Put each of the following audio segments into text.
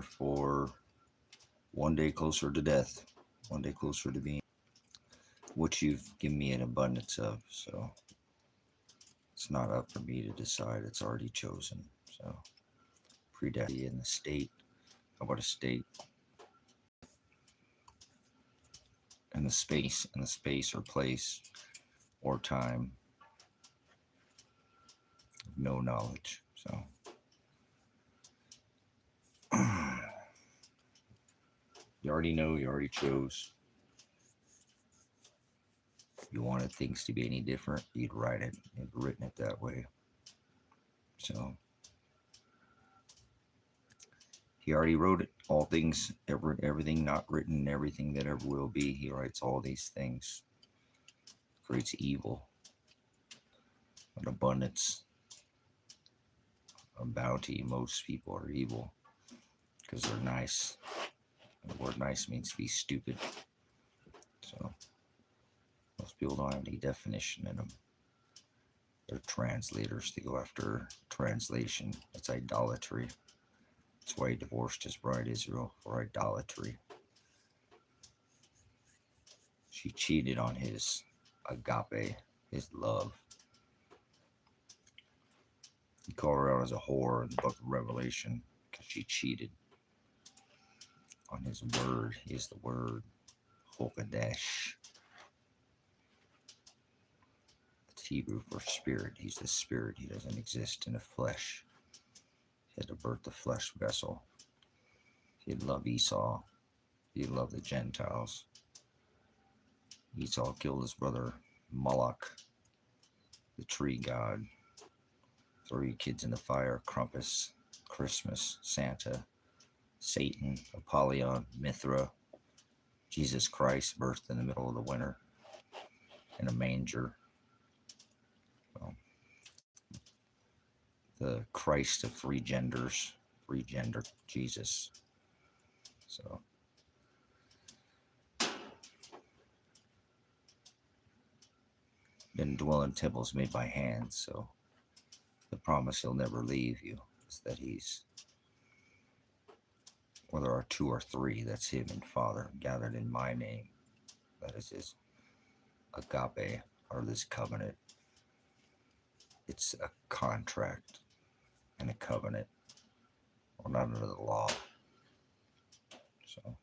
for one day closer to death, one day closer to being, which you've given me an abundance of. So it's not up for me to decide. It's already chosen. So predestined in the state. How about a state? In the space or place or time of no knowledge. So you already know, you already chose. If you wanted things to be any different, you'd write it. You'd written it that way. So he already wrote it. All things, everything not written, everything that ever will be. He writes all these things. Creates evil, an abundance, a bounty. Most people are evil because they're nice. And the word nice means to be stupid. So most people don't have any definition in them. They're translators. They go after translation. It's idolatry. That's why he divorced his bride Israel, for idolatry. She cheated on his agape, his love. He called her out as a whore in the book of Revelation because she cheated on his word. He is the word, Hokadesh. It's Hebrew for spirit. He's the spirit. He doesn't exist in the flesh. He had to birth the flesh vessel. He'd love Esau. He'd love the Gentiles. Esau killed his brother Moloch, the tree god. Throw your kids in the fire. Krampus, Christmas, Santa, Satan, Apollyon, Mithra, Jesus Christ birthed in the middle of the winter in a manger. Well, the Christ of three genders, three-gender Jesus. So didn't dwell in temples made by hands. So the promise he'll never leave you is that he's, where there are two or three, that's him and Father gathered in my name. That is his agape, or this covenant. It's a contract and a covenant. We're not under the law. So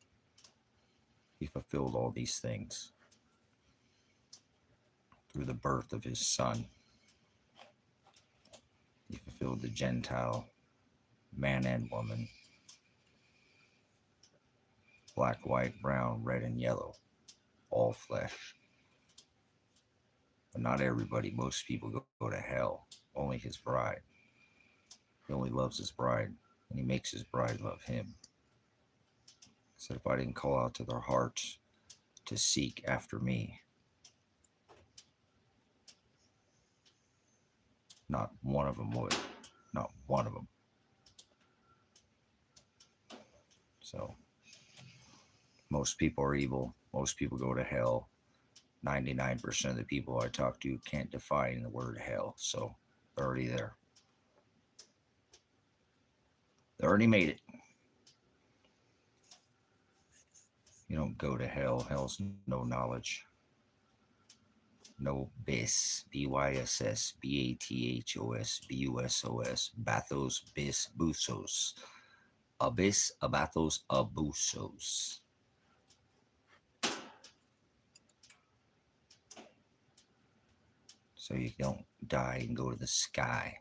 he fulfilled all these things through the birth of his son. He fulfilled the Gentile, man and woman, black, white, brown, red, and yellow, all flesh. But not everybody. Most people go to hell. Only his bride. He only loves his bride, and he makes his bride love him. He said, if I didn't call out to their hearts to seek after me, not one of them would. Not one of them. So most people are evil. Most people go to hell. 99% of the people I talk to can't define the word hell. So they're already there. They already made it. You don't go to hell. Hell's no knowledge. No bis, B-Y-S-S, B-A-T-H-O-S, B-U-S-O-S, bathos, bis, busos, abyss, abathos, abusos. So you don't die and go to the sky.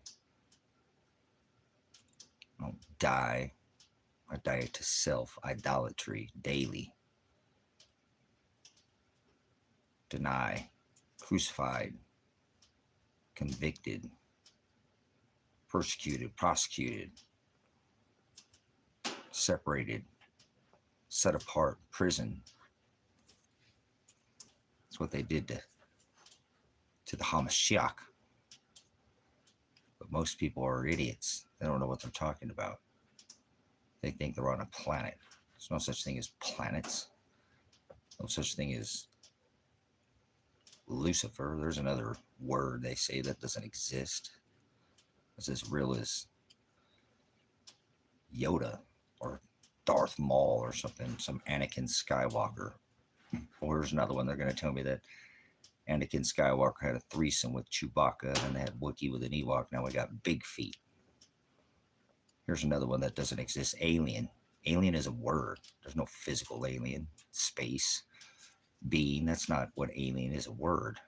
I don't die. I die to self, idolatry, daily. Deny. Crucified, convicted, persecuted, prosecuted, separated, set apart, prison. That's what they did to the Hamashiach. But most people are idiots. They don't know what they're talking about. They think they're on a planet. There's no such thing as planets. No such thing as Lucifer. There's another word they say that doesn't exist. It's as real as Yoda or Darth Maul or something, some Anakin Skywalker. Or here's another one. They're going to tell me that Anakin Skywalker had a threesome with Chewbacca, and they had Wookiee with an Ewok. Now we got big feet. Here's another one that doesn't exist. Alien. Alien is a word. There's no physical alien. Space. Being. That's not what alien is, a word.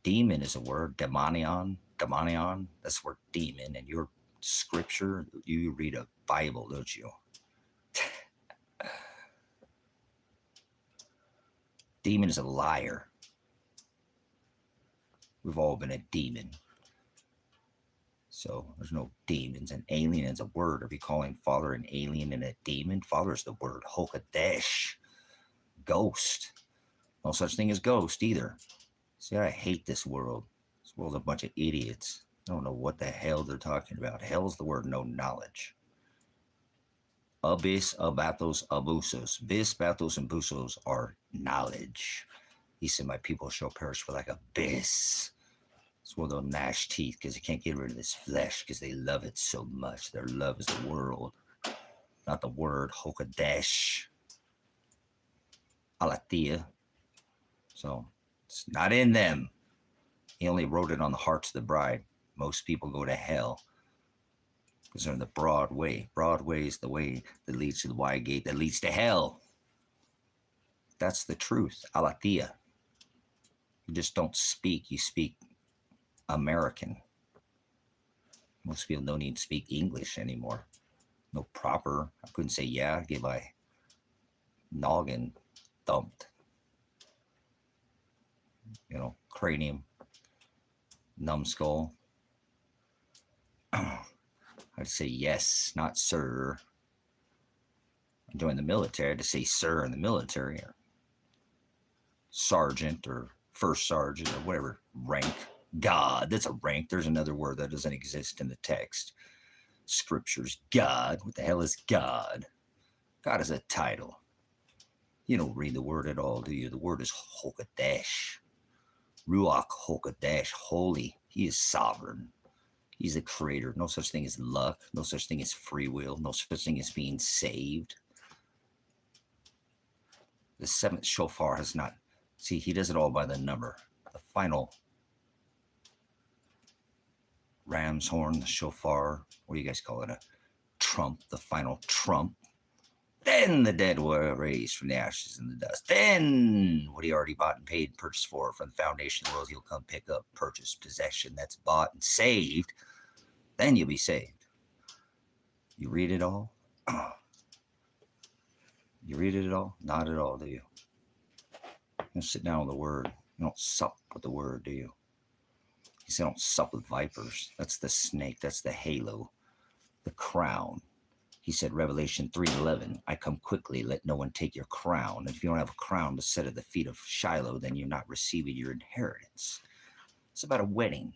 Demon is a word. Demonion. Demonion. That's the word demon. And your scripture, you read a Bible, don't you? Demon is a liar. We've all been a demon. So there's no demons. And alien is a word. Are we calling Father an alien and a demon? Father is the word. Hokadesh. Ghost. No such thing as ghost either. See, I hate this world. This world's a bunch of idiots. I don't know what the hell they're talking about. Hell's the word no knowledge. Abyss, abathos, abusos. Bis, bathos, and busos are knowledge. He said, my people shall perish for like abyss. It's where they'll gnash teeth because they can't get rid of this flesh because they love it so much. Their love is the world, not the word. Hokadesh. Alathea. So it's not in them. He only wrote it on the hearts of the bride. Most people go to hell because they're in the broad way. Broad way is the way that leads to the wide gate that leads to hell. That's the truth. Alathea. You just don't speak. You speak American. Most people don't even speak English anymore. No proper. I couldn't say yeah. Get my noggin thumped. You know, cranium, numbskull. I'd say yes, not sir. I joined the military. I had to say sir in the military, or sergeant, or first sergeant, or whatever rank. God, that's a rank. There's another word that doesn't exist in the text. Scriptures. God. What the hell is God? God is a title. You don't read the word at all, do you? The word is Hokadesh. Ruach Hokadesh. Holy. He is sovereign. He's the creator. No such thing as luck. No such thing as free will. No such thing as being saved. The seventh shofar has not. See, he does it all by the number. The final ram's horn, the shofar. What do you guys call it? A trump. The final trump. Then the dead were raised from the ashes and the dust. Then what he already bought and paid and purchased for from the foundation of the world, he'll come pick up, purchase, possession that's bought and saved. Then you'll be saved. You read it all? You read it all? Not at all, do you? You don't sit down with the word. You don't sup with the word, do you? He said, don't sup with vipers. That's the snake. That's the halo. The crown. He said, Revelation 3:11, I come quickly, let no one take your crown. And if you don't have a crown to set at the feet of Shiloh, then you're not receiving your inheritance. It's about a wedding.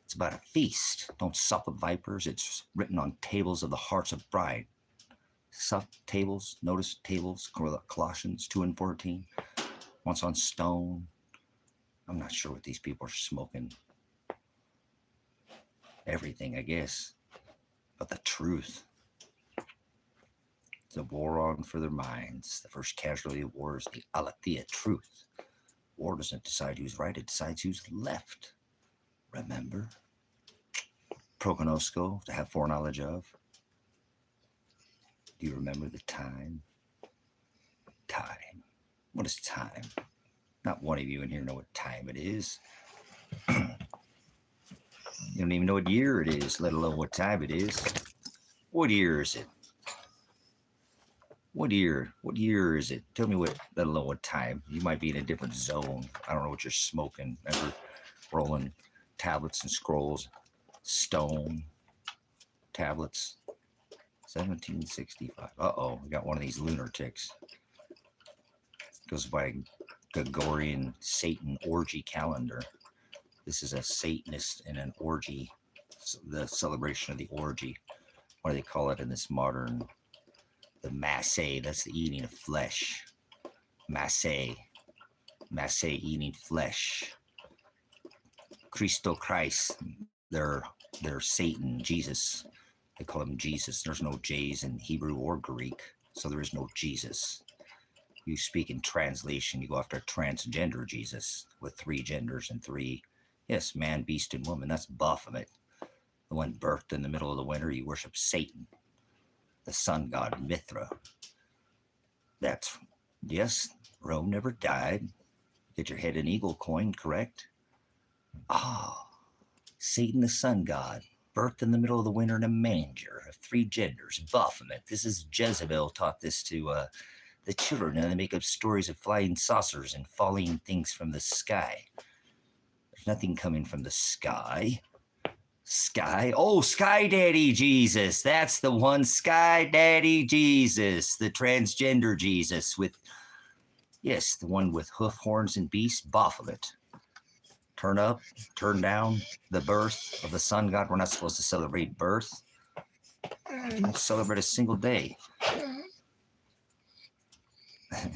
It's about a feast. Don't sup with vipers. It's written on tables of the hearts of bride. Sup tables, notice tables, Colossians 2:14. Once on stone. I'm not sure what these people are smoking. Everything, I guess. But the truth. It's a war on for their minds. The first casualty of war is the Aletheia truth. War doesn't decide who's right, it decides who's left. Remember? Prognosko, to have foreknowledge of. Do you remember the time? Time. What is time? Not one of you in here know what time it is. You don't even know what year it is, let alone what time it is. What year is it? What year? What year is it? Tell me what, let alone what time. You might be in a different zone. I don't know what you're smoking. Remember rolling tablets and scrolls, stone tablets. 1765. Uh-oh, we got one of these lunar ticks. Goes by Gregorian Satan orgy calendar. This is a Satanist and an orgy, the celebration of the orgy. What do they call it in this modern? The masse, that's the eating of flesh. Masse eating flesh. Christ, they're Satan, Jesus. They call him Jesus. There's no J's in Hebrew or Greek, so there is no Jesus. You speak in translation, you go after transgender Jesus with 3 genders and 3, yes, man, beast, and woman. That's Baphomet. The one birthed in the middle of the winter. You worship Satan, the sun god Mithra. That's, yes, Rome never died. Get your head an eagle coin, correct? Ah, Satan, the sun god, birthed in the middle of the winter in a manger of 3 genders. Baphomet. This is Jezebel taught this to the children, and they make up stories of flying saucers and falling things from the sky. There's nothing coming from the sky. Sky? Oh, Sky Daddy Jesus. That's the one. Sky Daddy Jesus. The transgender Jesus with, yes, the one with hoof, horns, and beasts. Baphomet. Turn up, turn down, the birth of the sun god. We're not supposed to celebrate birth. Don't celebrate a single day.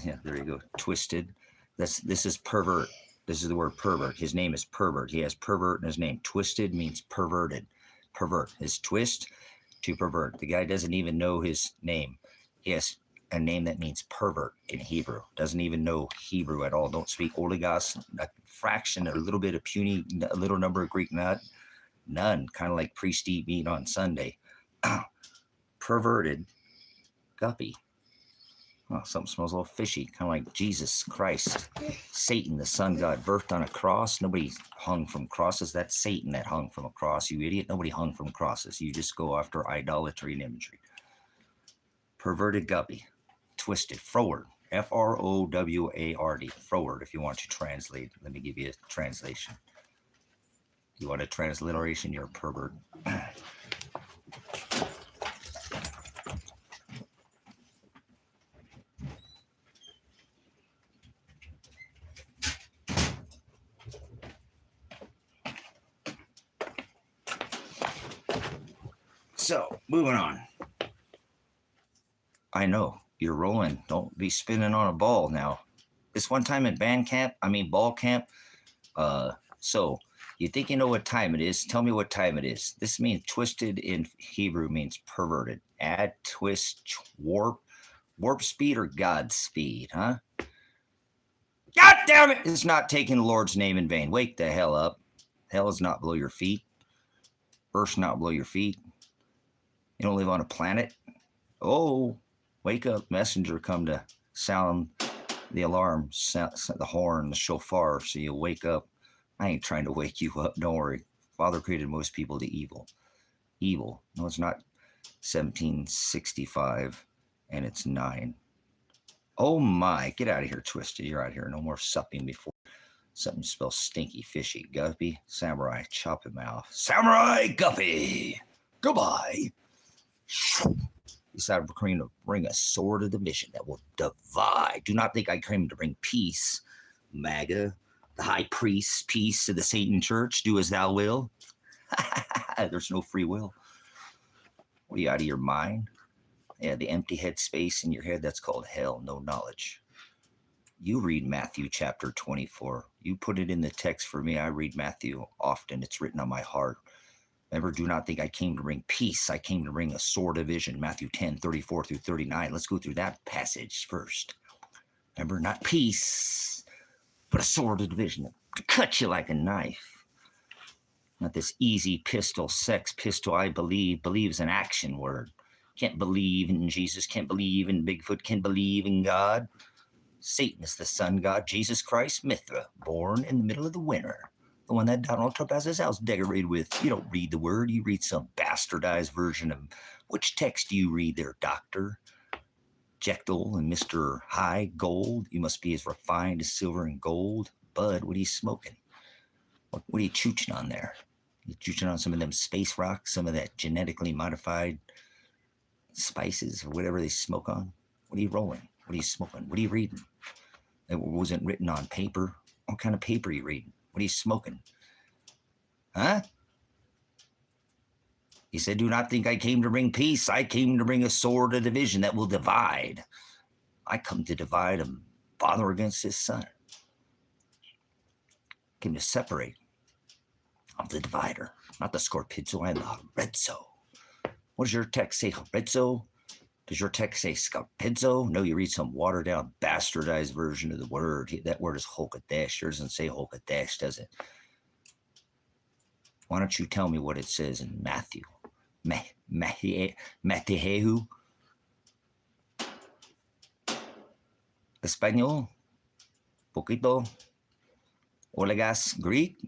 Yeah, there you go. Twisted. This is pervert. This is the word pervert. His name is pervert. He has pervert in his name. Twisted means perverted. Pervert. His twist to pervert. The guy doesn't even know his name. He has a name that means pervert in Hebrew. Doesn't even know Hebrew at all. Don't speak oligos, a fraction, a little bit of puny, a little number of Greek, none. Kind of like priest eat meat on Sunday. Perverted guppy. Oh, something smells a little fishy, kind of like Jesus Christ. Satan, the sun god, birthed on a cross. Nobody hung from crosses. That's Satan that hung from a cross, you idiot. Nobody hung from crosses. You just go after idolatry and imagery. Perverted guppy. Twisted. Froward. F-R-O-W-A-R-D. Froward, if you want to translate. Let me give you a translation. You want a transliteration? You're a pervert. So, moving on. I know, you're rolling. Don't be spinning on a ball now. This one time at ball camp, so you think you know what time it is? Tell me what time it is. This means twisted in Hebrew means perverted. Add, twist, warp speed, or Godspeed, huh? God damn it! It's not taking the Lord's name in vain. Wake the hell up. Hell is not below your feet. Earth's not below your feet. You don't live on a planet. Oh, wake up. Messenger come to sound the alarm, the horn, the shofar, so you wake up. I ain't trying to wake you up. Don't worry. Father created most people to evil. Evil. No, it's not 1765, and it's 9. Oh my, get out of here, Twisted. You're out here. No more supping before something smells stinky, fishy. Guppy, samurai, chop him off. Samurai Guppy! Goodbye! Decided to bring a sword of division that will divide. Do not think I came to bring peace, MAGA, the high priest, peace to the Satan church. Do as thou will. There's no free will. What are you, out of your mind? Yeah, the empty head space in your head, that's called hell, no knowledge. You read Matthew chapter 24. You put it in the text for me. I read Matthew often. It's written on my heart. Remember, do not think I came to bring peace. I came to bring a sword of vision. Matthew 10, 34 through 39. Let's go through that passage first. Remember, not peace, but a sword of division to cut you like a knife. Not this easy pistol, sex pistol, I believe. Believe is an action word. Can't believe in Jesus, can't believe in Bigfoot, can't believe in God. Satan is the sun god. Jesus Christ, Mithra, born in the middle of the winter. The one that Donald Trump has his house decorated with. You don't read the word. You read some bastardized version of... Which text do you read there, Doctor? Jekyll and Mr. High Gold. You must be as refined as silver and gold. Bud, what are you smoking? What are you chooching on there? You chooching on some of them space rocks? Some of that genetically modified spices or whatever they smoke on? What are you rolling? What are you smoking? What are you reading? It wasn't written on paper. What kind of paper are you reading? What are you smoking? Huh? He said, do not think I came to bring peace. I came to bring a sword of division that will divide. I come to divide a father against his son. I came to separate. I'm the divider, not the scorpizzo and the rezzo. What does your text say, horizo? Does your text say scarpizo? No, you read some watered down, bastardized version of the word. That word is hokadesh. Yours doesn't say hokadesh, does it? Why don't you tell me what it says in Matthew? Matthehu? Espanol? Poquito? Olegas? Greek?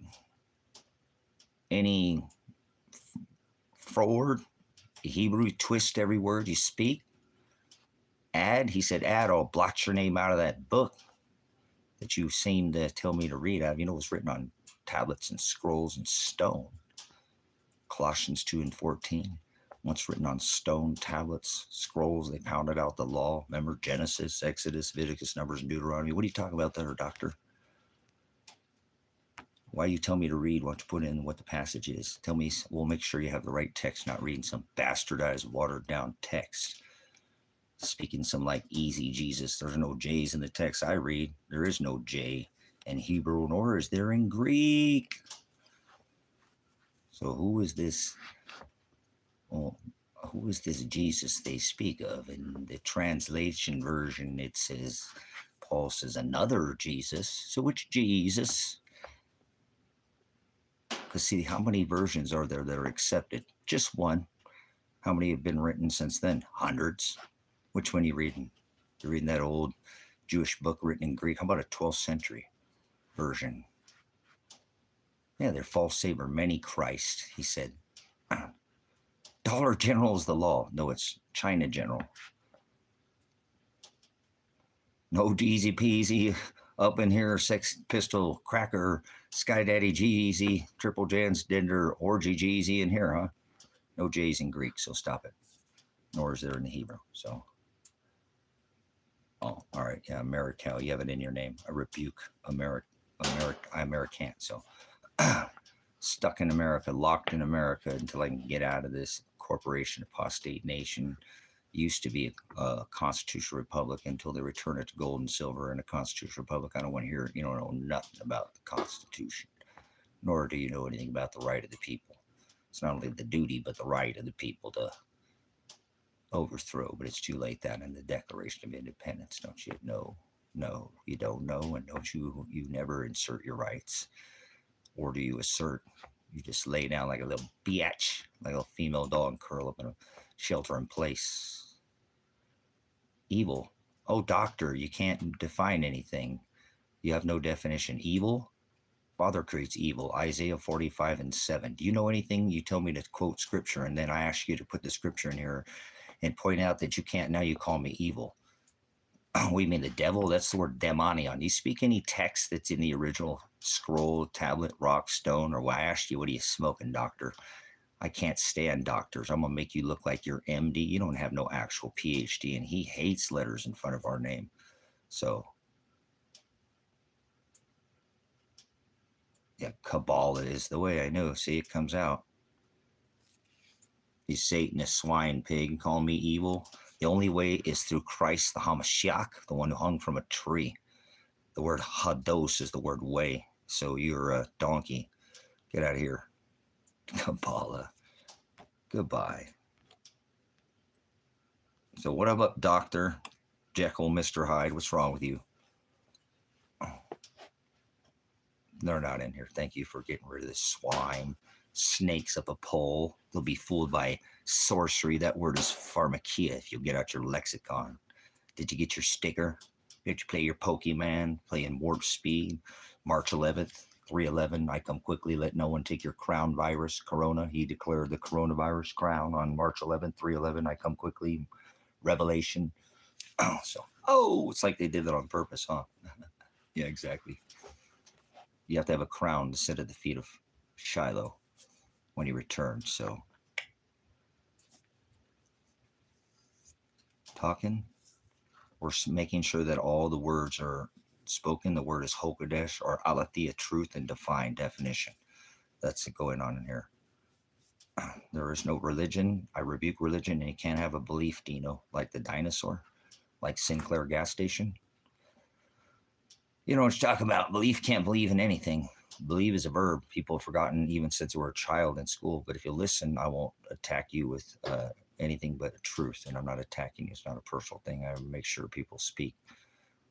Any forward? Hebrew, twist every word you speak? Add? He said, add, I'll blot your name out of that book that you seem to tell me to read out of. You know, it was written on tablets and scrolls and stone. Colossians 2 and 14. Once written on stone, tablets, scrolls, they pounded out the law. Remember Genesis, Exodus, Leviticus, Numbers, and Deuteronomy. What are you talking about there, doctor? Why you tell me to read what to put in what the passage is? Tell me, we'll make sure you have the right text, not reading some bastardized, watered down text. Speaking some like easy Jesus. There's no J's in the text I read. There is no J in Hebrew, nor is there in Greek. So who is this? Oh, who is this Jesus they speak of? In the translation version, it says, Paul says another Jesus. So which Jesus? Because see, how many versions are there that are accepted? Just one. How many have been written since then? Hundreds. Which one are you reading? You're reading that old Jewish book written in Greek. How about a 12th century version? Yeah, they're false savior, many Christ, he said. Dollar General is the law. No, it's China General. No Jeezy Peasy up in here, Sex Pistol Cracker, Sky Daddy Jeezy, Triple Jans Dinder, Orgy Jeezy in here, huh? No J's in Greek, so stop it. Nor is there in the Hebrew, so. Oh, all right, yeah, Americal, you have it in your name. I rebuke American, so. Stuck in America, locked in America until I can get out of this corporation, apostate nation. Used to be a constitutional republic until they return it to gold and silver and a constitutional republic. I don't want to hear, you don't know nothing about the Constitution, nor do you know anything about the right of the people. It's not only the duty, but the right of the people to overthrow, but it's too late that in the Declaration of Independence, don't you know? No, you don't know, and don't you never insert your rights. Or do you assert? You just lay down like a little biatch, like a female dog, and curl up in a shelter in place. Evil. Oh, doctor, you can't define anything. You have no definition. Evil? Father creates evil. Isaiah 45 and 7. Do you know anything? You tell me to quote scripture, and then I ask you to put the scripture in here and point out that you can't. Now you call me evil. What do you mean, the devil? That's the word demonion. Do you speak any text that's in the original scroll, tablet, rock, stone? Or well, I asked you, what are you smoking, doctor? I can't stand doctors. I'm going to make you look like you're MD. You don't have no actual PhD, and he hates letters in front of our name. So, yeah, Kabbalah is the way I know. See, it comes out. You Satanist swine pig, call me evil. The only way is through Christ, the Hamashiach, the one who hung from a tree. The word hados is the word way. So you're a donkey. Get out of here. Kabbalah. Goodbye. So what about Dr. Jekyll, Mr. Hyde? What's wrong with you? They're not in here. Thank you for getting rid of this swine. Snakes up a pole. They'll be fooled by sorcery. That word is pharmakia if you get out your lexicon. Did you get your sticker? Did you play your Pokemon? Playing Warp Speed? March 11th, 3/11. I come quickly. Let no one take your crown virus. Corona. He declared the coronavirus crown on March 11th, 3/11. I come quickly. Revelation. Oh, it's like they did that on purpose, huh? Yeah, exactly. You have to have a crown to sit at the feet of Shiloh when he returns. So, talking, we're making sure that all the words are spoken. The word is Hokadesh or Aletheia, truth and defined definition. That's going on in here. There is no religion. I rebuke religion, and you can't have a belief, Dino, like the dinosaur, like Sinclair gas station. You know what you're talking about. Belief can't believe in anything. Believe is a verb. People have forgotten even since we were a child in school. But if you listen, I won't attack you with anything but truth, and I'm not attacking you. It's not a personal thing. I make sure people speak.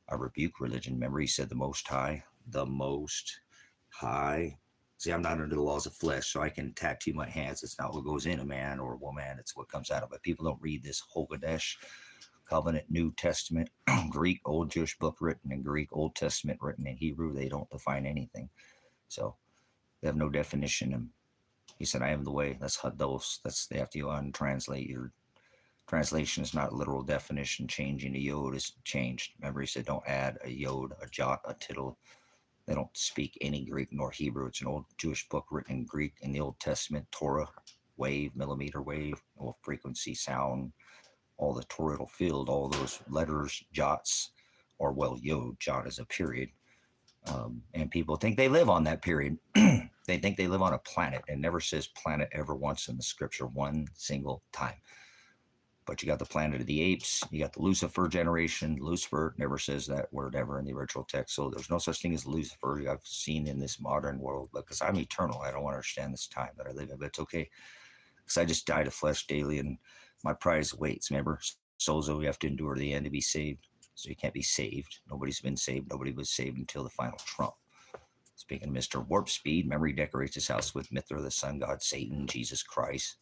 I rebuke religion. Remember, he said the Most High, the Most High. See, I'm not under the laws of flesh, so I can tattoo my hands. It's not what goes in a man or a woman. It's what comes out of it. People don't read this Hogadesh, Covenant, New Testament, Greek, Old Jewish book written in Greek, Old Testament written in Hebrew. They don't define anything. So they have no definition. And he said, I am the way. That's Hados. They have to untranslate. Your translation is not literal definition. Changing a yod is changed. Remember, he said, don't add a yod, a jot, a tittle. They don't speak any Greek nor Hebrew. It's an old Jewish book written in Greek in the Old Testament. Torah, wave, millimeter wave, frequency, sound, all the toroidal field, all those letters, jots, or well, yod, jot is a period. And people think they live on that period. They think they live on a planet. It never says planet ever once in the scripture, one single time. But you got the planet of the apes. You got the Lucifer generation. Lucifer never says that word ever in the original text. So there's no such thing as Lucifer I've seen in this modern world. Because I'm eternal. I don't understand this time that I live in. But it's okay. Because I just die to flesh daily. And my prize waits. Remember? Sozo, you have to endure to the end to be saved. So you can't be saved. Nobody's been saved. Nobody was saved until the final trump. Speaking of Mr. Warp Speed, remember he decorates his house with Mithra, the sun god, Satan, Jesus Christ.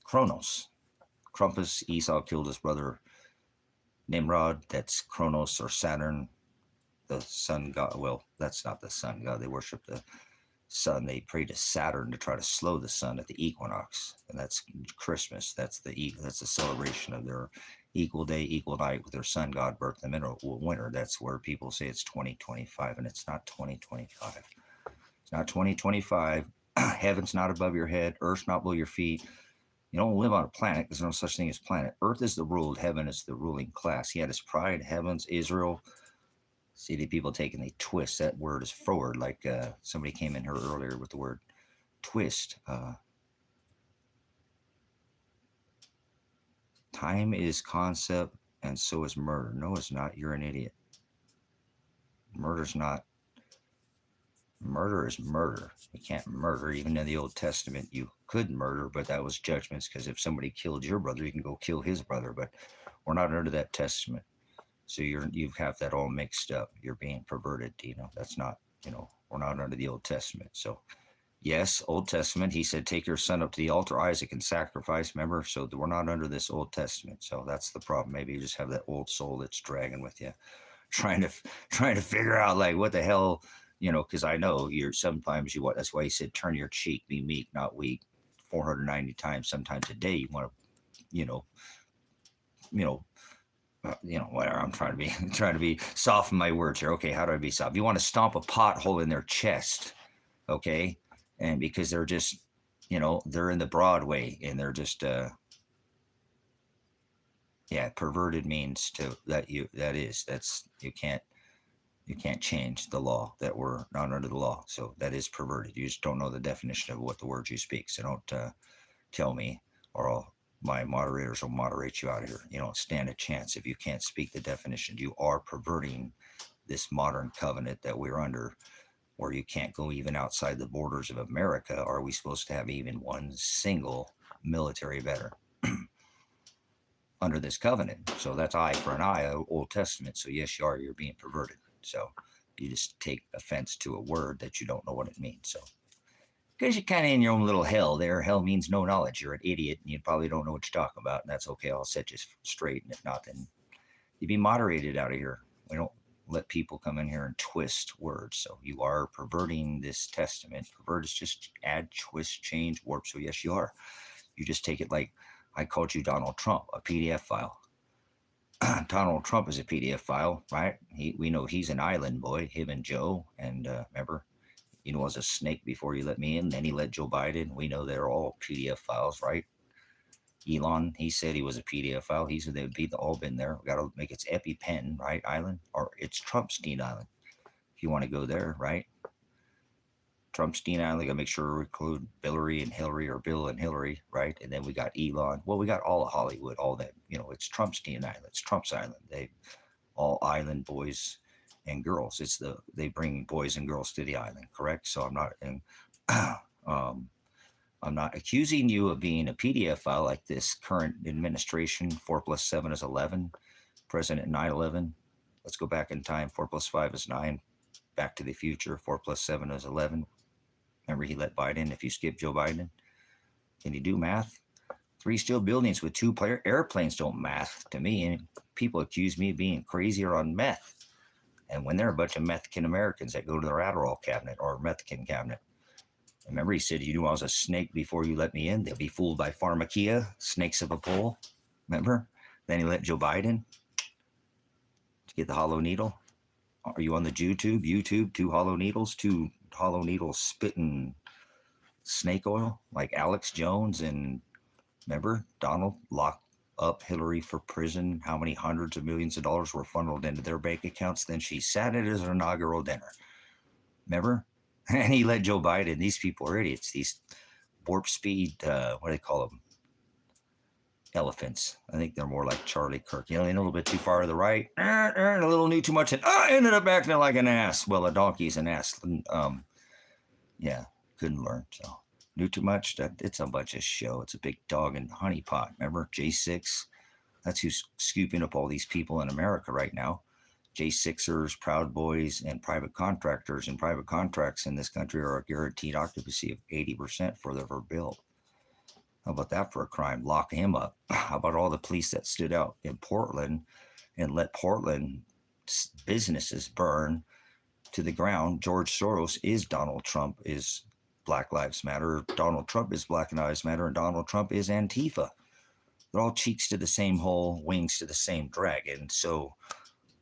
Kronos. Krampus, Esau killed his brother Nimrod. That's Kronos or Saturn, the sun god. Well, that's not the sun god. They worship the sun. They pray to Saturn to try to slow the sun at the equinox, and that's Christmas. That's the celebration of their equal day, equal night with their sun god birth in the winter. That's where people say it's 2025, and it's not 2025. It's not 2025. Heaven's not above your head. Earth's not below your feet. You don't live on a planet. There's no such thing as planet. Earth is the ruled. Heaven is the ruling class. He had his pride. Heavens, Israel. See, the people taking, they twist. That word is forward. Like somebody came in here earlier with the word twist. Time is concept, and so is murder. No, it's not. You're an idiot. Murder's not. Murder is murder. You can't murder. Even in the Old Testament, you could murder, but that was judgments, because if somebody killed your brother, you can go kill his brother. But we're not under that testament. So you have that all mixed up. You're being perverted, That's not, we're not under the Old Testament. So yes, Old Testament, he said, take your son up to the altar, Isaac, and sacrifice, remember? So we're not under this Old Testament. So that's the problem. Maybe you just have that old soul that's dragging with you, trying to figure out, like, what the hell, because I know sometimes that's why he said, turn your cheek, be meek, not weak, 490 times, sometimes a day. You want to, whatever. I'm trying to be soft in my words here. Okay, how do I be soft? You want to stomp a pothole in their chest, okay? And because they're just, they're in the Broadway, and they're just, perverted means you can't change the law, that we're not under the law. So that is perverted. You just don't know the definition of what the words you speak. So don't tell me, or my moderators will moderate you out of here. You don't stand a chance if you can't speak the definition. You are perverting this modern covenant that we're under, where you can't go even outside the borders of America. Are we supposed to have even one single military veteran under this covenant? So that's eye for an eye, Old Testament. So yes, you're being perverted. So you just take offense to a word that you don't know what it means. So because you're kind of in your own little hell there. Hell means no knowledge. You're an idiot, and you probably don't know what you're talking about, and that's okay. I'll set you straight, and if not, then you be moderated out of here. We don't let people come in here and twist words. So you are perverting this testament. Pervert is just add, twist, change, warp. So yes, you are. You just take it like I called you Donald Trump, a PDF file. Donald Trump is a PDF file, right? We know he's an island boy, him and Joe. And remember, he was a snake before he let me in. Then he let Joe Biden. We know they're all PDF files, right? Elon, he said he was a PDF file. He said they'd all been there. We got to make it's EpiPen, right, island? Or it's Trumpstein Island, if you want to go there, right? Trumpstein Island, got to make sure we include Billary and Hillary, or Bill and Hillary, right? And then we got Elon. Well, we got all of Hollywood, all that. It's Trumpstein Island. It's Trump's Island. They all island boys and girls. They bring boys and girls to the island, correct? So I'm not in. I'm not accusing you of being a PDF file like this current administration. 4 plus 7 is 11. President 9/11. Let's go back in time. 4 plus 5 is 9. Back to the future. 4 plus 7 is 11. Remember, he let Biden, if you skip Joe Biden. Can you do math? 3 steel buildings with 2 airplanes don't math to me. And people accuse me of being crazy or on meth. And when they're a bunch of Mexican Americans that go to their Adderall cabinet or Mexican cabinet. Remember, he said, you knew I was a snake before you let me in. They'll be fooled by pharmakia, snakes of a pole. Remember? Then he let Joe Biden to get the hollow needle. Are you on the YouTube? 2 hollow needles, 2 hollow needles spitting snake oil like Alex Jones. And remember, Donald locked up Hillary for prison. How many hundreds of millions of dollars were funneled into their bank accounts? Then she sat at his inaugural dinner. Remember? And he let Joe Biden. These people are idiots. These warp speed, what do they call them? Elephants. I think they're more like Charlie Kirk. You know, a little bit too far to the right, a little knew too much, and ended up acting like an ass. Well, a donkey's an ass. Yeah, couldn't learn. So knew too much. It's a bunch of show. It's a big dog and honey pot. Remember J6? That's who's scooping up all these people in America right now. J6ers, Proud Boys, and private contractors. And private contracts in this country are a guaranteed occupancy of 80% for their bill. How about that for a crime? Lock him up. How about all the police that stood out in Portland and let Portland businesses burn to the ground? George Soros is Donald Trump, is Black Lives Matter. Donald Trump is Black Lives Matter, and Donald Trump is Antifa. They're all cheeks to the same hole, wings to the same dragon. So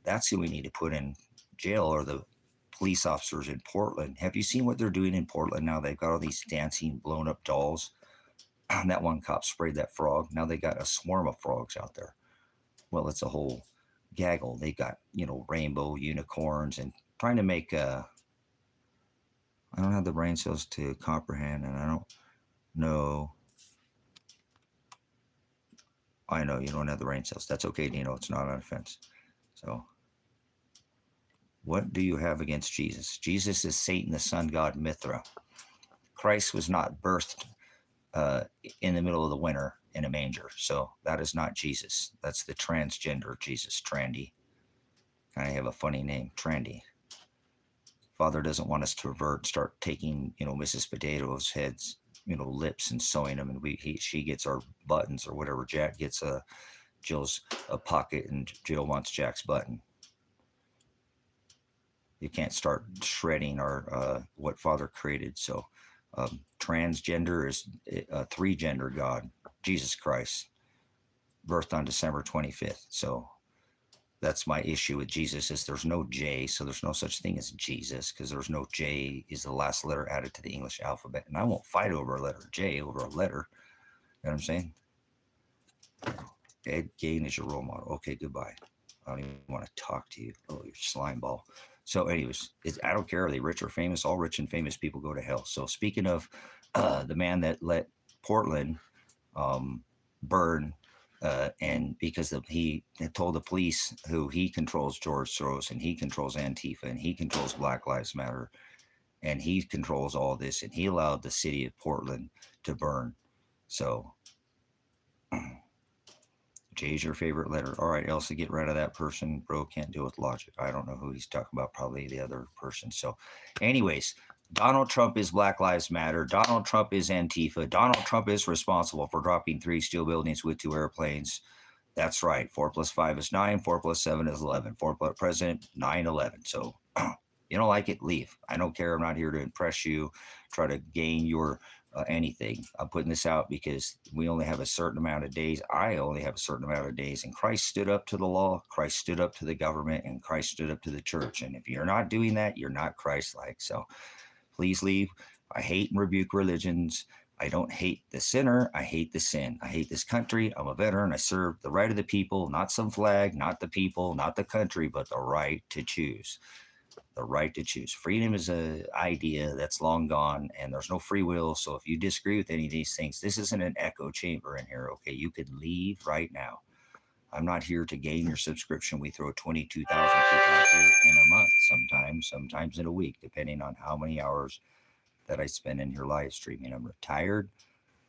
that's who we need to put in jail, or the police officers in Portland. Have you seen what they're doing in Portland now? They've got all these dancing, blown up dolls. That one cop sprayed that frog. Now they got a swarm of frogs out there. Well, it's a whole gaggle. They got, rainbow unicorns and trying to make, I don't have the brain cells to comprehend, and I don't know. I know you don't have the brain cells. That's okay, Dino. It's not an offense. So, what do you have against Jesus? Jesus is Satan, the sun god Mithra. Christ was not birthed in the middle of the winter in a manger. So that is not Jesus. That's the transgender Jesus, Trandy. I have a funny name, Trandy. Father doesn't want us to revert, start taking, Mrs. Potato's heads, lips and sewing them, and she gets our buttons or whatever. Jack gets Jill's a pocket, and Jill wants Jack's button. You can't start shredding our what Father created. So transgender is a 3-gender God, Jesus Christ, birthed on December 25th. So that's my issue with Jesus, is there's no J, so there's no such thing as Jesus, because there's no J is the last letter added to the English alphabet. And I won't fight over a letter J over a letter. You know what I'm saying? Ed Gain is your role model. Okay, goodbye. I don't even want to talk to you. Oh, you're slime ball. So anyways, I don't care. Are they rich or famous? All rich and famous people go to hell. So speaking of the man that let Portland burn, and because he told the police who he controls George Soros, and he controls Antifa, and he controls Black Lives Matter, and he controls all this, and he allowed the city of Portland to burn. So J is your favorite letter. All right, Elsa, get rid of that person. Bro can't deal with logic. I don't know who he's talking about. Probably the other person. So anyways, Donald Trump is Black Lives Matter. Donald Trump is Antifa. Donald Trump is responsible for dropping 3 steel buildings with 2 airplanes. That's right. 4 plus 5 is 9. 4 plus 7 is 11. 4 plus president, 9/11. So you don't like it, leave. I don't care. I'm not here to impress you, try to gain your anything. I'm putting this out because we only have a certain amount of days. I only have a certain amount of days. And Christ stood up to the law. Christ stood up to the government. And Christ stood up to the church. And if you're not doing that, you're not Christ-like. So please leave. I hate and rebuke religions. I don't hate the sinner. I hate the sin. I hate this country. I'm a veteran. I serve the right of the people, not some flag, not the people, not the country, but the right to choose. The right to choose. Freedom is an idea that's long gone, and there's no free will. So if you disagree with any of these things, this isn't an echo chamber in here, okay? You could leave right now. I'm not here to gain your subscription. We throw 22,000 people out here in a month, sometimes in a week, depending on how many hours that I spend in your live streaming. I'm retired.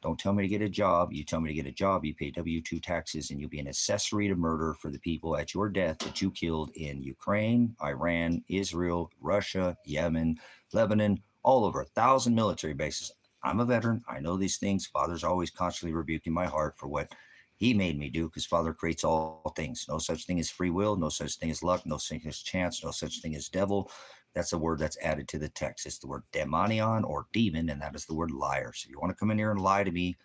Don't tell me to get a job. You tell me to get a job. You pay W-2 taxes, and you'll be an accessory to murder for the people at your death that you killed in Ukraine, Iran, Israel, Russia, Yemen, Lebanon, all over 1,000 military bases. I'm a veteran. I know these things. Father's always constantly rebuking my heart for what he made me do, because Father creates all things. No such thing as free will. No such thing as luck. No such thing as chance. No such thing as devil. That's a word that's added to the text. It's the word demonion or demon, and that is the word liar. So if you want to come in here and lie to me,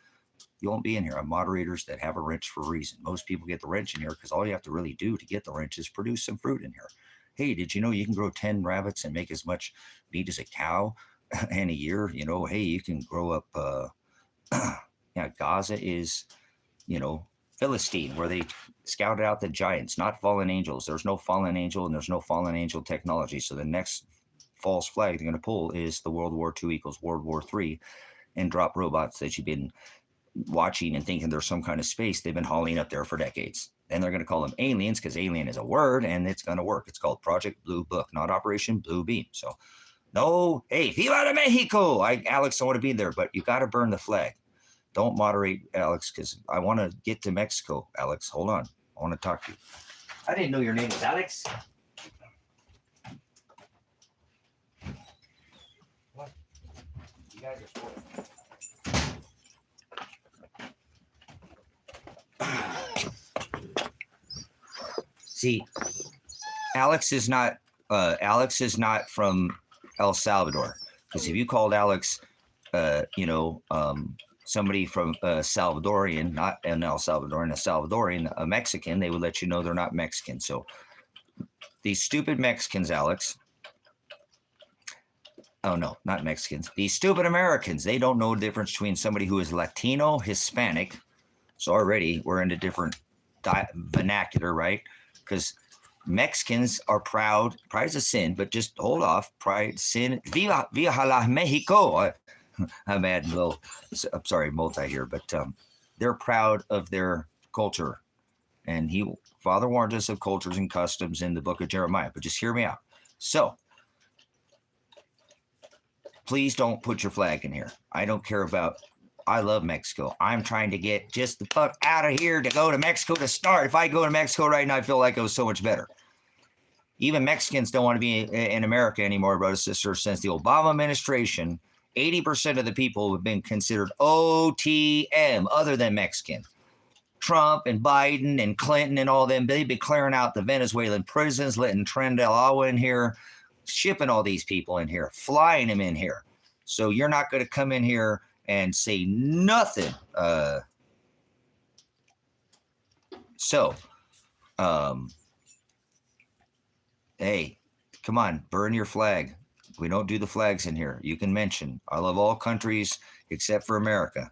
you won't be in here. I'm moderators that have a wrench for a reason. Most people get the wrench in here because all you have to really do to get the wrench is produce some fruit in here. Hey, did you know you can grow 10 rabbits and make as much meat as a cow in a year? You know, hey, you can grow up, yeah, Gaza is, you know, Philistine, where they scouted out the giants, not fallen angels. There's no fallen angel, and there's no fallen angel technology. So the next false flag they're going to pull is the World War II equals World War III, and drop robots that you've been watching and thinking there's some kind of space they've been hauling up there for decades. Then they're going to call them aliens, because alien is a word, and it's going to work. It's called Project Blue Book, not Operation Blue Beam. So no, hey, Viva de Mexico! Alex, I want to be there, but you got to burn the flag. Don't moderate, Alex, because I want to get to Mexico. Alex, hold on. I want to talk to you. I didn't know your name was Alex. What? You guys are spoiled. See, Alex is not from El Salvador. Because if you called Alex, somebody from Salvadorian, not an El Salvadorian, a Salvadorian, a Mexican, they would let you know they're not Mexican. So these stupid Mexicans, Alex. Oh, no, not Mexicans. These stupid Americans, they don't know the difference between somebody who is Latino, Hispanic. So already we're in a different vernacular, right? Because Mexicans are proud. Pride is a sin, but just hold off. Pride, sin. Viva la Mexico. I'm adding a little, I'm sorry, multi here, but they're proud of their culture. And Father warned us of cultures and customs in the book of Jeremiah, but just hear me out. So please don't put your flag in here. I don't care about, I love Mexico. I'm trying to get just the fuck out of here to go to Mexico to start. If I go to Mexico right now, I feel like it was so much better. Even Mexicans don't want to be in America anymore, brothers and sisters. Since the Obama administration, 80% of the people have been considered OTM, other than Mexican. Trump and Biden and Clinton and all them, they've been clearing out the Venezuelan prisons, letting Tren del Agua in here, shipping all these people in here, flying them in here. So you're not going to come in here and say nothing. Hey, come on, burn your flag. We don't do the flags in here. You can mention, I love all countries except for America.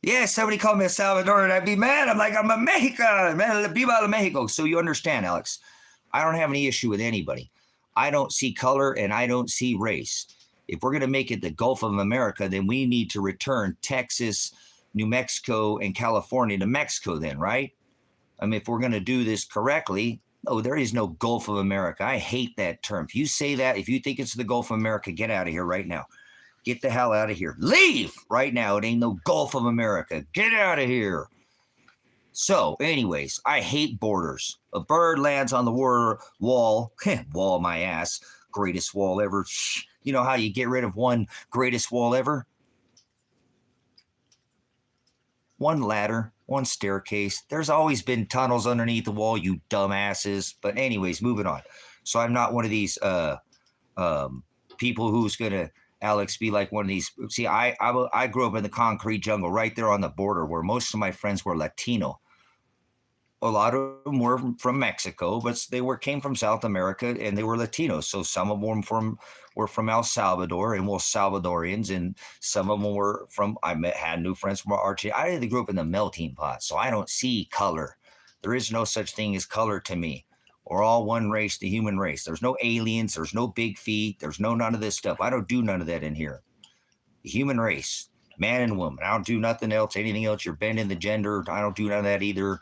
Yeah, somebody called me a Salvadoran, I'd be mad. I'm like, I'm a Mexican, man, viva la Mexico. So you understand, Alex, I don't have any issue with anybody. I don't see color and I don't see race. If we're going to make it the Gulf of America, then we need to return Texas, New Mexico, and California to Mexico then, right? I mean, if we're going to do this correctly, no, there is no Gulf of America. I hate that term. If you say that, if you think it's the Gulf of America, get out of here right now. Get the hell out of here. Leave right now. It ain't no Gulf of America. Get out of here. So, anyways, I hate borders. A bird lands on the wall. Wall my ass. Greatest wall ever. You know how you get rid of one greatest wall ever? One ladder, one staircase. There's always been tunnels underneath the wall, you dumbasses. But anyways, moving on. So I'm not one of these people who's going to, Alex, be like one of these. See, I grew up in the concrete jungle right there on the border where most of my friends were Latino. A lot of them were from Mexico, but they came from South America and they were Latinos. So some of them were from El Salvador and were Salvadorians, and some of them were from, had new friends from Argentina. I grew up in the melting pot, so I don't see color. There is no such thing as color to me. We're all one race, the human race. There's no aliens. There's no big feet. There's none of this stuff. I don't do none of that in here. The human race, man and woman. I don't do nothing else, anything else. You're bending the gender. I don't do none of that either.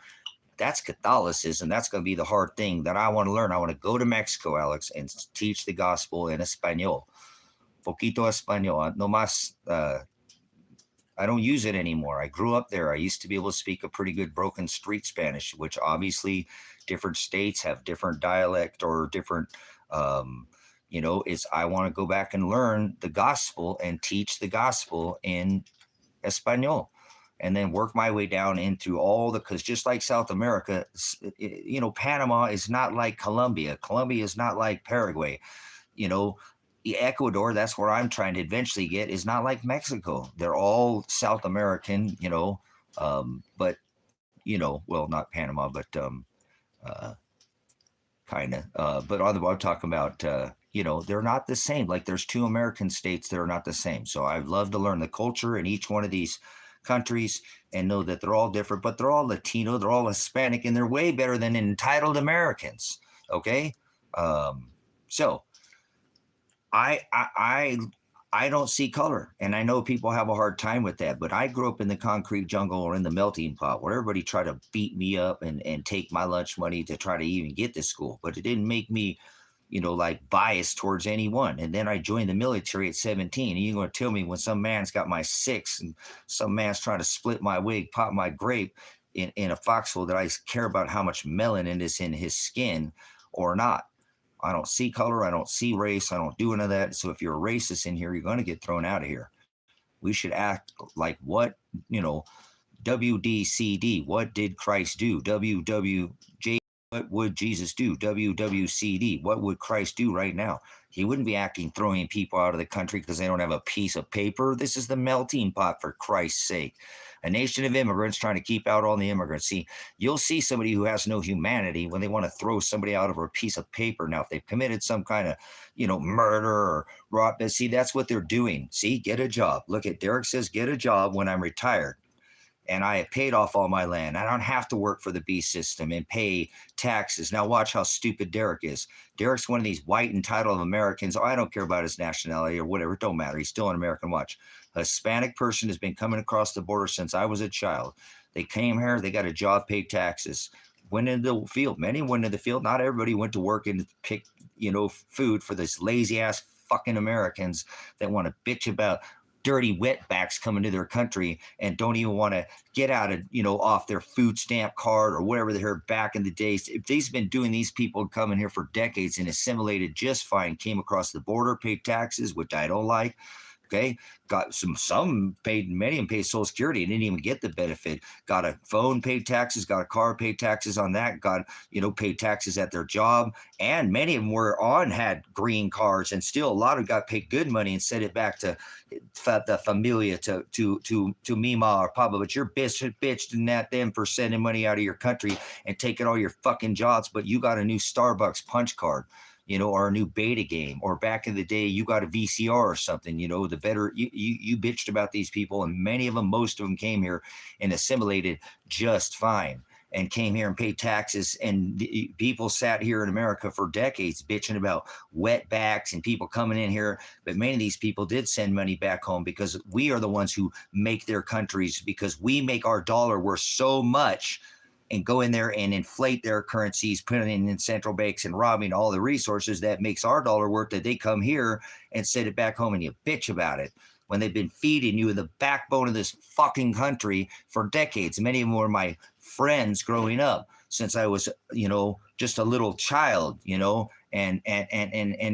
That's Catholicism. That's going to be the hard thing that I want to learn. I want to go to Mexico, Alex, and teach the gospel in Espanol. Poquito Espanol. No más I don't use it anymore. I grew up there. I used to be able to speak a pretty good broken street Spanish, which obviously different states have different dialect or different, it's, I want to go back and learn the gospel and teach the gospel in Espanol, and then work my way down into all the, because just like South America, Panama is not like Colombia. Colombia is not like Paraguay. You know, Ecuador, that's where I'm trying to eventually get, is not like Mexico. They're all South American, but, well, not Panama, but uh, kind of. But I'm talking about, they're not the same. Like there's two American states that are not the same. So I'd love to learn the culture in each one of these countries and know that they're all different, but they're all Latino, they're all Hispanic, and they're way better than entitled Americans. Okay. So I don't see color, and I know people have a hard time with that. But I grew up in the concrete jungle or in the melting pot, where everybody tried to beat me up and take my lunch money to try to even get to school. But it didn't make me, like biased towards anyone. And then I joined the military at 17. And you're going to tell me when some man's got my 6 and some man's trying to split my wig, pop my grape in a foxhole, that I care about how much melanin is in his skin or not? I don't see color. I don't see race. I don't do any of that. So if you're a racist in here, you're going to get thrown out of here. We should act like what, WDCD, what did Christ do? WWJ, what would Jesus do? WWCD, what would Christ do right now? He wouldn't be acting throwing people out of the country because they don't have a piece of paper. This is the melting pot, for Christ's sake. A nation of immigrants trying to keep out all the immigrants. See, you'll see somebody who has no humanity when they want to throw somebody out over a piece of paper. Now, if they've committed some kind of, murder or rob, see, that's what they're doing. See, get a job. Look at Derek says, get a job when I'm retired. And I have paid off all my land. I don't have to work for the beast system and pay taxes. Now watch how stupid Derek is. Derek's one of these white entitled Americans. Oh, I don't care about his nationality or whatever. It don't matter. He's still an American. Watch. A Hispanic person has been coming across the border since I was a child. They came here. They got a job, paid taxes. Went into the field. Many went into the field. Not everybody went to work and pick, food for this lazy ass fucking Americans that want to bitch about dirty wetbacks coming to their country and don't even want to get out of, off their food stamp card or whatever they heard back in the days. If they've been doing, these people coming here for decades and assimilated just fine, came across the border, paid taxes, which I don't like. Okay, got some paid, many of them paid Social Security and didn't even get the benefit. Got a phone, paid taxes, got a car, paid taxes on that, got, paid taxes at their job. And many of them had green cards, and still a lot of them got paid good money and sent it back to the familia, to Mima or Pablo. But you're bitching at them for sending money out of your country and taking all your fucking jobs, but you got a new Starbucks punch card, or a new beta game, or back in the day, you got a VCR or something, the better you bitched about these people. And many of them, most of them came here and assimilated just fine and came here and paid taxes. And people sat here in America for decades bitching about wetbacks and people coming in here. But many of these people did send money back home because we are the ones who make their countries, because we make our dollar worth so much and go in there and inflate their currencies, putting it in central banks and robbing all the resources that makes our dollar worth, that they come here and send it back home and you bitch about it when they've been feeding you the backbone of this fucking country for decades. Many of them were my friends growing up since I was, just a little child, and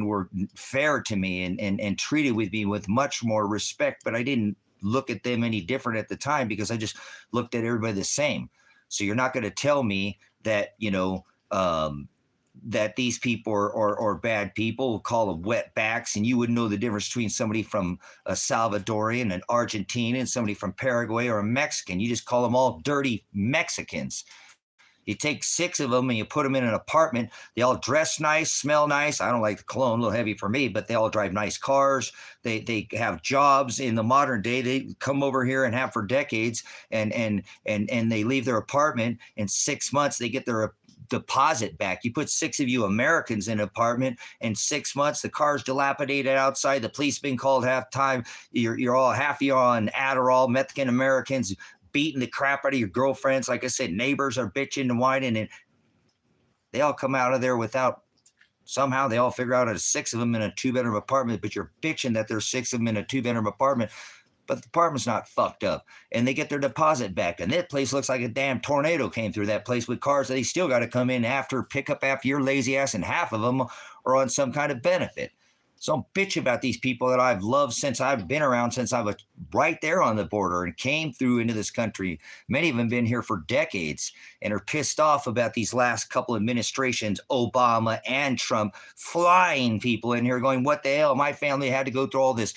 were fair to me and treated with me with much more respect. But I didn't look at them any different at the time because I just looked at everybody the same. So you're not going to tell me that, that these people are bad people, call them wetbacks, and you wouldn't know the difference between somebody from a Salvadorian, an Argentinian, and somebody from Paraguay or a Mexican. You just call them all dirty Mexicans. You take 6 of them and you put them in an apartment. They all dress nice, smell nice. I don't like the cologne, a little heavy for me, but they all drive nice cars. They have jobs in the modern day. They come over here and have for decades, and they leave their apartment. In 6 months, they get their deposit back. You put 6 of you Americans in an apartment, in 6 months, the car's dilapidated outside. The police been called half time. You're all half of you on Adderall, Mexican Americans, beating the crap out of your girlfriends. Like I said, neighbors are bitching and whining, and they all come out of there without, somehow they all figure out there's 6 of them in a 2-bedroom apartment, but you're bitching that there's 6 of them in a 2-bedroom apartment. but the apartment's not fucked up, and they get their deposit back. And that place looks like a damn tornado came through that place with cars that they still got to come in after, pick up after your lazy ass, and half of them are on some kind of benefit. So I'm bitch about these people that I've loved since I've been around, since I was right there on the border and came through into this country. Many of them been here for decades and are pissed off about these last couple administrations, Obama and Trump, flying people in here going, what the hell? My family had to go through all this,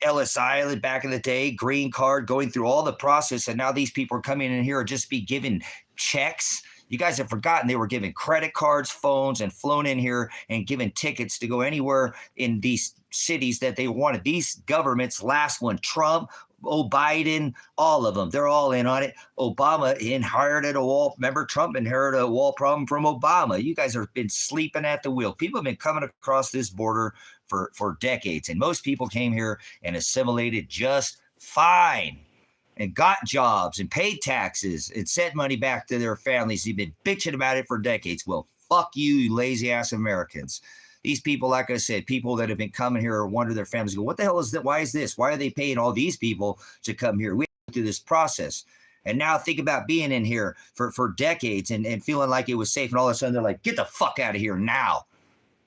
Ellis Island back in the day, green card, going through all the process. And now these people are coming in here and just be given checks. You guys have forgotten they were given credit cards, phones, and flown in here and given tickets to go anywhere in these cities that they wanted. These governments, last one, Trump, Biden, all of them, they're all in on it. Obama inherited a wall. Remember, Trump inherited a wall problem from Obama. You guys have been sleeping at the wheel. People have been coming across this border for decades, and most people came here and assimilated just fine, and got jobs and paid taxes and sent money back to their families. You've been bitching about it for decades. Well, fuck you, you lazy ass Americans. These people, like I said, people that have been coming here or wonder their families go, what the hell is that? Why is this? Why are they paying all these people to come here? We went through this process. And now think about being in here for decades and feeling like it was safe. And all of a sudden they're like, get the fuck out of here now.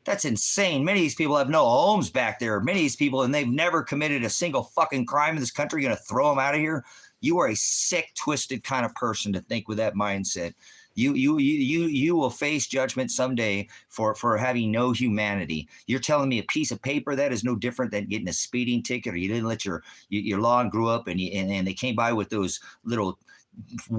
That's insane. Many of these people have no homes back there. Many of these people, and they've never committed a single fucking crime in this country. You're going to throw them out of here? You are a sick, twisted kind of person to think with that mindset. You will face judgment someday for having no humanity. You're telling me a piece of paper that is no different than getting a speeding ticket, or you didn't let your lawn grow up, and they came by with those little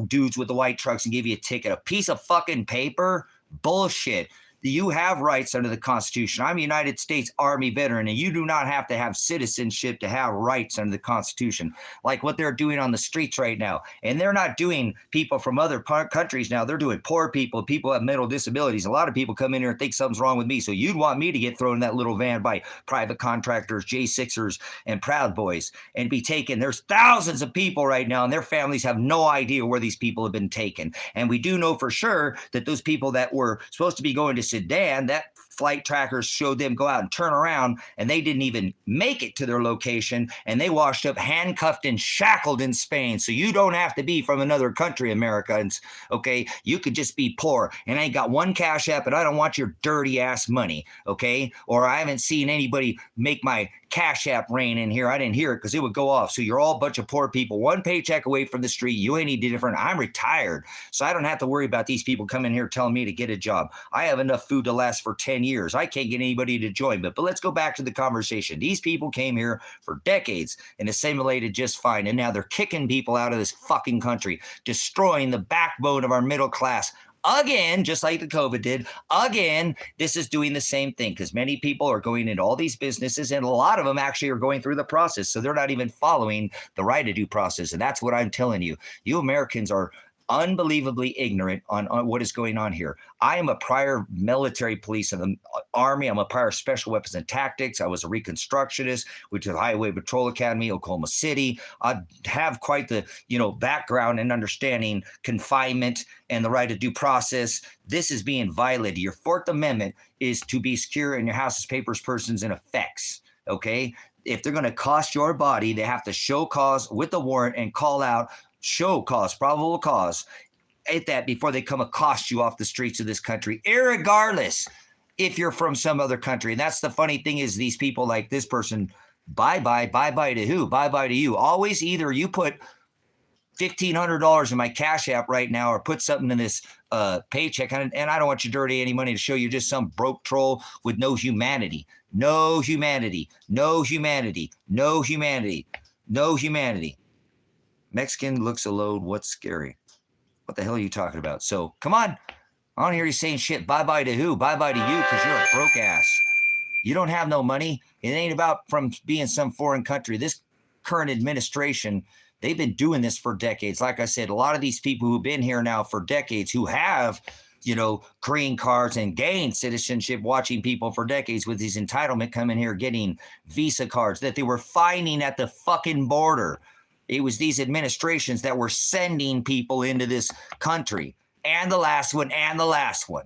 dudes with the white trucks and gave you a ticket. A piece of fucking paper? Bullshit. You have rights under the Constitution. I'm a United States Army veteran, and you do not have to have citizenship to have rights under the Constitution, like what they're doing on the streets right now. And they're not doing people from other countries now. They're doing poor people, people who have mental disabilities. A lot of people come in here and think something's wrong with me. So you'd want me to get thrown in that little van by private contractors, J6ers, and Proud Boys and be taken. There's thousands of people right now, and their families have no idea where these people have been taken. And we do know for sure that those people that were supposed to be going to Sudan, that flight trackers showed them go out and turn around, and they didn't even make it to their location, and they washed up handcuffed and shackled in Spain. So you don't have to be from another country, Americans, okay? You could just be poor, and I ain't got one cash app, and I don't want your dirty ass money, okay? Or I haven't seen anybody make my cash app rain in here. I didn't hear it because it would go off. So you're all a bunch of poor people, one paycheck away from the street. You ain't any different. I'm retired, so I don't have to worry about these people coming here telling me to get a job. I have enough food to last for 10 years. I can't get anybody to join. But let's go back to the conversation. These people came here for decades and assimilated just fine, and now they're kicking people out of this fucking country, destroying the backbone of our middle class. Again, just like the COVID did, again, this is doing the same thing, because many people are going into all these businesses, and a lot of them actually are going through the process. So they're not even following the right to do process. And that's what I'm telling you. You Americans are unbelievably ignorant on what is going on here. I am a prior military police in the Army. I'm a prior special weapons and tactics. I was a reconstructionist, which is Highway Patrol Academy, Oklahoma City. I have quite the background in understanding confinement and the right to due process. This is being violated. Your Fourth Amendment is to be secure in your houses, papers, persons, and effects. Okay? If they're going to cost your body, they have to show cause with the warrant and call out show cause, probable cause, at that before they come accost you off the streets of this country, irregardless if you're from some other country. And that's the funny thing is these people like this person, bye-bye to who? Bye-bye to you. Always either you put $1,500 in my Cash App right now or put something in this paycheck, and I don't want you dirty any money to show you're just some broke troll with no humanity. No humanity. No humanity. No humanity. No humanity. Mexican looks alone. What's scary? What the hell are you talking about? So come on. I don't hear you saying shit. Bye-bye to who? Bye-bye to you, because you're a broke ass. You don't have no money. It ain't about from being some foreign country. This current administration, they've been doing this for decades. Like I said, a lot of these people who've been here now for decades, who have, green cards and gained citizenship, watching people for decades with these entitlement coming here, getting visa cards that they were finding at the fucking border. It was these administrations that were sending people into this country, and the last one, and the last one.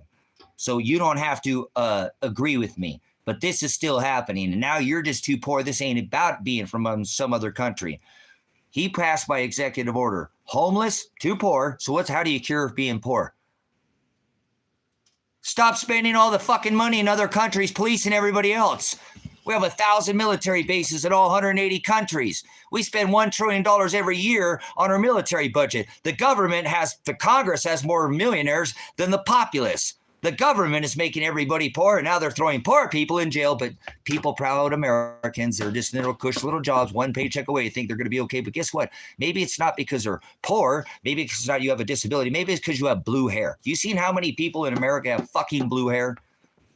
So you don't have to agree with me. But this is still happening. And now you're just too poor. This ain't about being from some other country. He passed by executive order. Homeless, too poor. So how do you cure being poor? Stop spending all the fucking money in other countries policing everybody else. We have 1,000 military bases in all 180 countries. We spend $1 trillion every year on our military budget. The Congress has more millionaires than the populace. The government is making everybody poor, and now they're throwing poor people in jail, but people, proud Americans, they're just little cush little jobs, one paycheck away, think they're going to be okay. But guess what? Maybe it's not because they're poor. Maybe it's not you have a disability. Maybe it's because you have blue hair. You seen how many people in America have fucking blue hair?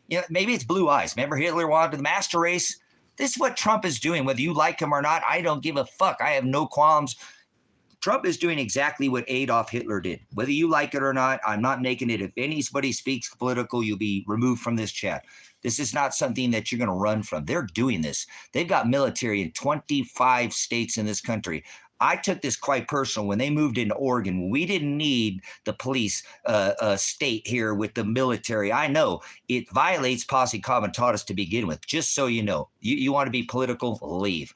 Yeah, maybe it's blue eyes. Remember Hitler wanted the master race? This is what Trump is doing. Whether you like him or not, I don't give a fuck. I have no qualms. Trump is doing exactly what Adolf Hitler did. Whether you like it or not, I'm not making it. If anybody speaks political, you'll be removed from this chat. This is not something that you're going to run from. They're doing this. They've got military in 25 states in this country. I took this quite personal. When they moved into Oregon, we didn't need the police state here with the military. I know it violates posse comitatus to begin with, just so you know. You want to be political? Leave.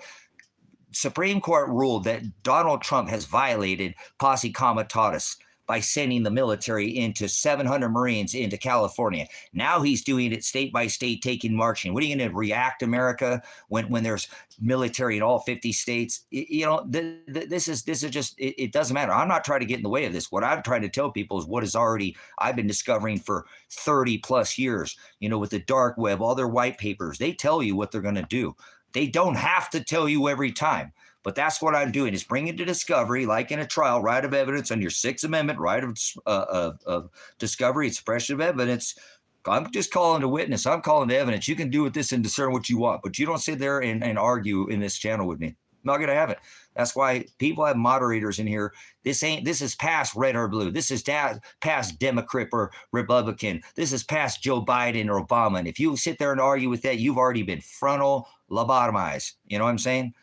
Supreme Court ruled that Donald Trump has violated posse comitatus by sending the military into 700 Marines into California. Now he's doing it state by state, taking marching. What are you going to react, America, when there's military in all 50 states? This is just, it doesn't matter. I'm not trying to get in the way of this. What I'm trying to tell people is what is already, I've been discovering for 30 plus years, with the dark web, all their white papers, they tell you what they're going to do. They don't have to tell you every time, but that's what I'm doing is bringing to discovery, like in a trial, right of evidence on your Sixth Amendment, right of discovery, suppression of evidence. I'm just calling to witness. I'm calling to evidence. You can do with this and discern what you want, but you don't sit there and argue in this channel with me. I'm not going to have it. That's why people have moderators in here. This is past red or blue. This is past Democrat or Republican. This is past Joe Biden or Obama. And if you sit there and argue with that, you've already been frontal lobotomized. You know what I'm saying?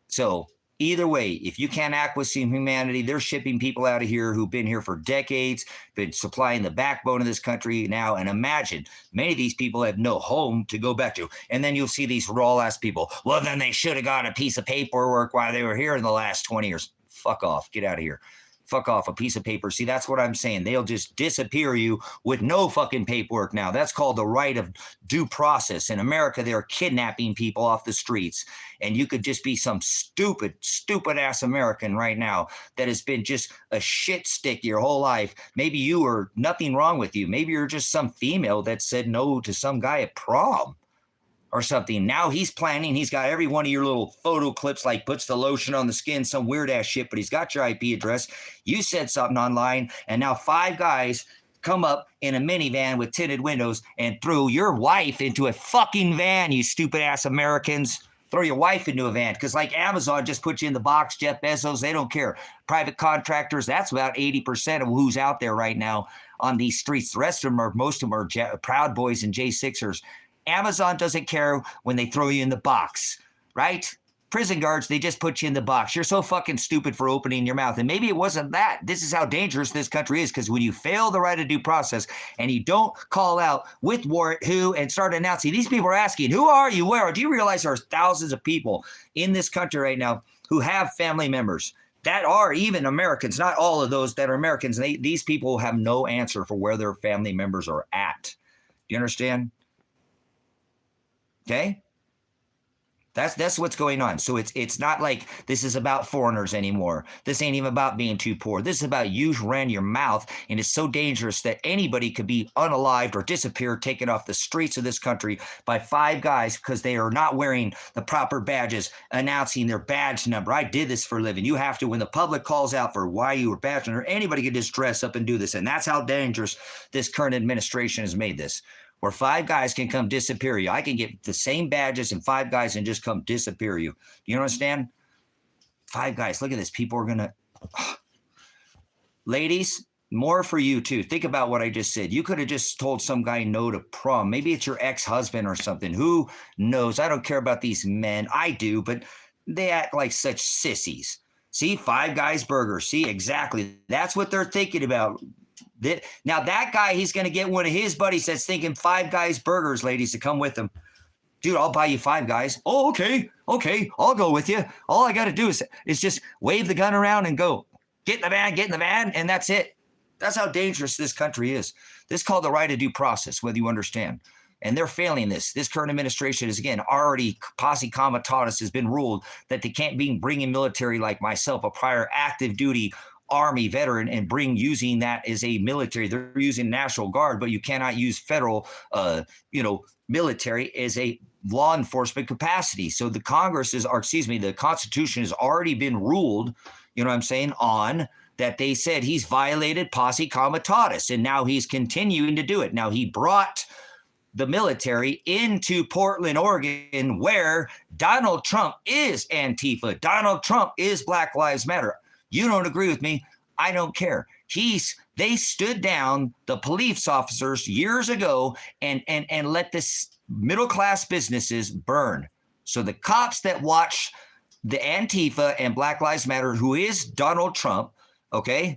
So either way, if you can't act with some humanity, they're shipping people out of here who've been here for decades, been supplying the backbone of this country now. And imagine, many of these people have no home to go back to. And then you'll see these raw-ass people. Well, then they should have got a piece of paperwork while they were here in the last 20 years. Fuck off. Get out of here. Fuck off, a piece of paper. See, that's what I'm saying. They'll just disappear you with no fucking paperwork now. That's called the right of due process. In America, they're kidnapping people off the streets. And you could just be some stupid ass American right now that has been just a shit stick your whole life. Maybe you are nothing wrong with you. Maybe you're just some female that said no to some guy at prom or something. Now he's planning. He's got every one of your little photo clips, like puts the lotion on the skin, some weird ass shit, but he's got your IP address. You said something online, and now 5 guys come up in a minivan with tinted windows and threw your wife into a fucking van, you stupid ass Americans. Throw your wife into a van, because like Amazon just put you in the box, Jeff Bezos, they don't care. Private contractors, that's about 80% of who's out there right now on these streets. The rest of them most of them are Proud Boys and J6ers. Amazon doesn't care when they throw you in the box, right? Prison guards, they just put you in the box. You're so fucking stupid for opening your mouth. And maybe it wasn't that. This is how dangerous this country is, because when you fail the right of due process and you don't call out with warrant who and start announcing, these people are asking, who are you? Where? Do you realize there are thousands of people in this country right now who have family members that are even Americans, not all of those that are Americans. These people have no answer for where their family members are at. Do you understand? Okay, that's what's going on. So it's not like this is about foreigners anymore. This ain't even about being too poor. This is about you ran your mouth, and it's so dangerous that anybody could be unalived or disappear, taken off the streets of this country by 5 guys because they are not wearing the proper badges, announcing their badge number. I did this for a living. You have to, when the public calls out for why you were badge number, anybody could just dress up and do this. And that's how dangerous this current administration has made this. Where 5 guys can come disappear you. I can get the same badges and 5 guys and just come disappear you. You understand? 5 guys. Look at this. People are going to... Ladies, more for you too. Think about what I just said. You could have just told some guy no to prom. Maybe it's your ex-husband or something. Who knows? I don't care about these men. I do, but they act like such sissies. See, 5 Guys Burgers. See, exactly. That's what they're thinking about. Now that guy, he's going to get one of his buddies that's thinking Five Guys burgers, ladies, to come with him. Dude, I'll buy you Five Guys. Oh, okay, I'll go with you. All I got to do is just wave the gun around and go. Get in the van, and that's it. That's how dangerous this country is. This is called the right of due process, whether you understand. And they're failing this. This current administration is, again, already posse comitatus has been ruled that they can't bring in military like myself, a prior active duty Army veteran, and using that as a military. They're using National Guard, but you cannot use federal, military as a law enforcement capacity. So the the Constitution has already been ruled, you know what I'm saying, on that they said he's violated posse comitatus, and now he's continuing to do it. Now he brought the military into Portland, Oregon, where Donald Trump is Antifa. Donald Trump is Black Lives Matter. You don't agree with me, I don't care. They stood down the police officers years ago and let this middle-class businesses burn. So the cops that watch the Antifa and Black Lives Matter, who is Donald Trump, okay?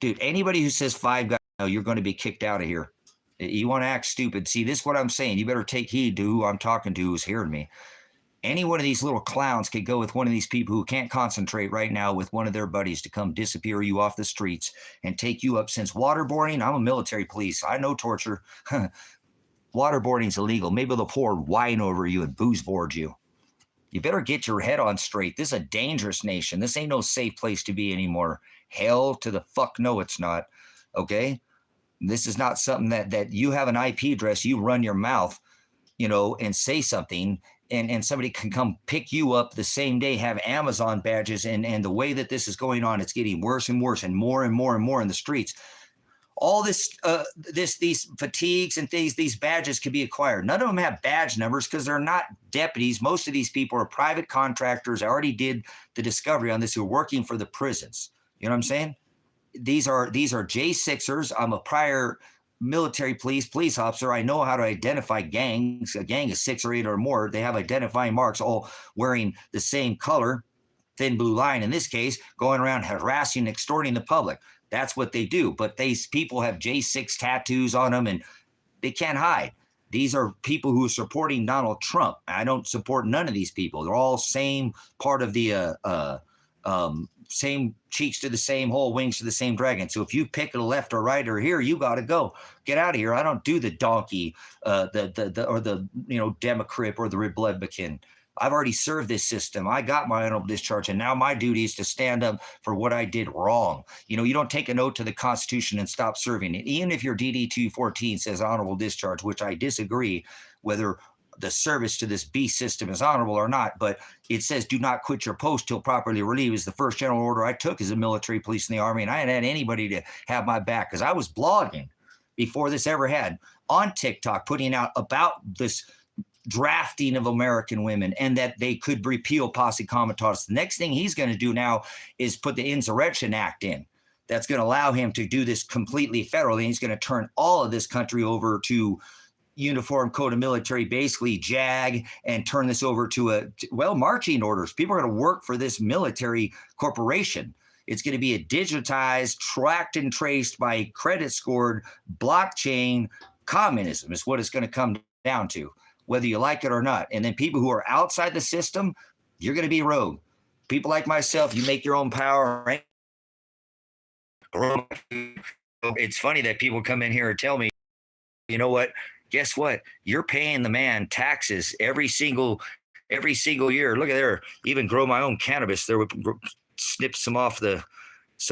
Dude, anybody who says Five Guys, no, you're going to be kicked out of here. You want to act stupid. See, this is what I'm saying. You better take heed to who I'm talking to, who's hearing me. Any one of these little clowns could go with one of these people who can't concentrate right now with one of their buddies to come disappear you off the streets and take you up. Since waterboarding, I'm a military police. I know torture. Waterboarding's illegal. Maybe they'll pour wine over you and booze board you. You better get your head on straight. This is a dangerous nation. This ain't no safe place to be anymore. Hell to the fuck no, it's not. Okay? This is not something that you have an IP address, you run your mouth, and say something, and somebody can come pick you up the same day, have Amazon badges, and the way that this is going on, it's getting worse and worse and more and more in the streets. All these fatigues and these badges can be acquired. None of them have badge numbers because they're not deputies. Most of these people are private contractors. I already did the discovery on this, who are working for the prisons. You know what I'm saying? These are J6ers. I'm a prior military police officer. I know how to identify gangs. A gang is 6 or 8 or more. They have identifying marks, all wearing the same color, thin blue line in this case, going around harassing, extorting the public. That's what they do. But these people have J6 tattoos on them, and they can't hide. These are people who are supporting Donald Trump. I don't support none of these people. They're all same part of the same cheeks to the same hole, wings to the same dragon. So if you pick a left or right or here, you got to go. Get out of here. I don't do the donkey, the Democrat or the Republican. I've already served this system. I got my honorable discharge, and now my duty is to stand up for what I did wrong. You don't take a note to the Constitution and stop serving it. Even if your DD 214 says honorable discharge, which I disagree whether the service to this beast system is honorable or not, but it says do not quit your post till properly relieved is the first general order I took as a military police in the Army, and I hadn't had anybody to have my back because I was blogging before this ever had on TikTok, putting out about this drafting of American women and that they could repeal posse comitatus. The next thing he's going to do now is put the Insurrection Act in. That's going to allow him to do this completely federally. He's going to turn all of this country over to Uniform Code of Military, basically JAG, and turn this over to marching orders. People are going to work for this military corporation. It's going to be a digitized, tracked and traced by credit scored blockchain communism is what it's going to come down to, whether you like it or not. And then people who are outside the system, you're going to be rogue. People like myself, you make your own power, right? It's funny that people come in here and tell me, you know what? Guess what? You're paying the man taxes every single year. Look at there. Even grow my own cannabis. There would snip some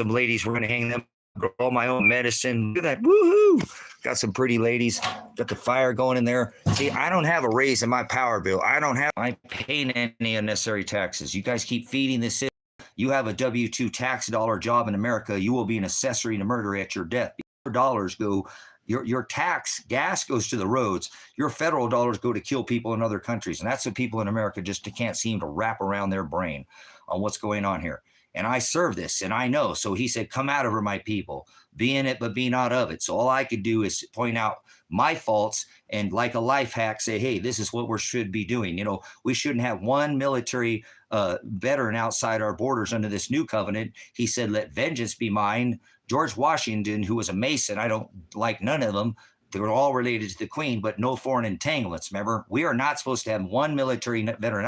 ladies. We're going to hang them. Grow my own medicine. Look at that. Woohoo! Got some pretty ladies. Got the fire going in there. See, I don't have a raise in my power bill. I paying any unnecessary taxes. You guys keep feeding this system. You have a W-2 tax dollar job in America. You will be an accessory to murder at your death. Your dollars go. Your tax gas goes to the roads. Your federal dollars go to kill people in other countries. And that's what people in America just can't seem to wrap around their brain on what's going on here. and I serve this, and I know. So he said, come out of her, my people, be in it, but be not of it. So all I could do is point out my faults and, like a life hack, say, hey, this is what we should be doing. You know, we shouldn't have one military veteran outside our borders under this new covenant. He said, let vengeance be mine. George Washington, who was a Mason, I don't like none of them. They were all related to the Queen, but no foreign entanglements. Remember, we are not supposed to have one military veteran,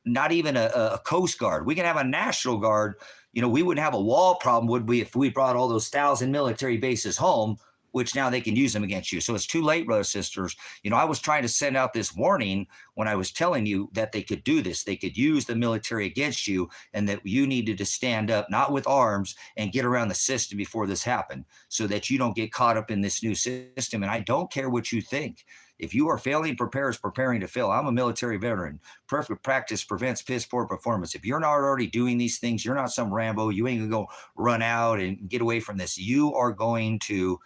not even a Coast Guard. We can have a National Guard. You know, we wouldn't have a wall problem, would we, if we brought all those 1,000 military bases home, which now they can use them against you. So it's too late, brothers and sisters. You know, I was trying to send out this warning when I was telling you that they could do this. They could use the military against you, and that you needed to stand up, not with arms, and get around the system before this happened, so that you don't get caught up in this new system. And I don't care what you think. If you are failing, preparing to fail. I'm a military veteran. Perfect practice prevents piss poor performance. If you're not already doing these things, you're not some Rambo. You ain't gonna go run out and get away from this. You are going to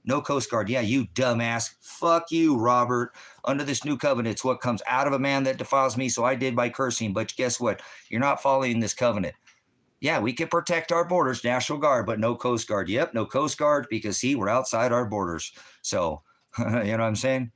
no Coast Guard. Yeah, you dumbass. Fuck you, Robert. Under this new covenant, it's what comes out of a man that defiles me. So I did by cursing. But guess what? You're not following this covenant. Yeah, we can protect our borders, National Guard, but no Coast Guard. Yep, no Coast Guard, because see, we're outside our borders. So, you know what I'm saying?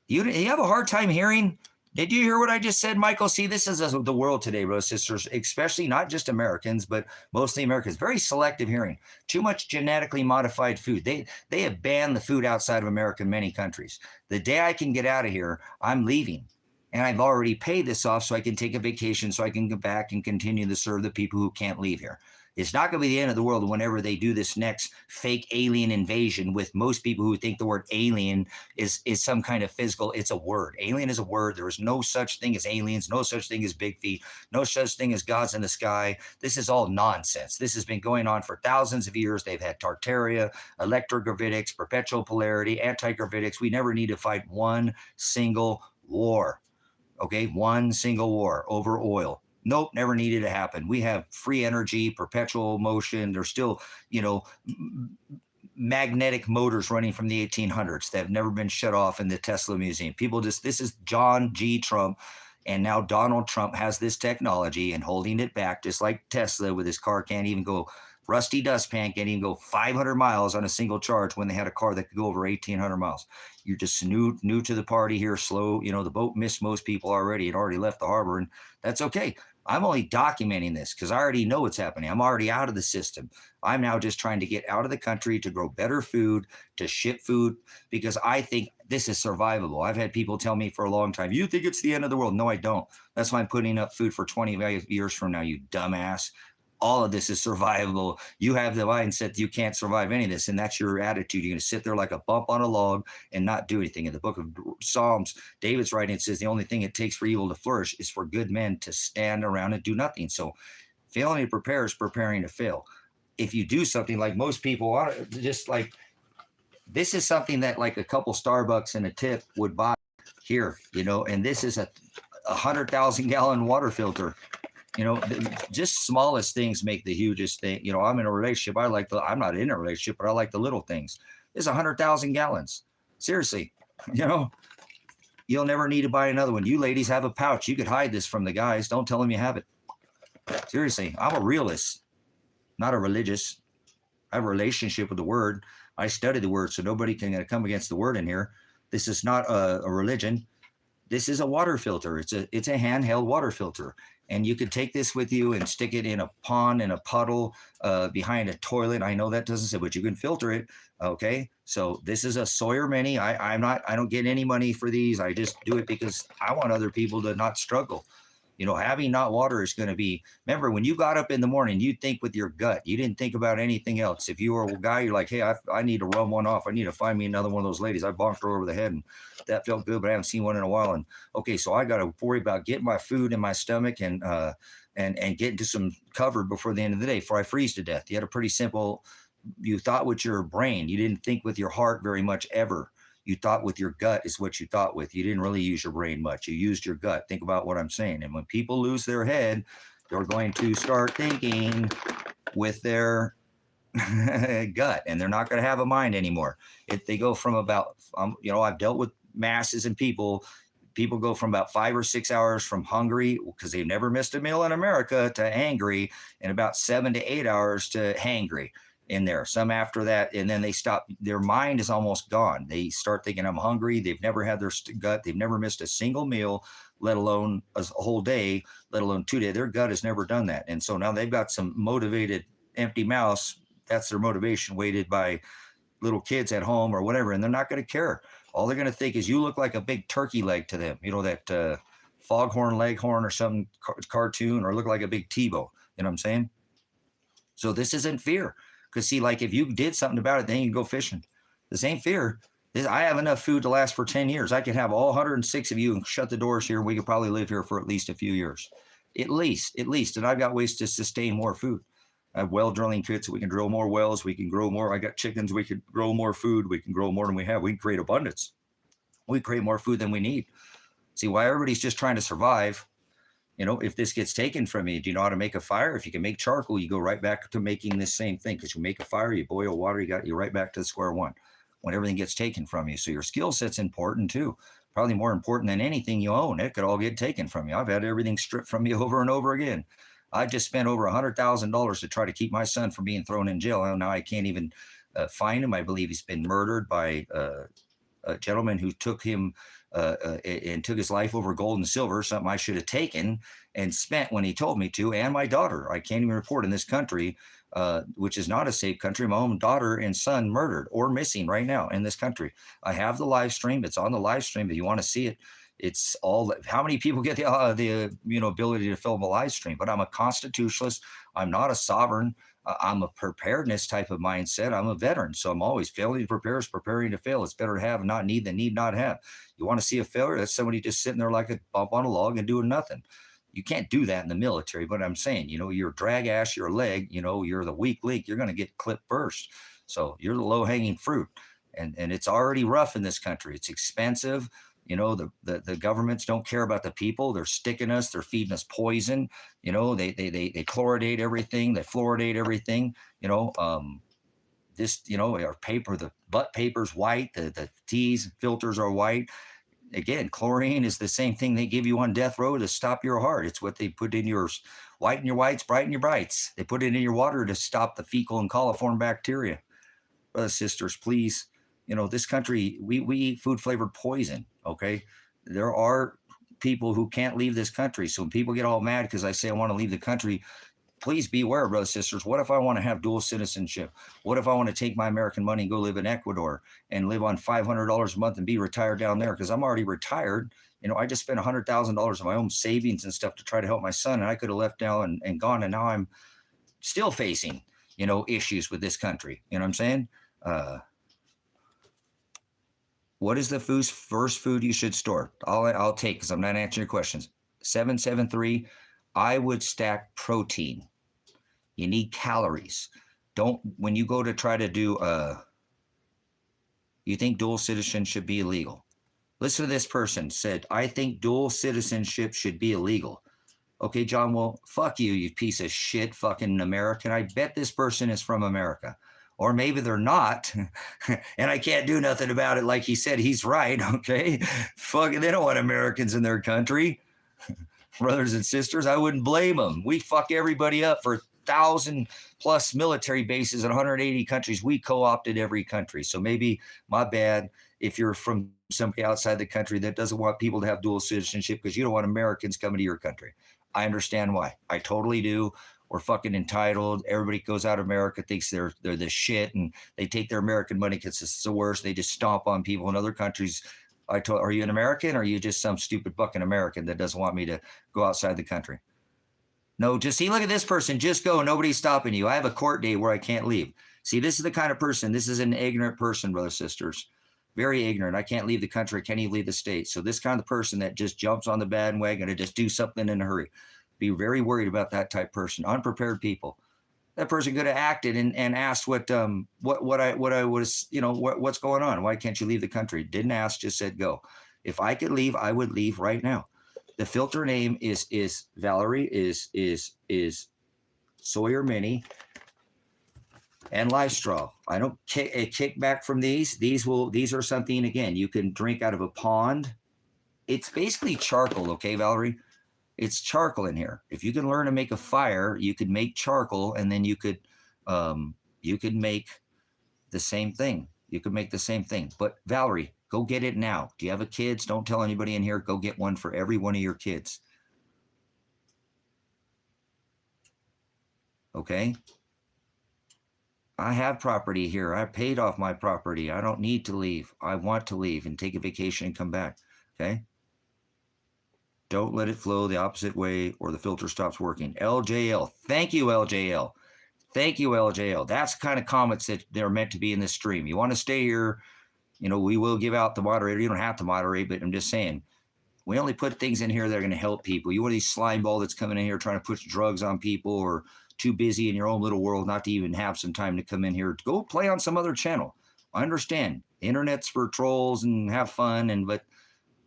You have a hard time hearing? Did you hear what I just said, Michael? See, this is the world today, brothers and sisters, especially not just Americans, but mostly Americans. Very selective hearing. Too much genetically modified food. They have banned the food outside of America in many countries. The day I can get out of here, I'm leaving. And I've already paid this off so I can take a vacation, so I can go back and continue to serve the people who can't leave here. It's not going to be the end of the world whenever they do this next fake alien invasion, with most people who think the word alien is some kind of physical. It's a word. Alien is a word. There is no such thing as aliens, no such thing as big feet, no such thing as gods in the sky. This is all nonsense. This has been going on for thousands of years. They've had Tartaria, electrogravitics, perpetual polarity, anti-gravitics. We never need to fight one single war. Okay, one single war over oil. Nope, never needed to happen. We have free energy, perpetual motion. There's still, you know, magnetic motors running from the 1800s that have never been shut off in the Tesla Museum. People just, this is John G. Trump, and now Donald Trump has this technology and holding it back, just like Tesla with his car can't even go, rusty dustpan can't even go 500 miles on a single charge when they had a car that could go over 1,800 miles. You're just new to the party here, slow. You know, the boat missed most people already. It already left the harbor, and that's okay. I'm only documenting this because I already know what's happening. I'm already out of the system. I'm now just trying to get out of the country to grow better food, to ship food, because I think this is survivable. I've had people tell me for a long time, you think it's the end of the world? No, I don't. That's why I'm putting up food for 20 years from now, you dumbass. All of this is survivable. You have the mindset that you can't survive any of this, and that's your attitude. You're going to sit there like a bump on a log and not do anything. In the book of Psalms, David's writing, it says the only thing it takes for evil to flourish is for good men to stand around and do nothing. So failing to prepare is preparing to fail. If you do something like most people are, just like this is something that like a couple Starbucks and a tip would buy here, you know, and this is a 100,000 gallon water filter. You know, just smallest things make the hugest thing. You know, I'm in a relationship. I'm not in a relationship, but I like the little things. It's 100,000 gallons. Seriously, you know, you'll never need to buy another one. You ladies have a pouch. You could hide this from the guys. Don't tell them you have it. Seriously, I'm a realist, not a religious. I have a relationship with the word. I study the word, so nobody can come against the word in here. This is not a religion. This is a water filter. It's a handheld water filter. And you could take this with you and stick it in a pond, in a puddle, behind a toilet. I know that doesn't say, but you can filter it. Okay. So this is a Sawyer Mini. I don't get any money for these. I just do it because I want other people to not struggle. You know, having not water is going to be, remember when you got up in the morning, you think with your gut, you didn't think about anything else. If you were a guy, you're like, hey, I need to run one off. I need to find me another one of those ladies. I bonked her over the head and that felt good, but I haven't seen one in a while. And okay, so I got to worry about getting my food in my stomach and getting to some covered before the end of the day, before I freeze to death. You had a pretty simple, you thought with your brain. You didn't think with your heart very much ever. You thought with your gut is what you thought with. You didn't really use your brain much. You used your gut. Think about what I'm saying. And when people lose their head, they're going to start thinking with their gut, and they're not going to have a mind anymore. If they go from about, you know, I've dealt with masses and people people go from about 5 or 6 hours from hungry because they've never missed a meal in America to angry, and about 7 to 8 hours to hangry in there. Some after that, and then they stop. Their mind is almost gone. They start thinking, I'm hungry. They've never had their gut. They've never missed a single meal, let alone a whole day, let alone 2 days. Their gut has never done that. And so now they've got some motivated empty mouths. That's their motivation, weighted by little kids at home or whatever, and they're not going to care. All they're going to think is you look like a big turkey leg to them. You know, that foghorn leghorn or some cartoon, or look like a big Tebow. You know what I'm saying? So this isn't fear. Because see, like if you did something about it, then you can go fishing. This ain't fear. I have enough food to last for 10 years. I could have all 106 of you and shut the doors here. We could probably live here for at least a few years. At least. And I've got ways to sustain more food. I have well drilling kits. We can drill more wells. We can grow more. I got chickens. We could grow more food. We can grow more than we have. We can create abundance. We create more food than we need. See, why everybody's just trying to survive. You know, if this gets taken from you, do you know how to make a fire? If you can make charcoal, you go right back to making this same thing. Because you make a fire, you boil water, you're right back to square one when everything gets taken from you. So your skill set's important too. Probably more important than anything you own. It could all get taken from you. I've had everything stripped from me over and over again. I just spent over $100,000 to try to keep my son from being thrown in jail. Now I can't even find him. I believe he's been murdered by a gentleman who took him and took his life over gold and silver, something I should have taken and spent when he told me to, and my daughter. I can't even report in this country, which is not a safe country, my own daughter and son murdered or missing right now in this country. I have the live stream. It's on the live stream if you want to see it. It's all, how many people get the ability to film a live stream? But I'm a constitutionalist. I'm not a sovereign. I'm a preparedness type of mindset. I'm a veteran. So I'm always failing to prepare is preparing to fail. It's better to have and not need than need not have. You want to see a failure? That's somebody just sitting there like a bump on a log and doing nothing. You can't do that in the military. But I'm saying, you're drag ass, you're a leg, you're the weak link. You're going to get clipped first. So you're the low hanging fruit. And it's already rough in this country. It's expensive. The governments don't care about the people. They're sticking us. They're feeding us poison. They chloridate everything. They fluoridate everything. Our paper, the butt paper's white. The teas filters are white. Again, chlorine is the same thing they give you on death row to stop your heart. It's what they put in yours. Whiten your whites, brighten your brights. They put it in your water to stop the fecal and coliform bacteria. Brothers, sisters, please. This country, we eat food-flavored poison, okay? There are people who can't leave this country. So when people get all mad because I say I want to leave the country, please beware, brothers, sisters. What if I want to have dual citizenship? What if I want to take my American money and go live in Ecuador and live on $500 a month and be retired down there? Because I'm already retired. I just spent $100,000 of my own savings and stuff to try to help my son. And I could have left now and gone. And now I'm still facing, issues with this country. You know what I'm saying? What is the first food you should store? I'll take, because I'm not answering your questions. 773, I would stack protein. You need calories. When you go to try to do, you think dual citizenship should be illegal. Listen to this person said, I think dual citizenship should be illegal. Okay, John, well, fuck you, you piece of shit fucking American. I bet this person is from America. Or maybe they're not, and I can't do nothing about it. Like he said, he's right, okay? Fucking, they don't want Americans in their country. Brothers and sisters, I wouldn't blame them. We fuck everybody up for 1,000+ military bases in 180 countries. We co-opted every country. So maybe, my bad, if you're from somebody outside the country that doesn't want people to have dual citizenship because you don't want Americans coming to your country. I understand why. I totally do. We're fucking entitled. Everybody goes out of America, thinks they're the shit, and they take their American money because it's the worst. They just stomp on people in other countries. Are you an American, or are you just some stupid fucking American that doesn't want me to go outside the country? No, just see, look at this person. Just go. Nobody's stopping you. I have a court date where I can't leave. See, this is the kind of person. This is an ignorant person, brothers, sisters. Very ignorant. I can't leave the country. I can't even leave the state. So this kind of person that just jumps on the bandwagon to just do something in a hurry. Be very worried about that type of person. Unprepared people. That person could have acted and asked what I was, what's going on? Why can't you leave the country? Didn't ask, just said go. If I could leave, I would leave right now. The filter name is Valerie, is Sawyer Mini, and Live Straw. I don't kick back from these. These are something, again, you can drink out of a pond. it's basically charcoal, okay, Valerie? It's charcoal in here. If you can learn to make a fire, you could make charcoal, and then you could make the same thing. You could make the same thing. But Valerie, go get it now. Do you have a kids? Don't tell anybody in here. Go get one for every one of your kids. Okay? I have property here. I paid off my property. I don't need to leave. I want to leave and take a vacation and come back. Okay? Don't let it flow the opposite way or the filter stops working. LJL. Thank you, LJL. Thank you, LJL. That's the kind of comments that they're meant to be in this stream. You want to stay here, you know, we will give out the moderator. You don't have to moderate, but I'm just saying, we only put things in here that are going to help people. You want these slime ball that's coming in here trying to push drugs on people, or too busy in your own little world not to even have some time to come in here. Go play on some other channel. I understand. Internet's for trolls and have fun, but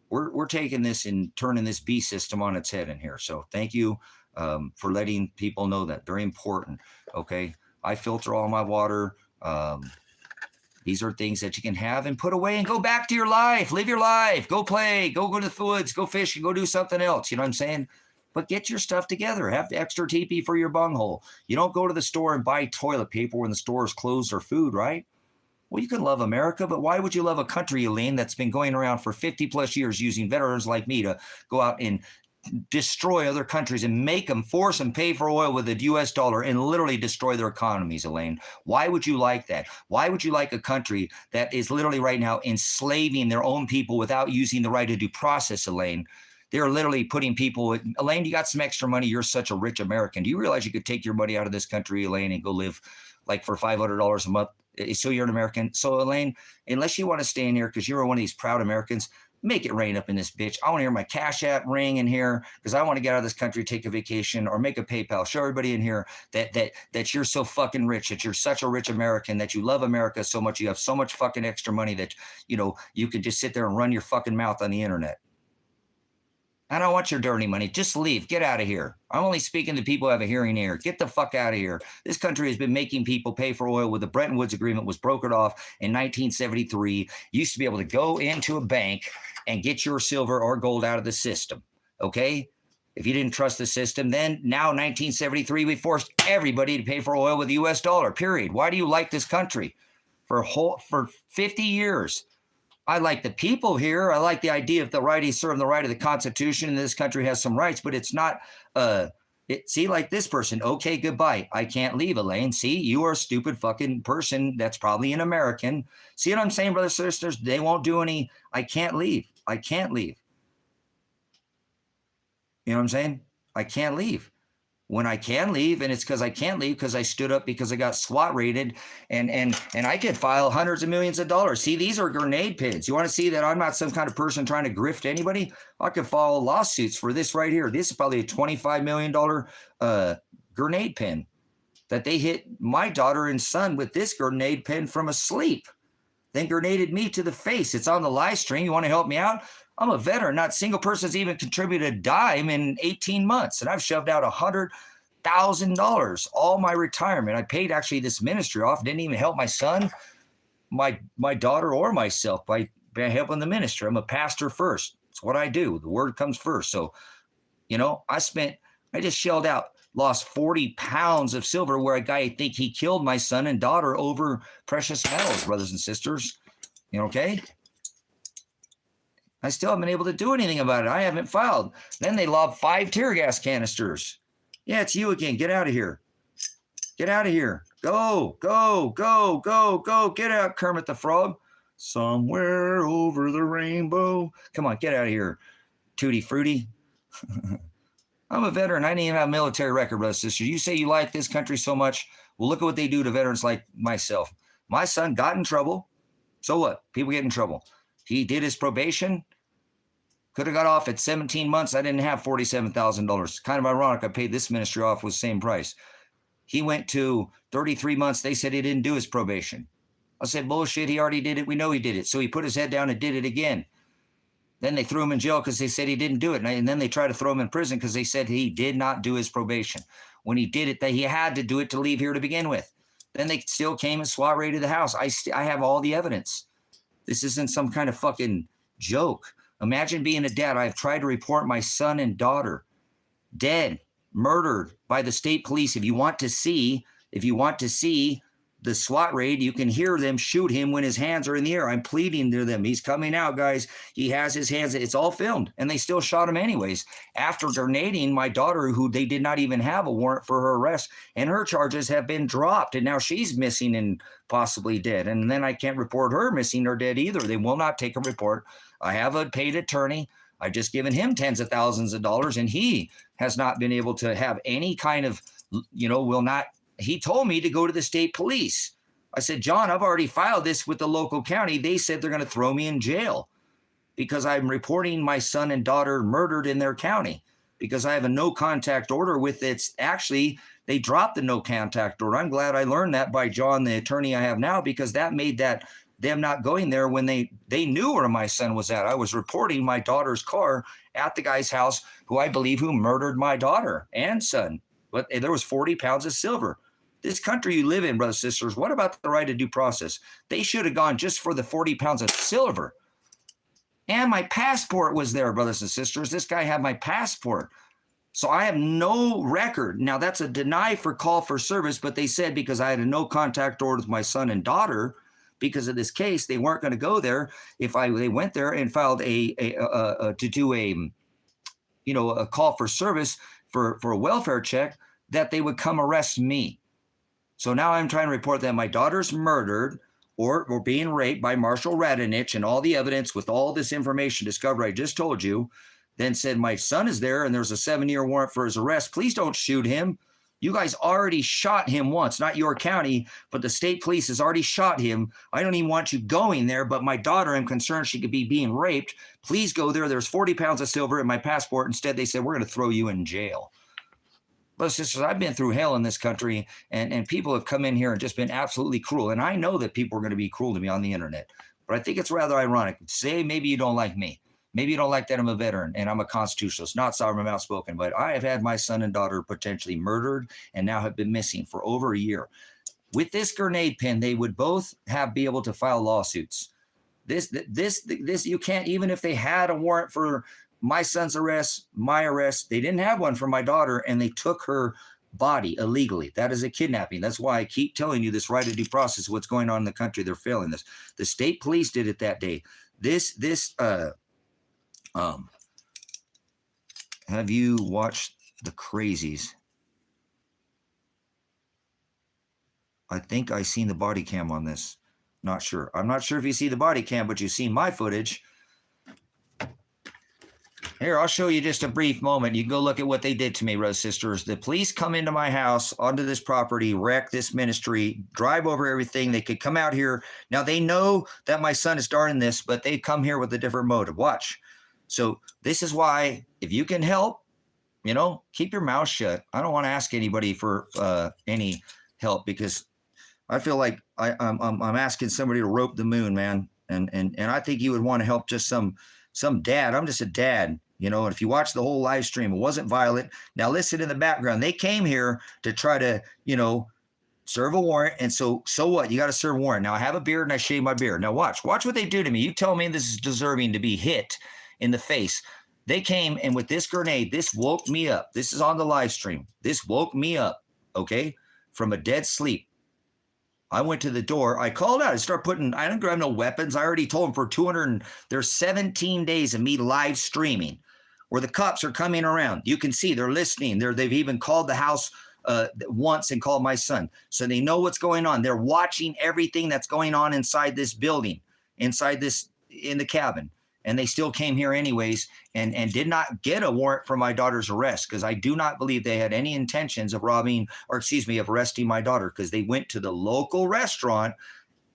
we're taking this and turning this B system on its head in here. So thank you for letting people know that. Very important. Okay. I filter all my water. These are things that you can have and put away and go back to your life. Live your life. Go play. Go to the woods. Go fish and go do something else. You know what I'm saying? But get your stuff together. Have the extra teepee for your bunghole. You don't go to the store and buy toilet paper when the store is closed or food, right? Well, you can love America, but why would you love a country, Elaine, that's been going around for 50 plus years using veterans like me to go out and destroy other countries and make them, force them pay for oil with the US dollar and literally destroy their economies, Elaine? Why would you like that? Why would you like a country that is literally right now enslaving their own people without using the right of due process, Elaine? They're literally putting people, Elaine, you got some extra money. You're such a rich American. Do you realize you could take your money out of this country, Elaine, and go live like for $500 a month? So you're an American. So Elaine, unless you want to stay in here because you're one of these proud Americans, make it rain up in this bitch. I want to hear my Cash App ring in here because I want to get out of this country, take a vacation, or make a PayPal. Show everybody in here that you're so fucking rich, that you're such a rich American, that you love America so much, you have so much fucking extra money that, you know, you can just sit there and run your fucking mouth on the internet. I don't want your dirty money. Just leave. Get out of here. I'm only speaking to people who have a hearing ear. Get the fuck out of here. This country has been making people pay for oil with the Bretton Woods Agreement was brokered off in 1973. You used to be able to go into a bank and get your silver or gold out of the system. Okay? If you didn't trust the system, then now 1973, we forced everybody to pay for oil with the US dollar, period. Why do you like this country? For 50 years. I like the people here. I like the idea of the righties serving the right of the Constitution, and this country has some rights, but it's not, see, like this person, okay, goodbye. I can't leave, Elaine. See, you are a stupid fucking person that's probably an American. See what I'm saying, brothers and sisters? They won't do any, I can't leave. I can't leave. You know what I'm saying? I can't leave. When I can leave, and it's because I can't leave because I stood up because I got SWAT raided, and I could file hundreds of millions of dollars. See, these are grenade pins. You want to see that I'm not some kind of person trying to grift anybody? I could file lawsuits for this right here. This is probably a $25 million grenade pin that they hit my daughter and son with this grenade pin from asleep, then grenaded me to the face. It's on the live stream. You want to help me out? I'm a veteran. Not a single person's even contributed a dime in 18 months. And I've shoved out $100,000, all my retirement. I paid actually this ministry off. Didn't even help my son, my daughter, or myself by helping the ministry. I'm a pastor first. It's what I do. The word comes first. So, you know, I just shelled out, lost 40 pounds of silver where a guy, I think he killed my son and daughter over precious metals, brothers and sisters. You know, okay? I still haven't been able to do anything about it. I haven't filed. Then they lobbed 5 tear gas canisters. Yeah, it's you again. Get out of here. Get out of here. Go, go, go, go, go. Get out, Kermit the Frog. Somewhere over the rainbow. Come on, get out of here, Tutti Frutti. I'm a veteran. I didn't even have a military record, brothers and sisters. You say you like this country so much. Well, look at what they do to veterans like myself. My son got in trouble. So what? People get in trouble. He did his probation. Could have got off at 17 months. I didn't have $47,000. Kind of ironic. I paid this ministry off with the same price. He went to 33 months. They said he didn't do his probation. I said, bullshit. He already did it. We know he did it. So he put his head down and did it again. Then they threw him in jail because they said he didn't do it. And then they tried to throw him in prison because they said he did not do his probation. When he did it, he had to do it to leave here to begin with. Then they still came and SWAT raided the house. I have all the evidence. This isn't some kind of fucking joke. Imagine being a dad. I've tried to report my son and daughter dead, murdered by the state police. If you want to see the SWAT raid, you can hear them shoot him when his hands are in the air. I'm pleading to them. He's coming out, guys. He has his hands. It's all filmed, and they still shot him anyways. After grenading my daughter, who they did not even have a warrant for her arrest, and her charges have been dropped, and now she's missing and possibly dead. And then I can't report her missing or dead either. They will not take a report. I have a paid attorney. I've just given him tens of thousands of dollars, and he has not been able to have any kind of, will not. He told me to go to the state police. I said, John, I've already filed this with the local county. They said they're going to throw me in jail because I'm reporting my son and daughter murdered in their county because I have a no contact order with it. Actually, they dropped the no contact order. I'm glad I learned that by John, the attorney I have now, because that made that them not going there when they knew where my son was at. I was reporting my daughter's car at the guy's house who murdered my daughter and son. But there was 40 pounds of silver. This country you live in, brothers and sisters, what about the right of due process? They should have gone just for the 40 pounds of silver. And my passport was there, brothers and sisters. This guy had my passport. So I have no record. Now, that's a deny for call for service, but they said because I had a no contact order with my son and daughter, because of this case, they weren't going to go there if they went there and filed to do a call for service for a welfare check, that they would come arrest me. So now I'm trying to report that my daughter's murdered or being raped by Marshal Radonich, and all the evidence with all this information discovered I just told you, then said my son is there and there's a 7-year warrant for his arrest. Please don't shoot him. You guys already shot him once, not your county, but the state police has already shot him. I don't even want you going there, but my daughter, I'm concerned she could be being raped. Please go there. There's 40 pounds of silver in my passport. Instead, they said, we're going to throw you in jail. Brothers and sisters, I've been through hell in this country, and people have come in here and just been absolutely cruel. And I know that people are going to be cruel to me on the internet, but I think it's rather ironic. Say maybe you don't like me. Maybe you don't like that I'm a veteran and I'm a constitutionalist, not sovereign, I'm outspoken, but I have had my son and daughter potentially murdered and now have been missing for over a year. With this grenade pin, they would both be able to file lawsuits. This, you can't, even if they had a warrant for my son's arrest, my arrest, they didn't have one for my daughter, and they took her body illegally. That is a kidnapping. That's why I keep telling you this right of due process, what's going on in the country. They're failing this. The state police did it that day. Have you watched The Crazies? I think I seen the body cam on this. Not sure. I'm not sure if you see the body cam, but you've seen my footage. Here, I'll show you just a brief moment. You can go look at what they did to me, brothers and sisters. The police come into my house, onto this property, wreck this ministry, drive over everything. They could come out here. Now, they know that my son is starting this, but they come here with a different motive. Watch. So this is why, if you can help, keep your mouth shut. I don't want to ask anybody for any help, because I feel like I'm asking somebody to rope the moon, man. And I think you would want to help just some dad. I'm just a dad, and if you watch the whole live stream, it wasn't violent. Now listen in the background. They came here to try to, serve a warrant. And so what? You got to serve a warrant. Now I have a beard and I shave my beard. Now watch what they do to me. You tell me this is deserving to be hit in the face. They came, and with this grenade, this woke me up. This is on the live stream. This woke me up, okay, from a dead sleep. I went to the door. I called out. I started putting, I don't grab no weapons. I already told them there's 17 days of me live streaming where the cops are coming around. You can see they're listening. They've even called the house once and called my son. So they know what's going on. They're watching everything that's going on inside this building, in the cabin. And they still came here anyways and did not get a warrant for my daughter's arrest, because I do not believe they had any intentions of arresting my daughter, because they went to the local restaurant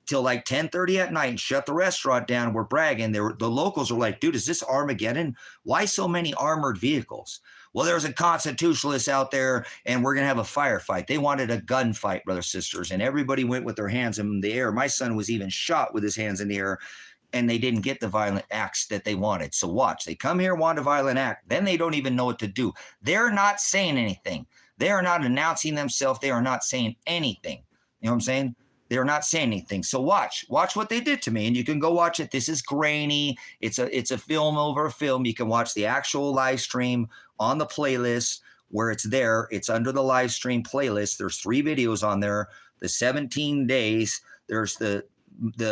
till like 10:30 at night and shut the restaurant down. We're bragging. The locals are like, dude, is this Armageddon? Why so many armored vehicles? Well, there's a constitutionalist out there and we're going to have a firefight. They wanted a gunfight, brothers and sisters, and everybody went with their hands in the air. My son was even shot with his hands in the air, and they didn't get the violent acts that they wanted. So watch, they come here, want a violent act, then they don't even know what to do. They're not saying anything. They are not announcing themselves. They are not saying anything. You know what I'm saying? They're not saying anything. So watch what they did to me, and you can go watch it. This is grainy. It's a film over a film. You can watch the actual live stream on the playlist where it's there. It's under the live stream playlist. There's 3 videos on there. The 17 days. There's the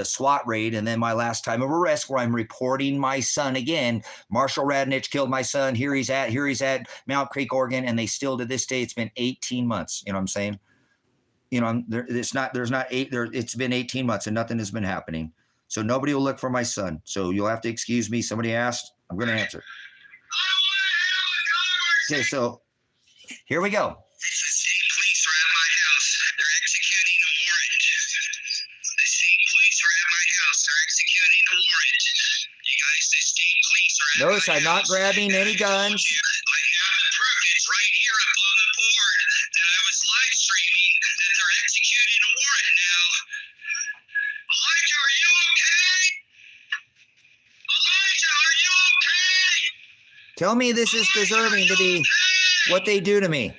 SWAT raid, and then my last time of arrest where I'm reporting my son again. Marshall Radnich killed my son. Here he's at Mount Creek, Oregon, and they still to this day. It's been 18 months. You know what I'm saying? You know, it's been 18 months and nothing has been happening. So nobody will look for my son. So you'll have to excuse me. Somebody asked, I'm going to answer. Okay, so here we go. Police are at my house. They're executing a warrant. The state police are at my house. They're executing a warrant. You guys, the state police are at Notice my I'm not house. grabbing any guns. I have the proof. It's right here up on the board that I was live streaming that they're executing a warrant now. Elijah, are you okay? Elijah, are you okay? Tell me this is deserving to be what they do to me.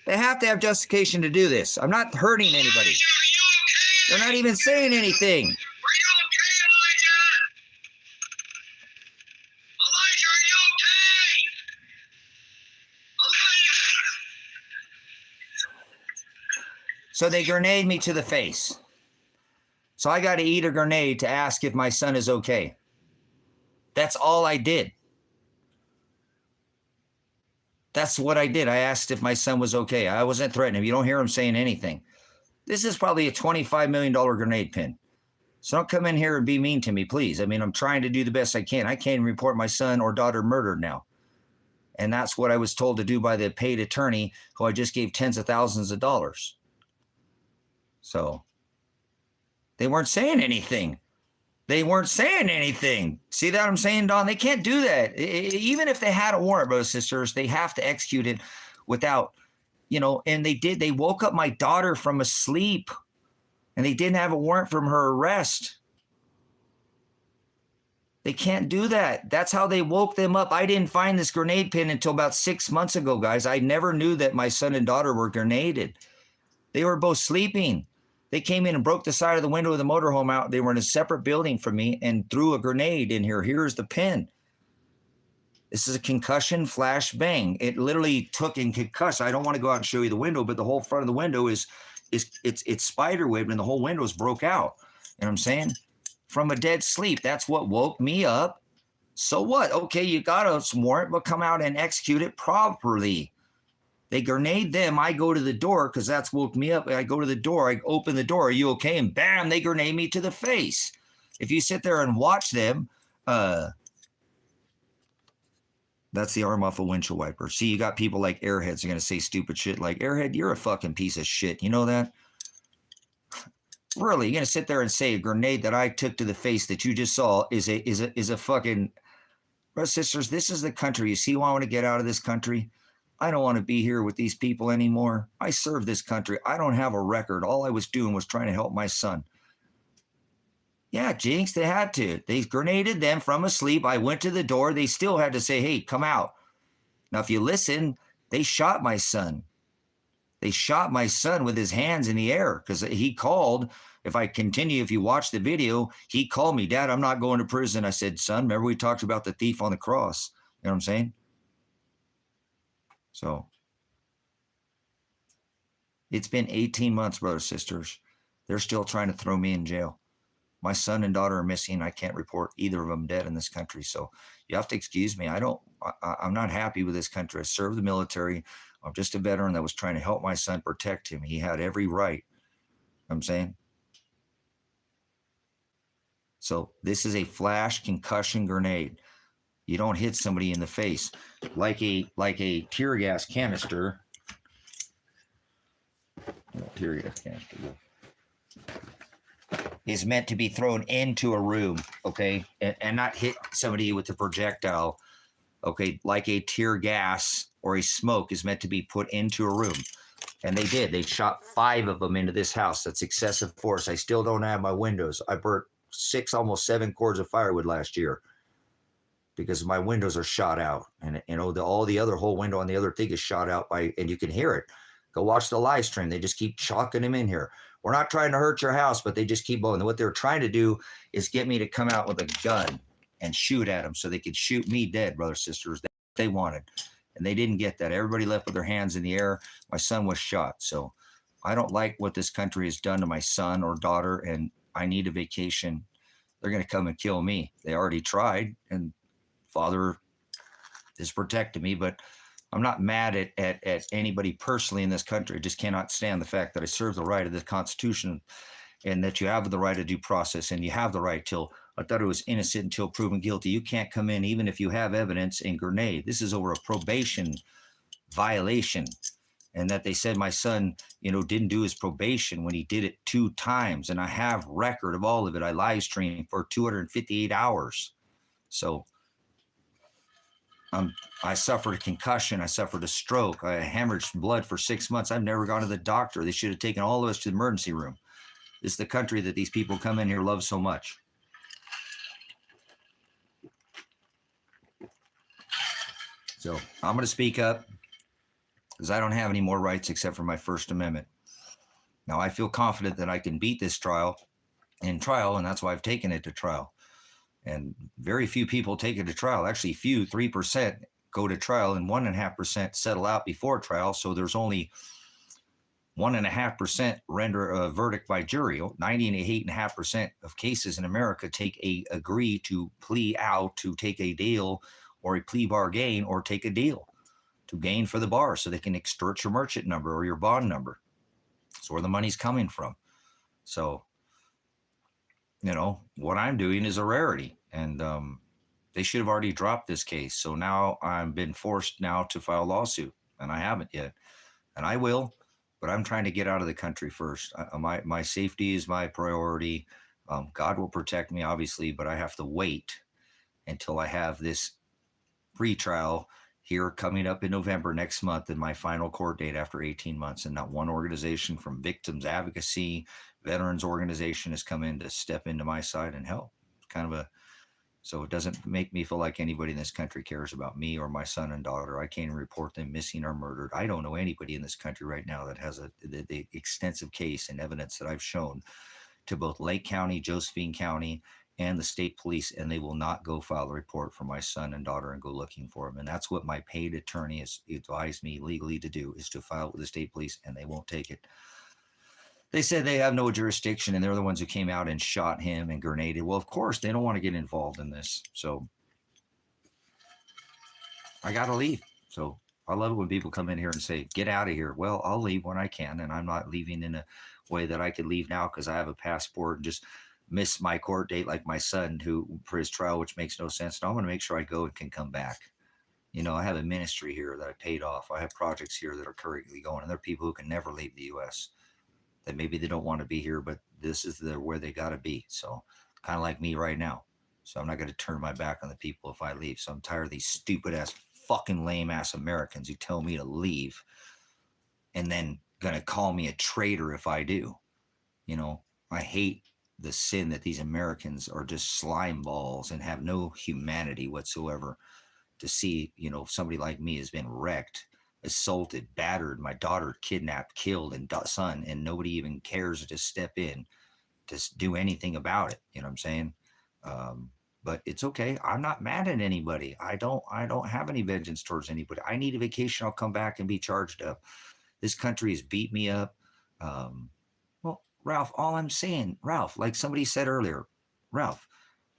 They have to have justification to do this. I'm not hurting anybody. Elijah, are you okay? They're not even saying anything. Are you okay, Elijah? Elijah, are you okay? Elijah! So they grenade me to the face. So I got to eat a grenade to ask if my son is okay. That's all I did. That's what I did. I asked if my son was okay. I wasn't threatening him. You don't hear him saying anything. This is probably a $25 million grenade pin. So don't come in here and be mean to me, please. I mean, I'm trying to do the best I can. I can't report my son or daughter murdered now. And that's what I was told to do by the paid attorney who I just gave tens of thousands of dollars. So they weren't saying anything. They weren't saying anything. See that I'm saying, Don? They can't do that. Even if they had a warrant, brothers and sisters, they have to execute it without, you know, and they did. They woke up my daughter from a sleep, and they didn't have a warrant from her arrest. They can't do that. That's how they woke them up. I didn't find this grenade pin until about 6 months ago, guys. I never knew that my son and daughter were grenaded. They were both sleeping. They came in and broke the side of the window of the motorhome out. They were in a separate building from me and threw a grenade in here. Here's the pin. This is a concussion flash bang. It literally took and concussed. I don't want to go out and show you the window, but the whole front of the window is it's spider webbed and the whole window is broke out. You know what I'm saying? From a dead sleep. That's what woke me up. So what? Okay, you got a warrant, but come out and execute it properly. They grenade them. I go to the door because that's woke me up. I go to the door. I open the door. Are you okay? And bam, they grenade me to the face. If you sit there and watch them, that's the arm off a windshield wiper. See, you got people like airheads are going to say stupid shit like, Airhead, you're a fucking piece of shit. You know that? Really, you're going to sit there and say a grenade that I took to the face that you just saw is a fucking... Brothers, sisters, this is the country. You see why I want to get out of this country? I don't want to be here with these people anymore. I serve this country. I don't have a record. All I was doing was trying to help my son. Yeah, Jinx, they had to. They grenaded them from asleep. I went to the door. They still had to say, hey, come out. Now, if you listen, they shot my son. They shot my son with his hands in the air because he called. If I continue, if you watch the video, he called me, Dad, I'm not going to prison. I said, son, remember we talked about the thief on the cross. You know what I'm saying? So it's been 18 months, brothers, sisters. They're still trying to throw me in jail. My son and daughter are missing. I can't report either of them dead in this country. So you have to excuse me. I'm not happy with this country. I served the military. I'm just a veteran that was trying to help my son, protect him. He had every right. You know what I'm saying? So this is a flash concussion grenade. You don't hit somebody in the face like a tear gas canister. Tear gas canister is meant to be thrown into a room, okay, and not hit somebody with a projectile, okay, like a tear gas or a smoke is meant to be put into a room. And they did. They shot 5 of them into this house. That's excessive force. I still don't have my windows. I burnt 6, almost 7 cords of firewood last year, because my windows are shot out, and all the other whole window on the other thing is shot out by, and you can hear it Go watch the live stream. They just keep chalking him in here. We're not trying to hurt your house, but they just keep going. What they're trying to do is get me to come out with a gun and shoot at them so they could shoot me dead, brothers, sisters. They wanted. And they didn't get that. Everybody left with their hands in the air. My son was shot. So I don't like what this country has done to my son or daughter, and I need a vacation. They're going to come and kill me. They already tried, and Father is protecting me, but I'm not mad at anybody personally in this country. I just cannot stand the fact that I serve the right of the Constitution, and that you have the right of due process, and you have the right till, I thought it was innocent until proven guilty. You can't come in even if you have evidence and grenade. This is over a probation violation. And that they said my son, didn't do his probation when he did it 2 times. And I have record of all of it. I live streamed for 258 hours. So I suffered a concussion. I suffered a stroke. I hemorrhaged blood for 6 months. I've never gone to the doctor. They should have taken all of us to the emergency room. This is the country that these people come in here love so much. So I'm going to speak up because I don't have any more rights except for my First Amendment. Now, I feel confident that I can beat this trial, and that's why I've taken it to trial. And very few people take it to trial. Actually, 3% go to trial, and 1.5% settle out before trial. So there's only 1.5% render a verdict by jury. 98.5% of cases in America agree to plea out, to take a deal or a plea bargain, or take a deal to gain for the bar so they can extort your merchant number or your bond number. That's where the money's coming from. So, what I'm doing is a rarity, and they should have already dropped this case. So now I've been forced now to file a lawsuit, and I haven't yet, and I will, but I'm trying to get out of the country first. My safety is my priority. God will protect me, obviously, but I have to wait until I have this pre-trial here coming up in November next month, and my final court date after 18 months. And not one organization from victims advocacy, veterans organization has come in to step into my side and help. So it doesn't make me feel like anybody in this country cares about me or my son and daughter. I can't even report them missing or murdered. I don't know anybody in this country right now that has the extensive case and evidence that I've shown to both Lake County, Josephine County, and the state police, and they will not go file a report for my son and daughter and go looking for them. And that's what my paid attorney has advised me legally to do, is to file with the state police, and they won't take it. They said they have no jurisdiction, and they're the ones who came out and shot him and grenaded. Well, of course, they don't want to get involved in this. So I got to leave. So I love it when people come in here and say, get out of here. Well, I'll leave when I can, and I'm not leaving in a way that I could leave now because I have a passport and just miss my court date like my son, who for his trial, which makes no sense. And I want to make sure I go and can come back. I have a ministry here that I paid off. I have projects here that are currently going, and there are people who can never leave the U.S. that maybe they don't want to be here, but this is where they got to be. So kind of like me right now. So I'm not going to turn my back on the people if I leave. So I'm tired of these stupid ass, fucking lame ass Americans who tell me to leave and then going to call me a traitor if I do. I hate the sin that these Americans are just slime balls and have no humanity whatsoever. To see, somebody like me has been wrecked, assaulted, battered, my daughter kidnapped, killed, and son, and nobody even cares to step in to do anything about it. You know what I'm saying? But it's okay. I'm not mad at anybody. I don't have any vengeance towards anybody. I need a vacation. I'll come back and be charged up. This country has beat me up. Well, Ralph, all I'm saying, Ralph, like somebody said earlier, Ralph,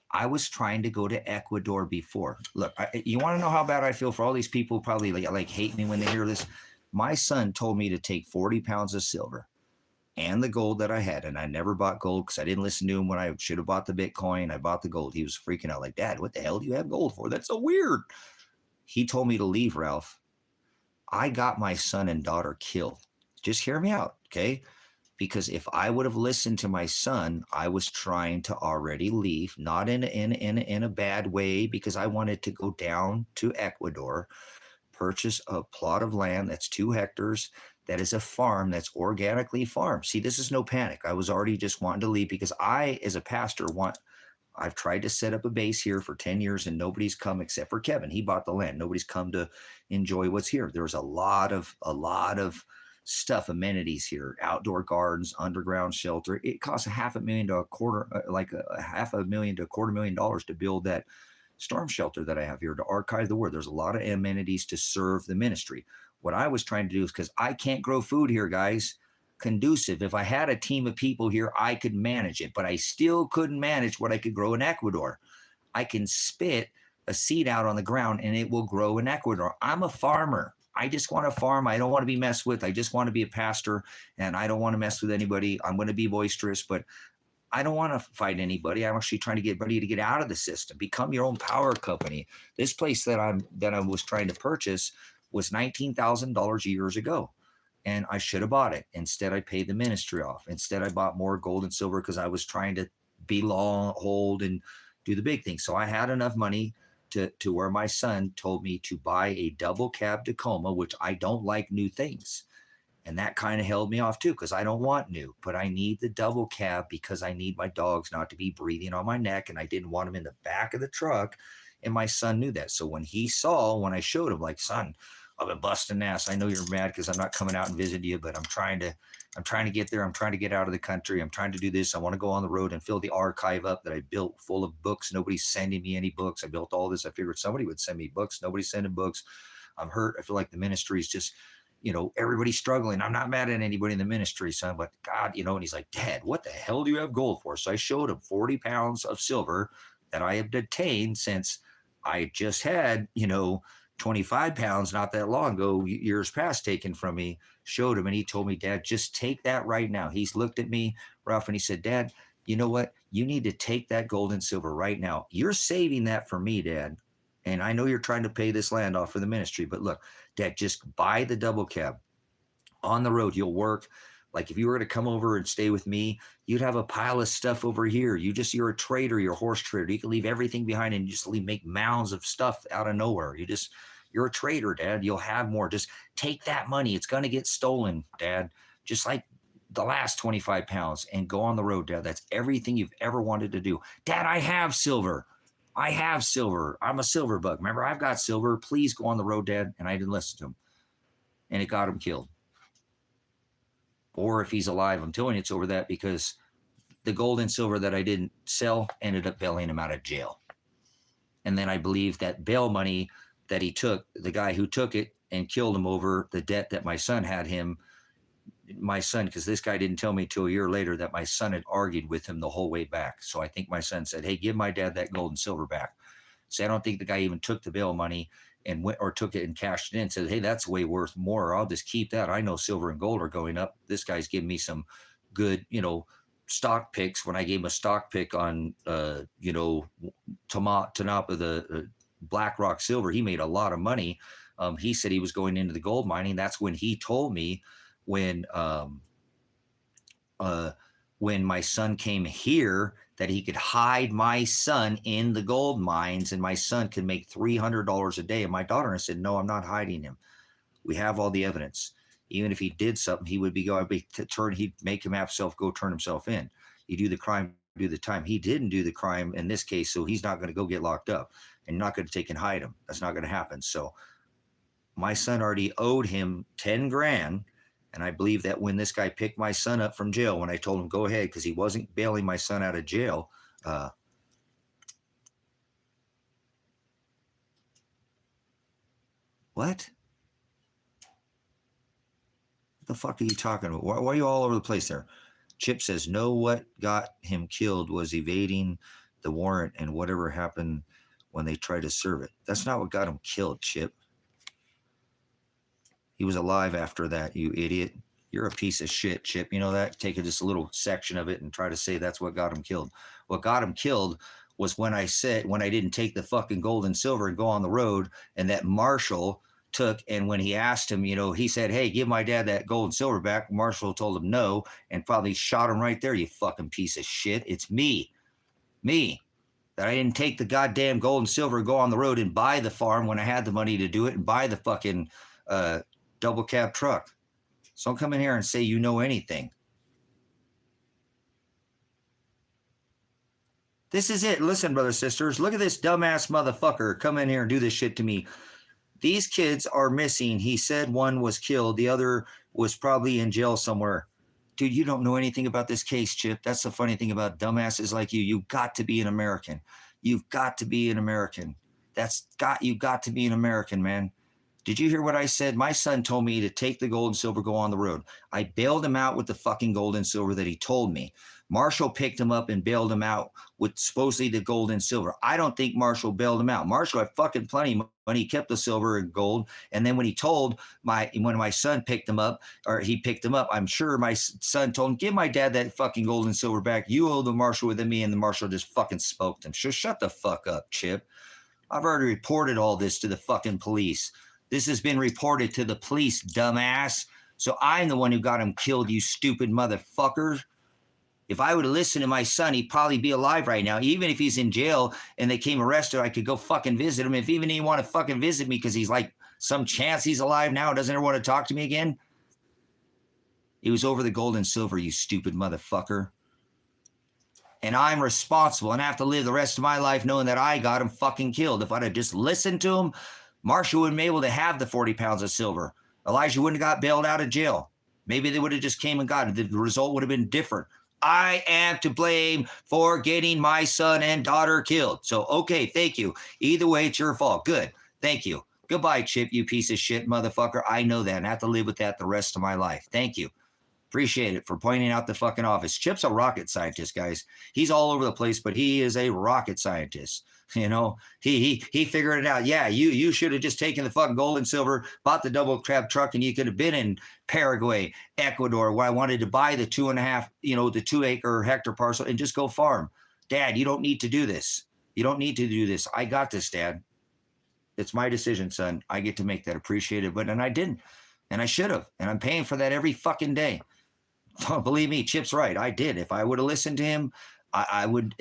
I was trying to go to Ecuador before. Look, you want to know how bad I feel for all these people who probably like hate me when they hear this? My son told me to take 40 pounds of silver and the gold that I had, and I never bought gold because I didn't listen to him when I should have bought the Bitcoin. I bought the gold. He was freaking out like, Dad, what the hell do you have gold for? That's so weird. He told me to leave, Ralph. I got my son and daughter killed. Just hear me out, okay? Because if I would have listened to my son, I was trying to already leave, not in a bad way, because I wanted to go down to Ecuador, purchase a plot of land that's 2 hectares, that is a farm that's organically farmed. See, this is no panic. I was already just wanting to leave because I, as a pastor, I've tried to set up a base here for 10 years and nobody's come except for Kevin. He bought the land. Nobody's come to enjoy what's here. There's a lot of stuff, amenities here, outdoor gardens, underground shelter. It costs $500,000 to a quarter, like a $500,000 to $250,000 to build that storm shelter that I have here to archive the word. There's a lot of amenities to serve the ministry. What I was trying to do is, because I can't grow food here, guys, conducive. If I had a team of people here, I could manage it, but I still couldn't manage what I could grow in Ecuador. I can spit a seed out on the ground and it will grow in Ecuador. I'm a farmer. I just want to farm. I don't want to be messed with. I just want to be a pastor, and I don't want to mess with anybody. I'm going to be boisterous, but I don't want to fight anybody. I'm actually trying to get everybody to get out of the system, become your own power company. This place that I was trying to purchase was $19,000 years ago, and I should have bought it. Instead, I paid the ministry off. Instead, I bought more gold and silver because I was trying to be long, hold, and do the big thing. So I had enough money to where my son told me to buy a double cab Tacoma, which I don't like new things. And that kind of held me off too, because I don't want new, but I need the double cab because I need my dogs not to be breathing on my neck. And I didn't want them in the back of the truck. And my son knew that. So when I showed him, like, son, I've been busting ass. I know you're mad because I'm not coming out and visiting you, but I'm trying to get there. I'm trying to get out of the country. I'm trying to do this. I want to go on the road and fill the archive up that I built full of books. Nobody's sending me any books. I built all this. I figured somebody would send me books. Nobody's sending books. I'm hurt. I feel like the ministry is just, everybody's struggling. I'm not mad at anybody in the ministry, son, but God, and he's like, Dad, what the hell do you have gold for? So I showed him 40 pounds of silver that I have detained since I just had, 25 pounds not that long ago, years past, taken from me. Showed him, and he told me, Dad, just take that right now. He's looked at me rough and he said, Dad, you know what? You need to take that gold and silver right now. You're saving that for me, Dad. And I know you're trying to pay this land off for the ministry, but look, Dad, just buy the double cab. On the road, you'll work. Like if you were to come over and stay with me, you'd have a pile of stuff over here. You're a trader, you're a horse trader. You can leave everything behind and just make mounds of stuff out of nowhere. You're a trader, Dad. You'll have more. Just take that money. It's going to get stolen, Dad. Just like the last 25 pounds, and go on the road, Dad. That's everything you've ever wanted to do. Dad, I have silver. I'm a silver bug. Remember, I've got silver. Please go on the road, Dad. And I didn't listen to him. And it got him killed. Or if he's alive, I'm telling you it's over that, because the gold and silver that I didn't sell ended up bailing him out of jail. And then I believe that bail money that he took, the guy who took it and killed him over the debt that my son had him, because this guy didn't tell me till a year later that my son had argued with him the whole way back. So I think my son said, hey, give my dad that gold and silver back. So I don't think the guy even took the bail money and went or took it and cashed it in and said, hey, that's way worth more. I'll just keep that. I know silver and gold are going up. This guy's giving me some good, stock picks. When I gave him a stock pick on, Tanapa, the Black Rock silver, he made a lot of money. He said he was going into the gold mining. That's when he told me when my son came here that he could hide my son in the gold mines and my son could make $300 a day. And my daughter said, no, I'm not hiding him. We have all the evidence. Even if he did something, he would he'd make himself go turn himself in. You do the crime, do the time. He didn't do the crime in this case, so he's not going to go get locked up, and you're not going to take and hide him. That's not going to happen. So my son already owed him 10 grand. And I believe that when this guy picked my son up from jail, when I told him, go ahead, because he wasn't bailing my son out of jail. What the fuck are you talking about? Why are you all over the place there? Chip says, no, what got him killed was evading the warrant and whatever happened when they tried to serve it. That's not what got him killed, Chip. He was alive after that, you idiot. You're a piece of shit, Chip. You know that? Take just a little section of it and try to say that's what got him killed. What got him killed was when I didn't take the fucking gold and silver and go on the road, and that Marshall took, and when he asked him, he said, hey, give my dad that gold and silver back. Marshall told him no, and probably shot him right there, you fucking piece of shit. It's me, that I didn't take the goddamn gold and silver and go on the road and buy the farm when I had the money to do it and buy the fucking double cab truck. So don't come in here and say you know anything. This is it. Listen, brothers, sisters, look at this dumbass motherfucker come in here and do this shit to me. These kids are missing. He said one was killed. The other was probably in jail somewhere. Dude, you don't know anything about this case, Chip. That's the funny thing about dumbasses like you. You've got to be an American. You've got to be an American. You've got to be an American, man. Did you hear what I said? My son told me to take the gold and silver, go on the road. I bailed him out with the fucking gold and silver that he told me. Marshall picked him up and bailed him out with supposedly the gold and silver. I don't think Marshall bailed him out. Marshall had fucking plenty of money. He kept the silver and gold. And then when he told when my son picked him up, or he picked him up, I'm sure my son told him, give my dad that fucking gold and silver back. You owe the Marshall with me. And the Marshall just fucking smoked him. So shut the fuck up, Chip. I've already reported all this to the fucking police. This has been reported to the police, dumbass. So I'm the one who got him killed, you stupid motherfuckers. If I would have listened to my son, he'd probably be alive right now. Even if he's in jail and they came arrested, I could go fucking visit him. If even he want to fucking visit me because he's like some chance he's alive now, doesn't ever want to talk to me again. It was over the gold and silver, you stupid motherfucker. And I'm responsible and I have to live the rest of my life knowing that I got him fucking killed. If I'd have just listened to him, Marshall wouldn't be able to have the 40 pounds of silver. Elijah wouldn't have got bailed out of jail. Maybe they would have just came and got it. The result would have been different. I am to blame for getting my son and daughter killed. So, okay, thank you. Either way, it's your fault. Good. Thank you. Goodbye, Chip, you piece of shit motherfucker. I know that and I have to live with that the rest of my life. Thank you. Appreciate it for pointing out the fucking office. Chip's a rocket scientist, guys. He's all over the place, but he is a rocket scientist. You know, he figured it out. Yeah, you should have just taken the fucking gold and silver, bought the double cab truck, and you could have been in Paraguay, Ecuador, where I wanted to buy the 2.5, the 2-acre hectare parcel and just go farm. Dad, you don't need to do this. You don't need to do this. I got this, Dad. It's my decision, son. I get to make that. Appreciate it. And I didn't. And I should have. And I'm paying for that every fucking day. Believe me, Chip's right. I did. If I would have listened to him, I would.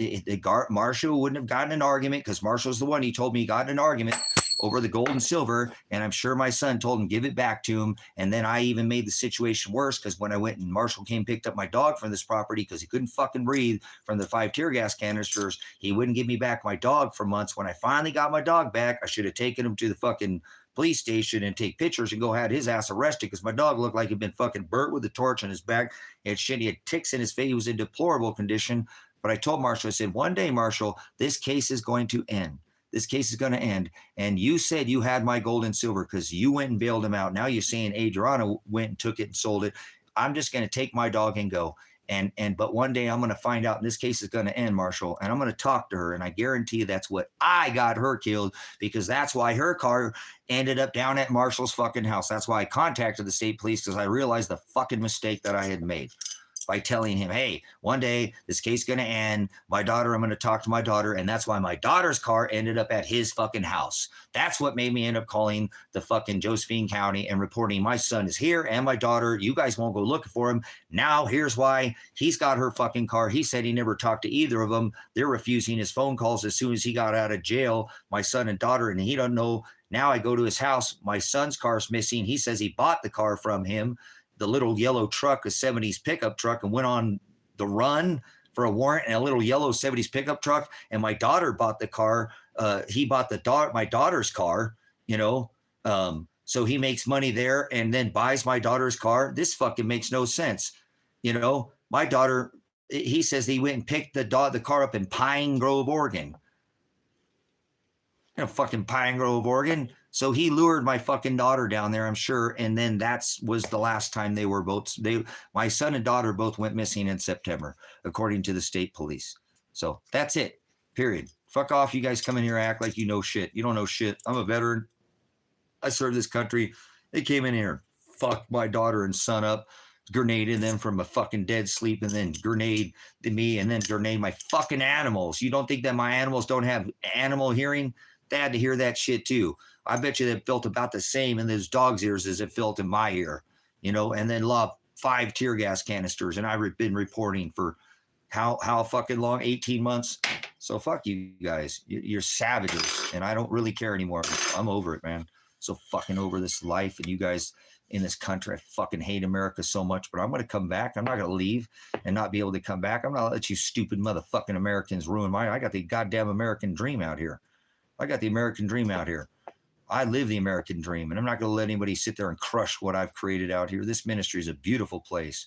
Marshall wouldn't have gotten an argument because Marshall's the one. He told me he got in an argument over the gold and silver, and I'm sure my son told him give it back to him. And then I even made the situation worse because when I went and Marshall came picked up my dog from this property because he couldn't fucking breathe from the 5 tear gas canisters, he wouldn't give me back my dog for months. When I finally got my dog back, I should have taken him to the fucking police station and take pictures and go had his ass arrested because my dog looked like he'd been fucking burnt with a torch on his back. And shit, he had ticks in his face. He was in deplorable condition. But I told Marshall, I said, one day, Marshall, this case is going to end. This case is going to end. And you said you had my gold and silver because you went and bailed him out. Now you're saying Adriana went and took it and sold it. I'm just going to take my dog and go. But one day I'm going to find out, and this case is going to end, Marshall, and I'm going to talk to her, and I guarantee you that's what I got her killed because that's why her car ended up down at Marshall's fucking house. That's why I contacted the state police because I realized the fucking mistake that I had made by telling him, hey, one day this case is going to end. My daughter, I'm going to talk to my daughter. And that's why my daughter's car ended up at his fucking house. That's what made me end up calling the fucking Josephine County and reporting my son is here and my daughter. You guys won't go looking for him. Now here's why he's got her fucking car. He said he never talked to either of them. They're refusing his phone calls as soon as he got out of jail, my son and daughter, and he don't know. Now I go to his house. My son's car's missing. He says he bought the car from him, the little yellow truck, a 70s pickup truck, and went on the run for a warrant in a little yellow 70s pickup truck. And my daughter bought the car. He bought my daughter's car, so he makes money there and then buys my daughter's car. This fucking makes no sense. My daughter, he says he went and picked the car up in Pine Grove, Oregon. Fucking Pine Grove, Oregon. So he lured my fucking daughter down there, I'm sure. And then was the last time they were my son and daughter both went missing in September, according to the state police. So that's it, period. Fuck off. You guys come in here and act like you know shit. You don't know shit. I'm a veteran. I served this country. They came in here, fucked my daughter and son up, grenaded them from a fucking dead sleep, and then grenade me, and then grenade my fucking animals. You don't think that my animals don't have animal hearing? They had to hear that shit too. I bet you that felt about the same in those dog's ears as it felt in my ear, and then 5 tear gas canisters. And I've been reporting for how fucking long, 18 months. So fuck you guys. You're savages. And I don't really care anymore. I'm over it, man. So fucking over this life and you guys in this country. I fucking hate America so much, but I'm going to come back. I'm not going to leave and not be able to come back. I'm not going to let you stupid motherfucking Americans ruin I got the goddamn American dream out here. I got the American dream out here. I live the American dream, and I'm not going to let anybody sit there and crush what I've created out here. This ministry is a beautiful place.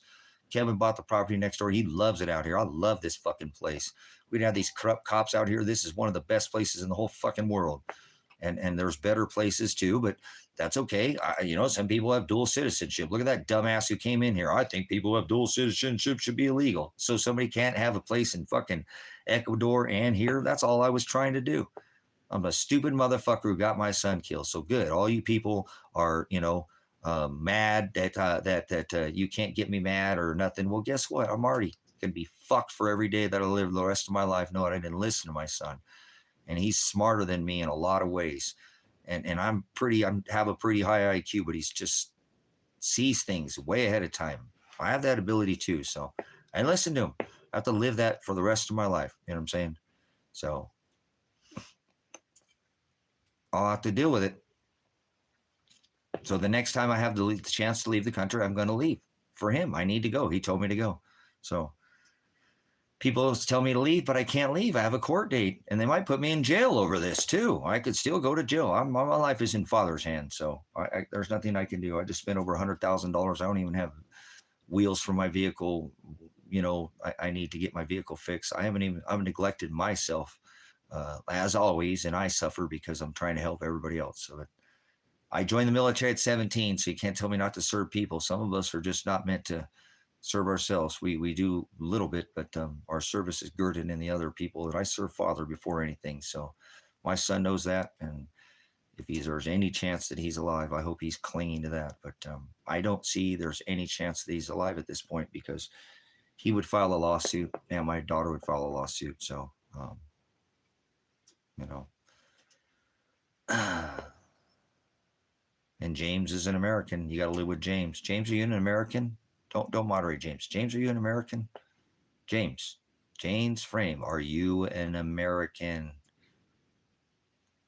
Kevin bought the property next door. He loves it out here. I love this fucking place. We'd have these corrupt cops out here. This is one of the best places in the whole fucking world. And there's better places too, but that's okay. Some people have dual citizenship. Look at that dumbass who came in here. I think people who have dual citizenship should be illegal. So somebody can't have a place in fucking Ecuador and here. That's all I was trying to do. I'm a stupid motherfucker who got my son killed. So good. All you people are, mad that you can't get me mad or nothing. Well, guess what? I'm already going to be fucked for every day that I live the rest of my life. No, I didn't listen to my son. And he's smarter than me in a lot of ways. And I have a pretty high IQ, but he's just sees things way ahead of time. I have that ability too. So I listen to him. I have to live that for the rest of my life. You know what I'm saying? So I'll have to deal with it. So the next time I have the chance to leave the country, I'm going to leave for him. I need to go. He told me to go. So people tell me to leave, but I can't leave. I have a court date, and they might put me in jail over this too. I could still go to jail. My life is in Father's hands, so there's nothing I can do. I just spent over $100,000. I don't even have wheels for my vehicle. I need to get my vehicle fixed. I've neglected myself as always, and I suffer because I'm trying to help everybody else. So I joined the military at 17, so you can't tell me not to serve people. Some of us are just not meant to serve ourselves. We do a little bit, but our service is girded in the other people. That I serve Father before anything. So my son knows that, and if there's any chance that he's alive, I hope he's clinging to that. But I don't see there's any chance that he's alive at this point, because he would file a lawsuit and my daughter would file a lawsuit. So and James is an American. You got to live with James. James, are you an American? Don't moderate, James. James, are you an American? James Frame, are you an American?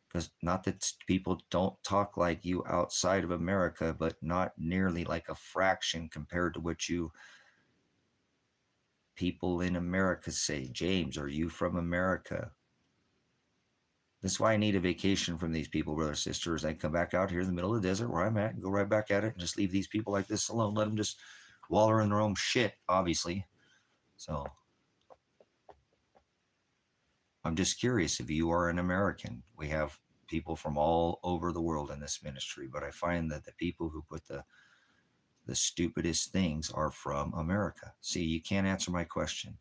Because not that people don't talk like you outside of America, but not nearly like a fraction compared to what you people in America say. James, are you from America? That's why I need a vacation from these people, brothers, sisters. I come back out here in the middle of the desert where I'm at and go right back at it and just leave these people like this alone. Let them just waller in their own shit, obviously. So I'm just curious if you are an American. We have people from all over the world in this ministry, but I find that the people who put the stupidest things are from America. See, you can't answer my question.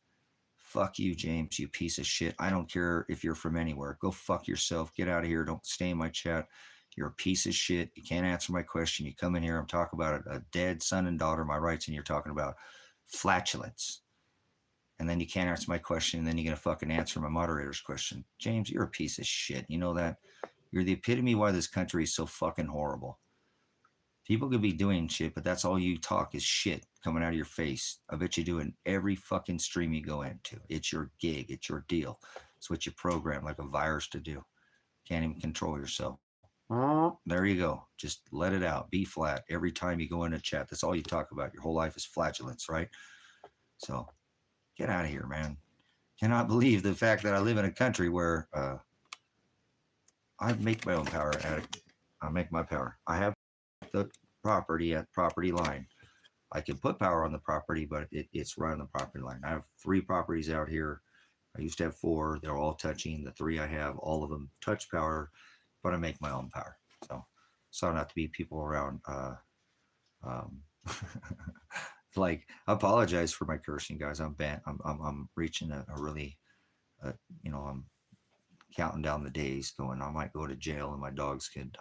Fuck you, James, you piece of shit. I don't care if you're from anywhere. Go fuck yourself. Get out of here. Don't stay in my chat. You're a piece of shit. You can't answer my question. You come in here, I'm talking about a dead son and daughter, my rights, and you're talking about flatulence. And then you can't answer my question, and then you're going to fucking answer my moderator's question. James, you're a piece of shit. You know that? You're the epitome why this country is so fucking horrible. People could be doing shit, but that's all you talk is shit coming out of your face. I bet you do in every fucking stream you go into. It's your gig. It's your deal. It's what you program like a virus to do. Can't even control yourself. There you go. Just let it out. Be flat every time you go in a chat. That's all you talk about. Your whole life is flatulence, right? So get out of here, man. Cannot believe the fact that I live in a country where I make my own power. I make my power. I have the property at property line. I can put power on the property, but it's right on the property line. I have 3 properties out here. I used to have 4. They're all touching. The 3 I have, all of them touch power, but I make my own power. So not to be people around. Like, I apologize for my cursing, guys. I'm reaching a really, I'm counting down the days, going, I might go to jail, and my dogs could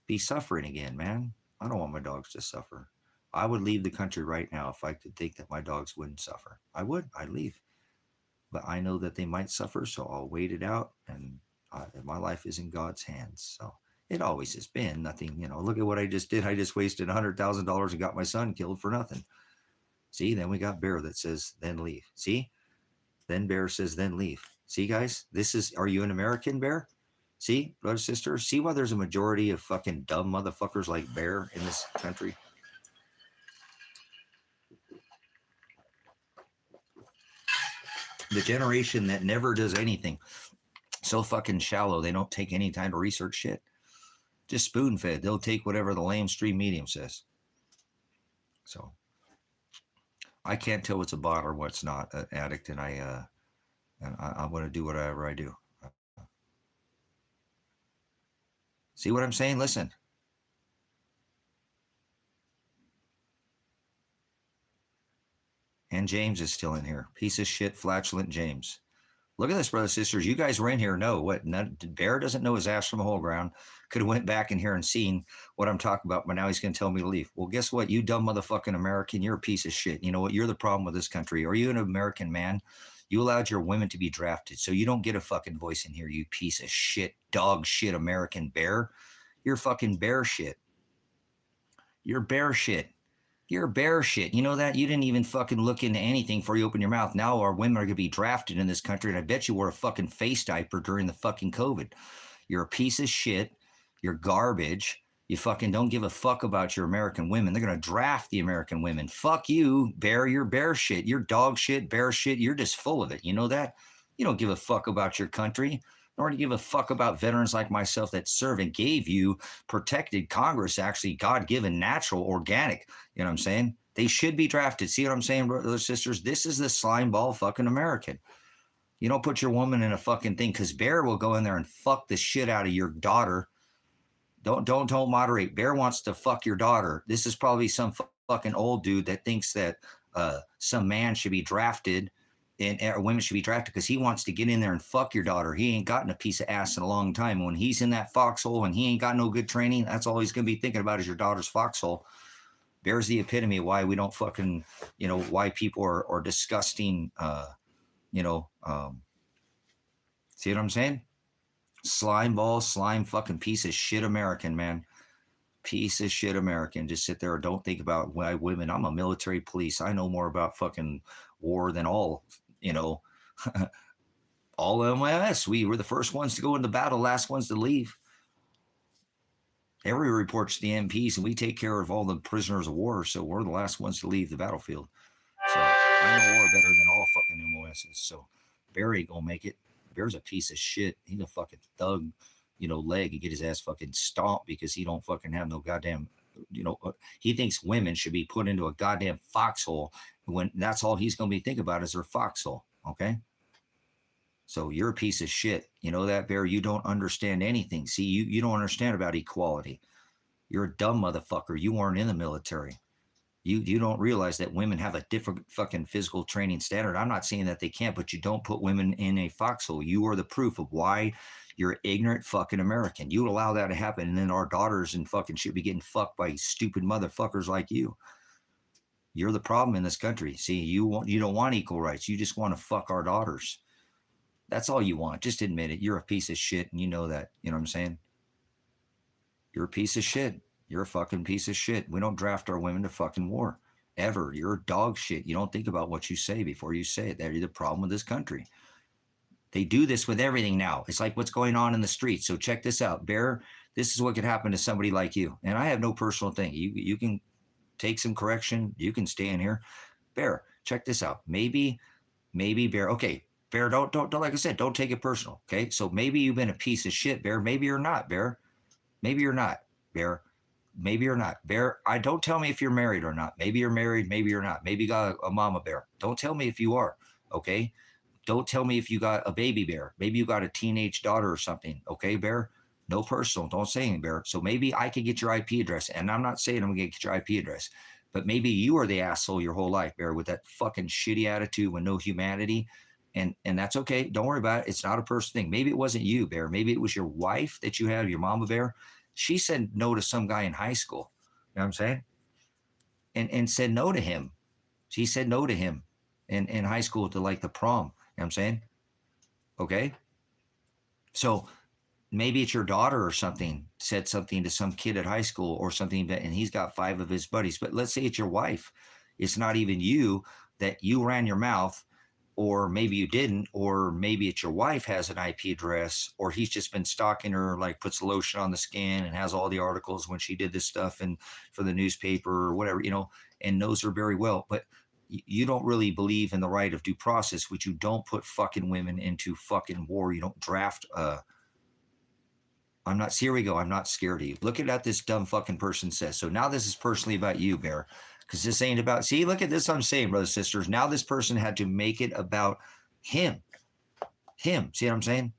be suffering again, man. I don't want my dogs to suffer. I would leave the country right now if I could think that my dogs wouldn't suffer. I would. I'd leave. But I know that they might suffer, so I'll wait it out, and my life is in God's hands. So it always has been. Nothing, look at what I just did. I just wasted $100,000 and got my son killed for nothing. See, then we got Bear that says, then leave. See? Then Bear says, then leave. See, guys? Are you an American, Bear? See, brother, sister, see why there's a majority of fucking dumb motherfuckers like Bear in this country? The generation that never does anything. So fucking shallow. They don't take any time to research shit. Just spoon fed. They'll take whatever the lamestream medium says. So I can't tell what's a bot or what's not an addict, and I'm going to do whatever I do. See what I'm saying? Listen. And James is still in here. Piece of shit, flatulent James. Look at this, brothers and sisters. You guys were in here. No, what? Bear doesn't know his ass from a hole ground. Could have went back in here and seen what I'm talking about, but now he's going to tell me to leave. Well, guess what? You dumb motherfucking American. You're a piece of shit. You know what? You're the problem with this country. Are you an American man? You allowed your women to be drafted, so you don't get a fucking voice in here, you piece of shit, dog shit American bear. You're fucking bear shit. You're bear shit. You're bear shit. You know that? You didn't even fucking look into anything before you open your mouth. Now our women are going to be drafted in this country, and I bet you wore a fucking face diaper during the fucking COVID. You're a piece of shit. You're garbage. You fucking don't give a fuck about your American women. They're going to draft the American women. Fuck you, bear. You're bear shit. You're dog shit, bear shit. You're just full of it. You know that? You don't give a fuck about your country, nor do you give a fuck about veterans like myself that serve and gave you protected Congress, actually God-given, natural, organic. You know what I'm saying? They should be drafted. See what I'm saying, brothers, sisters? This is the slime ball fucking American. You don't put your woman in a fucking thing, because Bear will go in there and fuck the shit out of your daughter. Don't moderate. Bear wants to fuck your daughter. This is probably some fucking old dude that thinks that some man should be drafted and women should be drafted because he wants to get in there and fuck your daughter. He ain't gotten a piece of ass in a long time. When he's in that foxhole and he ain't got no good training, that's all he's going to be thinking about is your daughter's foxhole. Bear's the epitome of why we don't fucking, why people are disgusting, see what I'm saying? Slime ball, slime fucking piece of shit American, man. Piece of shit American. Just sit there and don't think about why women. I'm a military police. I know more about fucking war than all, all MIS. We were the first ones to go into battle, last ones to leave. Every reports to the MPs, and we take care of all the prisoners of war, so we're the last ones to leave the battlefield. So I know war better than all fucking MOSs. So Barry ain't gonna make it. Bear's a piece of shit. He's a fucking thug, leg and get his ass fucking stomped because he don't fucking have no goddamn, he thinks women should be put into a goddamn foxhole when that's all he's going to be thinking about is their foxhole. Okay. So you're a piece of shit. You know that, Bear? You don't understand anything. See, you don't understand about equality. You're a dumb motherfucker. You weren't in the military. You don't realize that women have a different fucking physical training standard. I'm not saying that they can't, but you don't put women in a foxhole. You are the proof of why you're ignorant fucking American. You would allow that to happen, and then our daughters and fucking should be getting fucked by stupid motherfuckers like you. You're the problem in this country. See, you don't want equal rights. You just want to fuck our daughters. That's all you want. Just admit it. You're a piece of shit, and you know that. You know what I'm saying? You're a piece of shit. You're a fucking piece of shit. We don't draft our women to fucking war. Ever. You're a dog shit. You don't think about what you say before you say it. That's the problem with this country. They do this with everything now. It's like what's going on in the streets. So check this out. Bear, this is what could happen to somebody like you. And I have no personal thing. You can take some correction. You can stay in here. Bear, check this out. Maybe Bear. Okay, Bear, don't like I said, don't take it personal. Okay. So maybe you've been a piece of shit, Bear. Maybe you're not, Bear. Maybe you're not, Bear. Maybe you're not. Bear, don't tell me if you're married or not. Maybe you're married, maybe you're not. Maybe you got a mama bear. Don't tell me if you are, okay? Don't tell me if you got a baby bear. Maybe you got a teenage daughter or something, okay, Bear? No personal. Don't say anything, Bear. So maybe I could get your IP address, and I'm not saying I'm going to get your IP address, but maybe you are the asshole your whole life, Bear, with that fucking shitty attitude with no humanity, and that's okay. Don't worry about it. It's not a personal thing. Maybe it wasn't you, Bear. Maybe it was your wife that you had, your mama bear. She said no to some guy in high school. You know what I'm saying? And said no to him. She said no to him in high school to like the prom. You know what I'm saying? Okay. So maybe it's your daughter or something said something to some kid at high school or something, and he's got 5 of his buddies. But let's say it's your wife. It's not even you, that you ran your mouth, or maybe you didn't, or maybe it's your wife has an IP address, or he's just been stalking her, like puts lotion on the skin and has all the articles when she did this stuff and for the newspaper or whatever, and knows her very well. But you don't really believe in the right of due process, which you don't put fucking women into fucking war. You don't draft. I'm not. Here we go. I'm not scared of you. Look at what this dumb fucking person says. So now this is personally about you, Bear, because this ain't about. See, look at this. I'm saying, brothers, sisters. Now this person had to make it about him. Him. See what I'm saying?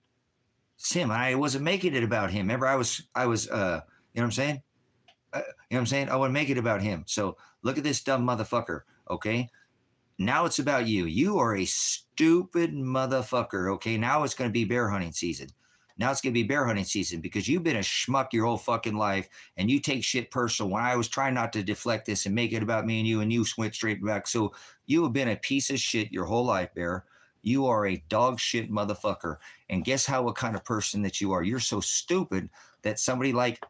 It's him. I wasn't making it about him. Remember, I was. You know what I'm saying? You know what I'm saying? I want to make it about him. So look at this dumb motherfucker. Okay. Now it's about you. You are a stupid motherfucker. Okay. Now it's going to be bear hunting season. Now it's going to be bear hunting season because you've been a schmuck your whole fucking life and you take shit personal. When I was trying not to deflect this and make it about me and you went straight back. So you have been a piece of shit your whole life, Bear. You are a dog shit motherfucker. And guess what kind of person that you are? You're so stupid that somebody like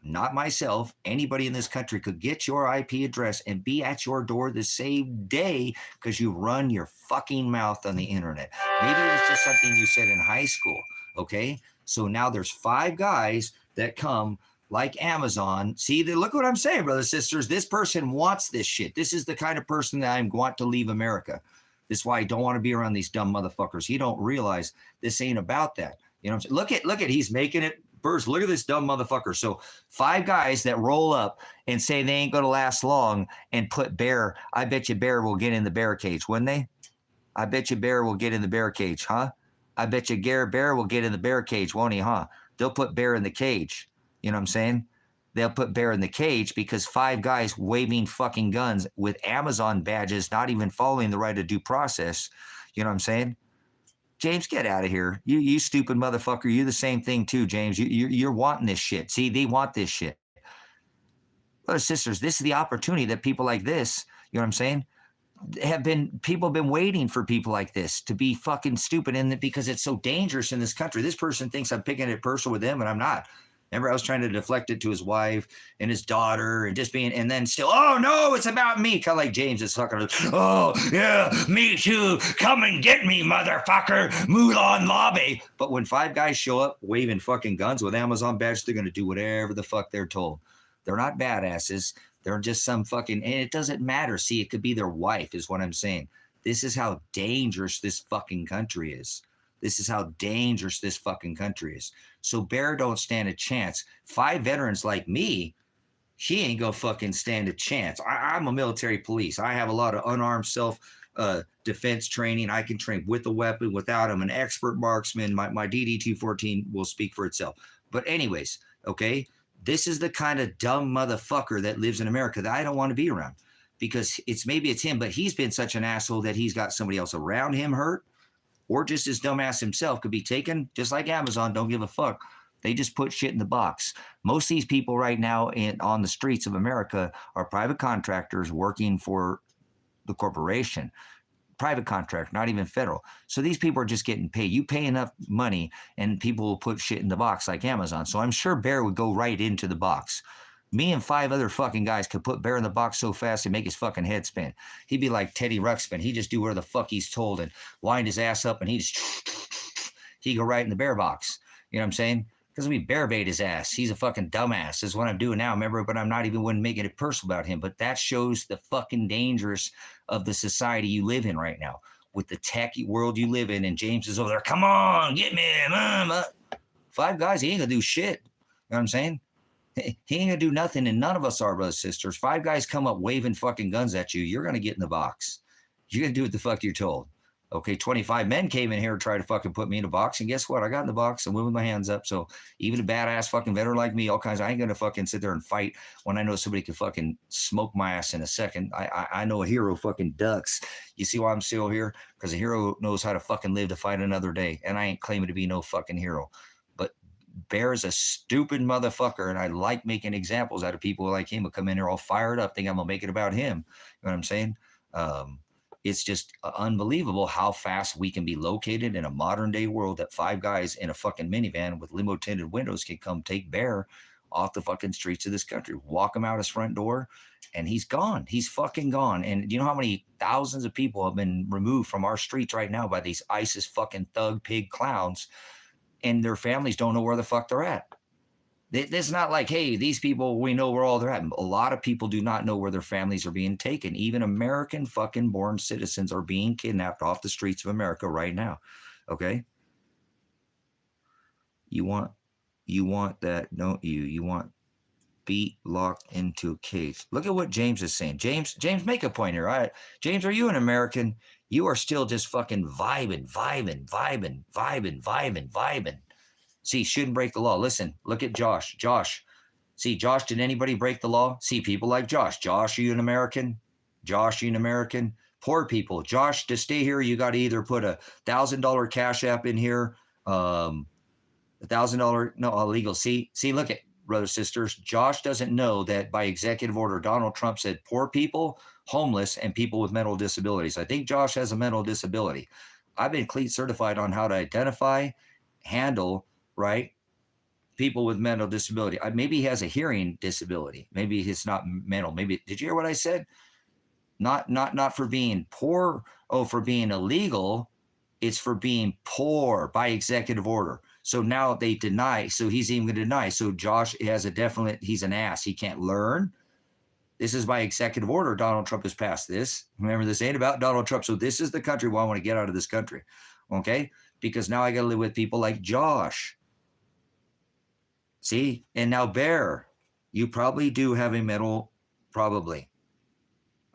not myself, anybody in this country could get your IP address and be at your door the same day because you run your fucking mouth on the internet. Maybe it was just something you said in high school, okay? So now there's 5 guys that come like Amazon. See, look what I'm saying, brothers and sisters. This person wants this shit. This is the kind of person that I want to leave America. This is why I don't want to be around these dumb motherfuckers. You don't realize this ain't about that. You know what I'm saying? Look at, he's making it. Burst, look at this dumb motherfucker. So 5 guys that roll up and say they ain't going to last long and put Bear. I bet you Bear will get in the bear cage, wouldn't they? I bet you Bear will get in the bear cage, huh? I bet you Bear will get in the bear cage, won't he, huh? They'll put Bear in the cage. You know what I'm saying? They'll put Bear in the cage because 5 guys waving fucking guns with Amazon badges, not even following the right of due process. You know what I'm saying? James, get out of here. You stupid motherfucker. You're the same thing too, James. You're wanting this shit. See, they want this shit. Brothers, sisters, this is the opportunity that people like this, you know what I'm saying, people have been waiting for people like this to be fucking stupid because it's so dangerous in this country. This person thinks I'm picking it personal with them and I'm not. Remember, I was trying to deflect it to his wife and his daughter and just being, and then still, oh no, it's about me. Kind of like James is fucking, oh yeah, me too. Come and get me, motherfucker. Mulan Lobby. But when 5 guys show up waving fucking guns with Amazon badges, they're going to do whatever the fuck they're told. They're not badasses. They're just some fucking, and it doesn't matter. See, it could be their wife is what I'm saying. This is how dangerous this fucking country is. This is how dangerous this fucking country is. So Bear don't stand a chance. 5 veterans like me, he ain't gonna fucking stand a chance. I'm a military police. I have a lot of unarmed self defense training. I can train with a weapon, without. I'm an expert marksman. My DD-214 will speak for itself. But anyways, okay, this is the kind of dumb motherfucker that lives in America that I don't want to be around because maybe it's him, but he's been such an asshole that he's got somebody else around him hurt. Or just his dumbass himself could be taken, just like Amazon, don't give a fuck. They just put shit in the box. Most of these people right now on the streets of America are private contractors working for the corporation. Private contractor, not even federal. So these people are just getting paid. You pay enough money and people will put shit in the box like Amazon. So I'm sure Bear would go right into the box. Me and 5 other fucking guys could put Bear in the box so fast and make his fucking head spin. He'd be like Teddy Ruxpin. He'd just do whatever the fuck he's told and wind his ass up and he'd go right in the bear box. You know what I'm saying? Because we bear bait his ass. He's a fucking dumbass is what I'm doing now. Remember, but I'm not even making it personal about him. But that shows the fucking dangerous of the society you live in right now. With the tech world you live in, and James is over there, come on, get me, mama. 5 guys, he ain't gonna do shit. You know what I'm saying? He ain't gonna do nothing, and none of us are, brothers and sisters. 5 guys come up waving fucking guns at you, you're gonna get in the box. You're gonna do what the fuck you're told. Okay, 25 men came in here to try to fucking put me in a box, and guess what? I got in the box and went with my hands up. So even a badass fucking veteran like me, all kinds, I ain't gonna fucking sit there and fight when I know somebody can fucking smoke my ass in a second. I know a hero fucking ducks. You see why I'm still here? Because a hero knows how to fucking live to fight another day, and I ain't claiming to be no fucking hero. Bear's a stupid motherfucker, and I like making examples out of people like him who come in here all fired up, think I'm gonna make it about him. You know what I'm saying? It's just unbelievable how fast we can be located in a modern day world that 5 guys in a fucking minivan with limo tinted windows can come take Bear off the fucking streets of this country, walk him out his front door, and he's gone. He's fucking gone. And do you know how many thousands of people have been removed from our streets right now by these ISIS fucking thug pig clowns? And their families don't know where the fuck they're at. It's not like, hey, these people, we know where all they're at. A lot of people do not know where their families are being taken. Even American fucking born citizens are being kidnapped off the streets of America right now. Okay? You want that, don't you? You want beat locked into a cage. Look at what James is saying. James, make a point here. All right. James, are you an American? You are still just fucking vibing. See, shouldn't break the law. Listen, look at Josh. See, Josh, did anybody break the law? See, people like Josh. Josh, are you an American? Josh, are you an American? Poor people. Josh, to stay here, you got to either put $1,000 cash app in here, $1,000, no, illegal. See, look at, brothers, sisters. Josh doesn't know that by executive order, Donald Trump said poor people, homeless, and people with mental disabilities. I think Josh has a mental disability. I've been CLEAT certified on how to identify, handle, right, people with mental disability. Maybe he has a hearing disability. Maybe it's not mental. Maybe, did you hear what I said? Not for being poor. Oh, for being illegal. It's for being poor by executive order. So now they deny. So he's even going to deny. So Josh has a definite, he's an ass. He can't learn. This is by executive order. Donald Trump has passed this. Remember, this ain't about Donald Trump. So this is the country where I want to get out of this country. Okay? Because now I got to live with people like Josh. See? And now Bear, you probably do have a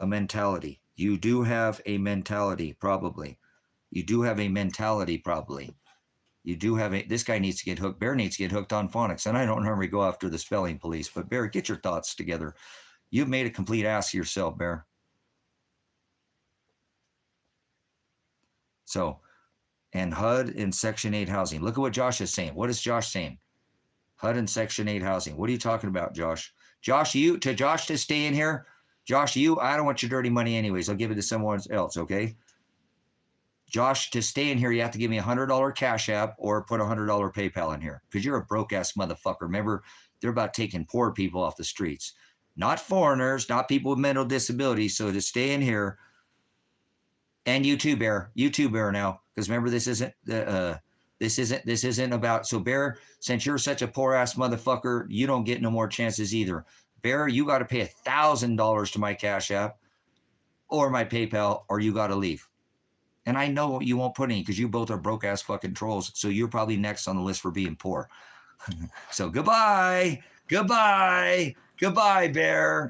mentality. You do have a mentality, probably. You do have a mentality, probably. You do have a, this guy needs to get hooked. Bear needs to get hooked on phonics. And I don't normally go after the spelling police, but Bear, get your thoughts together. You've made a complete ass of yourself, Bear. So, and HUD in Section 8 housing. Look at what Josh is saying. What is Josh saying? HUD in Section 8 housing. What are you talking about, Josh? Josh, Josh to stay in here. Josh, I don't want your dirty money anyways. I'll give it to someone else, okay? Josh, to stay in here, you have to give me $100 Cash App or put $100 PayPal in here because you're a broke-ass motherfucker. Remember, they're about taking poor people off the streets. Not foreigners, not people with mental disabilities. So to stay in here, and you too, Bear. You too, Bear, now. Because remember, this isn't about, so Bear, since you're such a poor-ass motherfucker, you don't get no more chances either. Bear, you got to pay $1,000 to my Cash App or my PayPal, or you got to leave. And I know you won't put any because you both are broke ass fucking trolls. So you're probably next on the list for being poor. So goodbye, Bear.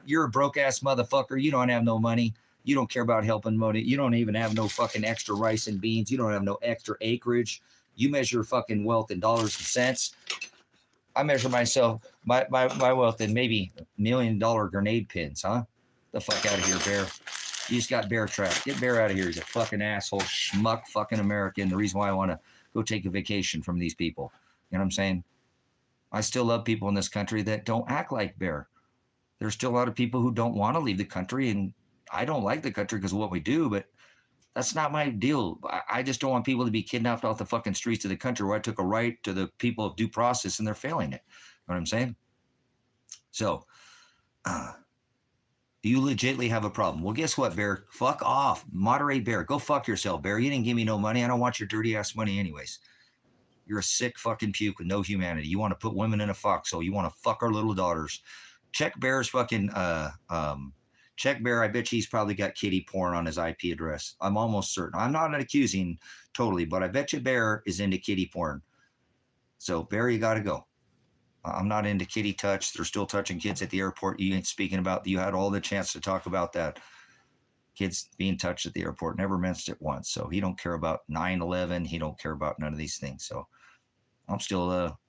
You're a broke ass motherfucker. You don't have no money. You don't care about helping money. You don't even have no fucking extra rice and beans. You don't have no extra acreage. You measure fucking wealth in dollars and cents. I measure myself, my wealth in maybe $1 million grenade pins, huh? The fuck out of here, Bear. You just got Bear trapped. Get Bear out of here. He's a fucking asshole, schmuck, fucking American. The reason why I want to go take a vacation from these people. You know what I'm saying? I still love people in this country that don't act like Bear. There's still a lot of people who don't want to leave the country, and I don't like the country because of what we do, but that's not my deal. I just don't want people to be kidnapped off the fucking streets of the country where I took a right to the people of due process and they're failing it. You know what I'm saying? So, you legitimately have a problem. Well, guess what, Bear? Fuck off. Moderate, Bear. Go fuck yourself, Bear. You didn't give me no money. I don't want your dirty ass money anyways. You're a sick fucking puke with no humanity. You want to put women in a foxhole. You want to fuck our little daughters. Check Bear's fucking, check Bear. I bet he's probably got kitty porn on his IP address. I'm almost certain. I'm not accusing totally, but I bet you Bear is into kitty porn. So, Bear, you got to go. I'm not into kitty touch. They're still touching kids at the airport. You ain't speaking about, you had all the chance to talk about that. Kids being touched at the airport, never mentioned it once. So he don't care about 9/11. He don't care about none of these things. So I'm still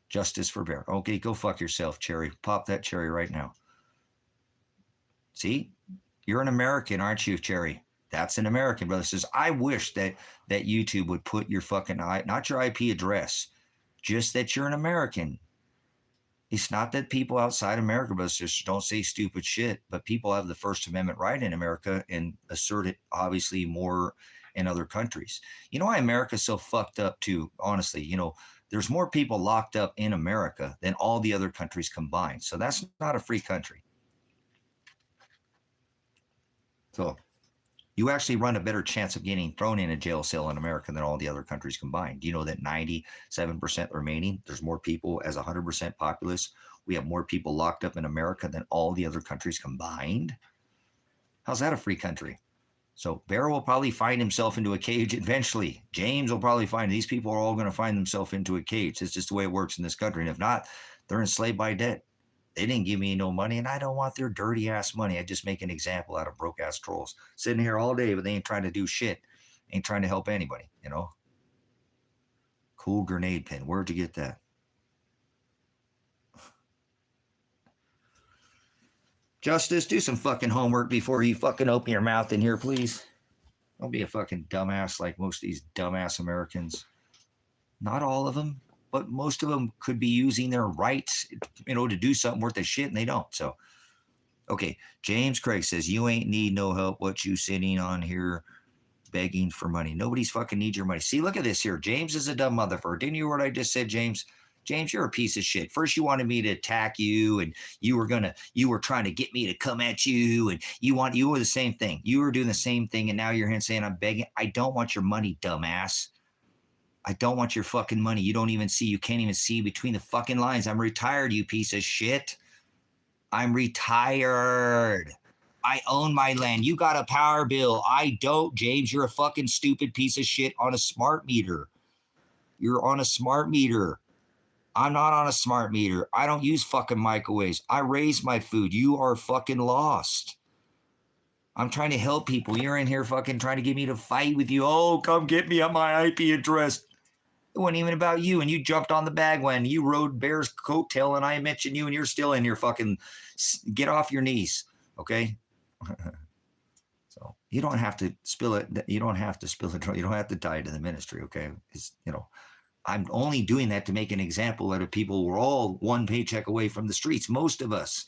justice for Bear. Okay, go fuck yourself, Cherry. Pop that cherry right now. See, you're an American, aren't you, Cherry? That's an American, brother. Says, I wish that YouTube would put your fucking, not your IP address, just that you're an American. It's not that people outside America, but just don't say stupid shit. But people have the First Amendment right in America and assert it obviously more in other countries. You know why America's so fucked up too? Honestly, you know, there's more people locked up in America than all the other countries combined. So that's not a free country. So You actually run a better chance of getting thrown in a jail cell in America than all the other countries combined. Do you know that 97% remaining, there's more people as 100% populace. We have more people locked up in America than all the other countries combined. How's that a free country? So Bear will probably find himself into a cage eventually. James will probably find these people are all going to find themselves into a cage. It's just the way it works in this country. And if not, they're enslaved by debt. They didn't give me no money, and I don't want their dirty ass money. I just make an example out of broke ass trolls sitting here all day, but they ain't trying to do shit. Ain't trying to help anybody, you know? Cool grenade pin. Where'd you get that? Justice, do some fucking homework before you fucking open your mouth in here, please. Don't be a fucking dumbass like most of these dumbass Americans. Not all of them, but most of them could be using their rights, you know, to do something worth of shit, and they don't. So, okay, James Craig says, you ain't need no help. What you sitting on here begging for money? Nobody's fucking need your money. See, look at this here. James is a dumb motherfucker. Didn't you hear what I just said, James? James, you're a piece of shit. First, you wanted me to attack you, and you were trying to get me to come at you, and you were the same thing. You were doing the same thing, and now you're here saying I'm begging. I don't want your money, dumbass. I don't want your fucking money. You don't even see. You can't even see between the fucking lines. I'm retired, you piece of shit. I'm retired. I own my land. You got a power bill. I don't, James. You're a fucking stupid piece of shit on a smart meter. You're on a smart meter. I'm not on a smart meter. I don't use fucking microwaves. I raise my food. You are fucking lost. I'm trying to help people. You're in here fucking trying to get me to fight with you. Oh, come get me at my IP address. It wasn't even about you, and you jumped on the bag when you rode Bear's coattail, and I mentioned you, and you're still in here fucking get off your knees, okay? So you don't have to spill it. You don't have to spill it. You don't have to die to the ministry, okay? It's, you know, I'm only doing that to make an example out of people. We're all one paycheck away from the streets, most of us,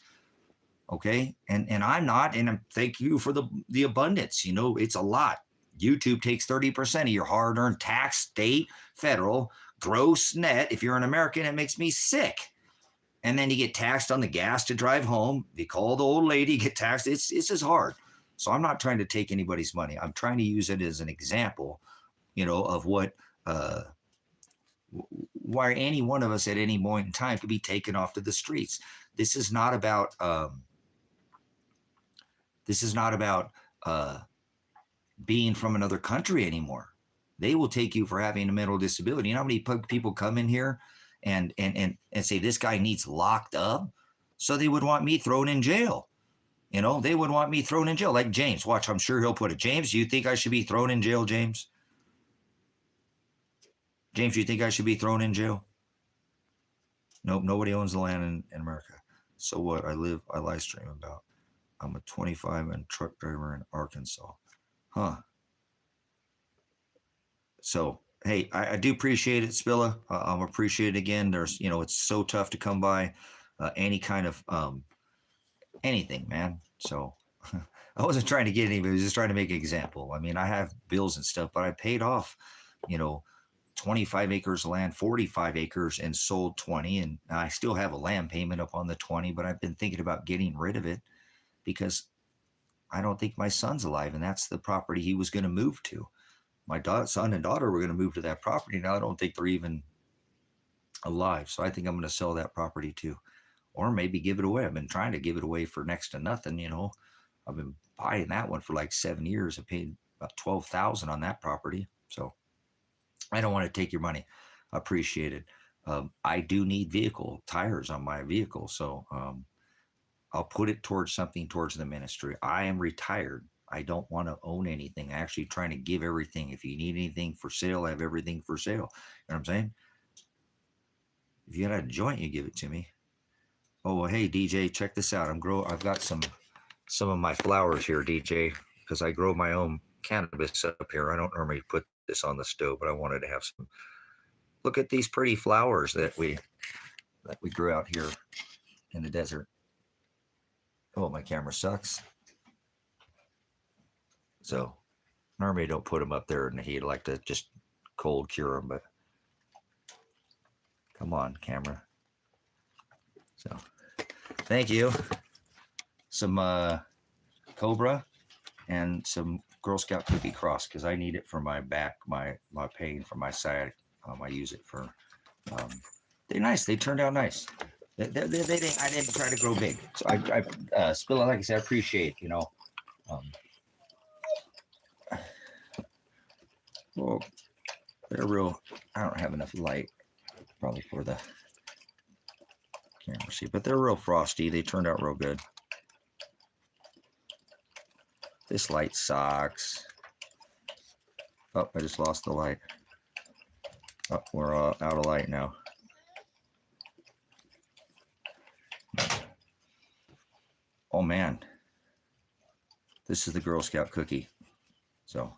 okay? And I'm not, and thank you for the abundance. You know, it's a lot. YouTube takes 30% of your hard-earned tax, state, federal, gross, net. If you're an American, it makes me sick. And then you get taxed on the gas to drive home. You call the old lady, get taxed. It's just hard. So I'm not trying to take anybody's money. I'm trying to use it as an example, you know, of what why any one of us at any point in time could be taken off to the streets. This is not about being from another country anymore. They will take you for having a mental disability. You know how many people come in here and say this guy needs locked up? So they would want me thrown in jail. You know, they would want me thrown in jail. Like James, watch, I'm sure he'll put it. James, do you think I should be thrown in jail, James? James, do you think I should be thrown in jail? Nope, nobody owns the land in America. So what? I live stream about. I'm a 25 and truck driver in Arkansas. Huh. So, hey, I do appreciate it, Spilla. I'm appreciate it again. There's, you know, it's so tough to come by any kind of anything, man. So I wasn't trying to get anybody. I was just trying to make an example. I mean, I have bills and stuff, but I paid off, you know, 25 acres of land, 45 acres, and sold 20. And I still have a land payment up on the 20, but I've been thinking about getting rid of it because I don't think my son's alive, and that's the property he was going to move to. My son and daughter were going to move to that property. Now I don't think they're even alive. So I think I'm going to sell that property too, or maybe give it away. I've been trying to give it away for next to nothing. You know, I've been buying that one for like 7 years. I paid about $12,000 on that property. So I don't want to take your money. I appreciate it. I do need vehicle tires on my vehicle. So I'll put it towards something towards the ministry. I am retired. I don't want to own anything. I'm actually trying to give everything. If you need anything for sale, I have everything for sale. You know what I'm saying? If you got a joint, you give it to me. Oh, well, hey, DJ, check this out. I've got some of my flowers here, DJ, because I grow my own cannabis up here. I don't normally put this on the stove, but I wanted to have some. Look at these pretty flowers that we grew out here in the desert. Oh, my camera sucks. So normally I don't put them up there in the heat. I like to just cold cure them, but come on, camera. So thank you. Some Cobra and some Girl Scout cookie cross because I need it for my back, my pain from my side. I use it for. They're nice. They turned out nice. They didn't. I didn't try to grow big. So I Spill, like I said, I appreciate. Well, they're real. I don't have enough light probably for the camera see, but they're real frosty. They turned out real good. This light sucks. Oh, I just lost the light. Oh, we're out of light now. Oh man, this is the Girl Scout cookie. So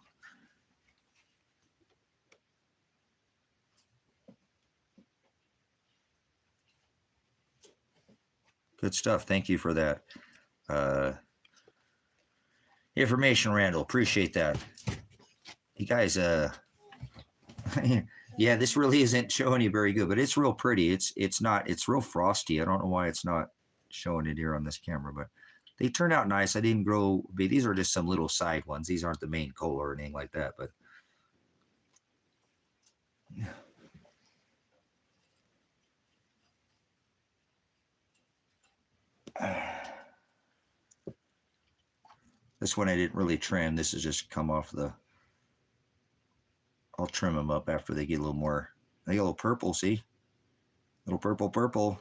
good stuff. Thank you for that information, Randall. Appreciate that. You guys, yeah, this really isn't showing you very good, but it's real pretty. It's real frosty. I don't know why it's not showing it here on this camera, but they turned out nice. I didn't grow big. These are just some little side ones. These aren't the main cola or anything like that, but this one I didn't really trim. This has just come off the. I'll trim them up after they get a little more. They get a little purple, see? A little purple.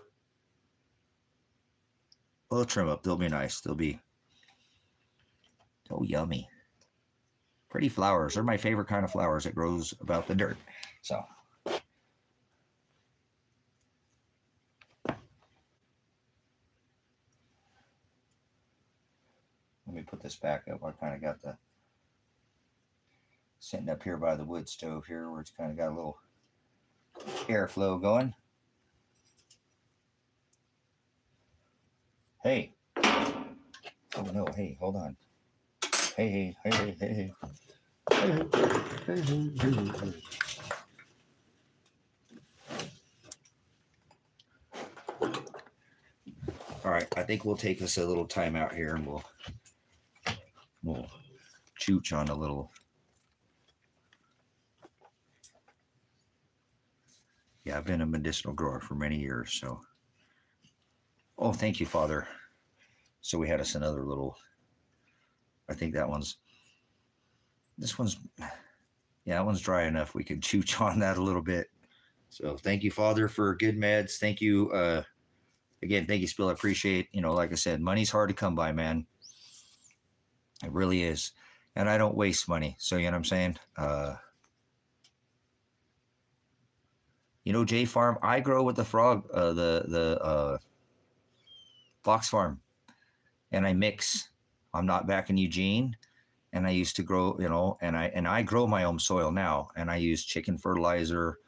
We'll trim up. They'll be nice. They'll be so yummy. Pretty flowers. They're my favorite kind of flowers. It grows about the dirt. So. Let me put this back up. I kind of got the sitting up here by the wood stove here where it's kind of got a little airflow going. Hey. Oh no, hey, hold on. Hey. All right, I think we'll take us a little time out here and we'll chooch on a little. Yeah, I've been a medicinal grower for many years, so. Oh, thank you, Father. So we had us another little, I think that one's, yeah, that one's dry enough. We could chooch on that a little bit. So thank you, Father, for good meds. Thank you, again, thank you, Spill. I appreciate, like I said, money's hard to come by, man. It really is. And I don't waste money. So, you know what I'm saying? J Farm, I grow with the frog, the Fox Farm, and I mix. I'm not back in Eugene, and I used to grow, and I grow my own soil now, and I use chicken fertilizer,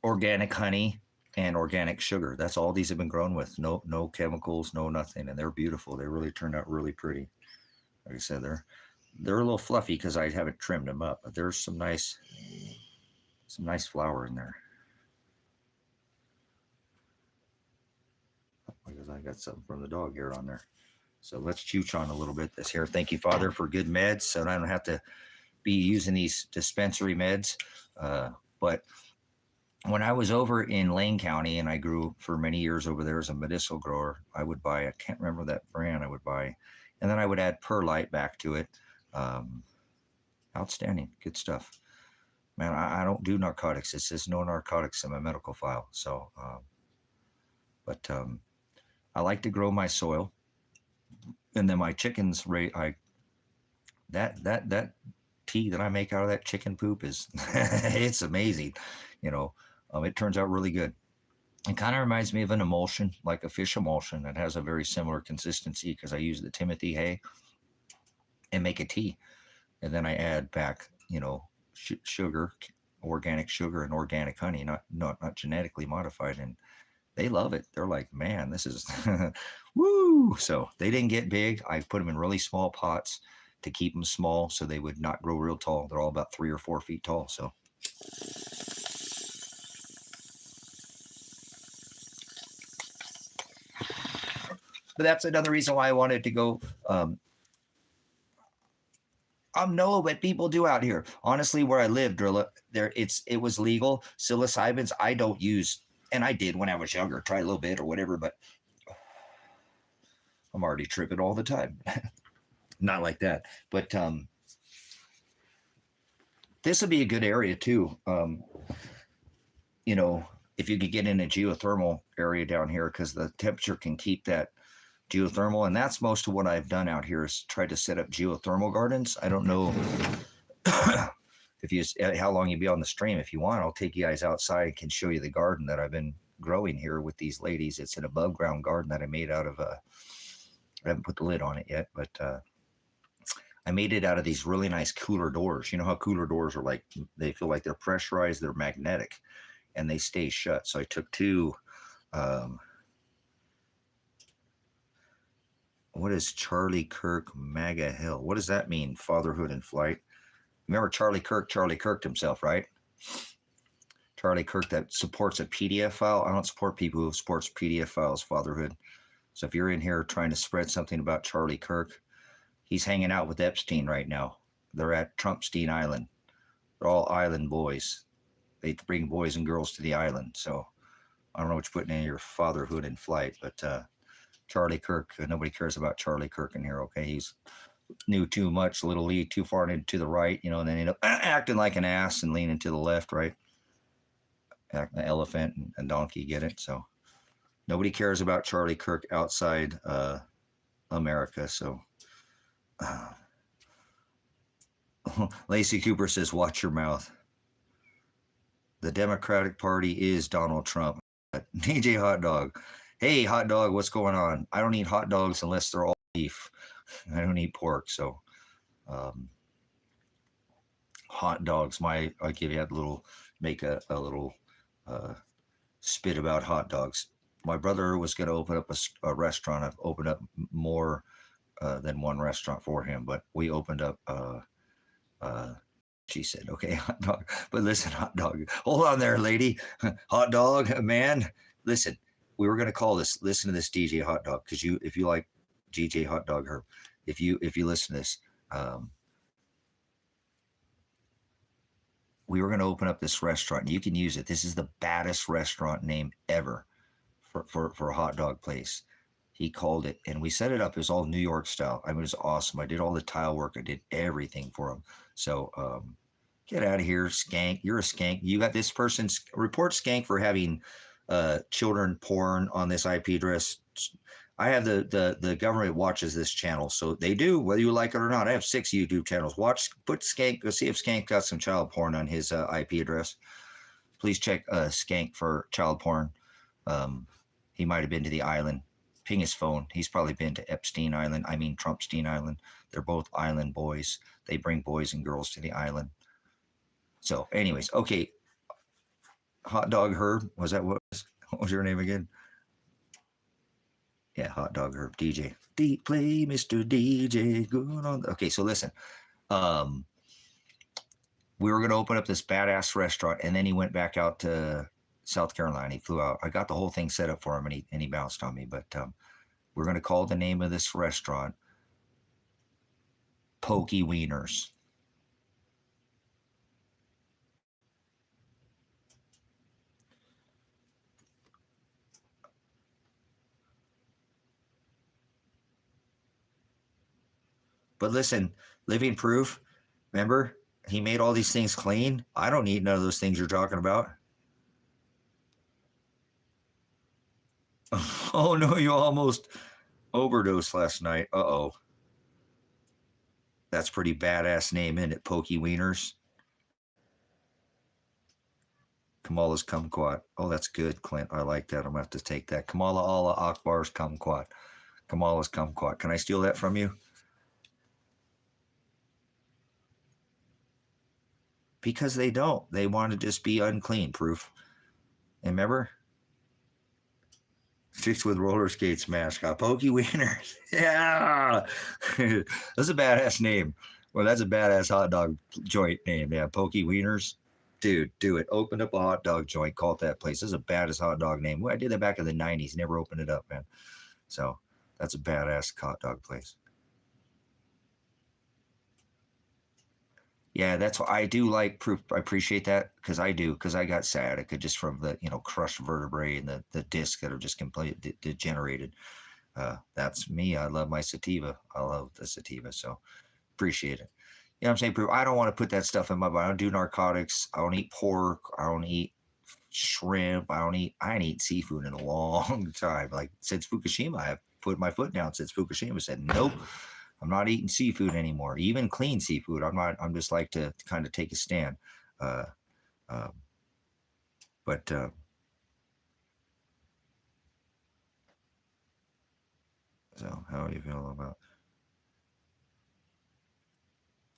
organic honey, and organic sugar. That's all these have been grown with. No chemicals, no nothing, and they're beautiful. They really turned out really pretty. Like I said, they're a little fluffy because I haven't trimmed them up, but there's some nice flour in there. Because I got something from the dog hair on there. So let's chooch on a little bit this here. Thank you, Father, for good meds, so I don't have to be using these dispensary meds. But when I was over in Lane County and I grew for many years over there as a medicinal grower, I would buy, I can't remember that brand I would buy, and then I would add perlite back to it. Outstanding. Good stuff. Man, I don't do narcotics. It says no narcotics in my medical file. So, but I like to grow my soil. And then my chickens, that tea that I make out of that chicken poop is, it's amazing. It turns out really good. It kind of reminds me of an emulsion, like a fish emulsion. It has a very similar consistency because I use the Timothy hay and make a tea. And then I add back, sugar, organic sugar and organic honey, not genetically modified. And they love it. They're like, man, this is woo. So they didn't get big. I put them in really small pots to keep them small so they would not grow real tall. They're all about 3 or 4 feet tall. So. But that's another reason why I wanted to go. I know what people do out here. Honestly, where I live, Drilla, it was legal. Psilocybins I don't use, and I did when I was younger. Try a little bit or whatever, but I'm already tripping all the time. Not like that, but this would be a good area too. You know, if you could get in a geothermal area down here, because the temperature can keep that geothermal, and that's most of what I've done out here is try to set up geothermal gardens. I don't know if you how long you'd be on the stream. If you want, I'll take you guys outside and can show you the garden that I've been growing here with these ladies. It's an above ground garden that I made out of I haven't put the lid on it yet, but I made it out of these really nice cooler doors. You know how cooler doors are like, they feel like they're pressurized, they're magnetic, and they stay shut. So I took two, what is Charlie Kirk MAGA Hell? What does that mean? Fatherhood in Flight. Remember Charlie Kirked himself, right? Charlie Kirk that supports a PDF file. I don't support people who supports PDF files, fatherhood. So if you're in here trying to spread something about Charlie Kirk, he's hanging out with Epstein right now. They're at Trumpstein Island. They're all island boys. They bring boys and girls to the island. So I don't know what you're putting in your fatherhood in flight, but Charlie Kirk, nobody cares about Charlie Kirk in here, okay? He's knew too much, little league, too far to the right, you know, and then end up acting like an ass and leaning to the left, right? Acting an elephant and donkey, get it? So nobody cares about Charlie Kirk outside America, so... Lacey Cooper says, watch your mouth. The Democratic Party is Donald Trump. DJ Hot Dog. Hey, Hot Dog, what's going on? I don't eat hot dogs unless they're all beef. I don't eat pork, so hot dogs. I'll give you a little, make a little spit about hot dogs. My brother was going to open up a restaurant. I've opened up more than one restaurant for him, but we opened up she said, okay, hot dog. But listen, hot dog, hold on there, lady. Hot dog, man, listen, we were going to call this, listen to this DJ Hot Dog, because if you like DJ Hot Dog Herb, if you listen to this, we were going to open up this restaurant, and you can use it. This is the baddest restaurant name ever for a hot dog place. He called it, and we set it up. It was all New York style. I mean, it was awesome. I did all the tile work. I did everything for him. So get out of here, skank. You're a skank. You got this person's report skank for having children porn on this IP address. I have the government watches this channel, so they do, whether you like it or not. I have 6 YouTube channels. Put Skank, go see if Skank got some child porn on his IP address. Please check Skank for child porn. He might have been to the island. Ping his phone. He's probably been to Epstein Island. I mean Trumpstein Island. They're both island boys. They bring boys and girls to the island. So, anyways, okay. Hot Dog Herb, what was your name again? Yeah, Hot Dog Herb, DJ. Play Mr. DJ. Good on. Okay, so listen. We were going to open up this badass restaurant, and then he went back out to South Carolina. He flew out. I got the whole thing set up for him, and he bounced on me. But we're going to call the name of this restaurant Pokey Wieners. But listen, living proof, remember, he made all these things clean. I don't need none of those things you're talking about. Oh, no, you almost overdosed last night. Uh-oh. That's pretty badass name, isn't it? Pokey Wieners. Kamala's Kumquat. Oh, that's good, Clint. I like that. I'm going to have to take that. Kamala Allah Akbar's Kumquat. Kamala's Kumquat. Can I steal that from you? Because they don't. They want to just be unclean, proof. And remember? Chicks with roller skates mascot. Pokey Wieners. Yeah. That's a badass name. Well, that's a badass hot dog joint name. Yeah, Pokey Wieners. Dude, do it. Open up a hot dog joint. Call it that place. This is a badass hot dog name. Well, I did that back in the 90s. Never opened it up, man. So That's a badass hot dog place. Yeah, that's what I do like proof. I appreciate that because I got sciatica just from the crushed vertebrae and the discs that are just completely degenerated. That's me. I love my sativa. I love the sativa, so appreciate it. You know what I'm saying? Proof. I don't want to put that stuff in my body. I don't do narcotics. I don't eat pork. I don't eat shrimp. I ain't eat seafood in a long time. Like since Fukushima, I've put my foot down since Fukushima. Said nope. I'm not eating seafood anymore, even clean seafood. I'm not. I'm just like to kind of take a stand. Uh, uh, but so, how do you feel about?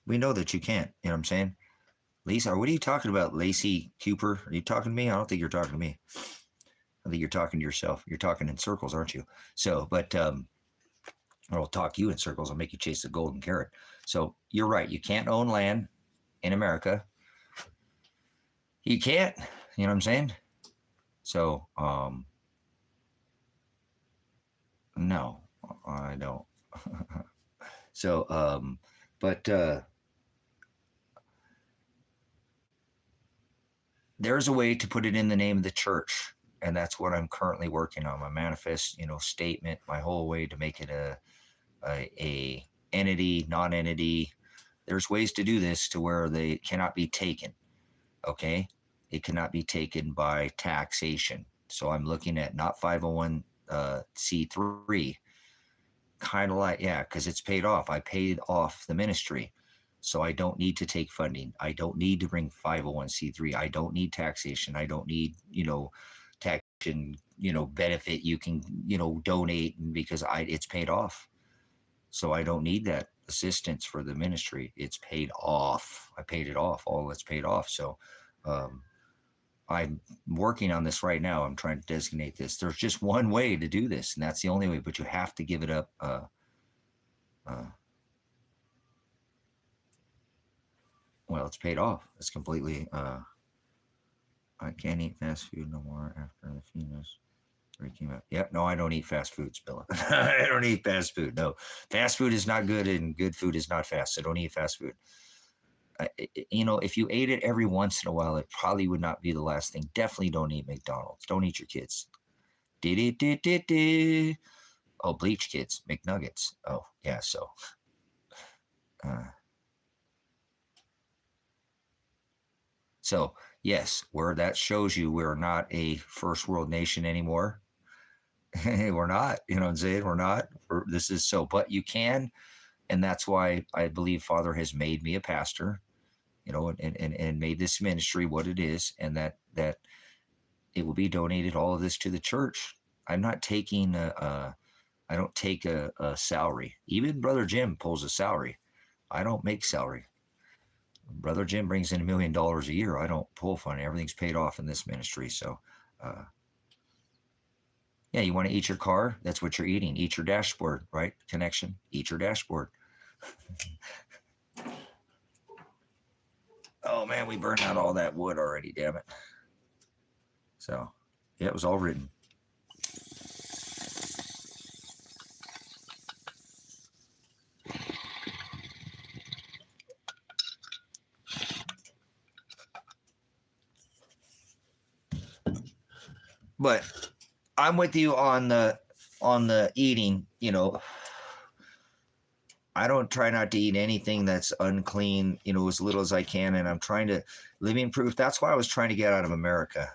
We know that you can't. You know what I'm saying, Lisa? What are you talking about, Lacey Cooper? Are you talking to me? I don't think you're talking to me. I think you're talking to yourself. You're talking in circles, aren't you? So, but I'll talk you in circles. I'll make you chase the golden carrot. So you're right. You can't own land in America. You can't. You know what I'm saying? So, no, I don't. So, but there's a way to put it in the name of the church, and that's what I'm currently working on. My manifest, statement, my whole way to make it a entity, non-entity. There's ways to do this to where they cannot be taken. Okay, it cannot be taken by taxation. So I'm looking at not 501c3, kind of like, yeah, because it's paid off. I paid off the ministry. So I don't need to take funding. I don't need to bring 501c3. I don't need taxation. I don't need, taxation, benefit you can, donate because it's paid off. So I don't need that assistance for the ministry. It's paid off. I paid it off. All that's paid off. So I'm working on this right now. I'm trying to designate this. There's just one way to do this, and that's the only way, but you have to give it up. Well, it's paid off. It's completely. I can't eat fast food no more after the females came out. Yep, no, I don't eat fast foods, Billa. I don't eat fast food. No, fast food is not good, and good food is not fast. So don't eat fast food. If you ate it every once in a while, it probably would not be the last thing. Definitely don't eat McDonald's. Don't eat your kids. Oh, bleach kids, McNuggets. Oh, yeah. So, yes, where that shows you we're not a first world nation anymore. We're not. You know what I'm saying? We're not. This is so, but you can, and that's why I believe Father has made me a pastor. And made this ministry what it is, and that it will be donated, all of this, to the church. I'm not taking I don't take a salary. Even Brother Jim pulls a salary. I don't make salary. Brother Jim brings in $1 million a year. I don't pull funny. Everything's paid off in this ministry. So, yeah, you want to eat your car? That's what you're eating. Eat your dashboard, right? Connection. Eat your dashboard. Oh man, we burned out all that wood already, damn it. So, yeah, it was all written. But I'm with you on the eating, I don't try not to eat anything that's unclean, as little as I can. And I'm trying to living proof. That's why I was trying to get out of America.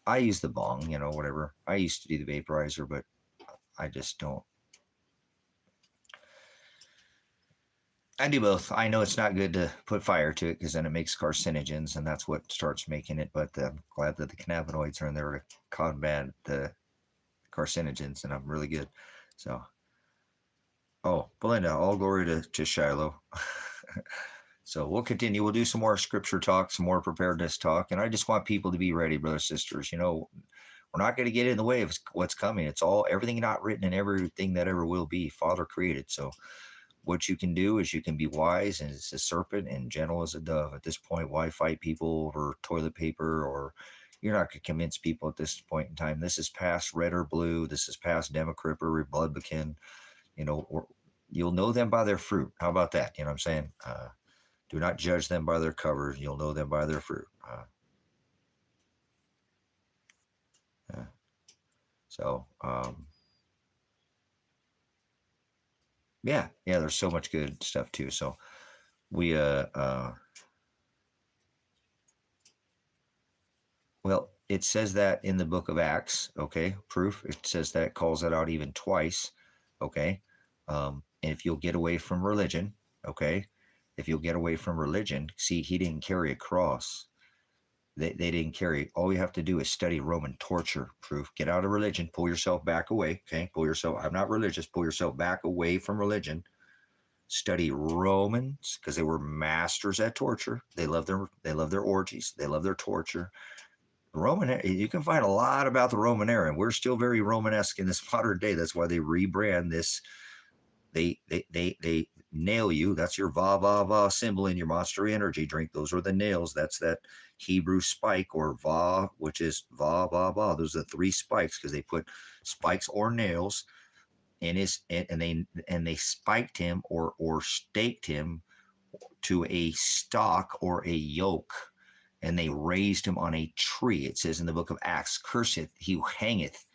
I use the bong, whatever. I used to do the vaporizer, but I just don't. I do both. I know it's not good to put fire to it because then it makes carcinogens, and that's what starts making it. But I'm glad that the cannabinoids are in there to combat the carcinogens, and I'm really good. So, oh, Belinda, all glory to Shiloh. So we'll continue. We'll do some more scripture talk, some more preparedness talk, and I just want people to be ready, brothers, sisters. We're not going to get in the way of what's coming. It's everything not written and everything that ever will be, Father created. So what you can do is you can be wise as a serpent and gentle as a dove. At this point, why fight people over toilet paper or, You're not going to convince people at this point in time. This is past red or blue. This is past Democrat or Republican. Or you'll know them by their fruit. How about that? You know what I'm saying? Do not judge them by their covers. You'll know them by their fruit. So, yeah, there's so much good stuff too. So we, well, it says that in the book of Acts, okay, proof. It says that, calls it out even twice, okay. And if you'll get away from religion, okay, if you'll get away from religion, see, he didn't carry a cross. They didn't carry. All you have to do is study Roman torture proof. Get out of religion. Pull yourself back away. Okay, pull yourself. I'm not religious. Pull yourself back away from religion. Study Romans, because they were masters at torture. They love their orgies. They love their torture. Roman. You can find a lot about the Roman era, and we're still very Romanesque in this modern day. That's why they rebrand this. They nail you. That's your va va va symbol in your Monster Energy drink. Those are the nails. That's that Hebrew spike, or va, which is va va va. Those are the 3 spikes, because they put spikes or nails in his, and they spiked him or staked him to a stock or a yoke, and they raised him on a tree. It says in the book of Acts, curseth he who hangeth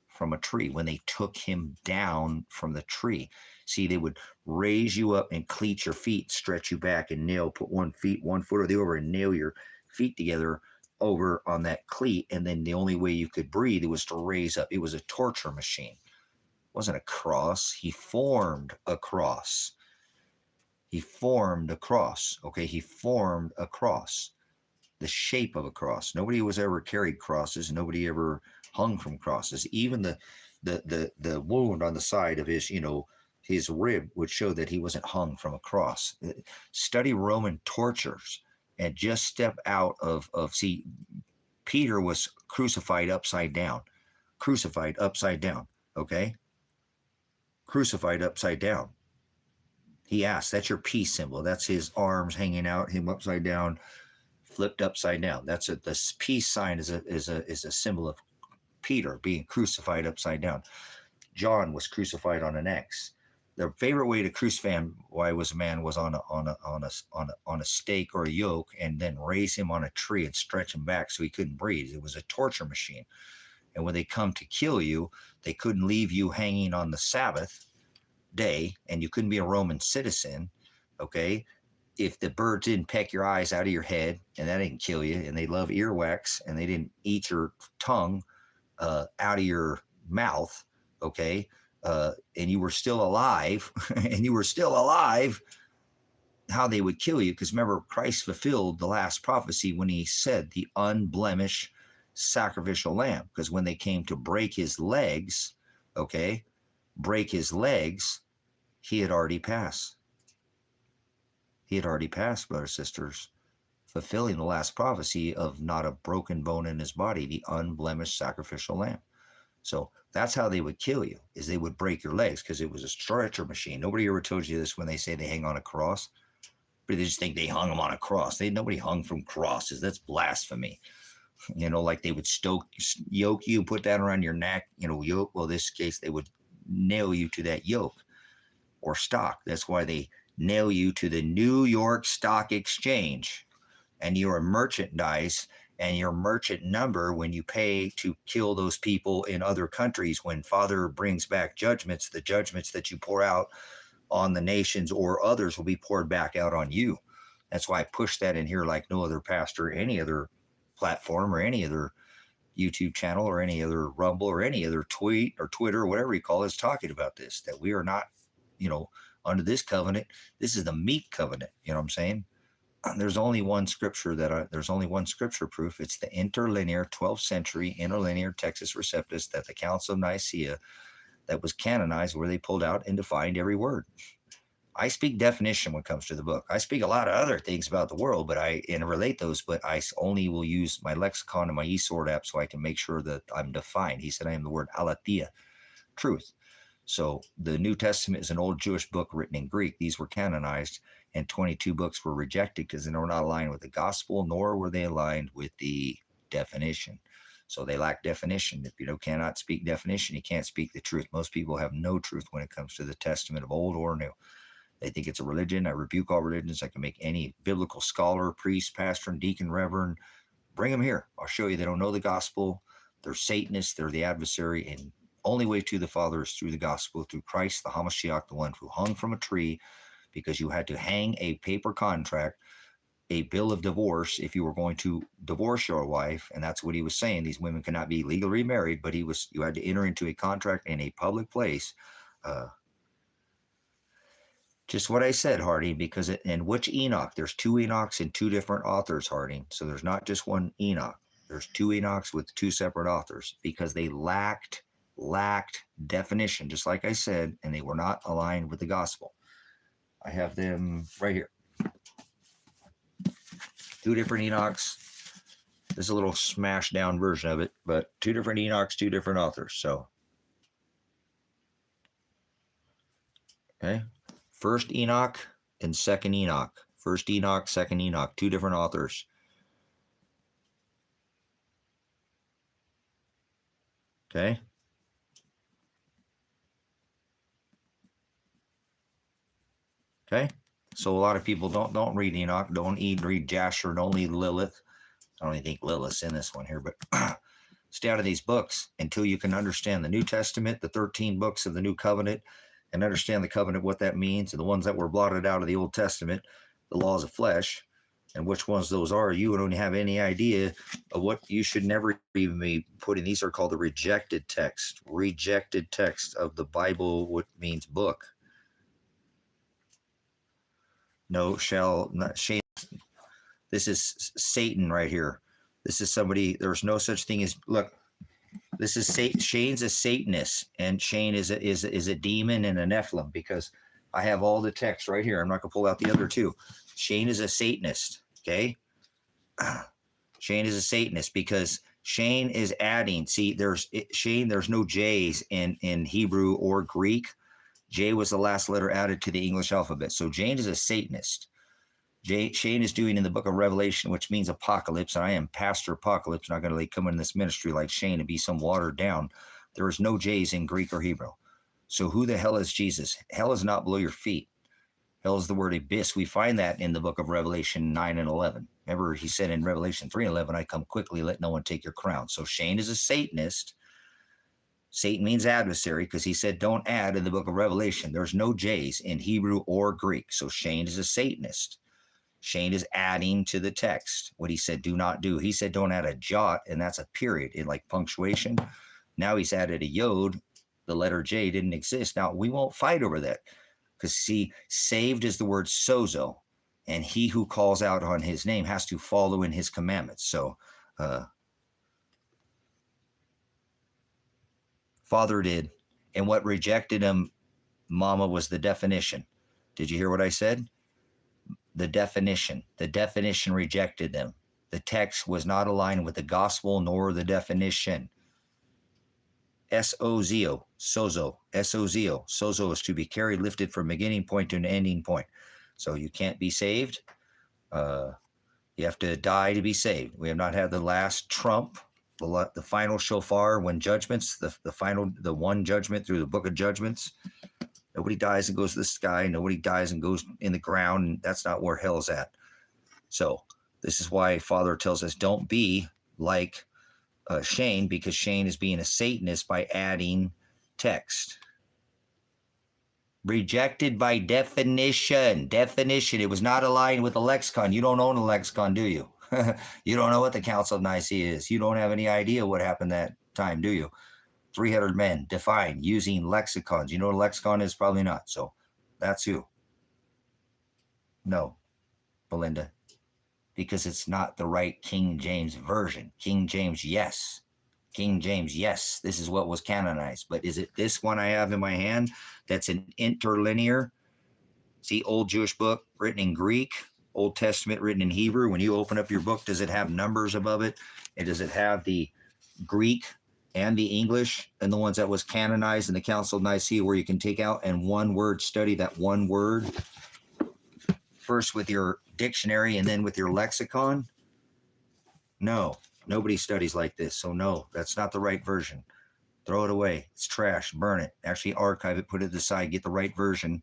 from a tree. When they took him down from the tree, see, they would raise you up and cleat your feet, stretch you back, and put 1 foot or the over, and nail your feet together over on that cleat. And then the only way you could breathe was to raise up. It was a torture machine. It wasn't a cross. He formed a cross. He formed a cross. Okay, he formed a cross, the shape of a cross. Nobody was ever carried crosses. Nobody ever hung from crosses. Even the wound on the side of his, his rib would show that he wasn't hung from a cross. Study Roman tortures and just step out of see, Peter was crucified upside down. Okay? Crucified upside down. He asked, that's your peace symbol. That's his arms hanging out, him upside down, flipped upside down. The peace sign is a symbol of Peter being crucified upside down. John was crucified on an X. Their favorite way to crucify him, why was a man, was on a stake or a yoke, and then raise him on a tree and stretch him back so he couldn't breathe. It was a torture machine. And when they come to kill you, they couldn't leave you hanging on the Sabbath day, and you couldn't be a Roman citizen, okay? If the birds didn't peck your eyes out of your head, and that didn't kill you, and they love earwax, and they didn't eat your tongue out of your mouth, okay, and you were still alive, how they would kill you. Because remember, Christ fulfilled the last prophecy when he said the unblemished sacrificial lamb. Because when they came to break his legs, okay, he had already passed. He had already passed, brothers and sisters, fulfilling the last prophecy of not a broken bone in his body, the unblemished sacrificial lamb. So that's how they would kill you, is they would break your legs, because it was a stretcher machine. Nobody ever told you this when they say they hang on a cross. But they just think they hung them on a cross. Nobody hung from crosses. That's blasphemy. Like they would yoke you, put that around your neck, yoke. Well, in this case, they would nail you to that yoke or stock. That's why they nail you to the New York Stock Exchange, and your merchandise and your merchant number when you pay to kill those people in other countries. When Father brings back judgments, the judgments that you pour out on the nations or others will be poured back out on you. That's why I push that in here like no other pastor, any other platform, or any other YouTube channel, or any other Rumble, or any other tweet or Twitter, or whatever you call it, is talking about this, that we are not, under this covenant. This is the meat covenant. You know what I'm saying? There's only one scripture proof. It's the interlinear 12th century interlinear Textus Receptus, that the Council of Nicaea, that was canonized, where they pulled out and defined every word. I speak definition when it comes to the book. I speak a lot of other things about the world, but I relate those, but I only will use my lexicon and my eSword app so I can make sure that I'm defined. He said I am the word aletheia, truth. So the New Testament is an old Jewish book written in Greek. These were canonized, and 22 books were rejected because they were not aligned with the gospel, nor were they aligned with the definition. So they lack definition. If you cannot speak definition, you can't speak the truth. Most people have no truth when it comes to the Testament of old or new. They think it's a religion. I rebuke all religions. I can make any biblical scholar, priest, pastor, and deacon, reverend, bring them here. I'll show you they don't know the gospel. They're Satanists. They're the adversary. And only way to the Father is through the gospel, through Christ, the Hamashiach, the one who hung from a tree, because you had to hang a paper contract, a bill of divorce, if you were going to divorce your wife. And that's what he was saying. These women cannot be legally remarried, but you had to enter into a contract in a public place. Just what I said, Harding, because in which Enoch? There's two Enochs and two different authors, Harding. So there's not just one Enoch. There's two Enochs with two separate authors, because they lacked definition, just like I said, and they were not aligned with the gospel. I have them right here. Two different Enochs. This is a little smashed down version of it, but two different Enochs, two different authors. So, okay. First Enoch and second Enoch. First Enoch, second Enoch. Two different authors. Okay. Okay. So a lot of people don't read Enoch, don't read Jasher, don't read Lilith. I don't even think Lilith's in this one here, but stay out of these books until you can understand the New Testament, the 13 books of the New Covenant, and understand the covenant, what that means, and the ones that were blotted out of the Old Testament, the laws of flesh, and which ones those are. You don't have any idea of what you should never even be putting. These are called the rejected text of the Bible, what means book. No, shall not shame. This is Satan right here. This is somebody, there's no such thing as, look, this is Shane's a Satanist, and Shane is a demon and a Nephilim, because I have all the text right here. I'm not going to pull out the other two. Shane is a Satanist, okay? Shane is a Satanist because Shane is adding. See, Shane, there's no J's in Hebrew or Greek. J was the last letter added to the English alphabet. So Shane is a Satanist. Shane is doing in the book of Revelation, which means apocalypse, and I am Pastor Apocalypse, not going to come in this ministry like Shane and be some watered down. There is no J's in Greek or Hebrew. So who the hell is Jesus? Hell is not below your feet. Hell is the word abyss. We find that in the book of Revelation 9 and 11. Remember, he said in Revelation 3 and 11, I come quickly, let no one take your crown. So Shane is a Satanist. Satan means adversary, because he said don't add in the book of Revelation. There's no J's in Hebrew or Greek. So Shane is a Satanist. Shane is adding to the text what he said do not do. He said don't add a jot, and that's a period in like punctuation. Now he's added a yod. The letter J didn't exist. Now, we won't fight over that, because see, saved is the word sozo, and he who calls out on his name has to follow in his commandments. So Father did, and what rejected him, Mama, was the definition. Did you hear what I said? The definition rejected them. The text was not aligned with the gospel nor the definition. S-O-Z-O, sozo, S-O-Z-O. Sozo is to be carried, lifted from beginning point to an ending point. So you can't be saved. You have to die to be saved. We have not had the last trump, the final shofar when judgments, the one judgment through the book of judgments. Nobody dies and goes to the sky. Nobody dies and goes in the ground. And that's not where hell's at. So this is why Father tells us don't be like Shane, because Shane is being a Satanist by adding text. Rejected by definition. It was not aligned with the lexicon. You don't own a lexicon, do you? You don't know what the Council of Nicaea is. You don't have any idea what happened that time, do you? 300 men defined using lexicons. You know what a lexicon is? Probably not. So that's who. No, Belinda. Because it's not the right King James version. King James, yes. King James, yes. This is what was canonized. But is it this one I have in my hand that's an interlinear? See, old Jewish book written in Greek, Old Testament written in Hebrew. When you open up your book, does it have numbers above it? And does it have the Greek and the English and the ones that was canonized in the Council of Nicaea, where you can take out and one word study that one word first with your dictionary and then with your lexicon? No, Nobody studies like this. So no, that's not the right version. Throw it away. It's trash. Burn it. Actually archive it, put it aside, get the right version.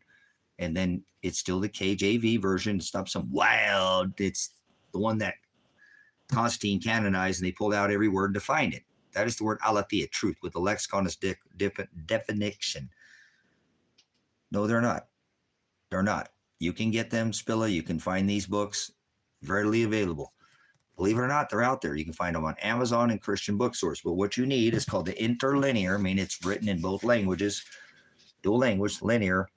And then it's still the KJV version. It's not some wild. It's the one that Constantine canonized, and they pulled out every word to find it. That is the word aletheia, truth, with the lexiconist definition. No, they're not. They're not. You can get them, Spilla. You can find these books readily available. Believe it or not, they're out there. You can find them on Amazon and Christian bookstores. But what you need is called the interlinear. I mean, it's written in both languages, dual language, linear,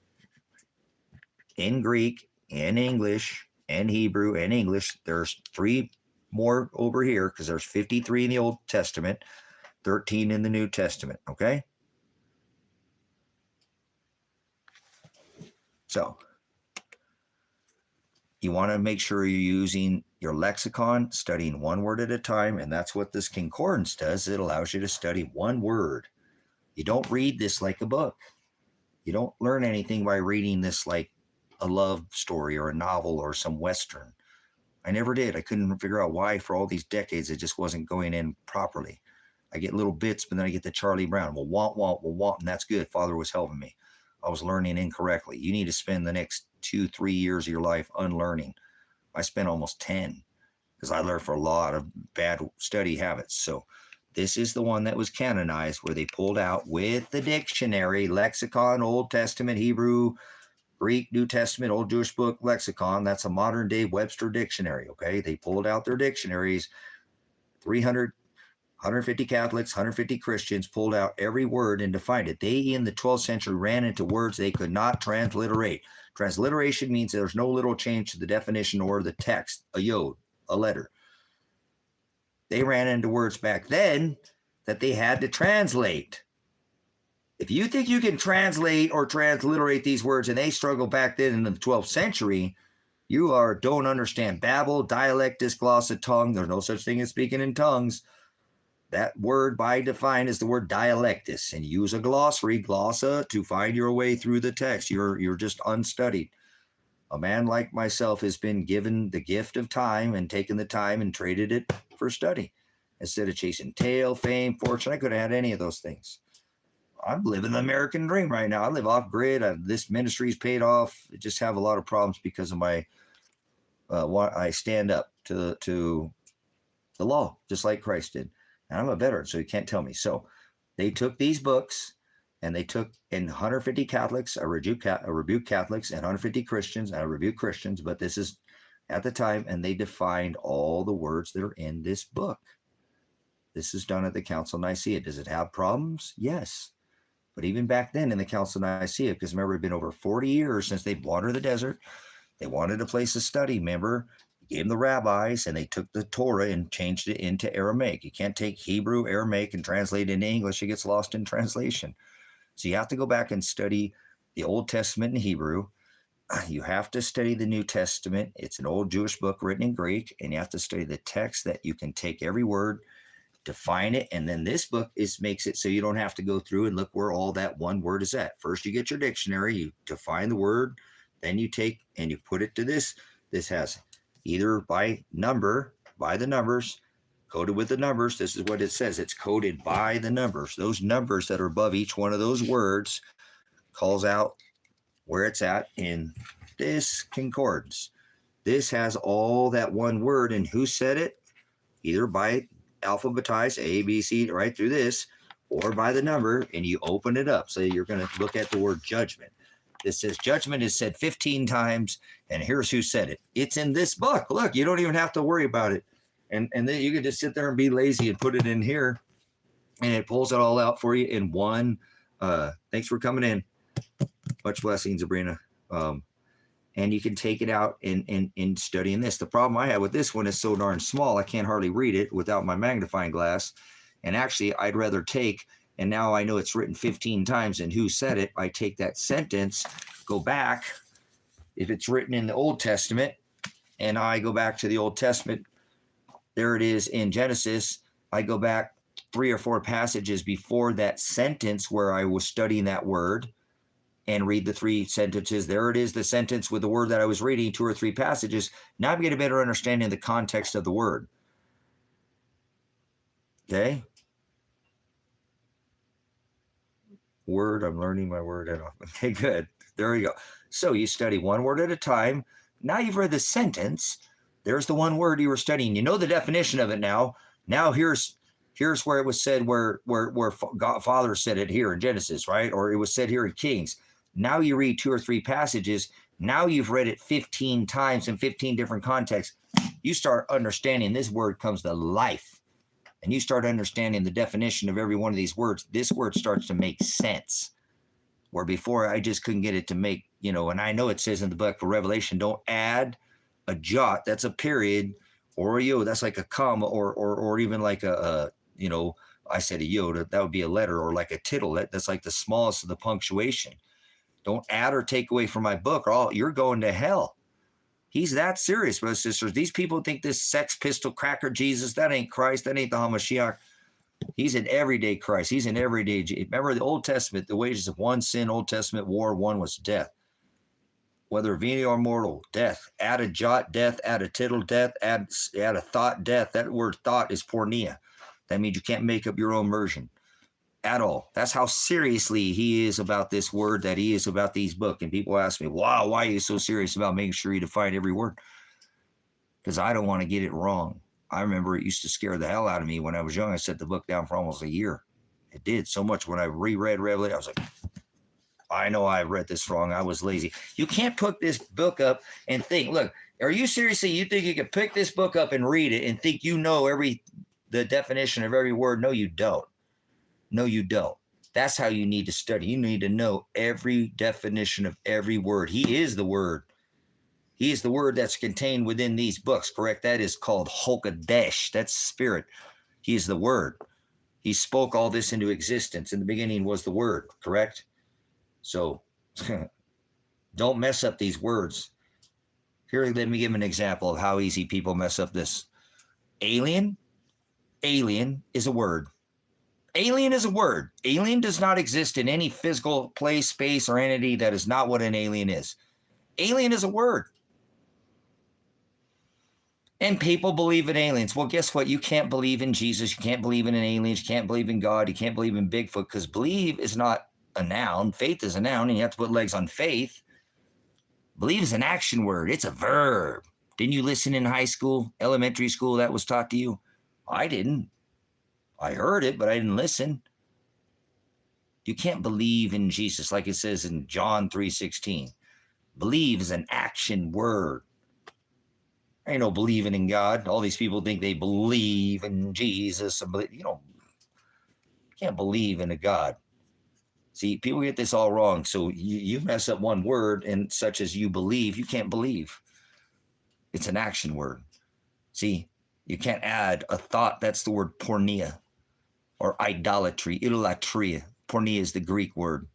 in Greek, in English, and Hebrew, and English. There's 3 more over here because there's 53 in the Old Testament, 13 in the New Testament, okay? So you want to make sure you're using your lexicon, studying one word at a time, and that's what this concordance does. It allows you to study one word. You don't read this like a book. You don't learn anything by reading this like a love story or a novel or some Western. I never did. I couldn't figure out why for all these decades it just wasn't going in properly. I get little bits, but then I get the Charlie Brown. Well, want, and that's good. Father was helping me. I was learning incorrectly. You need to spend the next 2-3 years of your life unlearning. I spent almost 10 because I learned for a lot of bad study habits. So this is the one that was canonized where they pulled out with the dictionary, lexicon, Old Testament, Hebrew, Greek, New Testament, Old Jewish Book, lexicon. That's a modern day Webster dictionary, okay? They pulled out their dictionaries, 300, 150 Catholics, 150 Christians pulled out every word and defined it. They, in the 12th century, ran into words they could not transliterate. Transliteration means there's no little change to the definition or the text, a yod, a letter. They ran into words back then that they had to translate. If you think you can translate or transliterate these words, and they struggled back then in the 12th century, you don't understand. Babel, dialectus, glossa, tongue. There's no such thing as speaking in tongues. That word by define is the word dialectus, and use a glossary, glossa, to find your way through the text. You're just unstudied. A man like myself has been given the gift of time and taken the time and traded it for study. Instead of chasing tail, fame, fortune, I could have had any of those things. I'm living the American dream right now. I live off grid. This ministry's paid off. I just have a lot of problems because of my, I stand up to the law, just like Christ did. And I'm a veteran, so you can't tell me. So they took these books, and they took in 150 Catholics, I rebuke Catholics, and 150 Christians, and I rebuke Christians, but this is at the time, and they defined all the words that are in this book. This is done at the Council of Nicaea. Does it have problems? Yes. But even back then in the Council of Nicaea, because remember, it's been over 40 years since they wandered the desert. They wanted a place to study, remember? Gave them the rabbis, and they took the Torah and changed it into Aramaic. You can't take Hebrew, Aramaic, and translate it into English. It gets lost in translation. So you have to go back and study the Old Testament in Hebrew. You have to study the New Testament. It's an old Jewish book written in Greek, and you have to study the text that you can take every word, define it, and then this book makes it so you don't have to go through and look where all that one word is at. First, you get your dictionary, you define the word, then you take and you put it to this. This has either by number, by the numbers, coded with the numbers. This is what it says. It's coded by the numbers. Those numbers that are above each one of those words calls out where it's at in this concordance. This has all that one word and who said it, either by alphabetized A, B, C, right through this, or by the number, and you open it up. So you're going to look at the word judgment. This says judgment is said 15 times, and here's who said it. It's in this book. Look, you don't even have to worry about it. And then you can just sit there and be lazy and put it in here, and it pulls it all out for you in one. Thanks for coming in. Much blessings, Sabrina. And you can take it out in studying this. The problem I have with this one is so darn small, I can't hardly read it without my magnifying glass. And actually, I'd rather take, and now I know it's written 15 times, and who said it, I take that sentence, go back, if it's written in the Old Testament, and I go back to the Old Testament, there it is in Genesis, I go back 3 or 4 passages before that sentence where I was studying that word, and read the 3 sentences. There it is, the sentence with the word that I was reading, 2 or 3 passages. Now I'm getting a better understanding of the context of the word. Okay. Word, I'm learning my word. Okay, good. There you go. So you study one word at a time. Now you've read the sentence. There's the one word you were studying. You know the definition of it now. Now here's where it was said, where God Father said it here in Genesis, right? Or it was said here in Kings. Now you read 2 or 3 passages. Now you've read it 15 times in 15 different contexts. You start understanding this word comes to life. And you start understanding the definition of every one of these words. This word starts to make sense. Where before I just couldn't get it to make, and I know it says in the book for Revelation, don't add a jot, that's a period, or a yo, that's like a comma, or even like I said a yo, that would be a letter, or like a tittle, that's like the smallest of the punctuation. Don't add or take away from my book, or you're going to hell. He's that serious, brothers and sisters. These people think this Sex Pistol cracker Jesus, that ain't Christ, that ain't the Hamashiach. He's an everyday Christ. He's an everyday. Remember the Old Testament, the wages of one sin, Old Testament war, one was death. Whether venial or mortal, death. Add a jot, death. Add a tittle, death. Add a thought, death. That word thought is pornea. That means you can't make up your own version at all. That's how seriously he is about this word, that he is about these books. And people ask me, wow, why are you so serious about making sure you define every word? Because I don't want to get it wrong. I remember it used to scare the hell out of me when I was young. I set the book down for almost a year. It did so much. When I reread Revelation, I was like, I know I read this wrong. I was lazy. You can't pick this book up and think, look, are you seriously, you think you can pick this book up and read it and think you know the definition of every word? No, you don't. No, you don't. That's how you need to study. You need to know every definition of every word. He is the word. He is the word that's contained within these books, correct? That is called Hokadesh. That's spirit. He is the word. He spoke all this into existence. In the beginning was the word, correct? So don't mess up these words. Here, let me give an example of how easy people mess up this. Alien is a word. Alien is a word. Alien does not exist in any physical place, space, or entity. That is not what an alien is. Alien is a word. And people believe in aliens. Well, guess what? You can't believe in Jesus. You can't believe in an alien. You can't believe in God. You can't believe in Bigfoot, because believe is not a noun. Faith is a noun, and you have to put legs on faith. Believe is an action word. It's a verb. Didn't you listen in high school, elementary school, that was taught to you? I didn't. I heard it, but I didn't listen. You can't believe in Jesus like it says in John 3:16. Believe is an action word. Ain't no believing in God. All these people think they believe in Jesus. You can't believe in a God. See, people get this all wrong. So you mess up one word, and such as you believe, you can't believe. It's an action word. See, you can't add a thought. That's the word pornea, or idolatry, idolatria. Pornea is the Greek word.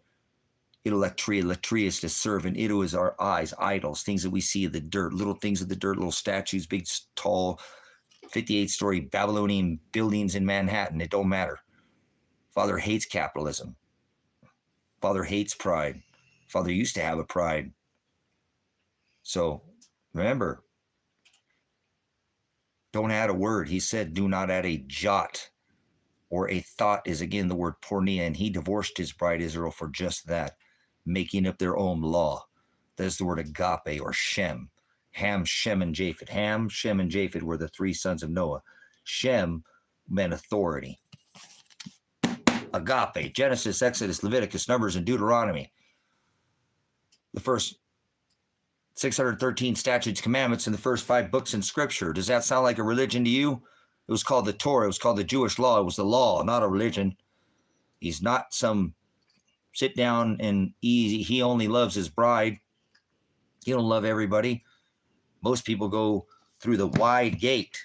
Idolatria, latria is to serve, and ido is our eyes, idols, things that we see in the dirt, little things in the dirt, little statues, big, tall, 58-story Babylonian buildings in Manhattan. It don't matter. Father hates capitalism. Father hates pride. Father used to have a pride. So remember, don't add a word. He said, do not add a jot, or a thought is again the word pornea, and he divorced his bride Israel for just that, making up their own law. That's the word agape, or Shem. Ham, Shem, and Japheth. Ham, Shem, and Japheth were the 3 sons of Noah. Shem meant authority. Agape, Genesis, Exodus, Leviticus, Numbers, and Deuteronomy. The first 613 statutes, commandments, and the first 5 books in Scripture. Does that sound like a religion to you? It was called the Torah. It was called the Jewish law. It was the law, not a religion. He's not some sit down and easy. He only loves his bride. He don't love everybody. Most people go through the wide gate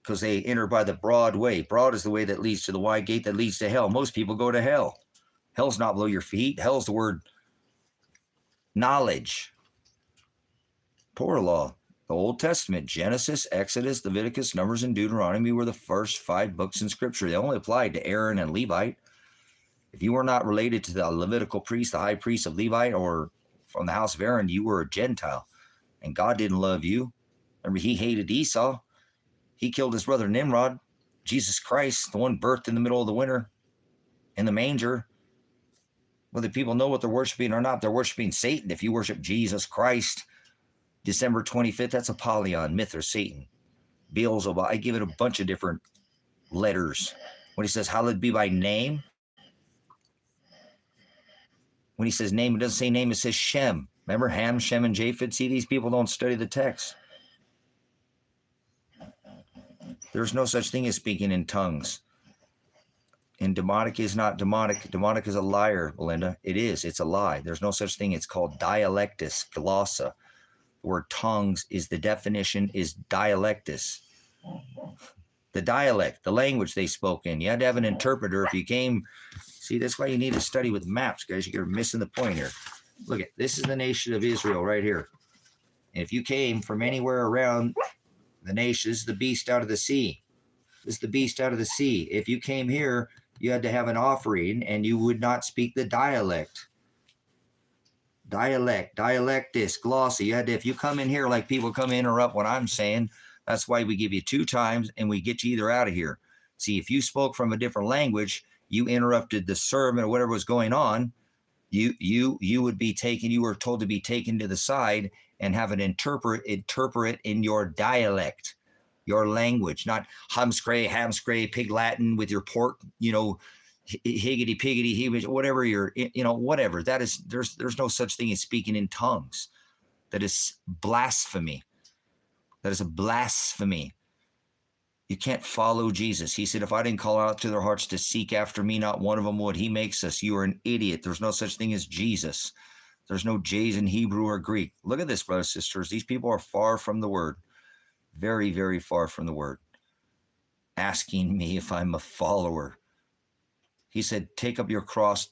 because they enter by the broad way. Broad is the way that leads to the wide gate that leads to hell. Most people go to hell. Hell's not below your feet. Hell's the word knowledge. Torah law. The Old Testament, Genesis, Exodus, Leviticus, Numbers, and Deuteronomy were the first 5 books in Scripture. They only applied to Aaron and Levite. If you were not related to the Levitical priest, the high priest of Levite, or from the house of Aaron, you were a Gentile. And God didn't love you. Remember, he hated Esau. He killed his brother Nimrod. Jesus Christ, the one birthed in the middle of the winter in the manger. Whether people know what they're worshiping or not, they're worshiping Satan. If you worship Jesus Christ, December 25th, that's Apollyon, Mithra, Satan. Beelzebub, I give it a bunch of different letters. When he says, hallowed be by name, when he says name, it doesn't say name, it says Shem. Remember Ham, Shem, and Japheth? See, these people don't study the text. There's no such thing as speaking in tongues. And demonic is not demonic. Demonic is a liar, Belinda. It is. It's a lie. There's no such thing. It's called dialectus, glossa. The word tongues is the definition is dialectus. The dialect, the language they spoke in. You had to have an interpreter if you came. See, that's why you need to study with maps, guys. You're missing the point here. Look at this is the nation of Israel right here. And if you came from anywhere around the nation, this is the beast out of the sea. This is the beast out of the sea. If you came here, you had to have an offering, and you would not speak the dialect. Dialectus, glossy. You had to, if you come in here like people come interrupt what I'm saying, that's why we give you 2 times and we get you either out of here. See, if you spoke from a different language, you interrupted the sermon or whatever was going on, you would be taken, you were told to be taken to the side and have an interpret in your dialect, your language, not hamscray, pig Latin with your pork, higgity piggity, whatever whatever. That is, there's no such thing as speaking in tongues. That is blasphemy. That is a blasphemy. You can't follow Jesus. He said, if I didn't call out to their hearts to seek after me, not one of them would. He makes us. You are an idiot. There's no such thing as Jesus. There's no J's in Hebrew or Greek. Look at this, brothers and sisters. These people are far from the word. Very, very far from the word. Asking me if I'm a follower. He said, take up your cross,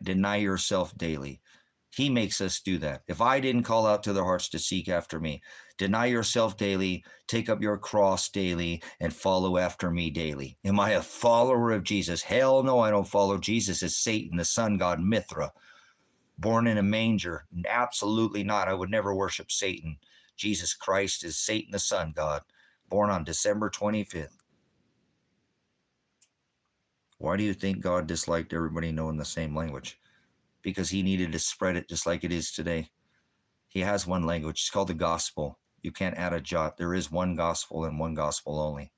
deny yourself daily. He makes us do that. If I didn't call out to their hearts to seek after me, deny yourself daily, take up your cross daily, and follow after me daily. Am I a follower of Jesus? Hell no, I don't follow Jesus as Satan, the sun god Mithra, born in a manger. Absolutely not. I would never worship Satan. Jesus Christ is Satan, the sun god, born on December 25th. Why do you think God disliked everybody knowing the same language? Because he needed to spread it just like it is today. He has one language. It's called the gospel. You can't add a jot. There is one gospel and one gospel only.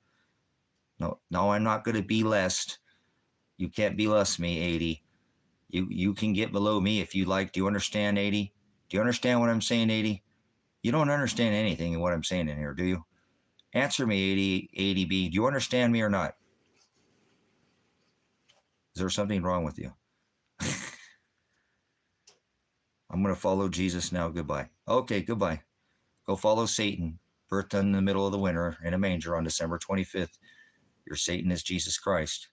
No, I'm not going to be less. You can't be less me, 80. You can get below me if you like. Do you understand, 80? Do you understand what I'm saying, 80? You don't understand anything in what I'm saying in here, do you? Answer me, 80B. Do you understand me or not? Is there something wrong with you? I'm going to follow Jesus now. Goodbye. Okay, goodbye. Go follow Satan, birthed in the middle of the winter in a manger on December 25th. Your Satan is Jesus Christ.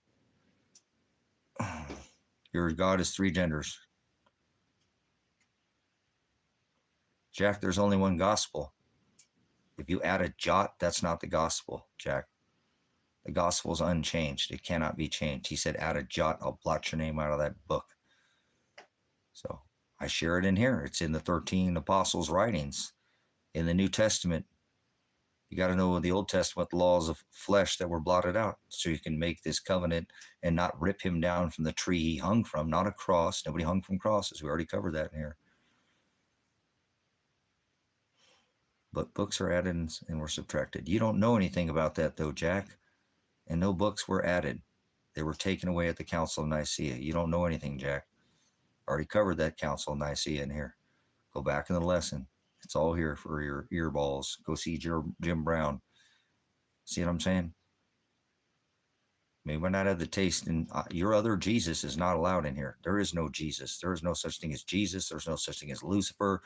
Your God is 3 genders. Jack, there's only one gospel. If you add a jot, that's not the gospel, Jack. The gospel is unchanged. It cannot be changed. He said, add a jot, I'll blot your name out of that book. So I share it in here. It's in the 13 apostles' writings. In the New Testament, you got to know the Old Testament laws of flesh that were blotted out so you can make this covenant and not rip him down from the tree he hung from, not a cross. Nobody hung from crosses. We already covered that in here. But books are added and were subtracted. You don't know anything about that, though, Jack. And no books were added. They were taken away at the Council of Nicaea. You don't know anything, Jack. Already covered that Council of Nicaea in here. Go back in the lesson. It's all here for your earballs. Go see Jim Brown. See what I'm saying? Maybe not have the taste, and your other Jesus is not allowed in here. There is no Jesus. There is no such thing as Jesus. There's no such thing as Lucifer.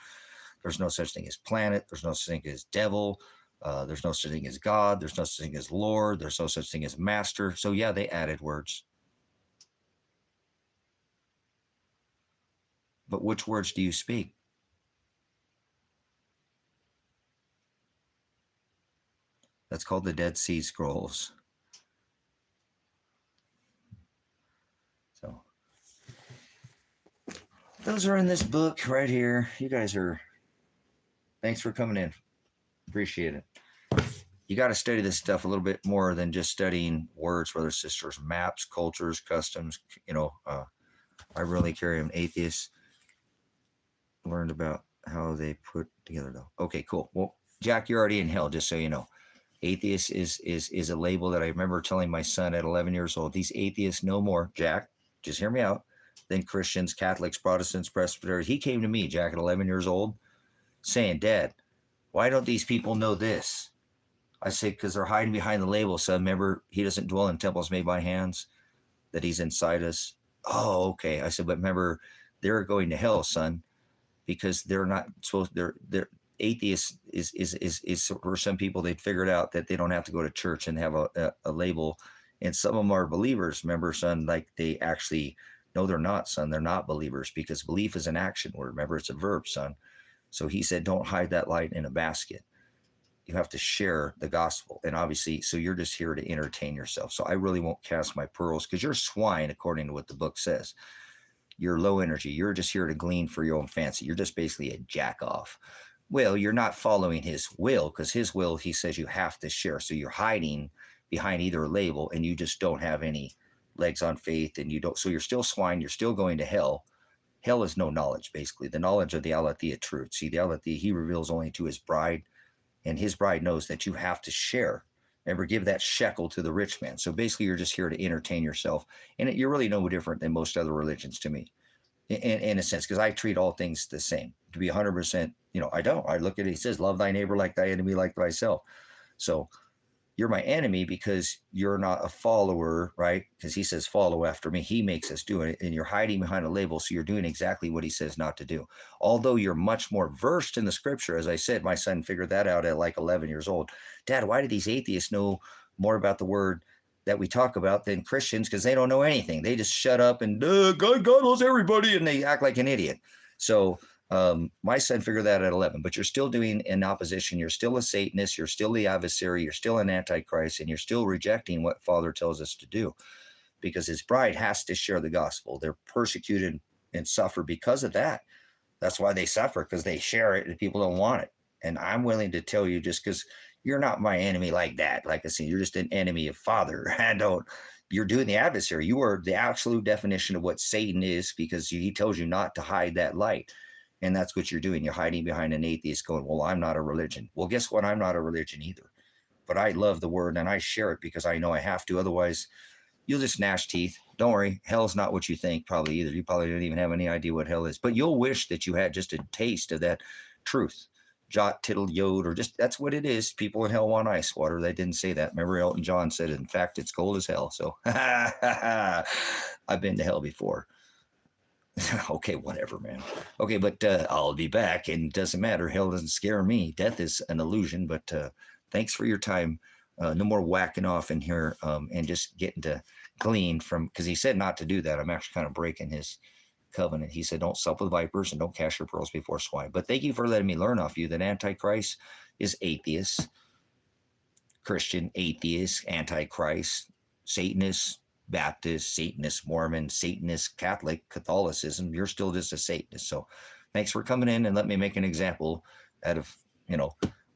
There's no such thing as planet. There's no such thing as devil. There's no such thing as God. There's no such thing as Lord. There's no such thing as master. So yeah, they added words. But which words do you speak? That's called the Dead Sea Scrolls. So those are in this book right here. You guys are, thanks for coming in. Appreciate it. you got to study this stuff a little bit more than just studying words, brothers, sisters, maps, cultures, customs. I really carry an atheist. Learned about how they put together though. Okay, cool. Well, Jack, you're already in hell, just so you know. Atheist is a label that I remember telling my son at 11 years old. These atheists no more, Jack, just hear me out, than Christians, Catholics, Protestants, Presbyterians. He came to me, Jack, at 11 years old, saying, Dad, why don't these people know this? I said, because they're hiding behind the label, son. Remember, he doesn't dwell in temples made by hands, that he's inside us. Oh, okay. I said, but remember, they're going to hell, son, because they're not supposed, they're atheists is for some people, they'd figured out that they don't have to go to church and have a label. And some of them are believers, remember, son, like they actually, no, they're not, son. They're not believers, because belief is an action word. Remember, it's a verb, son. So he said, don't hide that light in a basket. You have to share the gospel. And obviously, so you're just here to entertain yourself. So I really won't cast my pearls, because you're swine, according to what the book says. You're low energy. You're just here to glean for your own fancy. You're just basically a jack off. Well, you're not following his will, because his will, he says you have to share. So you're hiding behind either a label, and you just don't have any legs on faith, and you don't. So you're still swine. You're still going to hell. Hell is no knowledge, basically. The knowledge of the Aletheia truth. See, the Aletheia, he reveals only to his bride, and his bride knows that you have to share. Remember, give that shekel to the rich man. So basically, you're just here to entertain yourself. And you're really no different than most other religions to me, in a sense, because I treat all things the same. To be 100%, I don't. I look at it, he says, love thy neighbor like thy enemy, like thyself. So you're my enemy because you're not a follower, right? Because he says, follow after me. He makes us do it. And you're hiding behind a label. So you're doing exactly what he says not to do. Although you're much more versed in the scripture. As I said, my son figured that out at like 11 years old. Dad, why do these atheists know more about the word that we talk about than Christians? Because they don't know anything. They just shut up and God loves everybody, and they act like an idiot. So my son figured that at 11, but you're still doing in opposition. You're still a Satanist. You're still the adversary. You're still an antichrist, and you're still rejecting what Father tells us to do, because his bride has to share the gospel. They're persecuted and suffer because of that. That's why they suffer, because they share it and people don't want it. And I'm willing to tell you, just because you're not my enemy like that. Like I said, you're just an enemy of Father. You're doing the adversary. You are the absolute definition of what Satan is, because he tells you not to hide that light. And that's what you're doing. You're hiding behind an atheist going, well, I'm not a religion. Well, guess what? I'm not a religion either. But I love the word, and I share it because I know I have to. Otherwise, you'll just gnash teeth. Don't worry. Hell's not what you think probably either. You probably don't even have any idea what hell is. But you'll wish that you had just a taste of that truth. Jot, tittle, yod, or just that's what it is. People in hell want ice water. They didn't say that. Remember, Elton John said, in fact, it's cold as hell. So I've been to hell before. Okay, whatever, man. Okay, but I'll be back, and it doesn't matter. Hell doesn't scare me. Death is an illusion, but thanks for your time. No more whacking off in here and just getting to glean from, because he said not to do that. I'm actually kind of breaking his covenant. He said, don't sup with vipers and don't cast your pearls before swine. But thank you for letting me learn off you that Antichrist is atheist, Christian, atheist, Antichrist, Satanist, Baptist, Satanist, Mormon, Satanist, Catholic, Catholicism. You're still just a Satanist. So thanks for coming in and let me make an example out of,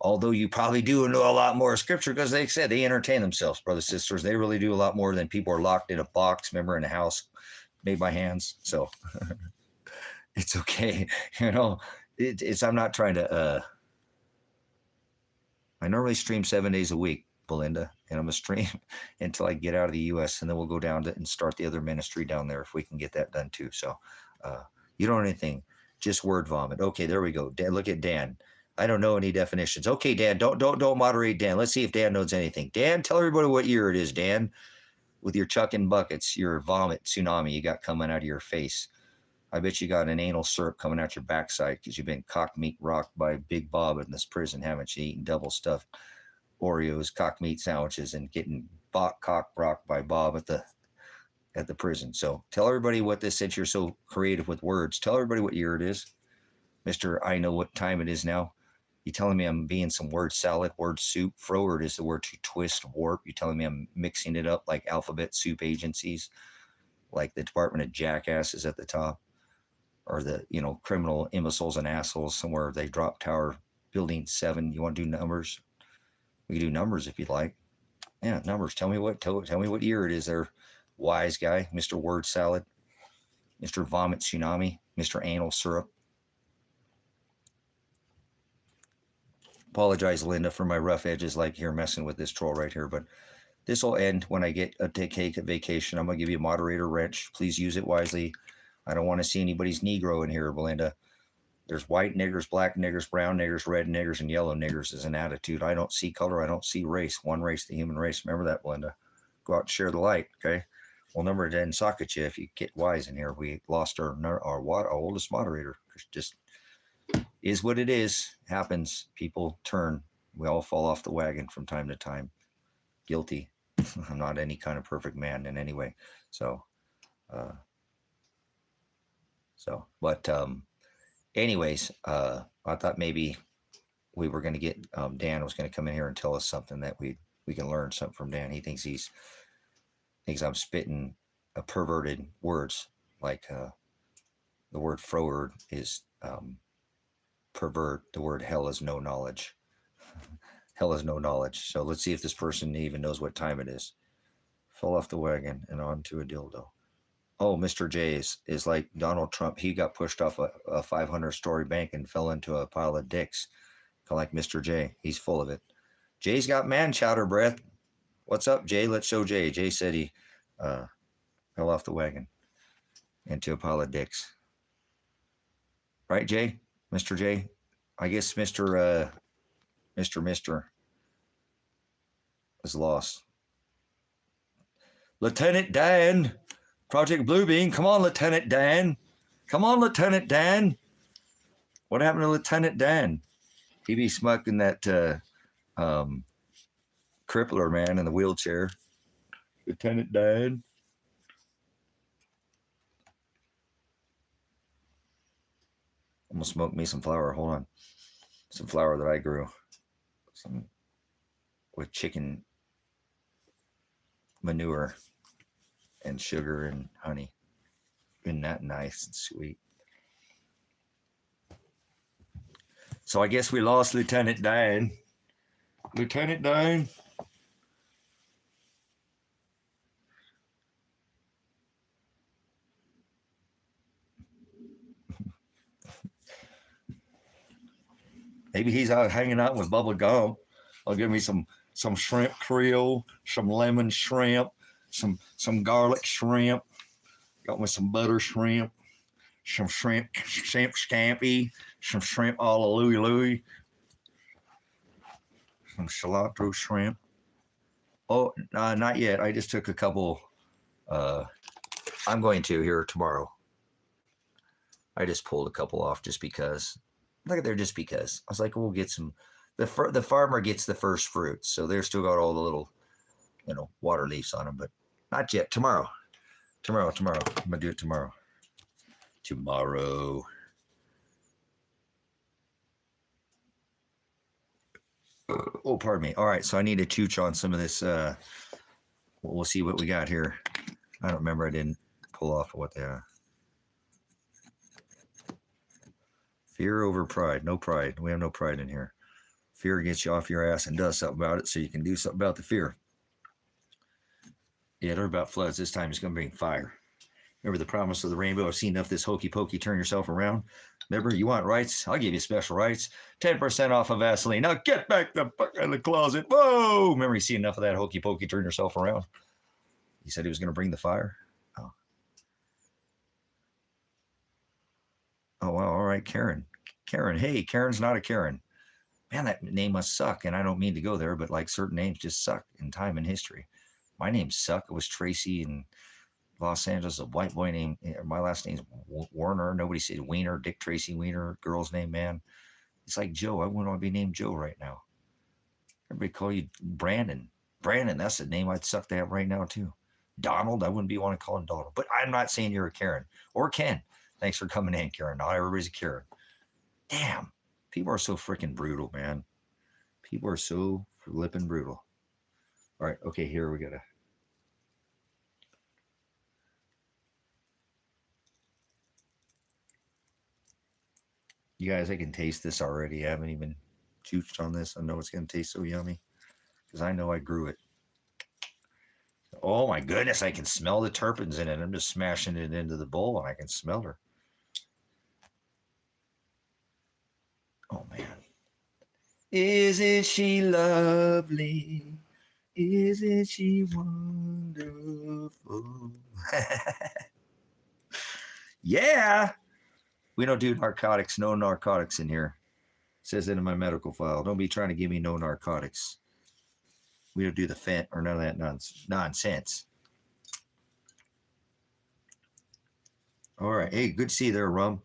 although you probably do know a lot more scripture, because they said they entertain themselves, brothers, sisters. They really do a lot more than people are locked in a box, remember, in a house made by hands. So it's okay. I'm not trying to, I normally stream 7 days a week, Belinda, and I'm going to stream until I get out of the U.S., and then we'll go down and start the other ministry down there if we can get that done too. So you don't know anything, just word vomit. Okay, there we go. Dan, look at Dan. I don't know any definitions. Okay, Dan, don't moderate Dan. Let's see if Dan knows anything. Dan, tell everybody what year it is, Dan, with your chucking buckets, your vomit tsunami you got coming out of your face. I bet you got an anal syrup coming out your backside because you've been cock meat rocked by Big Bob in this prison, haven't you? Eating double stuffed Oreos, cock meat sandwiches, and getting cock rocked by Bob at the prison. So tell everybody what this, since you're so creative with words, tell everybody what year it is. Mr. I know what time it is now. You telling me I'm being some word salad, word soup? Froward is the word to twist, warp. You telling me I'm mixing it up like alphabet soup agencies, like the Department of Jackasses at the top, or the criminal imbeciles and assholes somewhere. They drop tower building 7. You want to do numbers? We can do numbers if you'd like. Yeah, numbers. Tell me what year it is there, wise guy, Mr. Word Salad, Mr. Vomit Tsunami, Mr. Anal Syrup. Apologize, Linda, for my rough edges like here messing with this troll right here, but this will end when I get a take a vacation. I'm going to give you a moderator wrench. Please use it wisely. I don't want to see anybody's Negro in here, Belinda. There's white niggers, black niggers, brown niggers, red niggers, and yellow niggers as an attitude. I don't see color. I don't see race. One race, the human race. Remember that, Belinda. Go out and share the light, okay? We'll never then sock at you if you get wise in here. We lost our oldest moderator. Just is what it is. Happens. People turn. We all fall off the wagon from time to time. Guilty. I'm not any kind of perfect man in any way. Anyways, I thought maybe we were going to get Dan was going to come in here and tell us something that we can learn something from Dan. He thinks I'm spitting perverted words, like the word froward is pervert. The word hell is no knowledge. Hell is no knowledge. So let's see if this person even knows what time it is. Fell off the wagon and onto a dildo. Oh, Mr. J is like Donald Trump. He got pushed off a 500-story bank and fell into a pile of dicks. Kind of like Mr. J. He's full of it. Jay's got man chowder breath. What's up, Jay? Let's show Jay. Jay said he fell off the wagon into a pile of dicks. Right, Jay? Mr. J? I guess Mr. is lost. Lieutenant Dan, Project Bluebeam. Come on, Lieutenant Dan. Come on, Lieutenant Dan. What happened to Lieutenant Dan? He be smucking that crippler man in the wheelchair. Lieutenant Dan. I'm gonna smoke me some flour. Hold on. Some flour that I grew. Some with chicken manure and sugar and honey. Isn't that nice and sweet? So I guess we lost Lieutenant Dan. Lieutenant Dan. Maybe he's out hanging out with Bubba Gum. I'll give me some shrimp Creole, some lemon shrimp, some garlic shrimp. Got me some butter shrimp, some shrimp scampi, some shrimp a la Louie Louie, some cilantro shrimp. Oh, not yet. I just took a couple. I'm going to here tomorrow. I just pulled a couple off just because. Look at there, just because. I was like, we'll get some. The farmer gets the first fruits, so they're still got all the little, water leaves on them, but not yet. Tomorrow. I'm gonna do it tomorrow. Oh, pardon me. All right, so I need to chooch on some of this. We'll see what we got here. I don't remember. I didn't pull off what they are. Fear over pride. No pride. We have no pride in here. Fear gets you off your ass and does something about it, so you can do something about the fear. Yeah, they're about floods. This time it's going to bring fire. Remember the promise of the rainbow? I've seen enough of this hokey pokey. Turn yourself around. Remember, you want rights? I'll give you special rights. 10% off of Vaseline. Now get back the fuck in the closet. Whoa! Remember, you see enough of that hokey pokey. Turn yourself around. He said he was going to bring the fire. Oh, wow. All right, Karen. Hey, Karen's not a Karen. Man, that name must suck. And I don't mean to go there, but like certain names just suck in time and history. My name suck. It was Tracy in Los Angeles, a white boy named, my last name's Werner. Nobody said Wiener, Dick Tracy Wiener, girl's name, man. It's like Joe. I wouldn't want to be named Joe right now. Everybody call you Brandon. Brandon, that's the name I'd suck to have right now, too. Donald, I wouldn't be want to call him Donald. But I'm not saying you're a Karen or Ken. Thanks for coming in, Karen. Not everybody's a Karen. Damn. People are so freaking brutal, man. People are so flipping brutal. All right. Okay, here we go. You guys, I can taste this already. I haven't even chooched on this. I know it's going to taste so yummy. because I know I grew it. Oh my goodness, I can smell the terpenes in it. I'm just smashing it into the bowl and I can smell her. Oh man. Isn't she lovely? Isn't she wonderful? Yeah. We don't do narcotics. No narcotics in here. It says it in my medical file. Don't be trying to give me no narcotics. We don't do the fent or none of that nonsense. All right. Hey, good to see you there, Rum.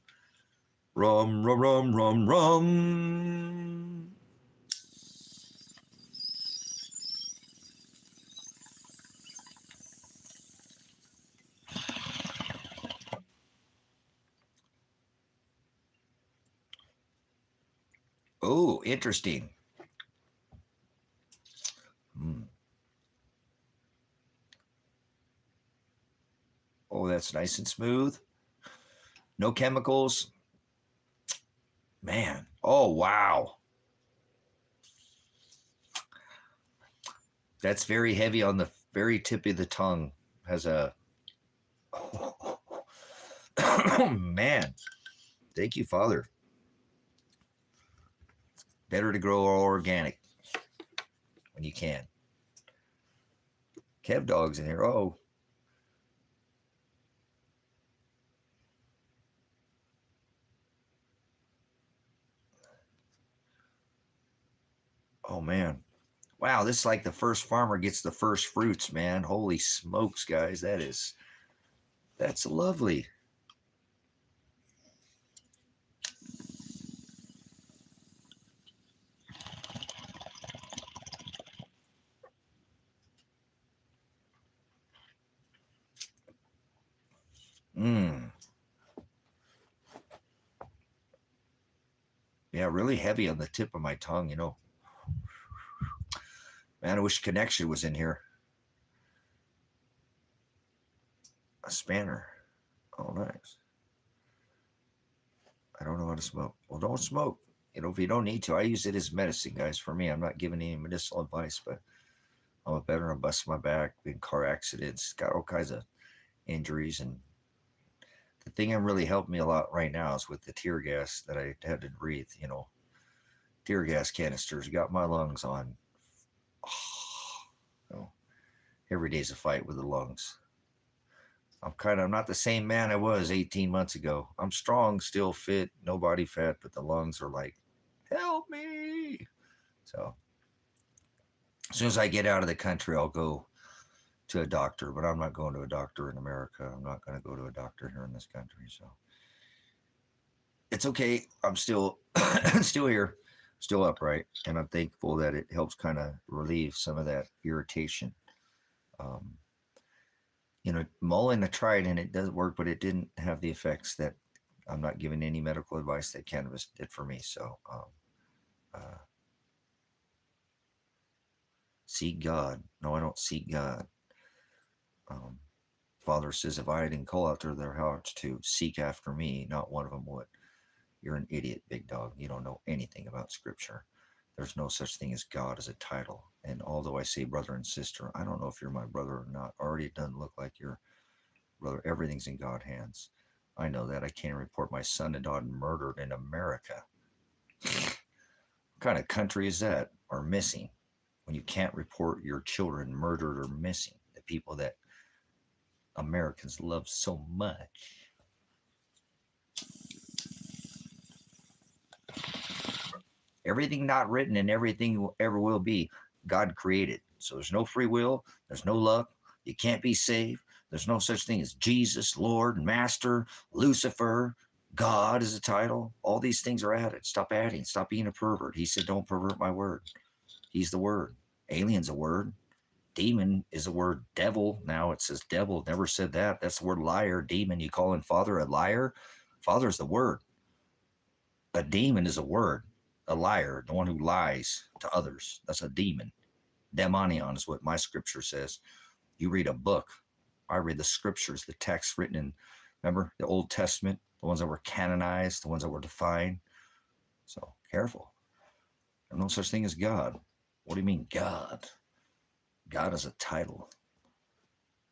Rum, rum, rum, rum, rum. Oh, interesting. Oh, that's nice and smooth. No chemicals. Man. Oh, wow. That's very heavy on the very tip of the tongue. Has a... Oh, man. Thank you, Father. Better to grow organic when you can. Kev Dog's in here. Oh. Oh, man. Wow, this is like the first farmer gets the first fruits, man. Holy smokes, guys. That's lovely. Yeah, really heavy on the tip of my tongue, you know. Man, I wish Connection was in here. A spanner. Oh, nice. I don't know how to smoke. Well, don't smoke. You know, if you don't need to. I use it as medicine, guys, for me. I'm not giving any medicinal advice, but I'm a veteran. I busted my back, been car accidents, got all kinds of injuries. And the thing that really helped me a lot right now is with the tear gas that I had to breathe, you know. Tear gas canisters got my lungs on. Oh, every day's a fight with the lungs. I'm not the same man I was 18 months ago. I'm strong, still fit, no body fat, but the lungs are like, help me. So as soon as I get out of the country, I'll go to a doctor, but I'm not going to a doctor in America. I'm not going to go to a doctor here in this country. So it's okay. I'm still still here, still upright, and I'm thankful that it helps kind of relieve some of that irritation. You know, mullein, I tried and it does work, but it didn't have the effects that I'm not giving any medical advice that cannabis did for me. So seek God. No, I don't seek God. Father says, if I didn't call out to their hearts to seek after me, not one of them would. You're an idiot, big dog. You don't know anything about scripture. There's no such thing as God as a title. And although I say brother and sister, I don't know if you're my brother or not. Already it doesn't look like you're brother. Everything's in God's hands. I know that. I can't report my son and daughter murdered in America. What kind of country is that? Or missing? When you can't report your children murdered or missing. The people that Americans love so much. Everything not written and everything ever will be, God created. So there's no free will. There's no luck. You can't be saved. There's no such thing as Jesus, Lord, Master, Lucifer, God is a title. All these things are added. Stop adding. Stop being a pervert. He said, don't pervert my word. He's the word. Alien's a word. Demon is a word. Devil, now it says devil. Never said that. That's the word liar. Demon, you calling Father a liar? Father's the word. A demon is a word. A liar, the one who lies to others. That's a demon. Demonion is what my scripture says. You read a book. I read the scriptures, the text written in, remember, the Old Testament, the ones that were canonized, the ones that were defined. So careful. There's no such thing as God. What do you mean, God? God is a title.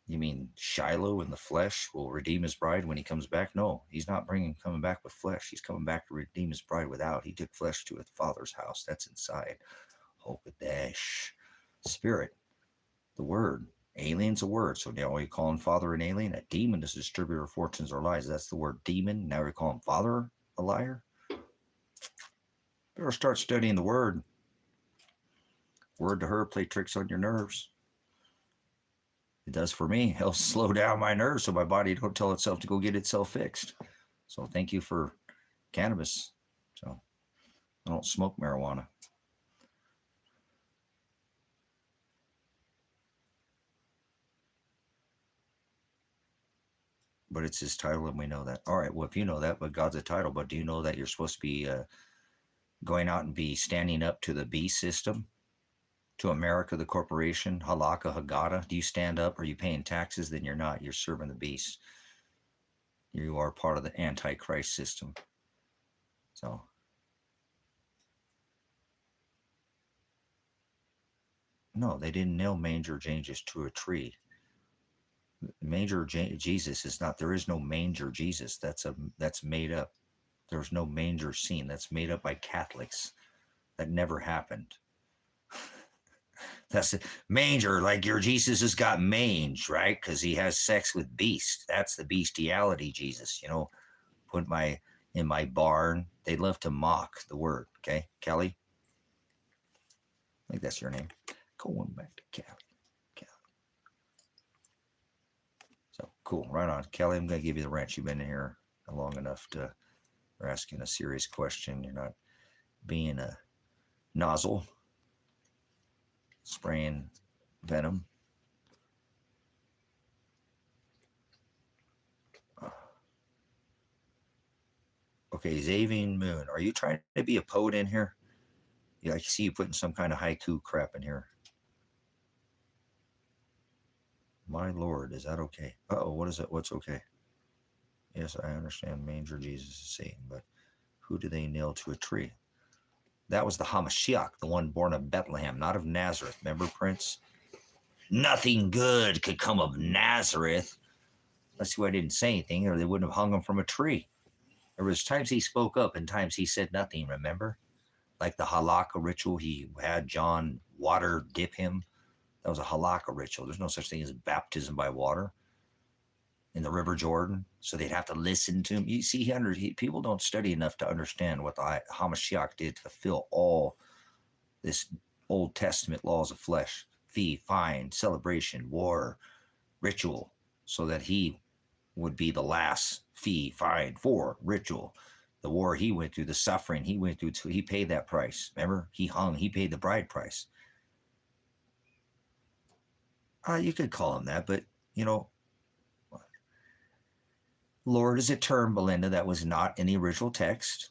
You mean Shiloh in the flesh will redeem his bride when he comes back? No, he's not coming back with flesh. He's coming back to redeem his bride without. He took flesh to his Father's house. That's inside. Hokadesh. Spirit, the word. Alien's a word. So now you call him Father an alien? A demon is a distributor of fortunes or lies. That's the word demon. Now we call him Father a liar? Better start studying the word. Word to her, play tricks on your nerves. It does for me. It helps slow down my nerves so my body don't tell itself to go get itself fixed. So thank you for cannabis. So I don't smoke marijuana. But it's his title and we know that. All right, well, if you know that, but God's a title, but do you know that you're supposed to be going out and be standing up to the beast system? To America, the corporation, halakha, haggadah? Do you stand up? Are you paying taxes? Then you're not. You're serving the beast. You are part of the Antichrist system. So, no, they didn't nail manger Jesus to a tree. Manger Jesus is not. There is no manger Jesus. That's made up. There's no manger scene. That's made up by Catholics. That never happened. That's the manger, like your Jesus has got mange, right? Because he has sex with beasts. That's the bestiality Jesus. You know, put in my barn. They love to mock the word. Okay, Kelly. I think that's your name. Going back to Kelly. So cool, right on, Kelly. I'm gonna give you the wrench. You've been in here long enough to. We're asking a serious question. You're not being a nozzle, spraying venom. Okay, Zavian Moon. Are you trying to be a poet in here? Yeah, I see you putting some kind of haiku crap in here. My Lord, is that okay? Uh-oh, what is it? What's okay? Yes, I understand manger Jesus is Satan, but who do they nail to a tree? That was the Hamashiach, the one born of Bethlehem, not of Nazareth. Remember, Prince? Nothing good could come of Nazareth. That's why I didn't say anything, or they wouldn't have hung him from a tree. There was times he spoke up and times he said nothing, remember? Like the halakha ritual, he had John water dip him. That was a halakha ritual. There's no such thing as baptism by water in the River Jordan. So they'd have to listen to him. You see, people don't study enough to understand what the Hamashiach did to fulfill all this Old Testament laws of flesh, fee, fine, celebration, war, ritual, so that he would be the last fee, fine, for ritual. The war he went through, the suffering he went through, he paid that price. Remember, he hung, he paid the bride price. You could call him that, but you know, Lord is a term, Belinda, that was not in the original text.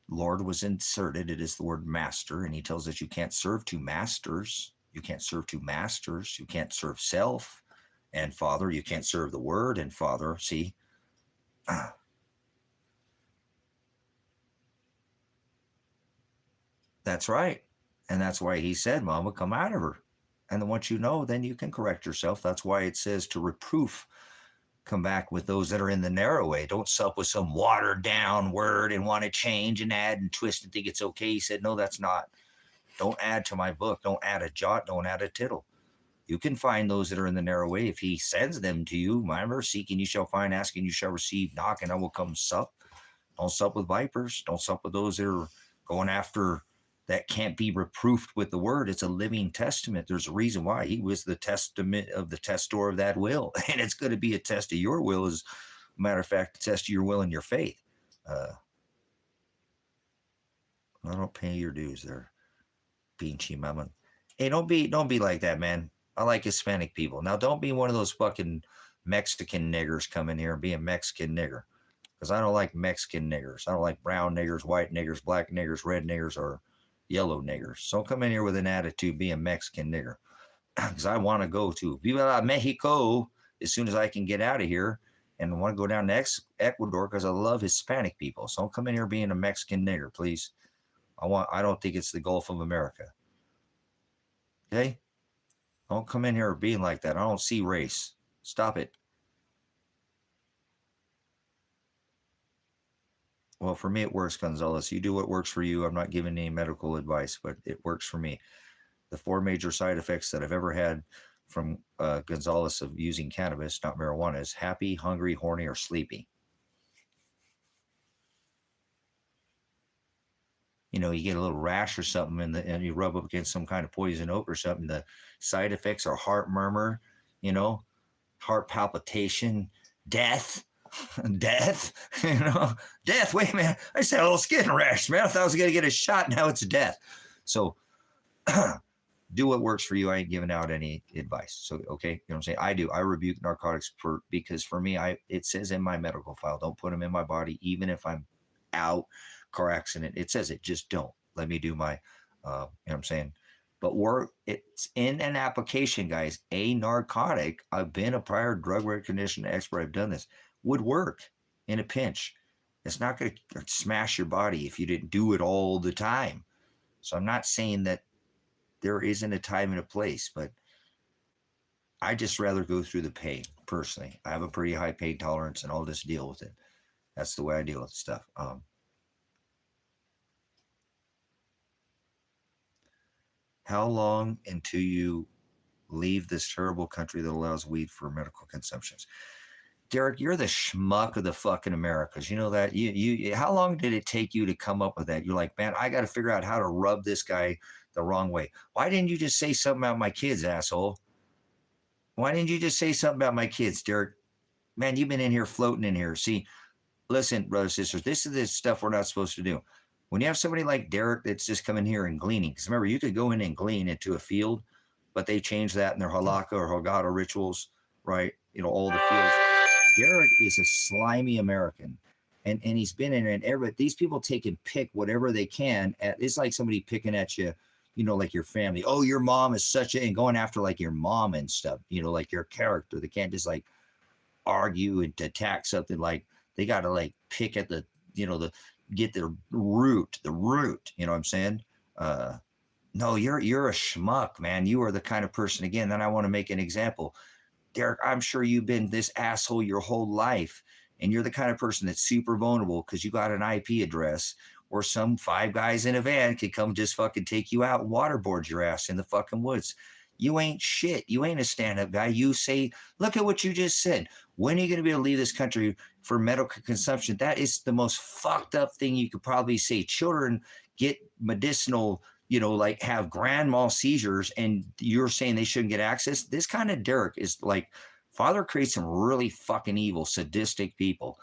Lord was inserted. It is the word master, and he tells us you can't serve two masters. You can't serve two masters. You can't serve self and Father. You can't serve the Word and Father. See? That's right. And that's why he said, Mama, come out of her. And then once you know, then you can correct yourself. That's why it says to reproof, come back with those that are in the narrow way. Don't sup with some watered down word and want to change and add and twist and think it's okay. He said, no, that's not. Don't add to my book. Don't add a jot. Don't add a tittle. You can find those that are in the narrow way if he sends them to you. Remember, seeking you shall find, asking you shall receive, knock, and I will come sup. Don't sup with vipers. Don't sup with those that are going after that can't be reproofed with the word. It's a living testament. There's a reason why he was the testament of the testor of that will. And it's going to be a test of your will, as a matter of fact, a test of your will and your faith. I don't pay your dues there, Pinchy Mama. Hey, don't be like that, man. I like Hispanic people. Now, don't be one of those fucking Mexican niggers come in here and be a Mexican nigger. Because I don't like Mexican niggers. I don't like brown niggers, white niggers, black niggers, red niggers, or yellow niggers. So come in here with an attitude, be a Mexican nigger. Because I want to go to Viva la Mexico as soon as I can get out of here. And I want to go down to Ecuador because I love Hispanic people. So don't come in here being a Mexican nigger, please. I don't think it's the Gulf of America. Okay? Don't come in here being like that. I don't see race. Stop it. Well, for me, it works, Gonzalez. You do what works for you. I'm not giving any medical advice, but it works for me. The 4 major side effects that I've ever had from Gonzalez of using cannabis, not marijuana, is happy, hungry, horny, or sleepy. You know, you get a little rash or something and you rub up against some kind of poison oak or something. The side effects are heart murmur, you know, heart palpitation, death, death, you know, death. Wait a minute. I just had a little skin rash, man. I thought I was going to get a shot. Now it's death. So do what works for you. I ain't giving out any advice. So, okay. You know what I'm saying? I do. I rebuke narcotics because for me, it says in my medical file, don't put them in my body, even if I'm out, car accident. It says it, just don't. Let me do my, you know what I'm saying? But it's in an application, guys. A narcotic, I've been a prior drug recognition expert. I've done this, would work in a pinch. It's not going to smash your body if you didn't do it all the time. So I'm not saying that there isn't a time and a place, but I just rather go through the pain personally. I have a pretty high pain tolerance and I'll just deal with it. That's the way I deal with stuff. How long until you leave this terrible country that allows weed for medical consumptions? Derek, you're the schmuck of the fucking Americas. You know that? How long did it take you to come up with that? You're like, man, I got to figure out how to rub this guy the wrong way. Why didn't you just say something about my kids, asshole? Why didn't you just say something about my kids, Derek? Man, you've been in here floating in here. See, listen, brothers, sisters, this is the stuff we're not supposed to do. When you have somebody like Derek that's just coming here and gleaning, because remember, you could go in and glean into a field, but they changed that in their halakha or Haggadah rituals, right? You know, all the fields. Derek is a slimy American, and he's been in it. And these people take and pick whatever they can. It's like somebody picking at you, you know, like your family. Oh, your mom is such a, and going after like your mom and stuff, you know, like your character. They can't just like argue and attack something. Like they got to like pick at the, you know, get the root, you know what I'm saying? No, you're a schmuck, man. You are the kind of person, again, then I want to make an example. Derek, I'm sure you've been this asshole your whole life, and you're the kind of person that's super vulnerable because you got an IP address where some 5 guys in a van could come just fucking take you out and waterboard your ass in the fucking woods. You ain't shit. You ain't a stand-up guy. You say, look at what you just said. When are you going to be able to leave this country for medical consumption? That is the most fucked up thing you could probably say. Children get medicinal, you know, like have grand mal seizures, and you're saying they shouldn't get access. This kind of Derek is like, Father creates some really fucking evil, sadistic people.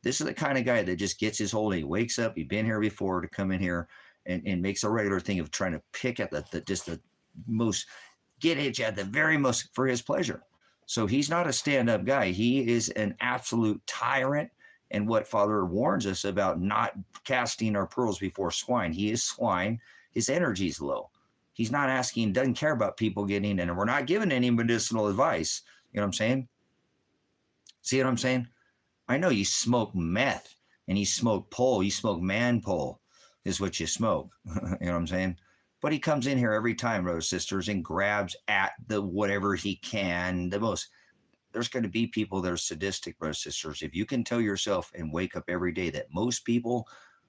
This is the kind of guy that just gets his whole day, he wakes up, he's been here before to come in here and makes a regular thing of trying to pick at the most, get it at the very most for his pleasure. So he's not a stand-up guy. He is an absolute tyrant. And what Father warns us about, not casting our pearls before swine. He is swine. His energy is low. He's not asking, doesn't care about people getting in, and we're not giving any medicinal advice. You know what I'm saying? See what I'm saying? I know you smoke meth and you smoke pole. You smoke man pole is what you smoke. You know what I'm saying? But he comes in here every time, brothers, sisters, and grabs at the whatever he can. There's going to be people that are sadistic, brothers, sisters. If you can tell yourself and wake up every day that most people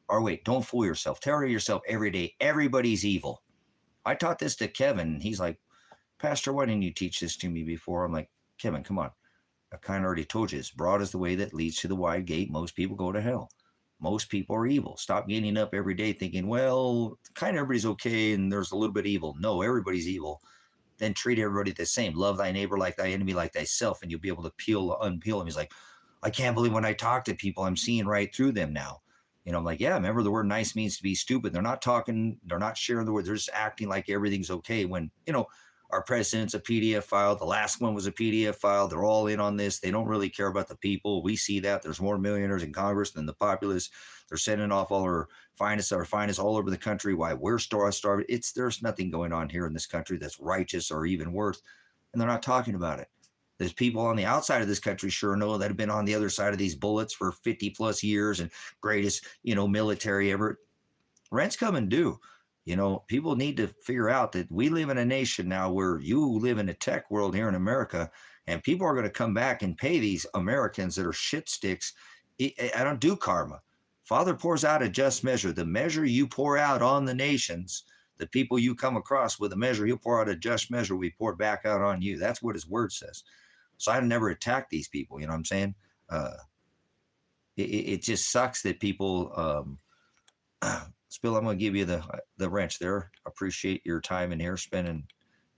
are, don't fool yourself. Tell yourself every day, everybody's evil. I taught this to Kevin. He's like, Pastor, why didn't you teach this to me before? I'm like, Kevin, come on. I kind of already told you, it's broad is the way that leads to the wide gate. Most people go to hell. Most people are evil. Stop getting up every day thinking, well, kind of everybody's okay and there's a little bit of evil. No, everybody's evil. Then treat everybody the same. Love thy neighbor like thy enemy like thyself, and you'll be able to unpeel him. He's like, I can't believe when I talk to people, I'm seeing right through them now. You know, I'm like, yeah, remember the word nice means to be stupid. They're not talking, they're not sharing the word. They're just acting like everything's okay when, you know, our president's a PDF file. The last one was a PDF file. They're all in on this. They don't really care about the people. We see that. There's more millionaires in Congress than the populace. They're sending off all our finest all over the country. Why we're starving. There's nothing going on here in this country that's righteous or even worth, and they're not talking about it. There's people on the outside of this country sure know that have been on the other side of these bullets for 50 plus years and greatest, you know, military ever. Rent's coming due. You know, people need to figure out that we live in a nation now where you live in a tech world here in America, and people are going to come back and pay these Americans that are shit sticks. I don't do karma. Father pours out a just measure. The measure you pour out on the nations, the people you come across with a measure, he'll pour out a just measure we pour back out on you. That's what his word says. So I never attack these people. You know what I'm saying? It just sucks that people. Spill, I'm going to give you the wrench there. Appreciate your time in here, spending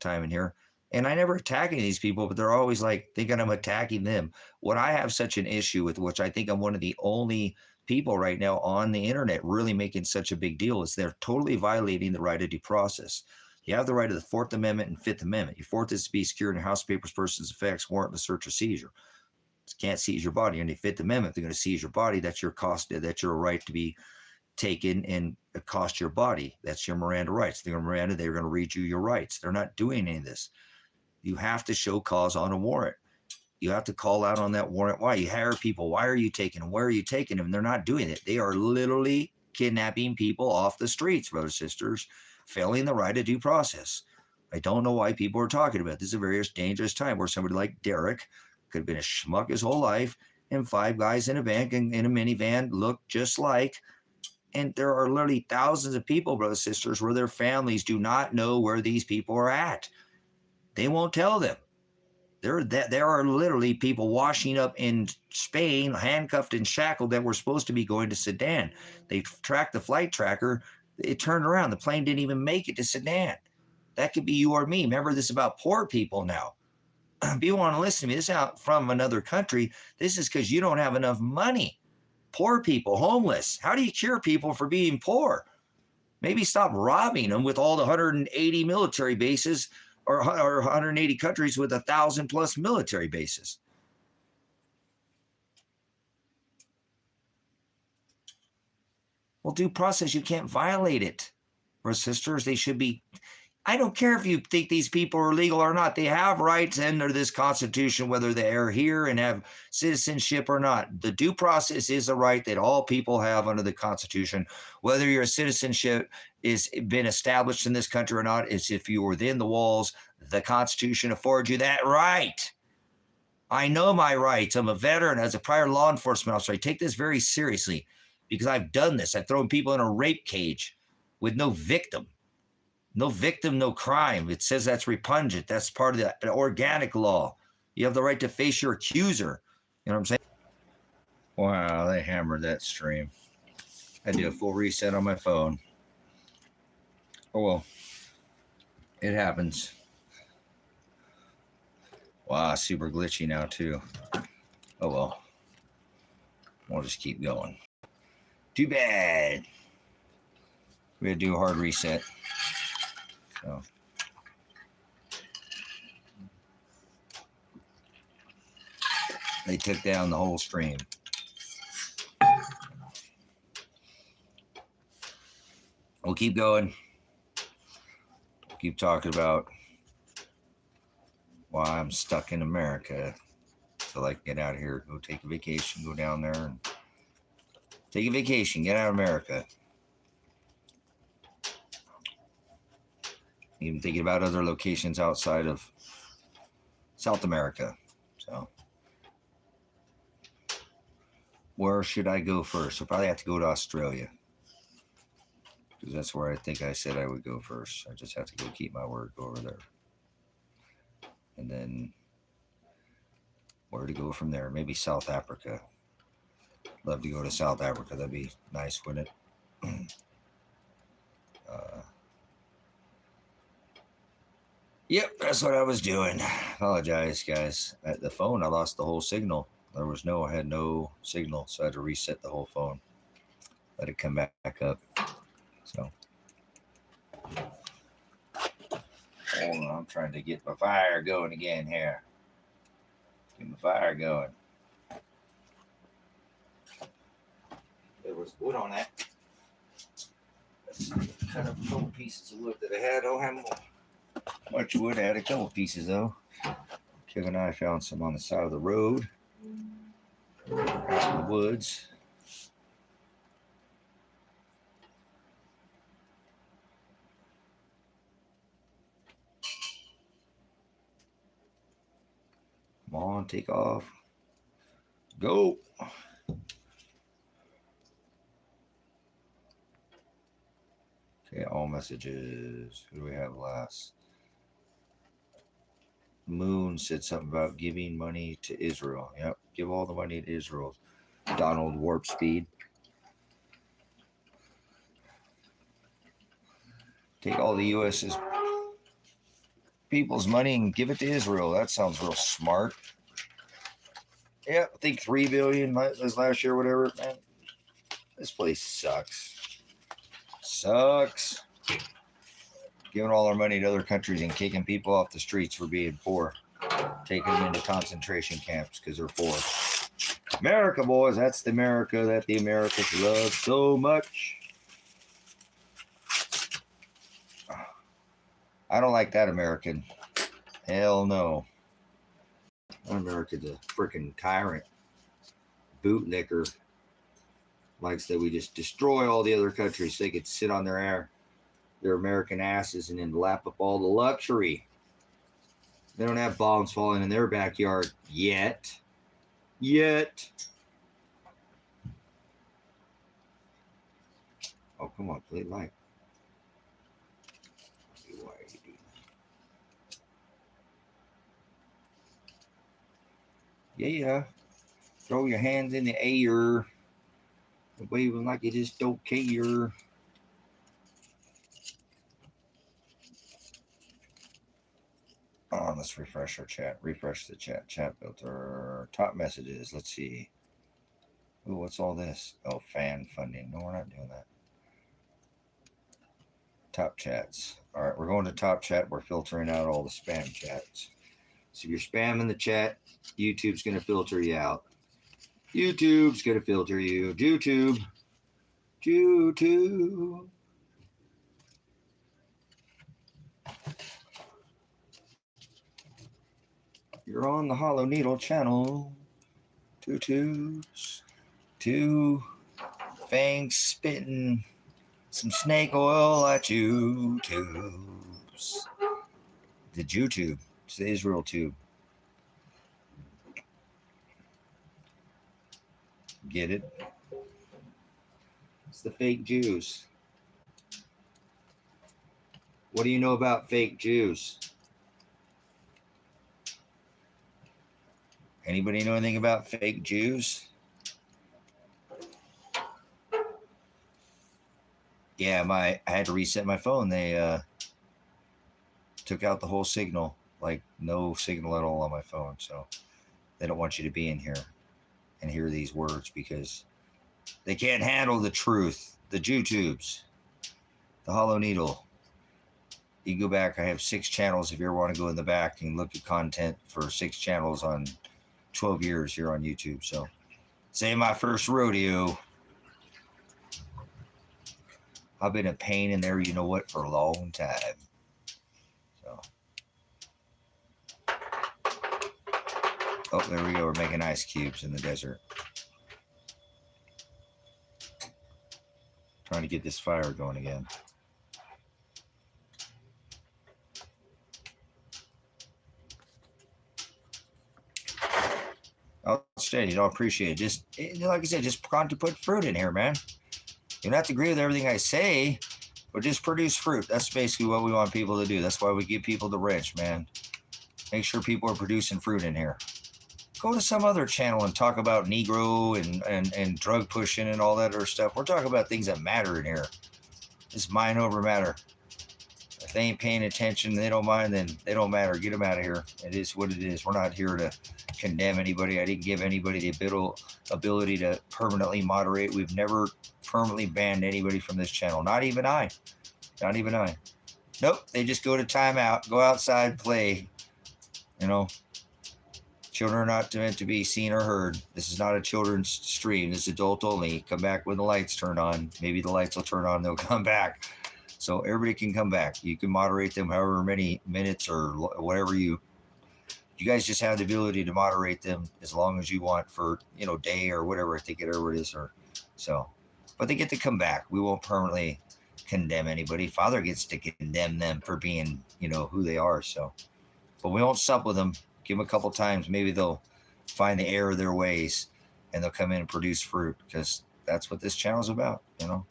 time in here. And I never attack any of these people, but they're always like thinking I'm attacking them. What I have such an issue with, which I think I'm one of the only people right now on the internet really making such a big deal, is they're totally violating the right of due process. You have the right of the Fourth Amendment and Fifth Amendment. Your fourth is to be secured in house papers, persons, effects, warrantless search or seizure. Can't seize your body. In the Fifth Amendment, if they're going to seize your body, that's your cost. That's your right to be taken and cost your body. That's your Miranda rights. They're Miranda, they're going to read you your rights. They're not doing any of this. You have to show cause on a warrant. You have to call out on that warrant. Why? You hire people. Why are you taking them? Where are you taking them? They're not doing it. They are literally kidnapping people off the streets, brothers and sisters, failing the right of due process. I don't know why people are talking about it. This is a very dangerous time where somebody like Derek could have been a schmuck his whole life, and five guys in a van in a minivan look just like. And there are literally thousands of people, brothers and sisters, where their families do not know where these people are at. They won't tell them. There are literally people washing up in Spain, handcuffed and shackled, that were supposed to be going to Sudan. They tracked the flight tracker. It turned around. The plane didn't even make it to Sudan. That could be you or me. Remember, this is about poor people now. People want to listen to me. This is not from another country. This is because you don't have enough money. Poor people, homeless. How do you cure people for being poor? Maybe stop robbing them with all the 180 military bases, or 180 countries with 1,000+ military bases. Well, due process, you can't violate it. Brothers and sisters, they should be. I don't care if you think these people are legal or not. They have rights under this Constitution, whether they are here and have citizenship or not. The due process is a right that all people have under the Constitution. Whether your citizenship is been established in this country or not, is if you're within the walls, the Constitution affords you that right. I know my rights. I'm a veteran. As a prior law enforcement officer, I take this very seriously because I've done this. I've thrown people in a rape cage with no victim. No victim, no crime. It says that's repugnant. That's part of the organic law. You have the right to face your accuser. You know what I'm saying? Wow, they hammered that stream. I did a full reset on my phone. Oh, well. It happens. Wow, super glitchy now, too. Oh, well. We'll just keep going. Too bad. We had to do a hard reset. So. They took down the whole stream. We'll keep going. We'll keep talking about why I'm stuck in America. So I can get out of here, go take a vacation, go down there and take a vacation, get out of America. Even thinking about other locations outside of South America. So where should I go first? I'll probably have to go to Australia, because that's where I think I said I would go first. I just have to go keep my word, go over there. And then where to go from there? Maybe South Africa. Love to go to South Africa. That'd be nice, wouldn't it? Yep, that's what I was doing. Apologize, guys. At the phone, I lost the whole signal. I had no signal, so I had to reset the whole phone. Let it come back up. So, hold on, I'm trying to get my fire going again here. Get my fire going. There was wood on that. Let's cut up a couple pieces of wood that I had. I don't have much wood. I had a couple pieces though. Kevin and I found some on the side of the road. Out in the woods. Come on, take off. Go. Okay, all messages. Who do we have last? Moon said something about giving money to Israel. Yep, give all the money to Israel. Donald Warp Speed. Take all the U.S.'s people's money and give it to Israel. That sounds real smart. Yeah, I think $3 billion was last year, whatever. Man, this place sucks. Sucks. Giving all our money to other countries and kicking people off the streets for being poor. Taking them into concentration camps because they're poor. America, boys, that's the America that the Americans love so much. I don't like that American. Hell no. America's a freaking tyrant. Bootlicker. Likes that we just destroy all the other countries so they could sit on their American asses and then lap up all the luxury. They don't have bombs falling in their backyard yet. Oh, come on, play light. Why are you doing that? Yeah. Throw your hands in the air. Waving like you just don't care. Let's refresh our chat. Refresh the chat. Chat filter. Top messages. Let's see. Oh, what's all this? Oh, fan funding. No, we're not doing that. Top chats. All right, we're going to top chat. We're filtering out all the spam chats. So if you're spamming the chat, YouTube's going to filter you out. YouTube's going to filter you. YouTube. You're on the Hollow Needle channel. Two fangs spitting some snake oil at YouTubes. The YouTube. It's the Israel tube. Get it? It's the fake Jews. What do you know about fake Jews? Anybody know anything about fake Jews? Yeah, I had to reset my phone. They took out the whole signal, like no signal at all on my phone. So they don't want you to be in here and hear these words because they can't handle the truth. The YouTubes, the Hollow Needle. You go back. I have 6 channels. If you ever want to go in the back and look at content for 6 channels on 12 years here on YouTube. So, say my first rodeo. I've been a pain in there, you know what, for a long time. So, oh, there we go. We're making ice cubes in the desert. Trying to get this fire going again. I'll stay. You don't appreciate it. Just like I said, just to put fruit in here, man. You don't have to agree with everything I say, but just produce fruit. That's basically what we want people to do. That's why we give people the rich, man. Make sure people are producing fruit in here. Go to some other channel and talk about Negro and drug pushing and all that other stuff. We're talking about things that matter in here. It's mind over matter. If they ain't paying attention, they don't mind, then they don't matter. Get them out of here. It is what it is. We're not here to condemn anybody. I didn't give anybody the ability to permanently moderate. We've never permanently banned anybody from this channel. Not even I. Not even I. Nope. They just go to timeout, go outside, play. You know, children are not meant to be seen or heard. This is not a children's stream. This is adult only. Come back when the lights turn on. Maybe the lights will turn on. They'll come back. So everybody can come back. You can moderate them however many minutes or whatever you guys just have the ability to moderate them as long as you want for, day or whatever. I think whatever it is. But they get to come back. We won't permanently condemn anybody. Father gets to condemn them for being, who they are. So, but we won't sup with them. Give them a couple times. Maybe they'll find the error of their ways, and they'll come in and produce fruit, because that's what this channel's about. You know,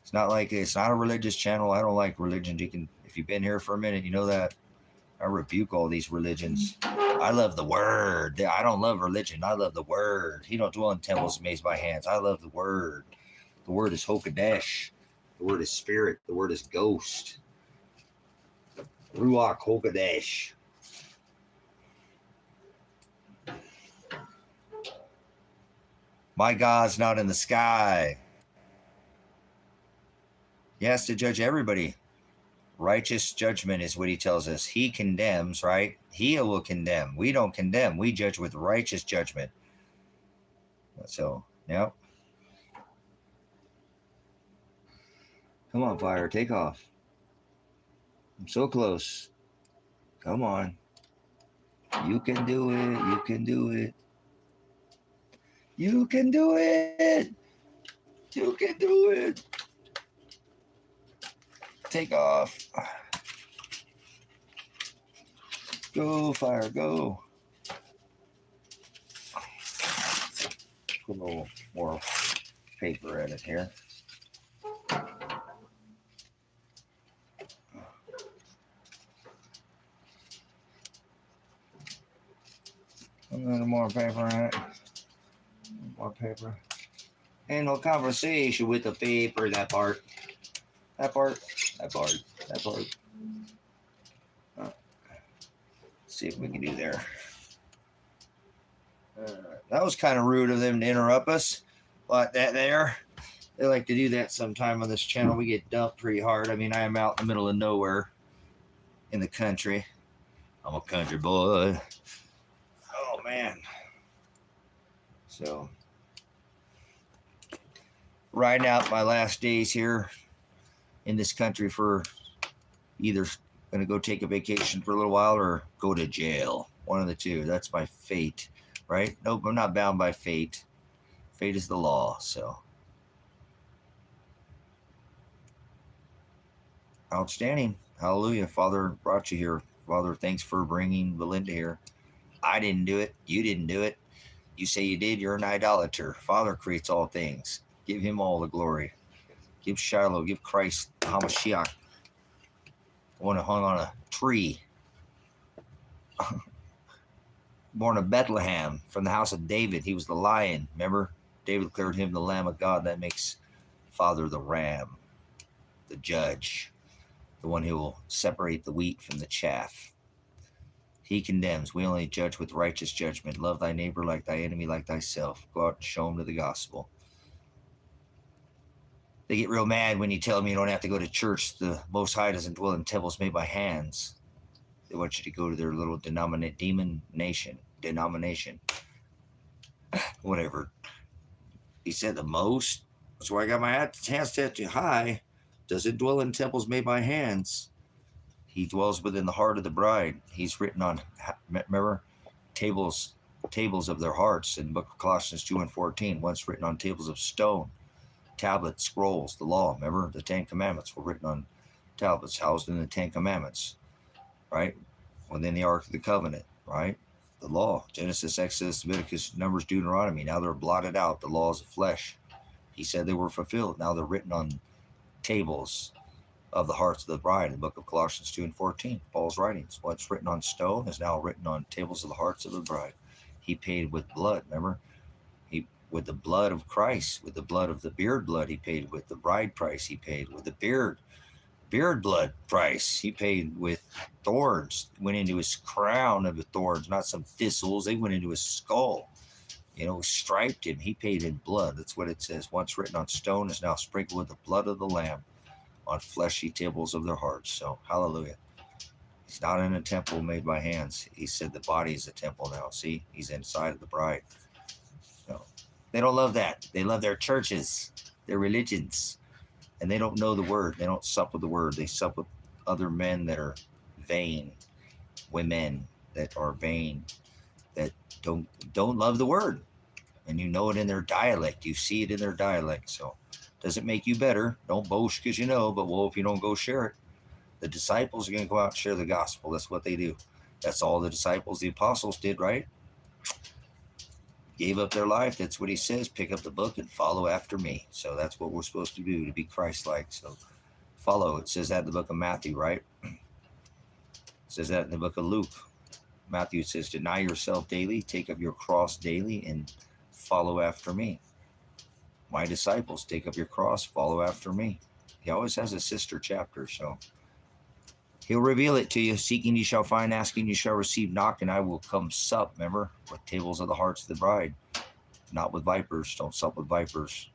it's not a religious channel. I don't like religion. If you've been here for a minute, you know that. I rebuke all these religions. I love the word. I don't love religion. I love the word. He don't dwell in temples made by hands. I love the word. The word is Hokadesh. The word is spirit. The word is ghost. Ruach Hokadesh. My God's not in the sky. He has to judge everybody. Righteous judgment is what he tells us. He condemns, right? He will condemn. We don't condemn. We judge with righteous judgment. So, yep. Come on, fire. Take off. I'm so close. Come on. You can do it. You can do it. You can do it. You can do it. Take off. Go, fire, go. Put a little more paper at it here. A little more paper in it. More paper. Ain't no conversation with the paper, that part. That part. That part. That part. Let's see if we can do there. That was kind of rude of them to interrupt us. But that there, they like to do that sometime on this channel. We get dumped pretty hard. I mean, I am out in the middle of nowhere in the country. I'm a country boy. Oh, man. So, riding out my last days here in this country for either going to go take a vacation for a little while or go to jail. One of the two. That's my fate, right? Nope, I'm not bound by fate. Fate is the law, so. Outstanding. Hallelujah. Father brought you here. Father, thanks for bringing Belinda here. I didn't do it. You didn't do it. You say you did. You're an idolater. Father creates all things. Give him all the glory. Give Shiloh. Give Christ, Hamashiach, the one who hung on a tree. Born of Bethlehem, from the house of David. He was the lion. Remember? David declared him the Lamb of God. That makes Father the ram, the judge, the one who will separate the wheat from the chaff. He condemns. We only judge with righteous judgment. Love thy neighbor like thy enemy, like thyself. Go out and show them to the gospel. They get real mad when you tell them you don't have to go to church. The Most High doesn't dwell in temples made by hands. They want you to go to their little denomination. Whatever. He said the most. That's why I got my hands tattooed high. Doesn't dwell in temples made by hands. He dwells within the heart of the bride. He's written on, remember, tables of their hearts in the book of Colossians 2 and 14. Once written on tables of stone, tablets, scrolls, the law. Remember, the 10 Commandments were written on tablets, housed in the 10 Commandments, right? Within the Ark of the Covenant, right? The law, Genesis, Exodus, Leviticus, Numbers, Deuteronomy. Now they're blotted out, the laws of flesh. He said they were fulfilled. Now they're written on tables of the hearts of the bride in the book of Colossians 2 and 14. Paul's writings. What's written on stone is now written on tables of the hearts of the bride. He paid with blood, remember? With the blood of Christ, with the blood of the beard blood, he paid with the bride price. He paid with the beard blood price. He paid with thorns. Went into his crown of the thorns, not some thistles. They went into his skull. You know, striped him. He paid in blood. That's what it says. Once written on stone is now sprinkled with the blood of the Lamb on fleshy tables of their hearts. So, hallelujah. He's not in a temple made by hands. He said the body is a temple now. See, he's inside of the bride. So, they don't love that. They love their churches, their religions, and they don't know the word. They don't sup with the word. They sup with other men that are vain, women that are vain, that don't love the word. And you know it in their dialect. You see it in their dialect. So, doesn't make you better. Don't boast because you know, but well, if you don't go share it, the disciples are going to go out and share the gospel. That's what they do. That's all the disciples, the apostles did, right? Gave up their life. That's what he says. Pick up the book and follow after me. So that's what we're supposed to do, to be Christ-like. So follow. It says that in the book of Matthew, right? It says that in the book of Luke. Matthew says, deny yourself daily, take up your cross daily, and follow after me. My disciples, take up your cross, follow after me. He always has a sister chapter, so he'll reveal it to you. Seeking you shall find, asking you shall receive, knock, and I will come sup. Remember, with tables of the hearts of the bride, not with vipers. Don't sup with vipers.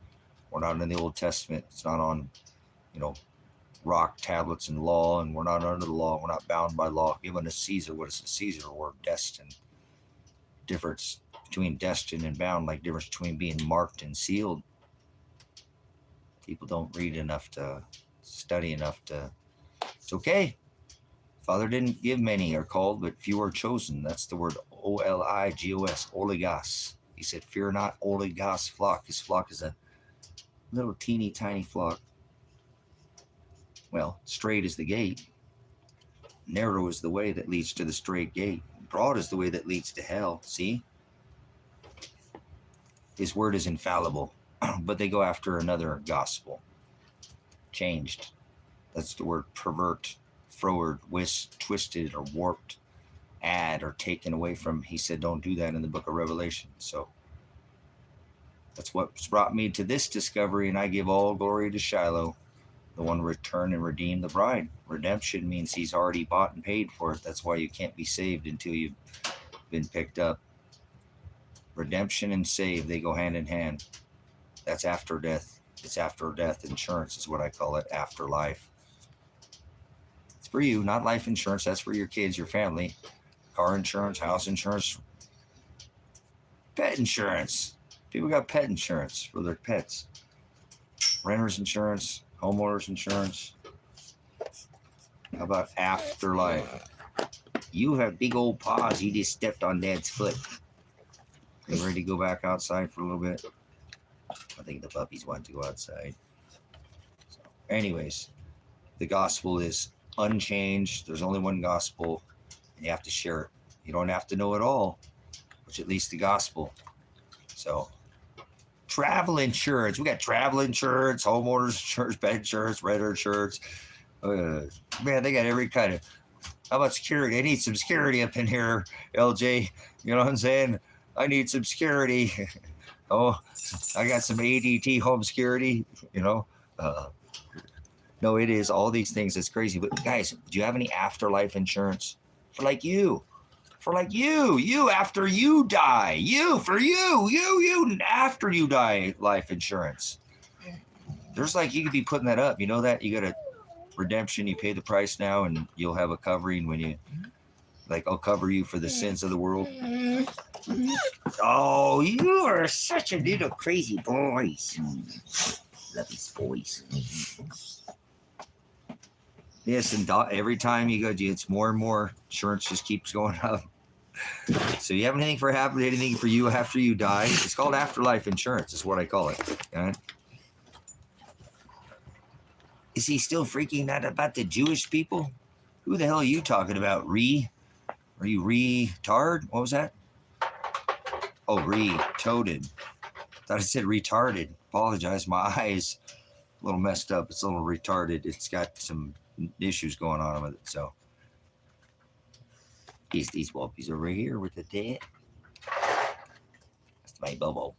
We're not in the Old Testament. It's not on, rock tablets and law, and we're not under the law. We're not bound by law. Given to Caesar what is to Caesar, or destined. Difference between destined and bound, like difference between being marked and sealed. People don't read enough to study enough to. It's okay. Father didn't give many are called, but few are chosen. That's the word oligos, oligos. He said, fear not, oligos flock. His flock is a little teeny tiny flock. Well, straight is the gate. Narrow is the way that leads to the straight gate. Broad is the way that leads to hell. See? His word is infallible, but they go after another gospel. Changed. That's the word pervert, froward, twisted, or warped, add, or taken away from. He said, don't do that in the book of Revelation. So that's what's brought me to this discovery, and I give all glory to Shiloh, the one return and redeem the bride. Redemption means he's already bought and paid for it. That's why you can't be saved until you've been picked up. Redemption and save, they go hand in hand. That's after death. It's after death insurance is what I call it, afterlife. It's for you, not life insurance. That's for your kids, your family. Car insurance, house insurance, pet insurance. People got pet insurance for their pets. Renter's insurance, homeowner's insurance. How about afterlife? You have big old paws. You just stepped on Dad's foot. You ready to go back outside for a little bit? I think the puppies want to go outside. So, anyways, the gospel is unchanged. There's only one gospel, and you have to share it. You don't have to know it all, which at least the gospel. So, travel insurance. We got travel insurance, homeowners insurance, pet insurance, renter insurance. Man, they got every kind of. How about security? I need some security up in here, LJ. You know what I'm saying? I need some security. Oh, I got some ADT home security, No, it is all these things. It's crazy. But guys, do you have any afterlife insurance? For like you after you die. You after you die, life insurance. There's you could be putting that up. You know that? You got a redemption. You pay the price now and you'll have a covering when you, I'll cover you for the sins of the world. Oh, you are such a little crazy boy. Love these boys. Yes, and every time you go, it's more and more. Insurance just keeps going up. So you have anything for you after you die? It's called afterlife insurance. Is what I call it. Okay? Is he still freaking out about the Jewish people? Who the hell are you talking about? Are you retard? What was that? Oh, toted. Thought I said retarded. Apologize. My eyes a little messed up. It's a little retarded. It's got some issues going on with it. So these whoopies over here with the dad. That's my Bobo.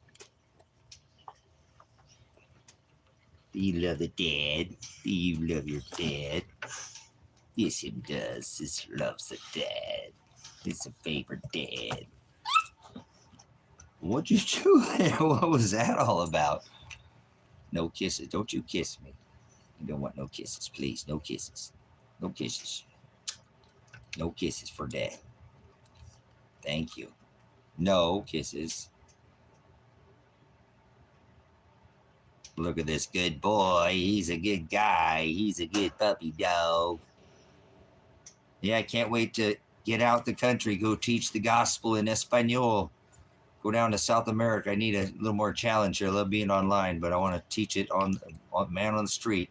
Do you love the dad? Do you love your dad? Yes, he does. He loves the dad. He's a favorite dad. What'd you do there? What was that all about? No kisses. Don't you kiss me. You don't want no kisses, please. No kisses. No kisses. No kisses for Dad. Thank you. No kisses. Look at this good boy. He's a good guy. He's a good puppy dog. Yeah, I can't wait to get out the country, go teach the gospel in Espanol. Go down to South America. I need a little more challenge here. I love being online, but I want to teach it on man on the street.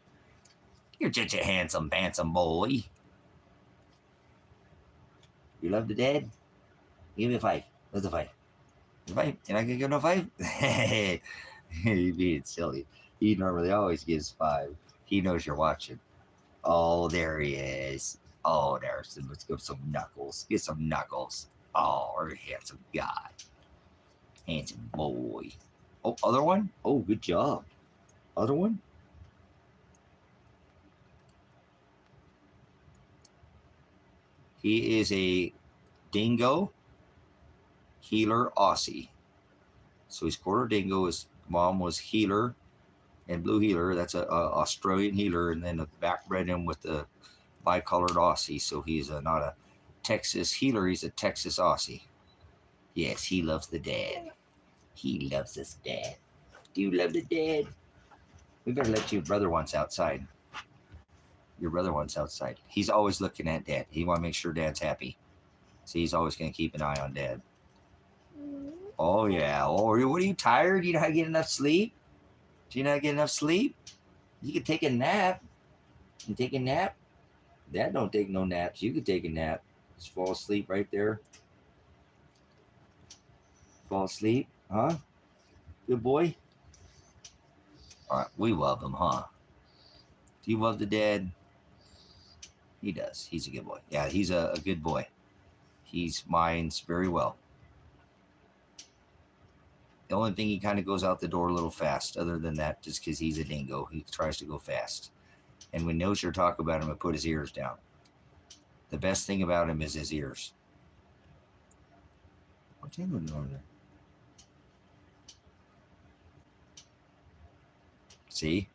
You're such a handsome boy. You love the dad? Give me a 5. What's a 5? A 5? You're not gonna give no 5? You're being silly. He normally always gives 5. He knows you're watching. Oh, there he is. Oh, there's let's go some knuckles. Get some knuckles. Oh, handsome guy. Handsome boy. Oh, other one? Oh, good job. Other one? He is a dingo healer Aussie. So he's quarter dingo. His mom was healer and blue healer. That's a Australian healer, and then backbred him with the bicolored Aussie. So he's not a Texas healer. He's a Texas Aussie. Yes, he loves the dad. He loves his dad. Do you love the dad? We better let your brother once outside. Your brother wants outside. He's always looking at dad. He want to make sure dad's happy. So he's always going to keep an eye on dad. Oh, yeah. Oh, what are you tired? You not get enough sleep? Do you not get enough sleep? You can take a nap. You take a nap? Dad don't take no naps. You can take a nap. Just fall asleep right there. Fall asleep? Huh? Good boy? All right. We love him, huh? Do you love the dad? He does. He's a good boy. Yeah, he's a good boy. He's minds very well. The only thing, he kind of goes out the door a little fast. Other than that, just because he's a dingo, he tries to go fast. And when Nosher talk about him, I put his ears down. The best thing about him is his ears. What's he doing over there? See?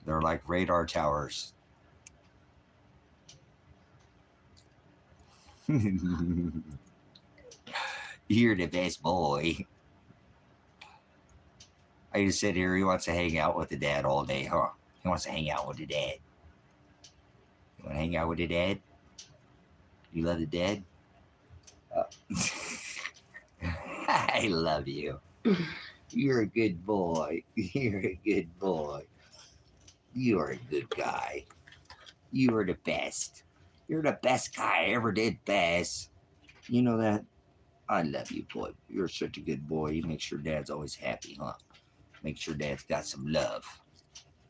They're like radar towers. You're the best boy. I just sit here. He wants to hang out with the dad all day, huh? He wants to hang out with the dad. You want to hang out with the dad? You love the dad? I love you. You're a good boy. You're a good boy. You are a good guy. You are the best. You're the best guy I ever did, Bass. You know that? I love you, boy. You're such a good boy. You make sure dad's always happy, huh? Make sure dad's got some love.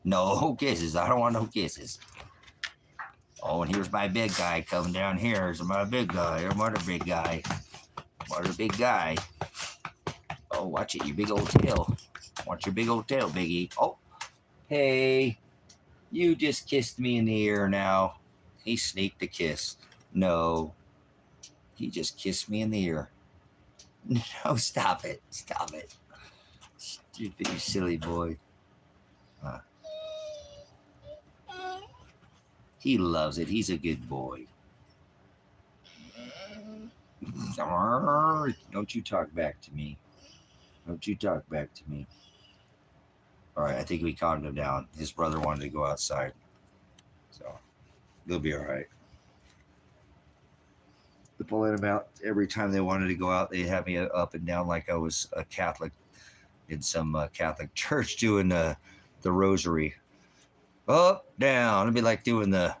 No kisses. I don't want no kisses. Oh, and here's my big guy coming down here. Here's my big guy. Here's my other big guy. My other big guy. Oh, watch it, you big old tail. Watch your big old tail, Biggie. Oh, hey. You just kissed me in the ear now. He sneaked a kiss. No. He just kissed me in the ear. No, stop it. Stop it. Stupid, you silly boy. He loves it. He's a good boy. Don't you talk back to me. Don't you talk back to me. All right, I think we calmed him down. His brother wanted to go outside. So, they'll be all right. To pull him out every time they wanted to go out, they'd have me up and down like I was a Catholic in some Catholic church doing the rosary. Up, down. It'd be like doing like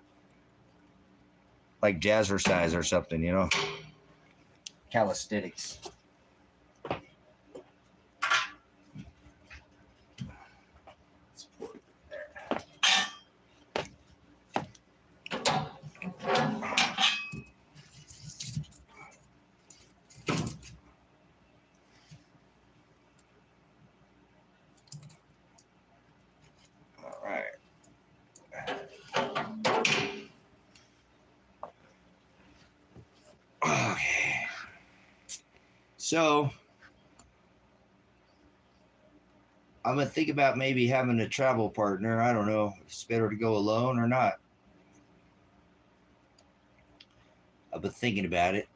jazzercise or something, you know? Calisthenics. So, I'm going to think about maybe having a travel partner. I don't know if it's better to go alone or not. I've been thinking about it.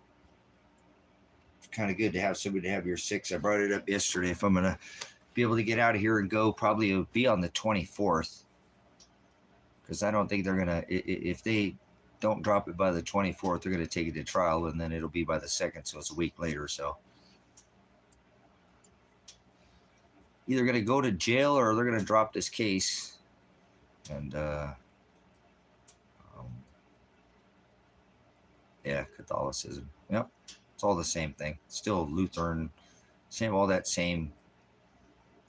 It's kind of good to have somebody to have your 6. I brought it up yesterday. If I'm going to be able to get out of here and go, probably it'll be on the 24th. Because I don't think they're going to, if they don't drop it by the 24th, they're going to take it to trial, and then it'll be by the 2nd, so it's a week later. So either going to go to jail or they're going to drop this case. And yeah, Catholicism. Yep, it's all the same thing. Still Lutheran, same, all that same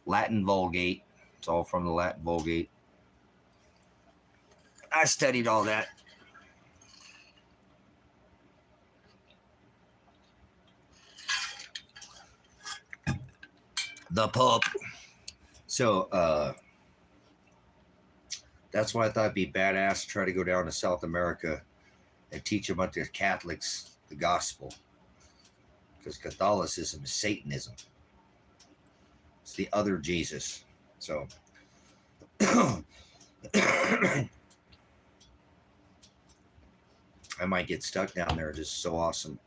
Latin Vulgate. It's all from the Latin Vulgate. I studied all that. The Pope. So that's why I thought it'd be badass to try to go down to South America and teach a bunch of Catholics the gospel. Because Catholicism is Satanism. It's the other Jesus. So I might get stuck down there. It's just so awesome.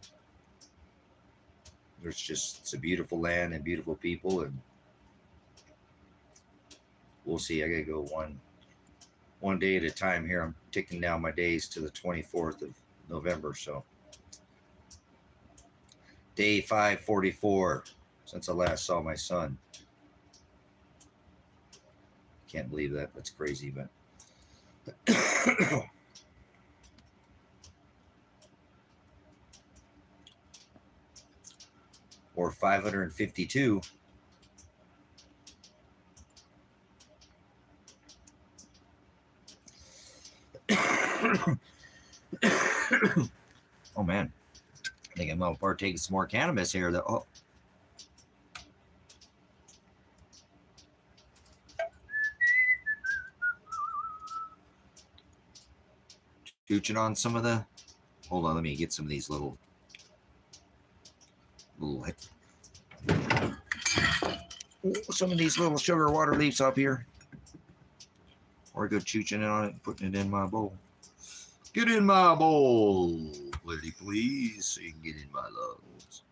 It's a beautiful land and beautiful people, and we'll see. I gotta go one day at a time here. I'm ticking down my days to the 24th of November. So day 544 since I last saw my son. Can't believe that. That's crazy, but or 552. Oh man, I think I'm gonna partake some more cannabis here. Though, Chooching on some of the. Hold on, let me get some of these little. Some of these little sugar water leaves up here. Or go chooching on it and putting it in my bowl. Get in my bowl, lady, please, so you can get in my lungs.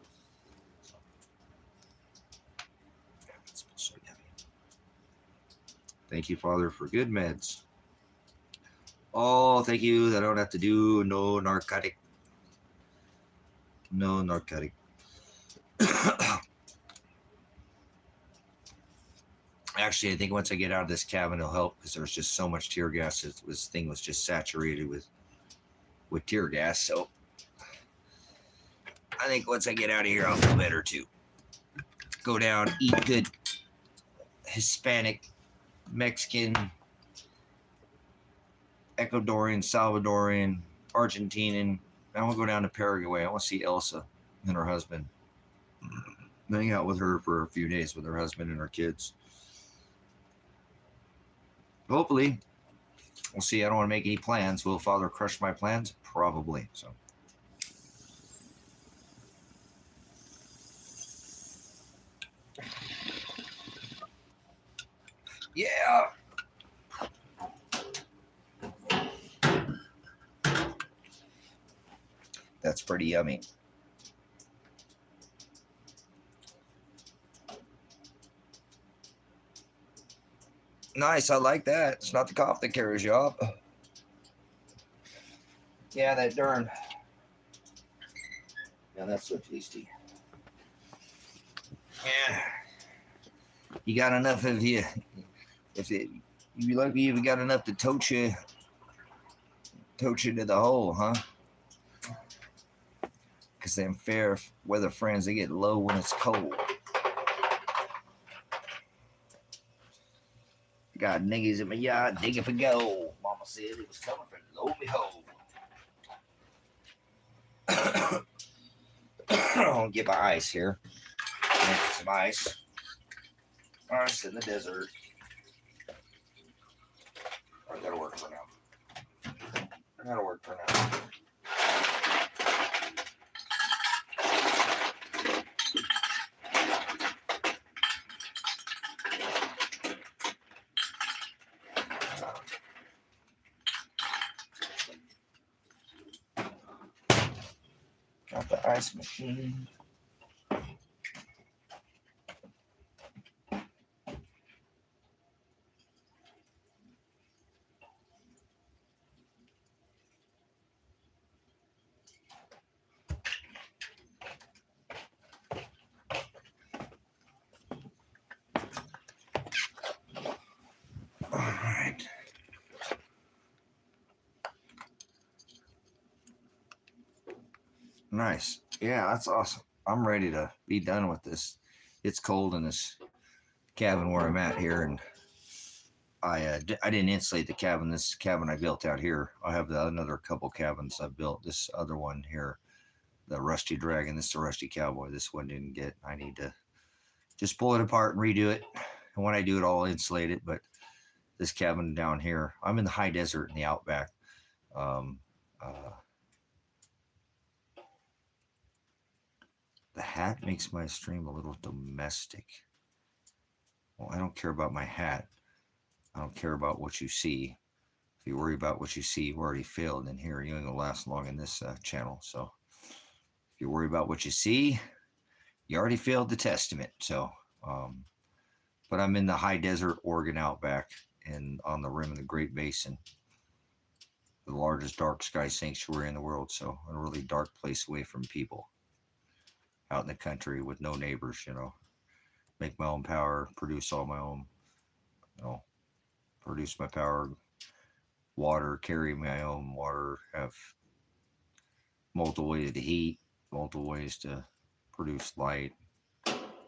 That smells so yummy. Thank you, Father, for good meds. Oh, thank you. That I don't have to do no narcotic. No narcotic. Actually, I think once I get out of this cabin, it'll help because there's just so much tear gas. This thing was just saturated with tear gas. So I think once I get out of here, I'll feel better too. Go down, eat good Hispanic, Mexican, Ecuadorian, Salvadorian, Argentinian. I want to go down to Paraguay. I want to see Elsa and her husband. Hang out with her for a few days with her husband and her kids. Hopefully. We'll see. I don't want to make any plans. Will Father crush my plans? Probably. So. Yeah. That's pretty yummy. Nice, I like that. It's not the cough that carries you off. Yeah, that darn. Yeah, that's so tasty. Yeah. You got enough of you. You lucky you got enough to tote you to the hole, huh? Because them fair weather friends, they get low when it's cold. Got niggas in my yard digging for gold. Mama said it was coming from lo and behold. I'll get my ice here. Make some ice. Ice in the desert. I gotta work for now. I gotta work for now. Got the ice machine. Nice. Yeah, that's awesome. I'm ready to be done with this. It's cold in this cabin where I'm at here, and I didn't insulate the cabin. This cabin I built out here. I have another couple cabins I built. This other one here, the Rusty Dragon. This is the Rusty Cowboy. This one didn't get. I need to just pull it apart and redo it. And when I do it, I'll insulate it. But this cabin down here, I'm in the high desert in the outback. Um, uh, the hat makes my stream a little domestic. Well, I don't care about my hat. I don't care about what you see. If you worry about what you see, you already failed. And here, you ain't gonna last long in this channel. So if you worry about what you see, you already failed the testament. So, but I'm in the high desert Oregon outback and on the rim of the Great Basin, the largest dark sky sanctuary in the world. So a really dark place away from people, out in the country with no neighbors. Make my own power, produce all my own. Produce my power, water, carry my own water, have multiple ways to heat, multiple ways to produce light,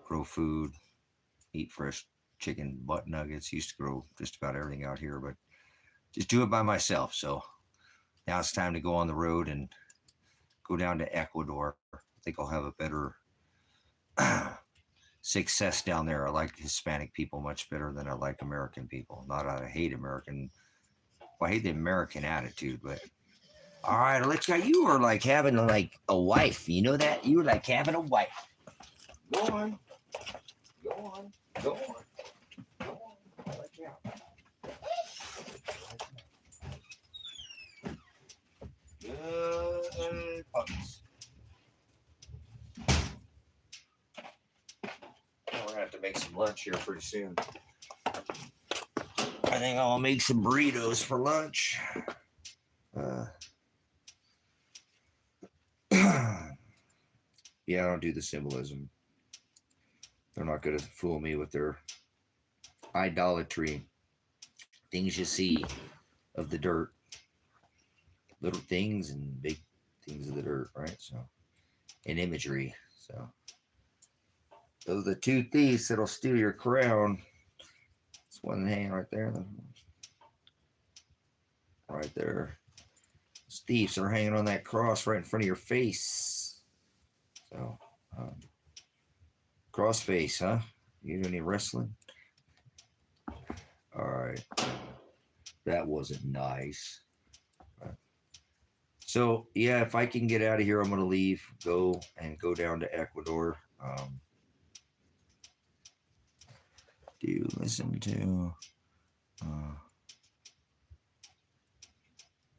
grow food, eat fresh chicken butt nuggets. Used to grow just about everything out here, but just do it by myself. So now it's time to go on the road and go down to Ecuador. I think I'll have a better success down there. I like Hispanic people much better than I like American people. Not that I hate American. Well, I hate the American attitude, but all right, Alexa, you were like having like a wife. You know that? You were like having a wife. Go on. Go on. Go on. Go on. I'll let you out. Good puppies. We're gonna have to make some lunch here pretty soon. I think I'll make some burritos for lunch. Yeah, I don't do the symbolism. They're not going to fool me with their idolatry. Things you see of the dirt. Little things and big things of the dirt, right? So, and imagery. So, those are the two thieves that'll steal your crown. It's one hanging right there. Right there. Those thieves are hanging on that cross right in front of your face. So, cross face, huh? You do any wrestling? All right. That wasn't nice. So, yeah, if I can get out of here, I'm going to leave, go down to Ecuador. Do you listen to...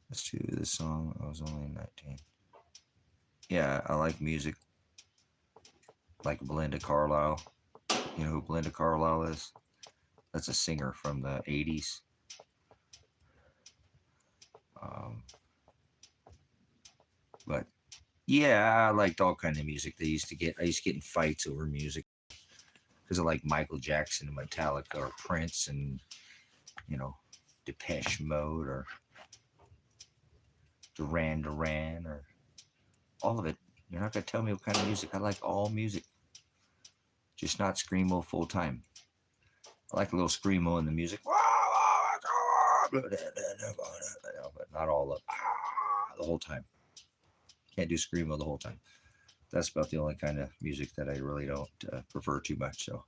let's do this song. I was only 19. Yeah, I like music. Like Belinda Carlisle. You know who Belinda Carlisle is? That's a singer from the 80s. But yeah, I liked all kind of music. I used to get in fights over music because I like Michael Jackson and Metallica or Prince and Depeche Mode or Duran Duran or all of it. You're not gonna tell me what kind of music. I like all music, just not screamo full time. I like a little screamo in the music, but not all of the whole time. Can't do screamo the whole time. That's about the only kind of music that I really don't prefer too much. So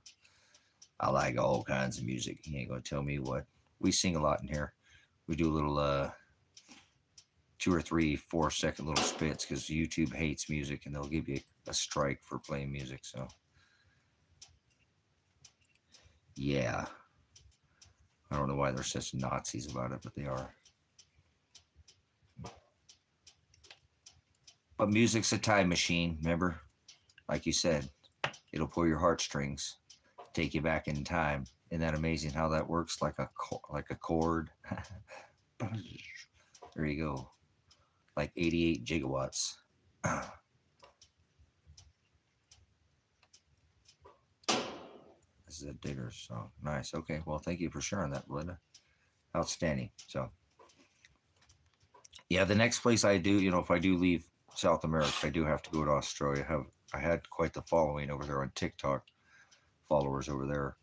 I like all kinds of music. You ain't gonna tell me what. We sing a lot in here. We do a little 2 or 3, 4 second little spits because YouTube hates music and they'll give you a strike for playing music. So yeah, I don't know why they're such Nazis about it, but they are. But music's a time machine, remember? Like you said, it'll pull your heartstrings, take you back in time. Isn't that amazing how that works? Like a chord. There you go. Like 88 gigawatts. This is a Digger song. Nice. Okay. Well, thank you for sharing that, Belinda. Outstanding. So, yeah, the next place I do, if I do leave South America, I do have to go to Australia. I had quite the following over there on TikTok. Followers over there.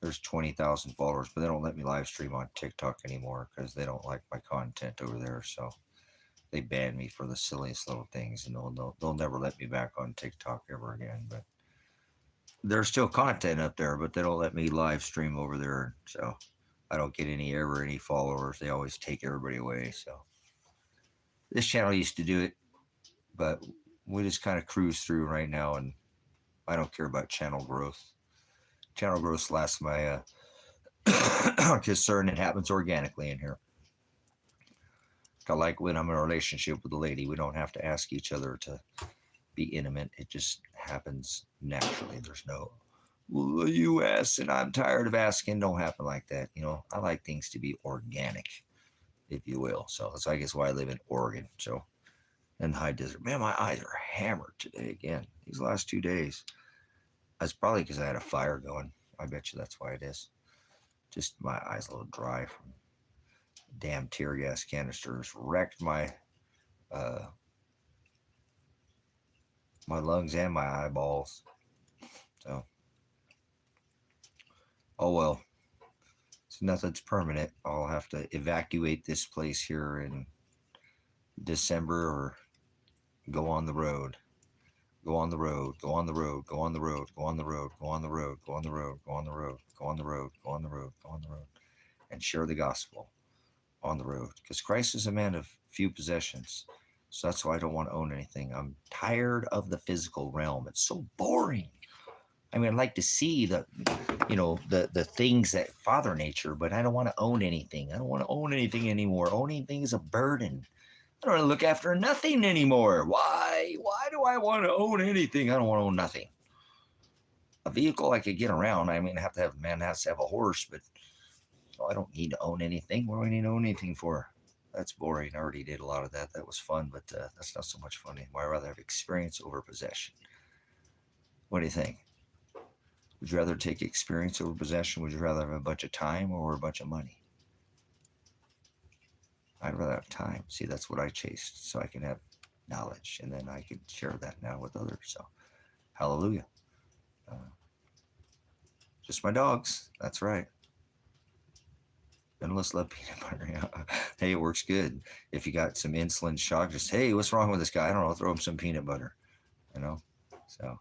There's 20,000 followers, but they don't let me live stream on TikTok anymore because they don't like my content over there. So they banned me for the silliest little things, and they'll never let me back on TikTok ever again. But there's still content up there, but they don't let me live stream over there. So I don't get any followers. They always take everybody away. So this channel used to do it, but we just kind of cruise through right now, and I don't care about channel growth. Channel growth lasts my concern. It happens organically in here. I like when I'm in a relationship with a lady, we don't have to ask each other to be intimate. It just happens naturally. There's no, well, you ask and I'm tired of asking. Don't happen like that. You know, I like things to be organic, if you will. So that's, I guess, why I live in Oregon. So, in the high desert. Man, my eyes are hammered today again. These last 2 days. That's probably because I had a fire going. I bet you that's why it is. Just my eyes a little dry from damn tear gas canisters. Wrecked my my lungs and my eyeballs. So, oh well. So nothing's permanent. I'll have to evacuate this place here in December or go on the road. Go on the road, go on the road, go on the road, go on the road, go on the road, go on the road, go on the road, go on the road, go on the road, go on the road, and share the gospel on the road. Because Christ is a man of few possessions. So that's why I don't want to own anything. I'm tired of the physical realm. It's so boring. I mean, I'd like to see the things that Father Nature, but I don't want to own anything. I don't want to own anything anymore. Owning things is a burden. I don't want to look after nothing anymore. Why? Why do I want to own anything? I don't want to own nothing. A vehicle I could get around. I mean, man has to have a horse, but I don't need to own anything. What do I need to own anything for? That's boring. I already did a lot of that. That was fun, but that's not so much fun anymore. I'd rather have experience over possession. What do you think? Would you rather take experience over possession? Would you rather have a bunch of time or a bunch of money? I'd rather have time. See, that's what I chased, so I can have knowledge, and then I can share that now with others. So, hallelujah. Just my dogs. That's right. Endless love peanut butter. Yeah. Hey, it works good. If you got some insulin shock, just, hey, what's wrong with this guy? I don't know. Throw him some peanut butter. You know? So,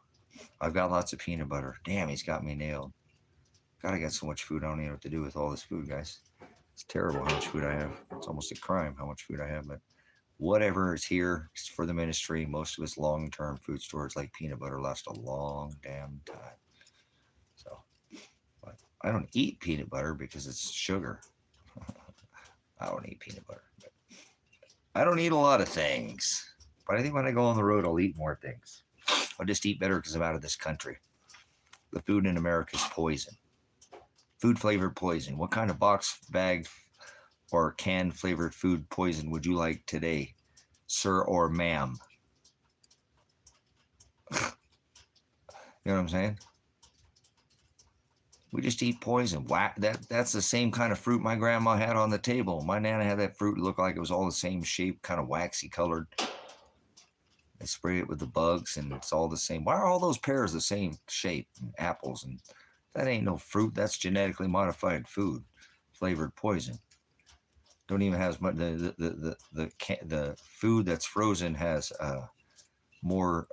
I've got lots of peanut butter. Damn, he's got me nailed. God, I got so much food. I don't even know what to do with all this food, guys. It's terrible how much food I have. It's almost a crime how much food I have, but whatever is here, it's for the ministry. Most of it's long-term food storage, like peanut butter, lasts a long damn time. So, but I don't eat peanut butter because it's sugar. I don't eat peanut butter. But I don't eat a lot of things, but I think when I go on the road, I'll eat more things. I'll just eat better because I'm out of this country. The food in America is poison. Food-flavored poison. What kind of box, bag, or can flavored food poison would you like today, sir or ma'am? You know what I'm saying? We just eat poison. That's the same kind of fruit my grandma had on the table. My nana had that fruit. It looked like it was all the same shape, kind of waxy colored. They spray it with the bugs, and it's all the same. Why are all those pears the same shape? And apples, and that ain't no fruit. That's genetically modified food, flavored poison. Don't even have as much. The food that's frozen has more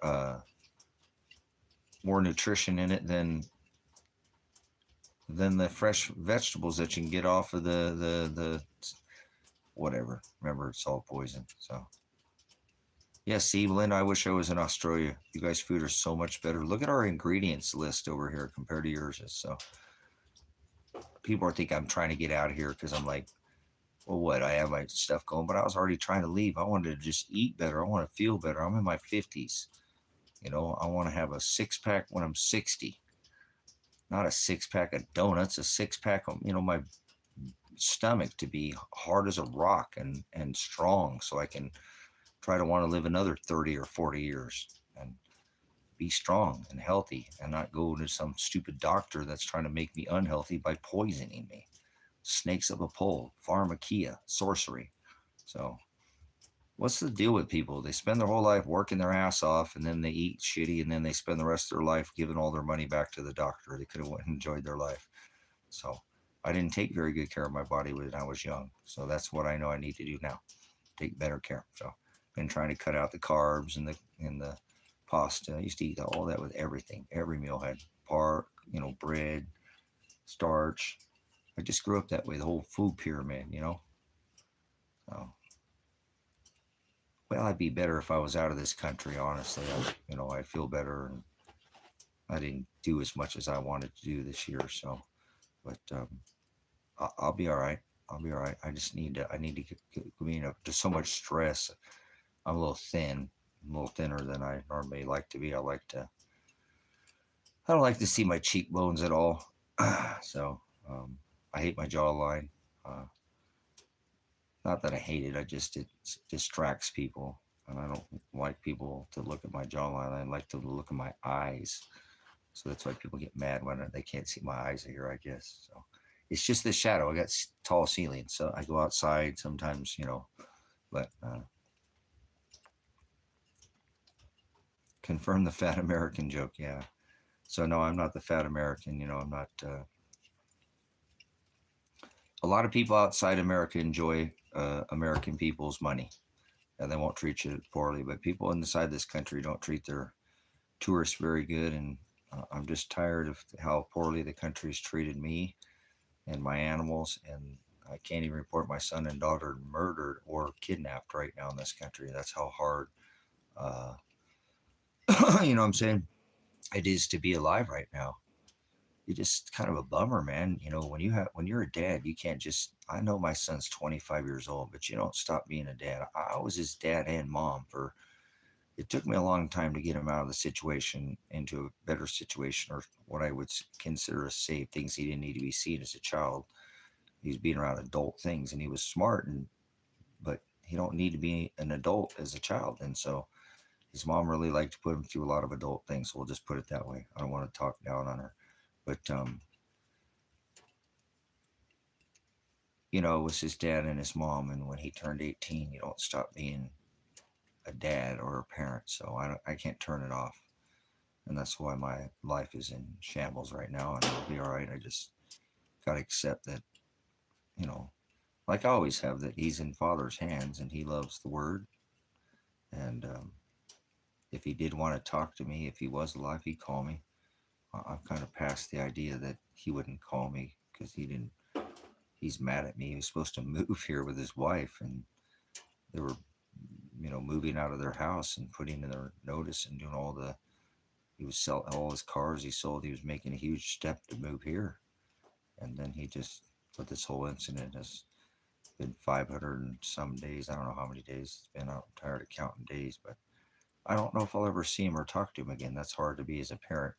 nutrition in it than the fresh vegetables that you can get off of the whatever. Remember, it's all poison. So yes, Evelyn, I wish I was in Australia. You guys' food are so much better. Look at our ingredients list over here compared to yours. So people think I'm trying to get out of here because I'm like, well, what? I have my stuff going, but I was already trying to leave. I wanted to just eat better. I want to feel better. I'm in my 50s. You know, I want to have a six-pack when I'm 60. Not a six-pack of donuts, a six-pack of, my stomach to be hard as a rock and strong, so I can try to want to live another 30 or 40 years and be strong and healthy and not go to some stupid doctor that's trying to make me unhealthy by poisoning me. Snakes up a pole, pharmakia, sorcery. So What's the deal with people? They spend their whole life working their ass off, and then they eat shitty, and then they spend the rest of their life giving all their money back to the doctor. They could have went and enjoyed their life. So I didn't take very good care of my body when I was young. So that's what I know I need to do now. Take better care. So been trying to cut out the carbs and the pasta. I used to eat all that with everything. Every meal had bread, starch. I just grew up that way. The whole food pyramid. So, well, I'd be better if I was out of this country. Honestly, I'd feel better, and I didn't do as much as I wanted to do this year. So, but I'll be all right. I'll be all right. I just need to. I need to just so much stress. I'm a little thin. I'm a little thinner than I normally like to be. I don't like to see my cheekbones at all. So I hate my jawline. Uh, Not that I hate it. It distracts people, and I don't like people to look at my jawline. I like to look at my eyes. So that's why people get mad when they can't see my eyes here, I guess. So it's just the shadow. I got tall ceilings, so I go outside sometimes. But confirm the fat American joke, yeah. So no, I'm not the fat American. I'm not. A lot of people outside America enjoy American people's money, and they won't treat you poorly. But people inside this country don't treat their tourists very good, and I'm just tired of how poorly the country's treated me and my animals, and I can't even report my son and daughter murdered or kidnapped right now in this country. That's how hard, uh, what I'm saying, it is to be alive right now. It's just kind of a bummer, man. When you're a dad, you can't just. I know my son's 25 years old, but you don't stop being a dad. I was his dad and mom for. It took me a long time to get him out of the situation into a better situation, or what I would consider a safe, things he didn't need to be seen as a child. He was being around adult things, and he was smart, but he don't need to be an adult as a child. And so his mom really liked to put him through a lot of adult things. So we'll just put it that way. I don't want to talk down on her, but it was his dad and his mom. And when he turned 18, you don't stop being a dad or a parent. So I can't turn it off. And that's why my life is in shambles right now. And I'll be all right. I just got to accept that, you know, like I always have, that he's in Father's hands and he loves the word. And if he did want to talk to me, if he was alive, he'd call me. I've kind of passed the idea that he wouldn't call me because he didn't. He's mad at me. He was supposed to move here with his wife, and they were, moving out of their house and putting in their notice and doing all the. He was selling all his cars he sold. He was making a huge step to move here, and then he just. But this whole incident has been 500 and some days. I don't know how many days it's been. I'm tired of counting days, but I don't know if I'll ever see him or talk to him again. That's hard to be as a parent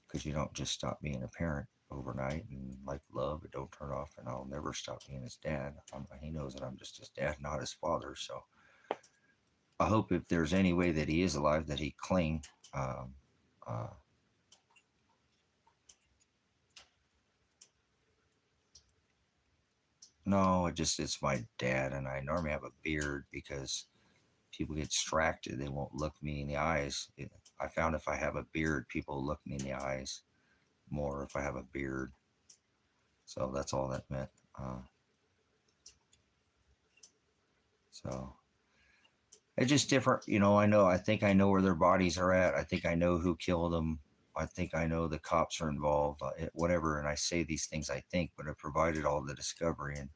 because you don't just stop being a parent overnight, and like love, it don't turn off. And I'll never stop being his dad. He knows that I'm just his dad, not his father. So I hope if there's any way that he is alive, that he cling. Uh, no, it's my dad, and I normally have a beard because people get distracted. They won't look me in the eyes. I found if I have a beard, people look me in the eyes more if I have a beard. So that's all that meant. So it's just different. I think I know where their bodies are at. I think I know who killed them. I think I know the cops are involved, whatever. And I say these things, I think, but I provided all the discovery. And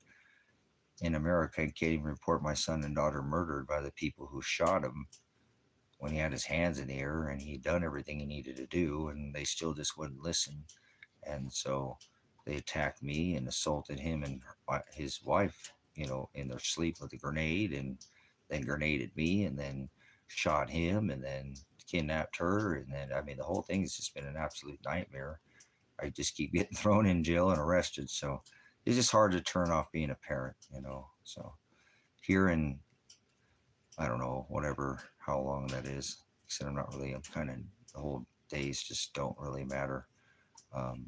in America, I can't even report my son and daughter murdered by the people who shot him when he had his hands in the air and he'd done everything he needed to do. And they still just wouldn't listen. And so they attacked me and assaulted him and his wife, in their sleep with a grenade, and then grenaded me, and then shot him, and then kidnapped her. And then, I mean, the whole thing has just been an absolute nightmare. I just keep getting thrown in jail and arrested. So it's just hard to turn off being a parent. So here in, I don't know, whatever, how long that is. Except I'm kind of, the whole days just don't really matter. Um,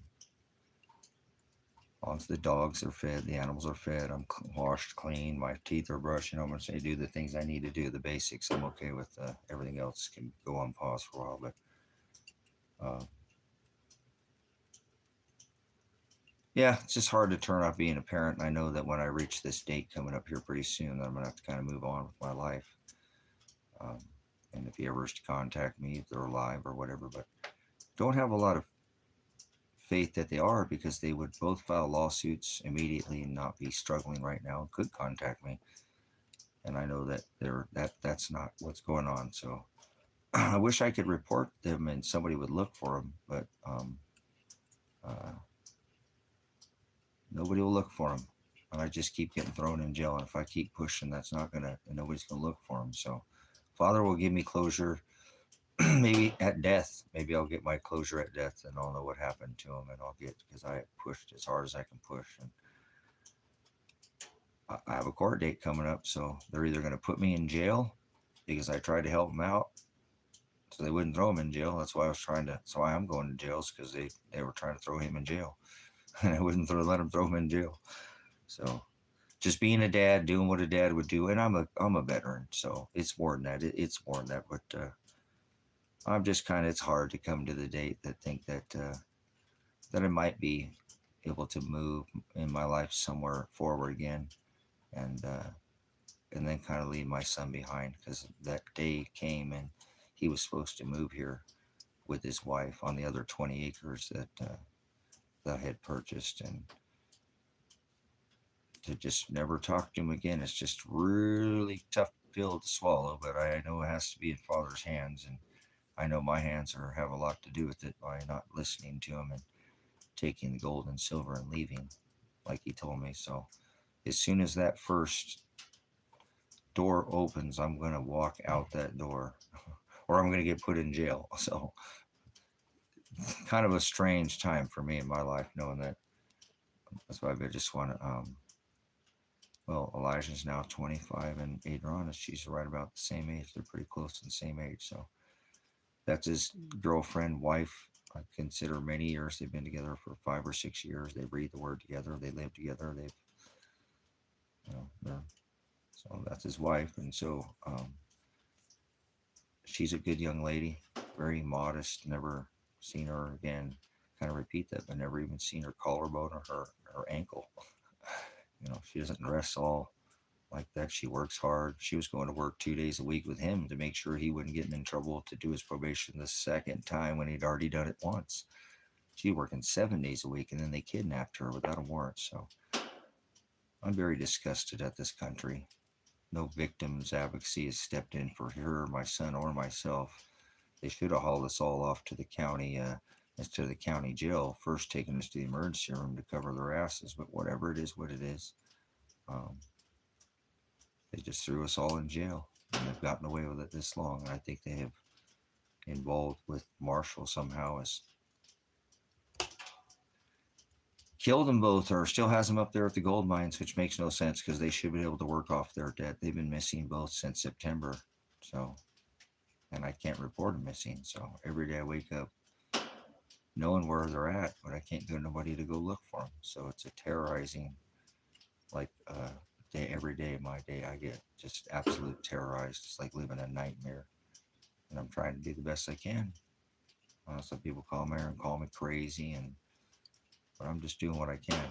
onto the dogs are fed, the animals are fed, I'm washed, clean, my teeth are brushed. I'm going to say do the things I need to do, the basics. I'm okay with everything else can go on pause for a while, but uh, yeah, it's just hard to turn off being a parent. And I know that when I reach this date coming up here pretty soon, that I'm going to have to kind of move on with my life. Um, and if he ever is to contact me, if they're alive or whatever, but don't have a lot of faith that they are, because they would both file lawsuits immediately and not be struggling right now, could contact me. And I know that that's not what's going on. So I wish I could report them and somebody would look for them, but uh, nobody will look for them. And I just keep getting thrown in jail. And if I keep pushing, that's not gonna, nobody's gonna look for them. So Father will give me closure. Maybe at death. Maybe I'll get my closure at death, and I'll know what happened to him, and I'll get, because I pushed as hard as I can push, and I have a court date coming up. So they're either going to put me in jail because I tried to help them out, so they wouldn't throw him in jail. That's why I was trying to. That's why I'm going to jail, because they were trying to throw him in jail, and I wouldn't let him throw him in jail. So just being a dad, doing what a dad would do, and I'm a veteran, so it's more than that. It's more than that, but I'm just kind of. It's hard to come to the date that think that I might be able to move in my life somewhere forward again, and and then kind of leave my son behind, because that day came and he was supposed to move here with his wife on the other 20 acres that I had purchased, and to just never talk to him again, it's just really tough pill to swallow. But I know it has to be in Father's hands, and I know my hands have a lot to do with it by not listening to him and taking the gold and silver and leaving, like he told me. So as soon as that first door opens, I'm going to walk out that door, or I'm going to get put in jail. So kind of a strange time for me in my life, knowing that. That's why I just want to, well, Elijah's now 25 and Adriana, she's right about the same age. They're pretty close to the same age. So that's his girlfriend, wife. I consider many years. They've been together for 5 or 6 years. They read the word together. They live together. They've, they're, so that's his wife. And so she's a good young lady, very modest. Never seen her again. Kind of repeat that, but never even seen her collarbone or her ankle. She doesn't dress all like that. She works hard. She was going to work 2 days a week with him to make sure he wouldn't get in trouble to do his probation the second time when he'd already done it once. She working 7 days a week, and then they kidnapped her without a warrant. So I'm very disgusted at this country. No victims advocacy has stepped in for her, my son, or myself. They should have hauled us all off to the county, instead of the county jail, first taking us to the emergency room to cover their asses. But whatever it is, what it is, they just threw us all in jail, and they've gotten away with it this long. And I think they have involved with Marshall somehow, as killed them both, or still has them up there at the gold mines, which makes no sense, because they should be able to work off their debt. They've been missing both since September. So, and I can't report them missing. So every day I wake up knowing where they're at, but I can't get nobody to go look for them. So it's a terrorizing, like, day. Every day of my day, I get just absolute terrorized. It's like living a nightmare. And I'm trying to do the best I can. Some people call me crazy, but I'm just doing what I can.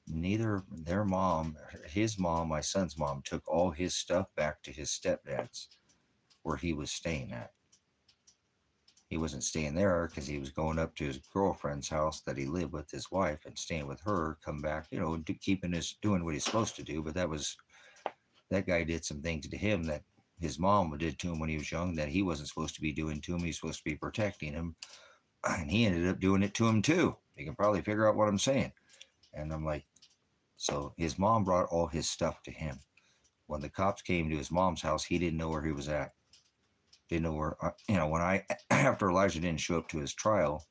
Neither their mom, his mom, my son's mom, took all his stuff back to his stepdad's, where he was staying at. He wasn't staying there because he was going up to his girlfriend's house that he lived with his wife and staying with her, come back, doing what he's supposed to do. But that guy did some things to him that his mom did to him when he was young that he wasn't supposed to be doing to him. He's supposed to be protecting him. And he ended up doing it to him too. You can probably figure out what I'm saying. And I'm like, so his mom brought all his stuff to him. When the cops came to his mom's house, he didn't know where he was at. Didn't know where, after Elijah didn't show up to his trial,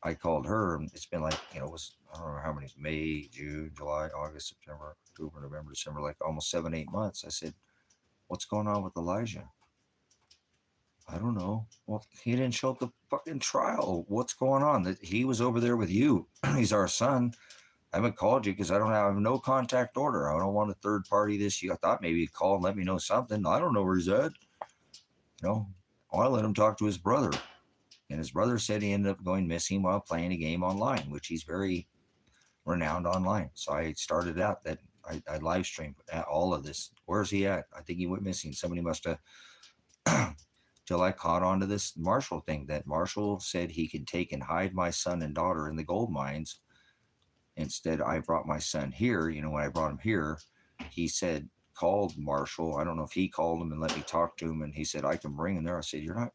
I called her, and it's been like, I don't know how many, May, June, July, August, September, October, November, December, like almost 7, 8 months. I said, what's going on with Elijah? I don't know. Well, he didn't show up to fucking trial. What's going on? That he was over there with you. He's our son. I haven't called you because I don't have no contact order. I don't want a third party this year. I thought maybe he'd call and let me know something. I don't know where he's at. You know, I let him talk to his brother. And his brother said he ended up going missing while playing a game online, which he's very renowned online. So I started out that I live streamed all of this. Where's he at? I think he went missing. Somebody must have till I caught on to this Marshall thing that Marshall said he could take and hide my son and daughter in the gold mines. Instead, I brought my son here. You know, when I brought him here, he said, called Marshall. I don't know if he called him and let me talk to him. And he said, I can bring him there. I said, you're not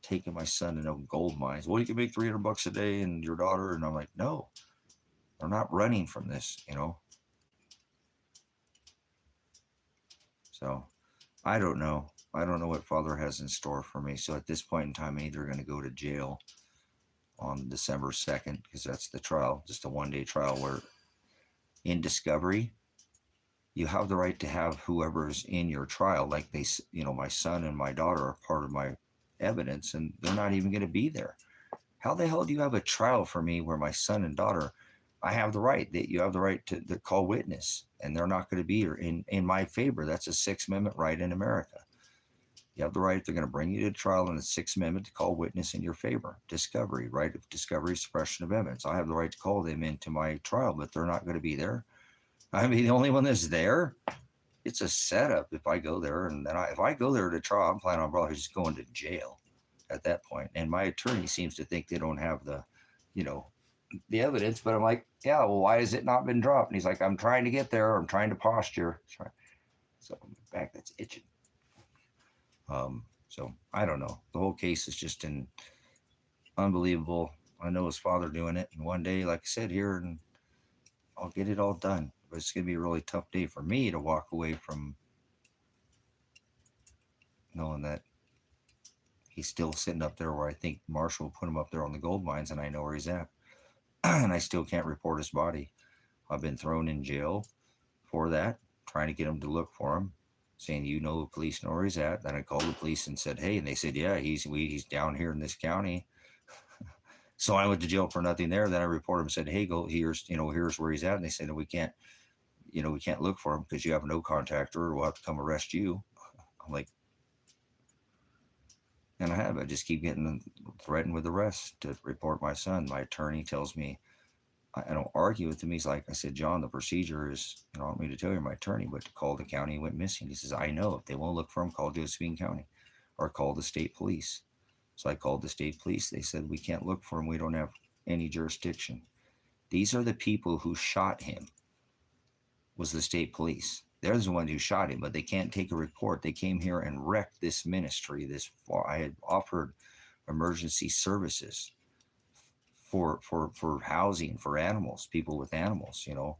taking my son to no gold mines. Well, you can make $300 a day and your daughter. And I'm like, no, they're not running from this, you know? So I don't know. I don't know what Father has in store for me. So at this point in time, I'm either going to go to jail on December 2nd, because that's the trial, just a one-day trial where in discovery, you have the right to have whoever's in your trial, like they, you know, my son and my daughter are part of my evidence and they're not even going to be there. How the hell do you have a trial for me where my son and daughter, I have the right that you have the right to call witness and they're not going to be here in my favor? That's a Sixth Amendment right in America. You have the right, if they're going to bring you to trial in the Sixth Amendment, to call witness in your favor. Discovery, right of discovery, suppression of evidence. I have the right to call them into my trial, but they're not going to be there. I mean, the only one that's there, it's a setup. If I go there and then if I go there to trial, I'm planning on probably just going to jail at that point. And my attorney seems to think they don't have the, you know, the evidence. But I'm like, yeah, well, why has it not been dropped? And he's like, I'm trying to get there. I'm trying to posture. So my back that's itching. So I don't know. The whole case is just unbelievable. I know his father doing it, and one day, like I said here, and I'll get it all done. But it's gonna be a really tough day for me to walk away from knowing that he's still sitting up there where I think Marshall put him up there on the gold mines, and I know where he's at, and I still can't report his body. I've been thrown in jail for that, trying to get him to look for him, saying, you know, the police know where he's at. Then I called the police and said, hey, and they said, yeah, he's down here in this county. So I went to jail for nothing there. Then I reported him and said, hey, go here's where he's at. And they said, we can't look for him because you have no contact order. We'll have to come arrest you. I'm like, and I just keep getting threatened with arrest to report my son. My attorney tells me, I don't argue with him. He's like, I said, John, the procedure is, I don't want me to tell you my attorney, but to call the county he went missing. He says, I know. If they won't look for him, call Josephine County or call the state police. So I called the state police. They said, we can't look for him. We don't have any jurisdiction. These are the people who shot him, was the state police. They're the ones who shot him, but they can't take a report. They came here and wrecked this ministry. I had offered emergency services for housing for animals, people with animals. You know,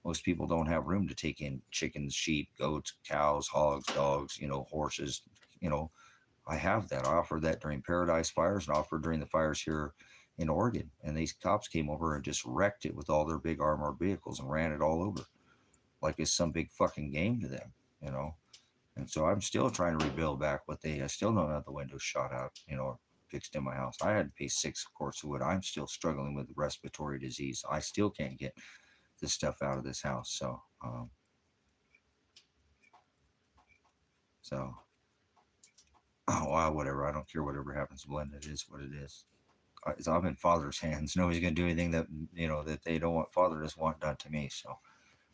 most people don't have room to take in chickens, sheep, goats, cows, hogs, dogs, you know, horses. You know, I have that. I offered that during Paradise fires and offered during the fires here in Oregon. And these cops came over and just wrecked it with all their big armored vehicles and ran it all over like it's some big fucking game to them, you know. And so I'm still trying to rebuild back what I still don't have the windows shot out, you know, fixed in my house. I had to pay 6 quarts of wood. I'm still struggling with respiratory disease. I still can't get this stuff out of this house. So, oh, wow, whatever. I don't care whatever happens, Blend. It is what it is. I'm in Father's hands. Nobody's going to do anything that, you know, that they don't want, Father doesn't want done to me. So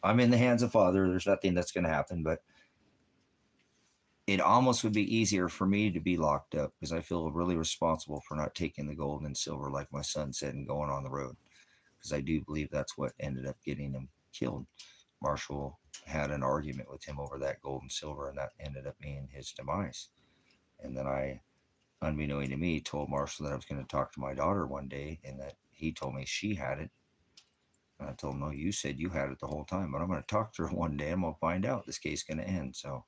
I'm in the hands of Father. There's nothing that's going to happen, but it almost would be easier for me to be locked up because I feel really responsible for not taking the gold and silver, like my son said, and going on the road. Because I do believe that's what ended up getting him killed. Marshall had an argument with him over that gold and silver, and that ended up being his demise. And then I, unbeknown to me, told Marshall that I was going to talk to my daughter one day, and that he told me she had it. And I told him, no, you said you had it the whole time, but I'm going to talk to her one day. I'm going to find out this case is going to end. So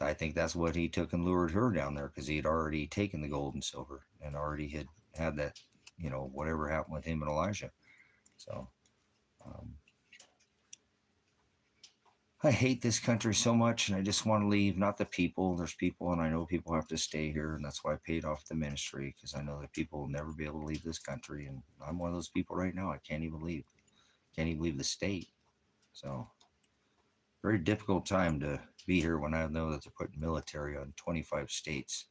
I think that's what he took and lured her down there, because he had already taken the gold and silver and already had that, you know, whatever happened with him and Elijah. So I hate this country so much, and I just want to leave. Not the people. There's people, and I know people have to stay here, and that's why I paid off the ministry, because I know that people will never be able to leave this country, and I'm one of those people right now. I can't even leave. Can't even leave the state. So very difficult time to be here when I know that they're putting military on 25 states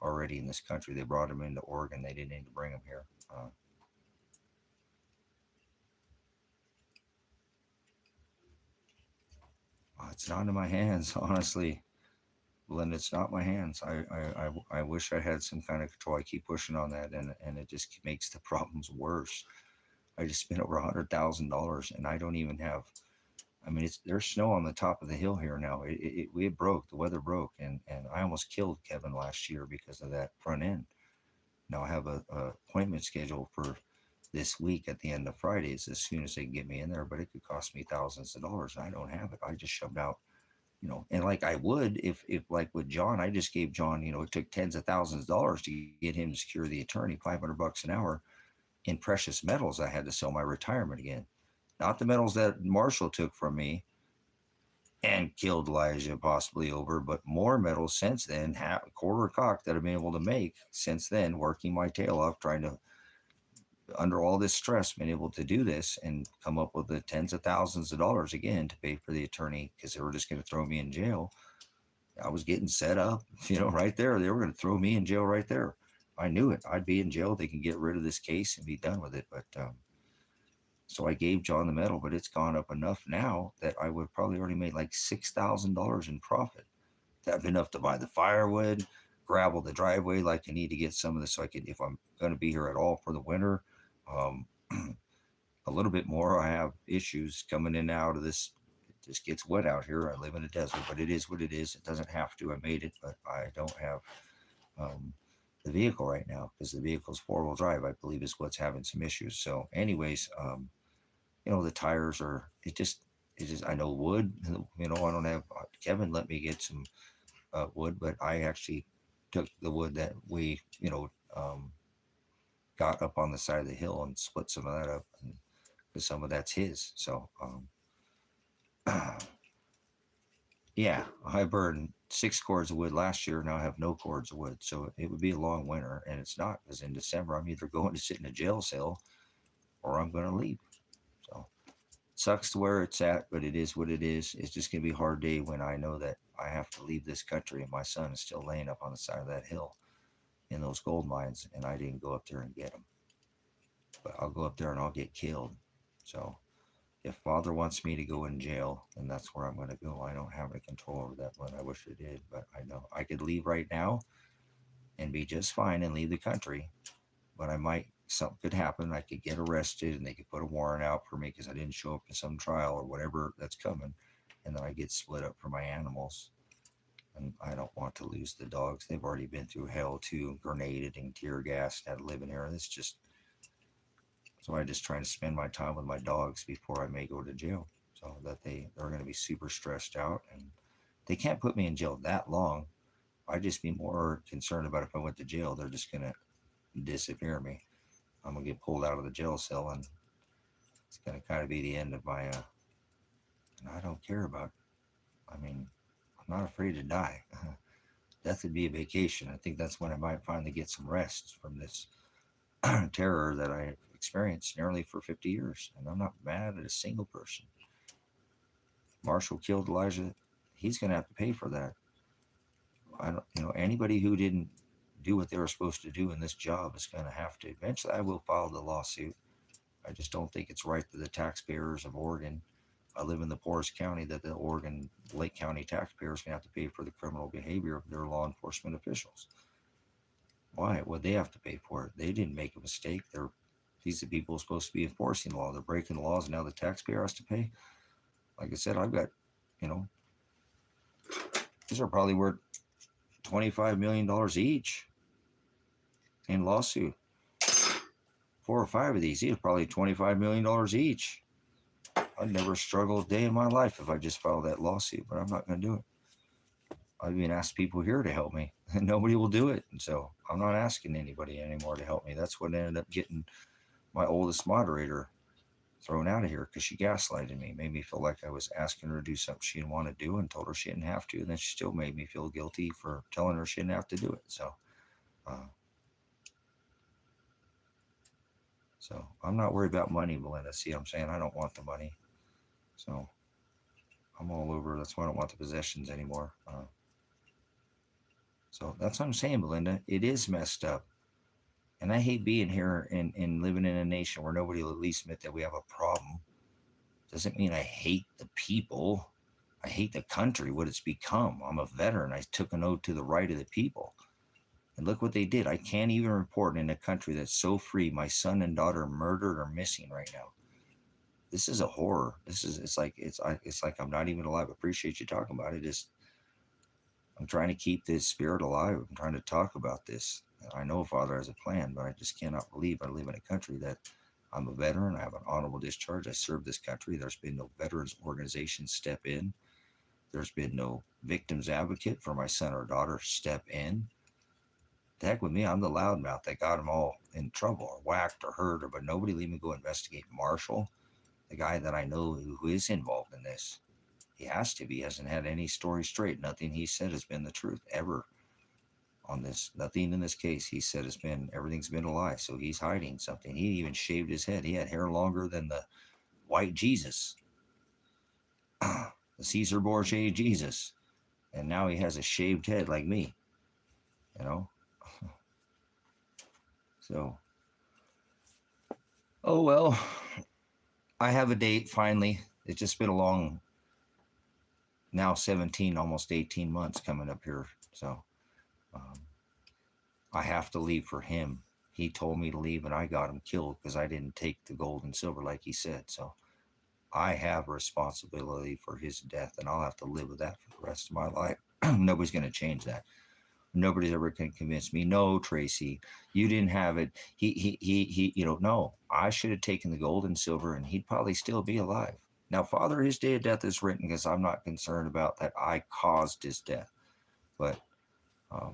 already in this country. They brought them into Oregon. They didn't need to bring them here. It's not in my hands, honestly. Lynn, it's not my hands. I wish I had some kind of control. I keep pushing on that, and it just makes the problems worse. I just spent over $100,000, and I don't even have. I mean, there's snow on the top of the hill here now. We broke. The weather broke, and I almost killed Kevin last year because of that front end. Now I have a appointment scheduled for this week at the end of Fridays as soon as they can get me in there, but it could cost me thousands of dollars. I don't have it. I just shoved out, and like I would if like with John, I just gave John, it took tens of thousands of dollars to get him to secure the attorney, $500 an hour in precious metals. I had to sell my retirement again, not the metals that Marshall took from me and killed Elijah possibly over, but more metals since then, half a quarter cock that I've been able to make since then, working my tail off, trying to, under all this stress, been able to do this and come up with the tens of thousands of dollars again to pay for the attorney because they were just going to throw me in jail. I was getting set up, right there. They were going to throw me in jail right there. I knew it. I'd be in jail. They can get rid of this case and be done with it. But so I gave John the medal, but it's gone up enough now that I would probably already made like $6,000 in profit. That'd be enough to buy the firewood, gravel the driveway like I need to get some of this so I can, if I'm going to be here at all for the winter, um, a little bit more. I have issues coming in and out of this. It just gets wet out here. I live in a desert, but it is what it is. It doesn't have to. I made it, but I don't have um, the vehicle right now because the vehicle's four-wheel drive, I believe, is what's having some issues. So, anyways, the tires are. It just. I know wood. I don't have. Kevin let me get some wood, but I actually took the wood that we, got up on the side of the hill and split some of that up, and because some of that's his. So, yeah, I burned 6 cords of wood last year. Now I have no cords of wood, so it would be a long winter, and it's not because in December I'm either going to sit in a jail cell or I'm going to leave. So sucks to where it's at, but it is what it is. It's just going to be a hard day when I know that I have to leave this country and my son is still laying up on the side of that hill in those gold mines, and I didn't go up there and get him. But I'll go up there and I'll get killed. So if Father wants me to go in jail, then that's where I'm going to go. I don't have any control over that one. I wish I did, but I know I could leave right now and be just fine and leave the country. But I might, something could happen. I could get arrested and they could put a warrant out for me because I didn't show up to some trial or whatever that's coming. And then I get split up for my animals. And I don't want to lose the dogs. They've already been through hell too, grenaded and tear gassed, had to live in here. And it's just, so I just try to spend my time with my dogs before I may go to jail. So that they're going to be super stressed out and they can't put me in jail that long. I'd just be more concerned about if I went to jail, they're just going to disappear me. I'm going to get pulled out of the jail cell and it's going to kind of be the end of my, and I don't care about, I mean, I'm not afraid to die. Death would be a vacation. I think that's when I might finally get some rest from this terror that I've experienced nearly for 50 years. And I'm not mad at a single person. Marshall killed Elijah. He's going to have to pay for that. I don't, anybody who didn't do what they were supposed to do in this job is going to have to. Eventually, I will file the lawsuit. I just don't think it's right that the taxpayers of Oregon. I live in the poorest county that the Oregon Lake County taxpayers can have to pay for the criminal behavior of their law enforcement officials. Why would they have to pay for it? They didn't make a mistake. These are people supposed to be enforcing the law. They're breaking the laws, and now the taxpayer has to pay. Like I said, I've got, these are probably worth $25 million each in lawsuit. 4 or 5 of these are probably $25 million each. I'd never struggle a day in my life if I just filed that lawsuit, but I'm not going to do it. I've even asked people here to help me, and nobody will do it. And so I'm not asking anybody anymore to help me. That's what ended up getting my oldest moderator thrown out of here because she gaslighted me, made me feel like I was asking her to do something she didn't want to do, and told her she didn't have to. And then she still made me feel guilty for telling her she didn't have to do it. So I'm not worried about money, Melinda. See what I'm saying? I don't want the money. So I'm all over. That's why I don't want the possessions anymore. So that's what I'm saying, Melinda. It is messed up. And I hate being here and living in a nation where nobody will at least admit that we have a problem. Doesn't mean I hate the people. I hate the country, what it's become. I'm a veteran. I took an oath to the right of the people. And look what they did. I can't even report in a country that's so free. My son and daughter are murdered or missing right now. This is a horror. It's like I'm not even alive. I appreciate you talking about it. I'm trying to keep this spirit alive. I'm trying to talk about this. I know Father has a plan, but I just cannot believe I live in a country that I'm a veteran. I have an honorable discharge. I serve this country. There's been no veterans organization step in. There's been no victims advocate for my son or daughter step in. The heck with me, I'm the loudmouth that got them all in trouble or whacked or hurt, but nobody will even go investigate Marshall, the guy that I know who is involved in this. He has to be. He hasn't had any story straight. Nothing he said has been the truth ever on this. Nothing in this case he said has been, everything's been a lie. So he's hiding something. He even shaved his head. He had hair longer than the white Jesus, the Caesar Borgia Jesus. And now he has a shaved head like me, you know? So, oh well, I have a date finally. It's just been a long, now 17, almost 18 months coming up here. So, I have to leave for him. He told me to leave and I got him killed because I didn't take the gold and silver like he said. So, I have a responsibility for his death and I'll have to live with that for the rest of my life. Nobody's going to change that. Nobody's ever can convince me. No, Tracy, you didn't have it. He. No. I should have taken the gold and silver, and he'd probably still be alive. Now, Father, his day of death is written because I'm not concerned about that. I caused his death, but I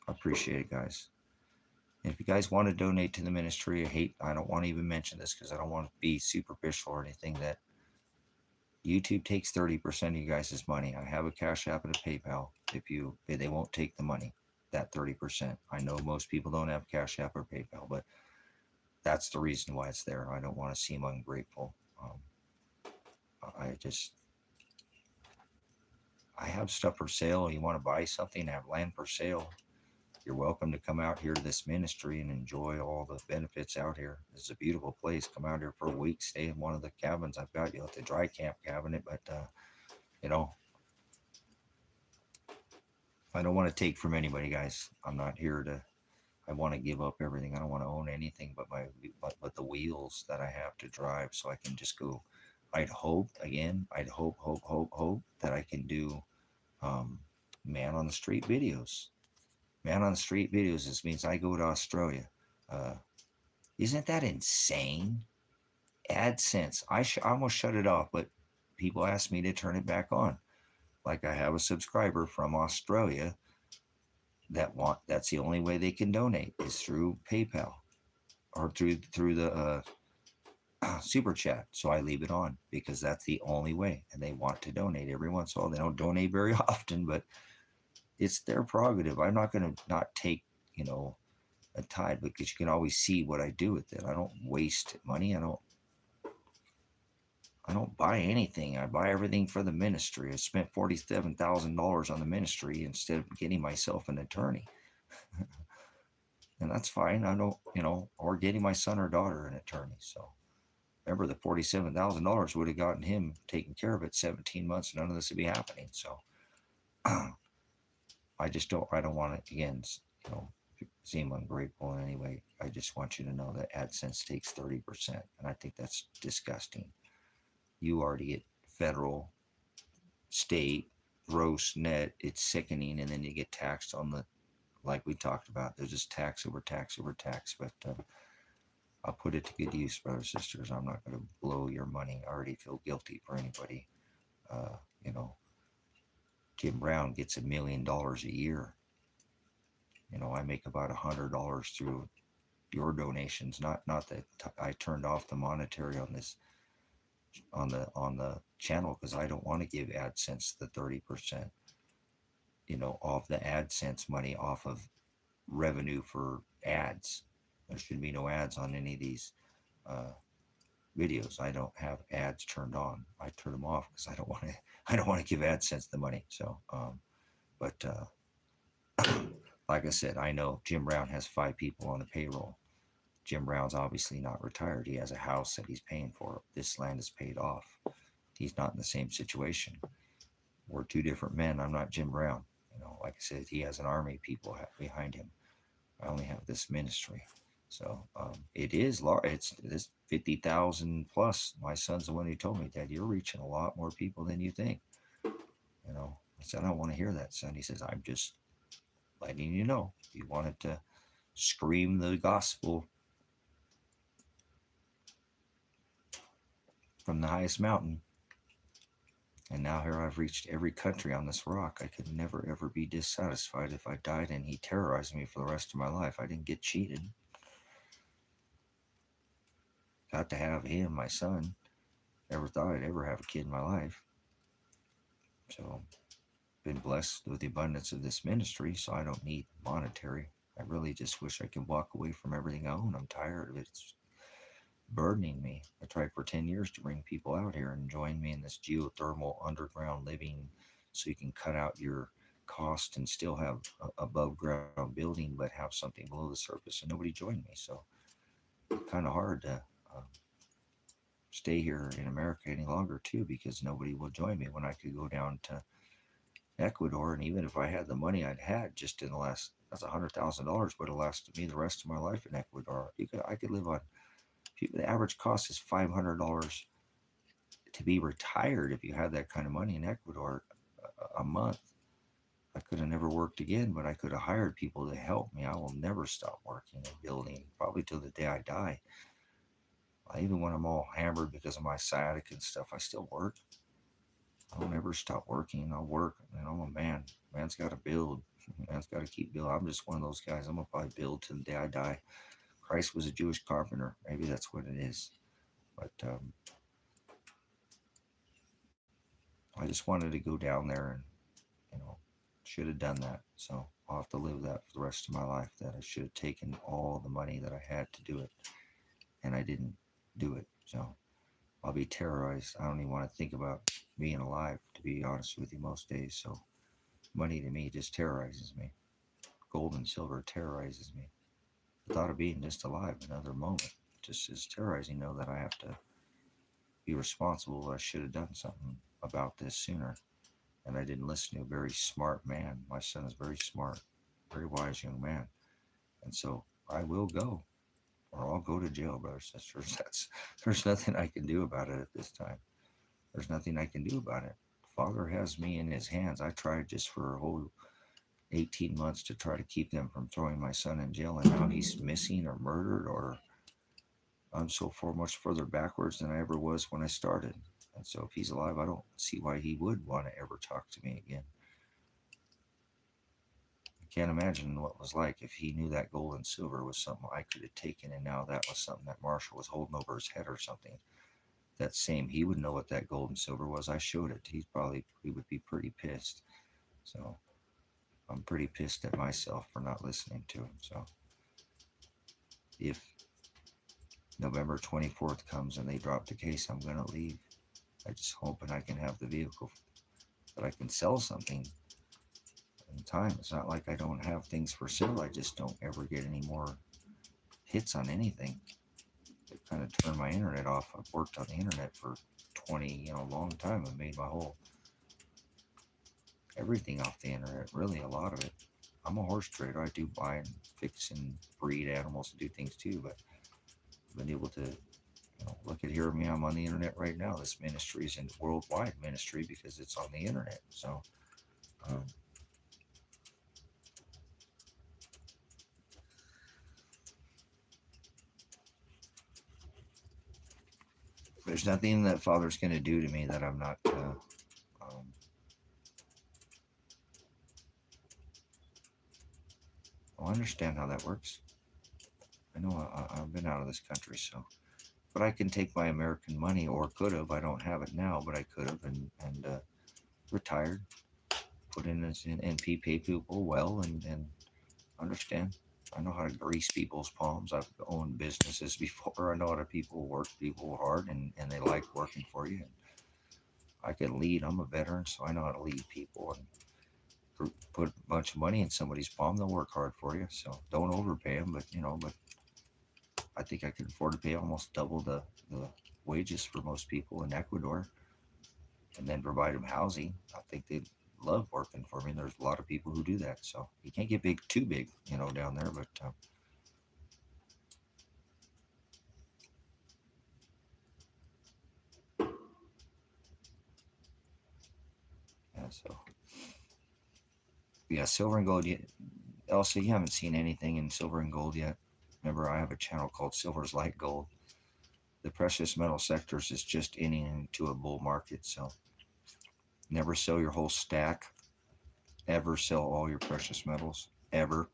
appreciate it, guys. And if you guys want to donate to the ministry, I don't want to even mention this because I don't want to be superficial or anything. That YouTube takes 30% of you guys' money. I have a Cash App and a PayPal. They won't take the money, that 30%. I know most people don't have Cash App or PayPal, but that's the reason why it's there. I don't want to seem ungrateful. I have stuff for sale. You want to buy something, have land for sale, you're welcome to come out here to this ministry and enjoy all the benefits out here. This is a beautiful place. Come out here for a week, stay in one of the cabins I've got. You at the dry camp cabinet, but I don't want to take from anybody, guys. I'm not here to. I want to give up everything. I don't want to own anything but the wheels that I have to drive, so I can just go. I'd hope that I can do man on the street videos. Man on the street videos. This means I go to Australia. Isn't that insane? AdSense. I almost shut it off, but people ask me to turn it back on. Like I have a subscriber from Australia that's the only way they can donate is through PayPal or through the super chat. So I leave it on because that's the only way, and they want to donate every once in a while. They don't donate very often, but it's their prerogative. I'm not going to not take a tithe because you can always see what I do with it. I don't waste money. I don't buy anything. I buy everything for the ministry. I spent $47,000 on the ministry instead of getting myself an attorney. And that's fine. I don't, or getting my son or daughter an attorney. So remember, the $47,000 would have gotten him taken care of it 17 months. None of this would be happening. So I don't want to, again, seem ungrateful in any way. I just want you to know that AdSense takes 30%. And I think that's disgusting. You already get federal, state, gross, net. It's sickening. And then you get taxed on the, like we talked about, there's just tax over tax over tax. But I'll put it to good use, brothers and sisters. I'm not going to blow your money. I already feel guilty for anybody. Jim Brown gets $1 million a year. I make about $100 through your donations. Not that I turned off the monetary on this on the channel because I don't want to give AdSense the 30%, off the AdSense money off of revenue for ads. There should be no ads on any of these uh, videos. I don't have ads turned on. I turn them off because I don't want to. I don't want to give AdSense the money. So, but like I said, I know Jim Brown has 5 people on the payroll. Jim Brown's obviously not retired. He has a house that he's paying for. This land is paid off. He's not in the same situation. We're 2 different men. I'm not Jim Brown. Like I said, he has an army of people behind him. I only have this ministry. So it is large. It's this 50,000 plus. My son's the one who told me, Dad, you're reaching a lot more people than you think. I said, I don't want to hear that, son. He says, I'm just letting you know. If you wanted to scream the gospel from the highest mountain, and now here I've reached every country on this rock. I could never, ever be dissatisfied if I died and he terrorized me for the rest of my life. I didn't get cheated. Got to have him, my son. Never thought I'd ever have a kid in my life. So, been blessed with the abundance of this ministry, so I don't need monetary. I really just wish I could walk away from everything I own. I'm tired of it. It's burdening me. I tried for 10 years to bring people out here and join me in this geothermal underground living so you can cut out your cost and still have above ground building but have something below the surface, and nobody joined me. So kind of hard to stay here in America any longer too, because nobody will join me when I could go down to Ecuador. And even if I had the money I'd had just in the last, that's $100,000 would have lasted me the rest of my life in Ecuador. I could live on, the average cost is $500 to be retired if you had that kind of money in Ecuador a month. I could have never worked again, but I could have hired people to help me. I will never stop working and building, probably till the day I die. Even when I'm all hammered because of my sciatic and stuff, I still work. I don't ever stop working. I'll work. I'm a man. Man's got to build. Man's got to keep building. I'm just one of those guys. I'm going to probably build till the day I die. Christ was a Jewish carpenter. Maybe that's what it is. But I just wanted to go down there and, should have done that. So I'll have to live that for the rest of my life, that I should have taken all the money that I had to do it. And I didn't do it. So I'll be terrorized. I don't even want to think about being alive, to be honest with you, most days. So money to me just terrorizes me. Gold and silver terrorizes me. The thought of being just alive another moment just is terrorizing. Know that I have to be responsible. I should have done something about this sooner. And I didn't listen to a very smart man. My son is very smart, very wise young man. And so I will go, or I'll go to jail, brothers and sisters. There's nothing I can do about it at this time. There's nothing I can do about it. Father has me in his hands. I tried just for a whole 18 months to try to keep them from throwing my son in jail, and now he's missing or murdered, or I'm so far much further backwards than I ever was when I started. And so if he's alive, I don't see why he would want to ever talk to me again. I can't imagine what it was like if he knew that gold and silver was something I could have taken, and now that was something that Marshall was holding over his head or something. That same, he would know what that gold and silver was. I showed it. He would be pretty pissed. So I'm pretty pissed at myself for not listening to him. So if November 24th comes and they drop the case, I'm going to leave. I just hoping I can have the vehicle that I can sell something in time. It's not like I don't have things for sale. I just don't ever get any more hits on anything. They kind of turned my internet off. I've worked on the internet for 20, long time. I made my whole everything off the internet, really a lot of it. I'm a horse trader. I do buy and fix and breed animals and do things too, but I've been able to look at hear me. I'm on the internet right now. This ministry is a worldwide ministry because it's on the internet. So there's nothing that Father's going to do to me that I'm not I understand how that works. I know I've been out of this country, so. But I can take my American money, or could have. I don't have it now, but I could have, and retired, put in as in NP, pay people well, and understand. I know how to grease people's palms. I've owned businesses before. I know how to work people hard, and they like working for you. And I can lead. I'm a veteran, so I know how to lead people and put a bunch of money in somebody's palm. They'll work hard for you. So don't overpay them, but but I think I can afford to pay almost double the wages for most people in Ecuador, and then provide them housing. I think they love working for me. There's a lot of people who do that. So you can't get too big, down there. But yeah, so yeah, silver and gold. Elsa, you haven't seen anything in silver and gold yet. Remember, I have a channel called Silver's Light Gold. The precious metal sectors is just ending into a bull market. So never sell your whole stack. Ever sell all your precious metals. Ever.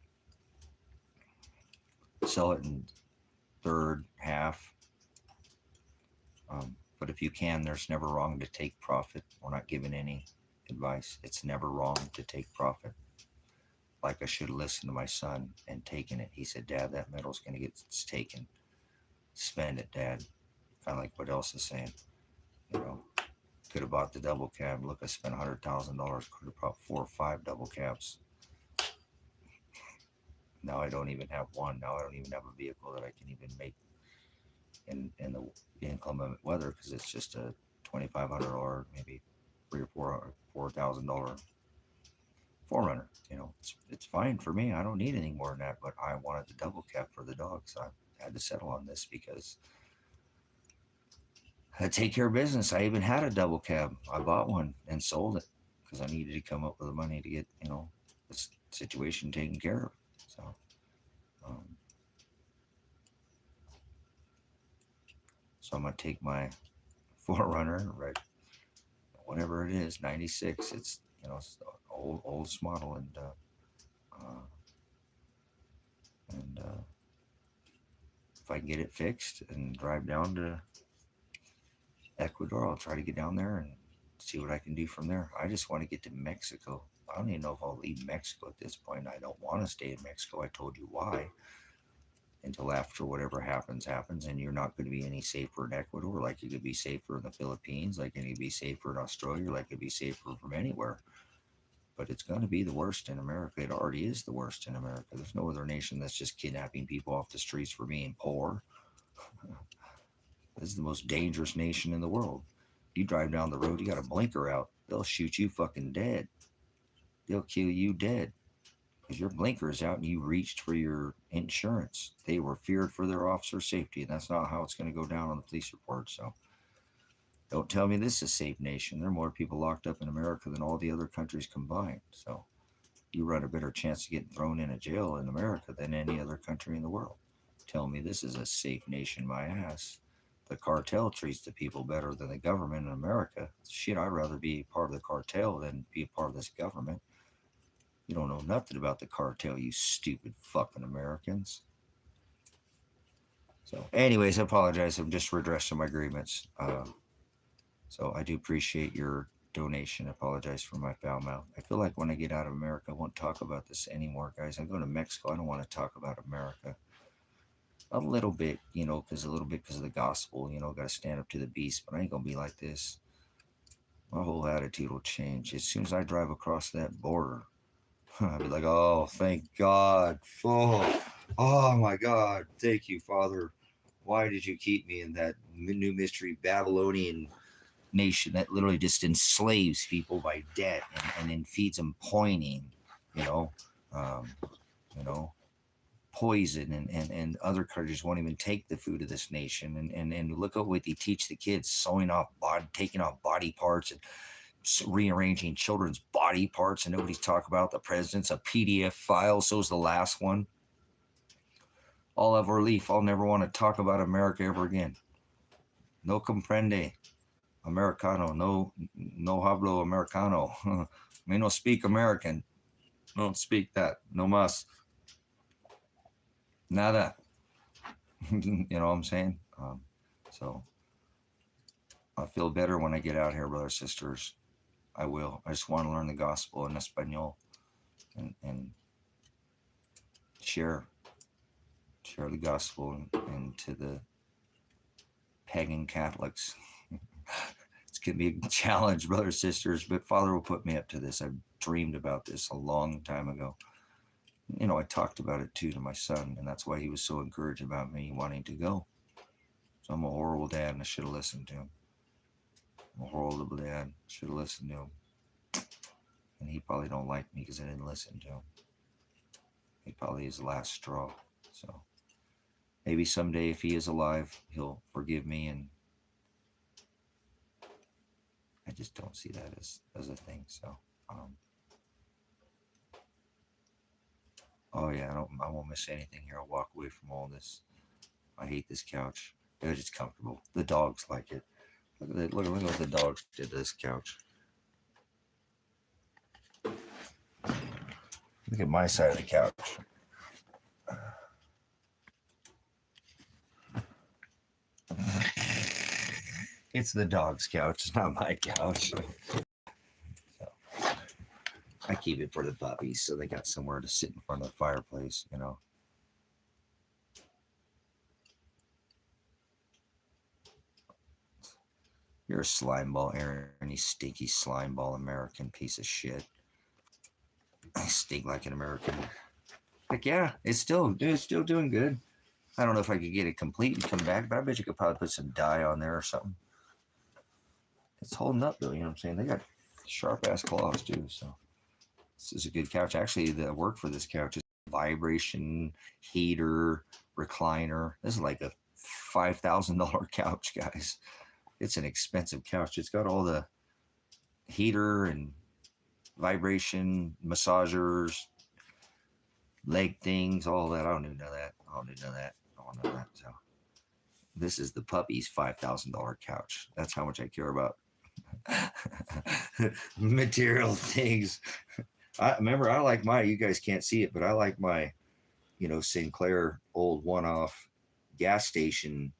Sell it in third, half. But if you can, there's never wrong to take profit. We're not giving any advice. It's never wrong to take profit. Like I should have listened to my son and taken it. He said, Dad, that metal's going to get taken. Spend it, Dad. Kind of like what Elsa's saying. Could have bought the double cab. Look, I spent $100,000. Could have bought 4 or 5 double cabs. Now I don't even have one. Now I don't even have a vehicle that I can even make in the inclement weather, because it's just a $2,500, maybe $3,000 or $4,000 Forerunner. It's fine for me. I don't need any more than that. But I wanted the double cab for the dogs. So I had to settle on this because I take care of business. I even had a double cab. I bought one and sold it because I needed to come up with the money to get this situation taken care of. So. Um, so I'm gonna take my Forerunner, right, whatever it is, '96. It's the oldest model, and if I can get it fixed and drive down to Ecuador, I'll try to get down there and see what I can do from there. I just want to get to Mexico. I don't even know if I'll leave Mexico at this point. I don't want to stay in Mexico. I told you why. Until after whatever happens, and you're not going to be any safer in Ecuador, like you could be safer in the Philippines, like you could be safer in Australia, like you could be safer from anywhere. But it's going to be the worst in America. It already is the worst in America. There's no other nation that's just kidnapping people off the streets for being poor. This is the most dangerous nation in the world. You drive down the road, you got a blinker out, they'll shoot you fucking dead. They'll kill you dead because your blinker is out and you reached for your insurance. They were feared for their officer safety, and that's not how it's going to go down on the police report. So don't tell me this is a safe nation. There are more people locked up in America than all the other countries combined. So you run a better chance of getting thrown in a jail in America than any other country in the world. Tell me this is a safe nation, my ass. The cartel treats the people better than the government in America. Shit, I'd rather be part of the cartel than be a part of this government. You don't know nothing about the cartel, you stupid fucking Americans. So, anyways, I apologize. I'm just redressing my grievance. So I do appreciate your donation. I apologize for my foul mouth. I feel like when I get out of America, I won't talk about this anymore, guys. I'm going to Mexico. I don't want to talk about America. A little bit, because of the gospel, got to stand up to the beast. But I ain't going to be like this. My whole attitude will change. As soon as I drive across that border, I'll be like, oh, thank God. Oh, my God. Thank you, Father. Why did you keep me in that new mystery Babylonian nation that literally just enslaves people by debt and then feeds them poisoning, you know, um, you know, poison, and other countries won't even take the food of this nation. And look at what they teach the kids: taking off body parts and rearranging children's body parts, and nobody's talking about the president's a PDF file. So's the last one. All of our leaf. I'll never want to talk about America ever again. No comprende Americano. No hablo Americano. Me no speak American. Don't speak that. No mas. Nada. You know what I'm saying? So I feel better when I get out here, brothers, sisters. I will. I just want to learn the gospel in Espanol and share the gospel and to the pagan Catholics. It's going to be a challenge, brothers, sisters, but Father will put me up to this. I've dreamed about this a long time ago. You know, I talked about it too to my son, and that's why he was so encouraged about me wanting to go. So I'm a horrible dad, and I should have listened to him. I'm a horrible dad, should have listened to him. And he probably don't like me because I didn't listen to him. He probably is the last straw. So maybe someday, if he is alive, he'll forgive me, and I just don't see that as a thing. So, oh yeah, I won't miss anything here. I'll walk away from all this. I hate this couch. It's just comfortable. The dogs like it. Look at what the dogs did to this couch. Look at my side of the couch. It's the dog's couch. It's not my couch. So, I keep it for the puppies so they got somewhere to sit in front of the fireplace, you know. You're a slime ball, Aaron. You stinky slime ball American piece of shit. I stink like an American. Heck yeah, it's still doing good. I don't know if I could get it complete and come back, but I bet you could probably put some dye on there or something. It's holding up though, you know what I'm saying? They got sharp ass claws too, so this is a good couch. Actually, the work for this couch is vibration, heater, recliner. This is like a $5,000 couch, guys. It's an expensive couch. It's got all the heater and vibration, massagers, leg things, all that. I don't even know that. I don't know that. So this is the puppy's $5,000 couch. That's how much I care about material things. I like my, you guys can't see it, but I like my, Sinclair old one-off gas station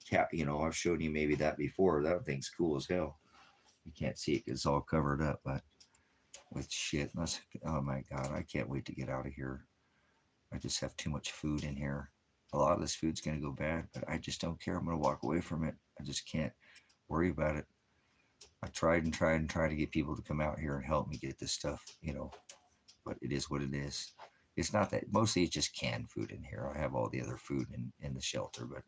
cap. I've shown you maybe that before. That thing's cool as hell. You can't see it because it's all covered up, but with shit. Oh my God, I can't wait to get out of here. I just have too much food in here. A lot of this food's going to go bad, but I just don't care. I'm going to walk away from it. I just can't worry about it. I tried to get people to come out here and help me get this stuff, but it is what it is. It's not that, mostly it's just canned food in here. I have all the other food in the shelter, but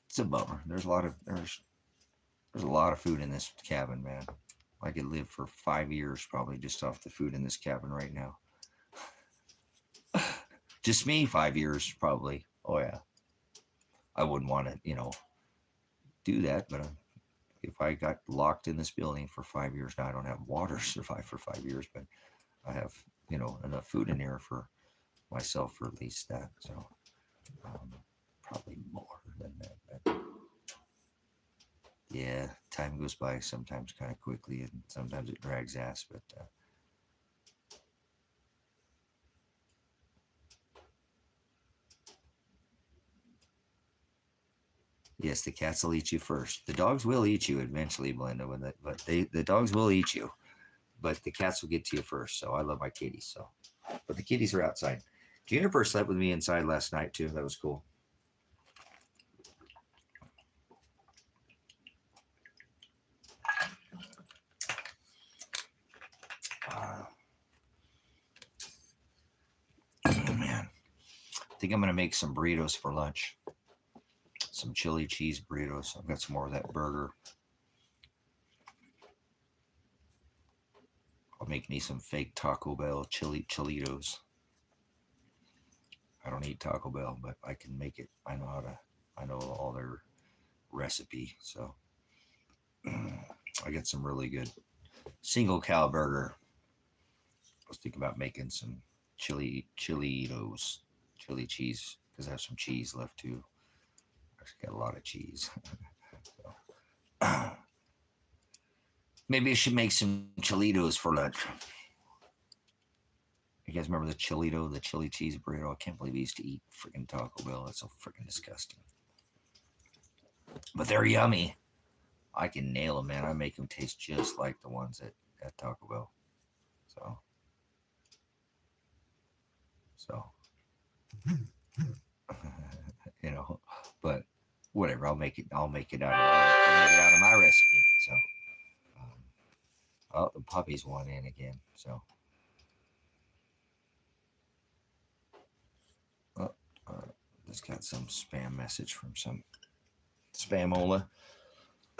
it's a bummer. There's a lot of food in this cabin, man. I could live for 5 years probably just off the food in this cabin right now. Just me, 5 years probably. Oh yeah. I wouldn't want to, do that, but if I got locked in this building for 5 years, now I don't have water to survive for 5 years, but I have, enough food in here for myself for at least that. So probably more than that. But yeah, time goes by sometimes kind of quickly, and sometimes it drags ass, but yes, the cats will eat you first. The dogs will eat you eventually, Belinda, but the dogs will eat you, but the cats will get to you first. So I love my kitties. So, but the kitties are outside. Juniper slept with me inside last night too. That was cool. Oh man, I think I'm gonna make some burritos for lunch. Some chili cheese burritos. I've got some more of that burger. I'll make me some fake Taco Bell chilitos. I don't eat Taco Bell, but I can make it. I know all their recipe. So I get some really good single cow burger. I was thinking about making some chilitos, chili cheese, because I have some cheese left too. I actually got a lot of cheese. So, maybe I should make some chilitos for lunch. You guys remember the Chilito, the chili cheese burrito? I can't believe we used to eat freaking Taco Bell. That's so freaking disgusting. But they're yummy. I can nail them, man. I make them taste just like the ones at Taco Bell. So, you know, but whatever. I'll make it out of my recipe. So, oh, the puppies want in again. So, oh, just got some spam message from some spamola.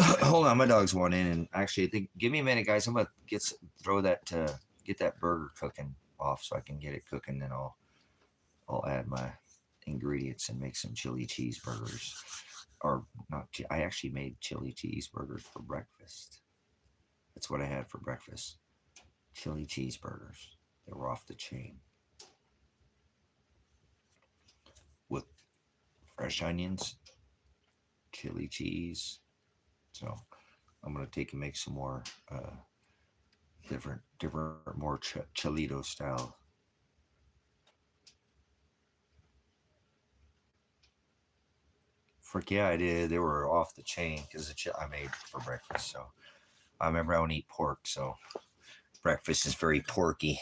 Hold on, my dogs want in, and actually, I think give me a minute, guys. I'm gonna get that burger cooking off so I can get it cooking. Then I'll add my ingredients and make some chili cheeseburgers. Or not, I actually made chili cheeseburgers for breakfast. That's what I had for breakfast. Chili cheeseburgers. They were off the chain. With fresh onions, chili cheese. So I'm going to take and make some more different more Cholito style. Frick yeah, I did. They were off the chain because I made for breakfast. So I remember I don't eat pork, so breakfast is very porky.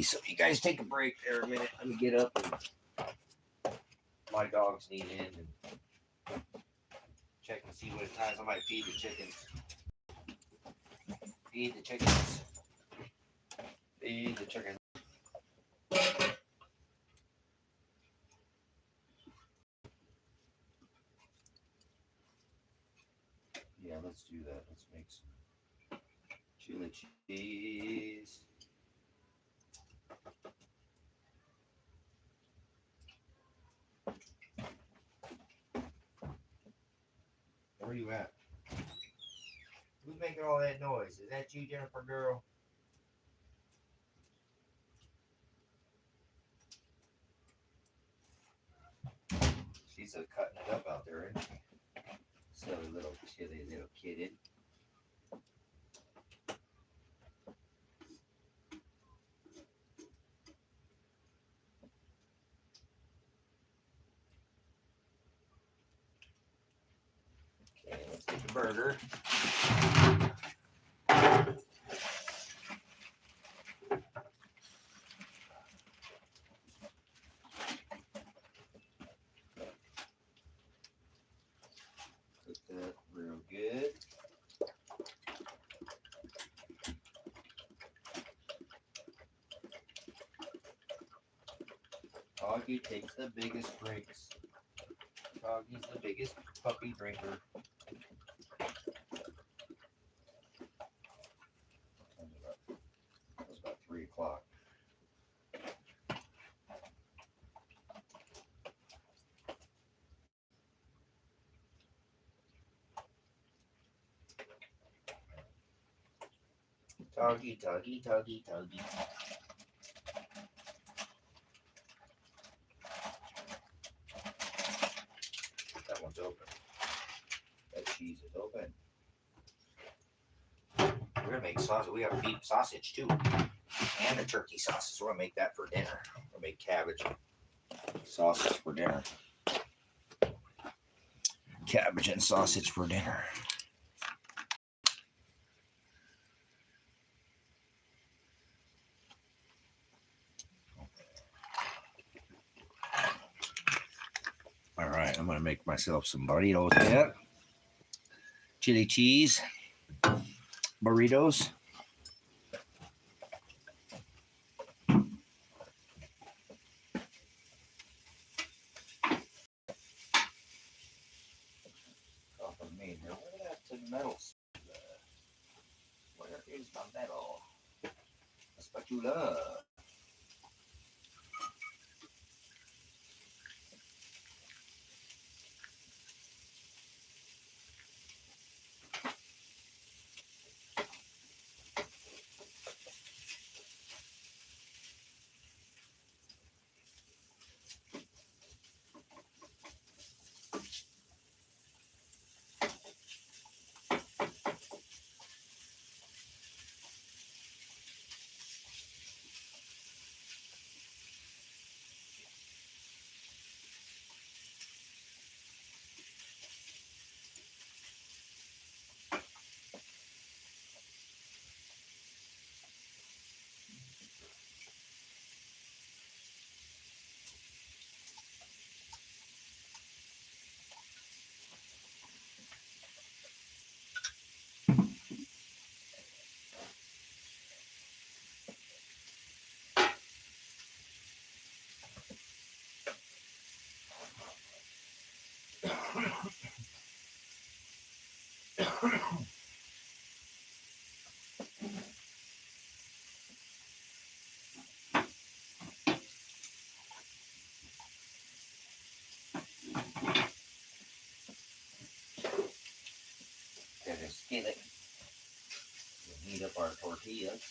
So you guys take a break there a minute. Let me get up. And my dogs need in and check and see what it is. I might feed the chickens. Feed the chickens. Feed the chickens. Yeah, let's do that. Let's make some chili cheese. Where are you at? Who's making all that noise? Is that you, Jennifer girl? She's cutting it up out there, isn't she? Silly little kidded. Okay, let's get the burger. Cook that real good. Doggy takes the biggest drinks. Doggy's the biggest puppy drinker. It was about 3 o'clock. Doggy. That one's open. That cheese is open. We're gonna make sausage. We have beef sausage too, and the turkey sausage. We're gonna make that for dinner. We'll make cabbage sausage for dinner. Cabbage and sausage for dinner. All right, I'm gonna make myself some burritos here. Chili cheese burritos. Off of me here. Where that metal? Where is my metal? A spatula. There's a skillet. We'll heat up our tortillas.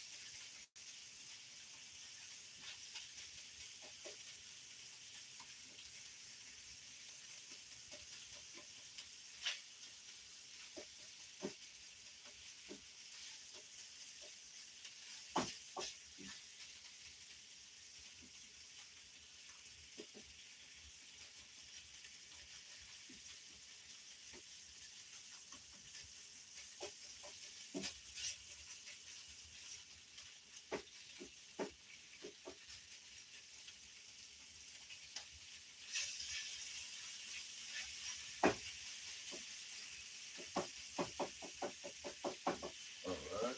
Alright.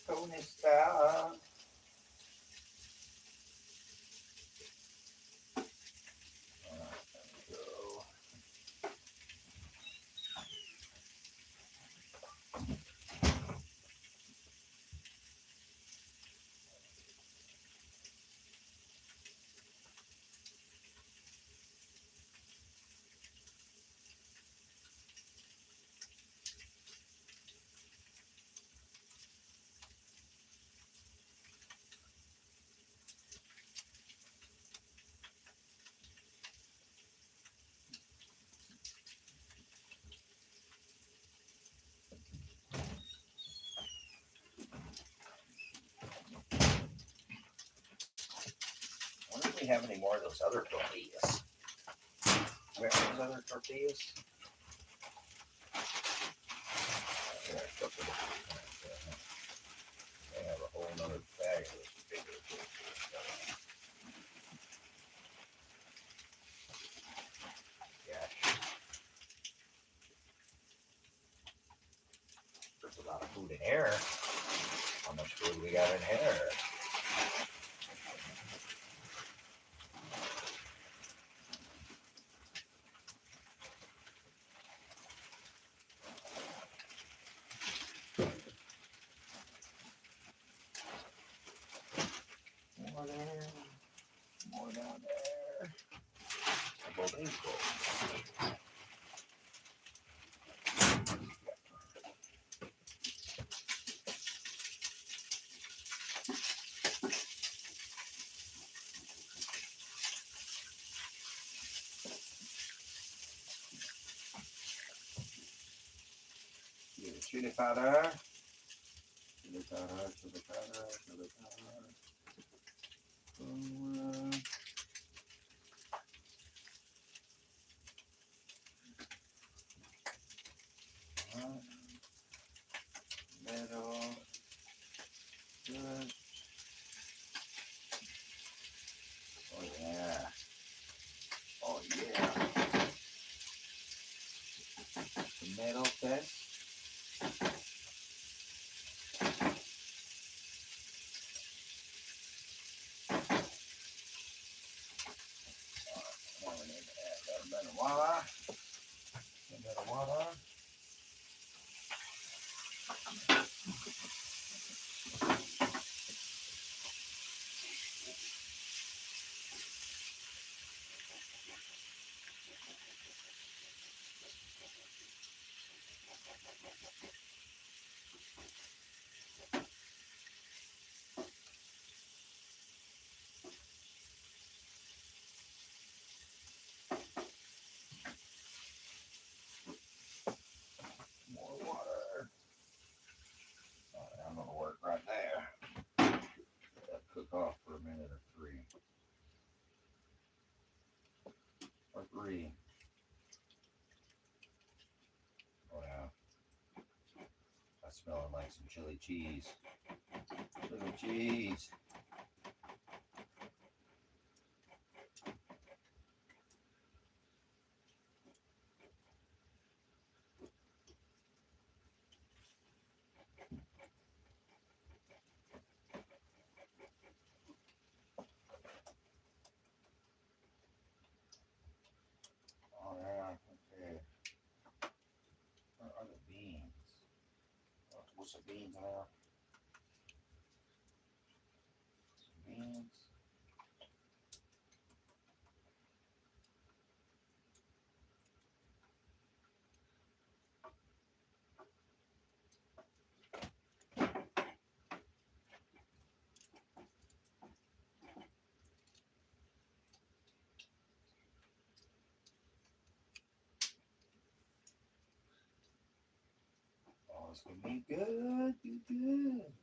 ¿Cómo está? I wonder if we have any more of those other tortillas. Where are those other tortillas? Here, I took them. They have a whole nother bag of those bigger tortillas. Yeah. There's a lot of food in here. How much food we got in here? More there. More down there. Well, these go. Chili powder. Chili Middle. Good. Oh yeah. Oh yeah. The middle fish. Now we need to add a little bit of water. A little bit of water. More water. I'm gonna work right there. Let that cook off for a minute or three. Or three. Oh yeah. That's smelling like some chili cheese. Chili cheese. Oh yeah, okay. Where are the beans? What's the beans now? Some beans. Oh, it's gonna be good, good.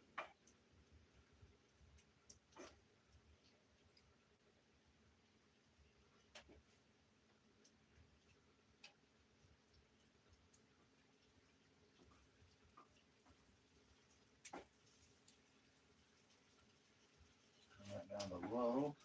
Turn that down to low.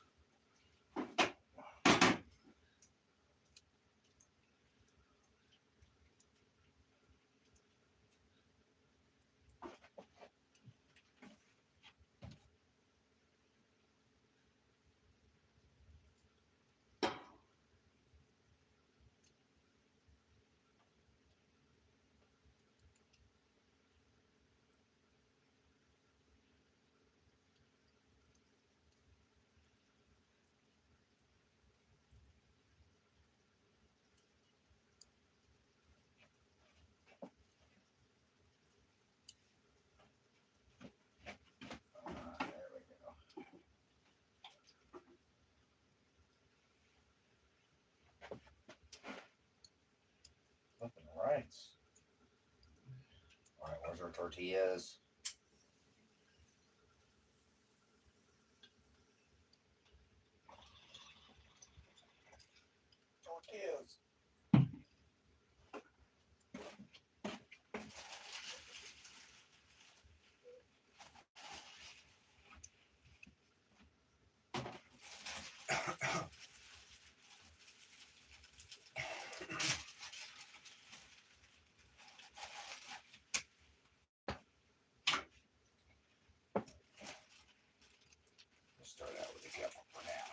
There we go. Looking right. All right, where's our tortillas? Tortillas. We'll start out with a couple for now.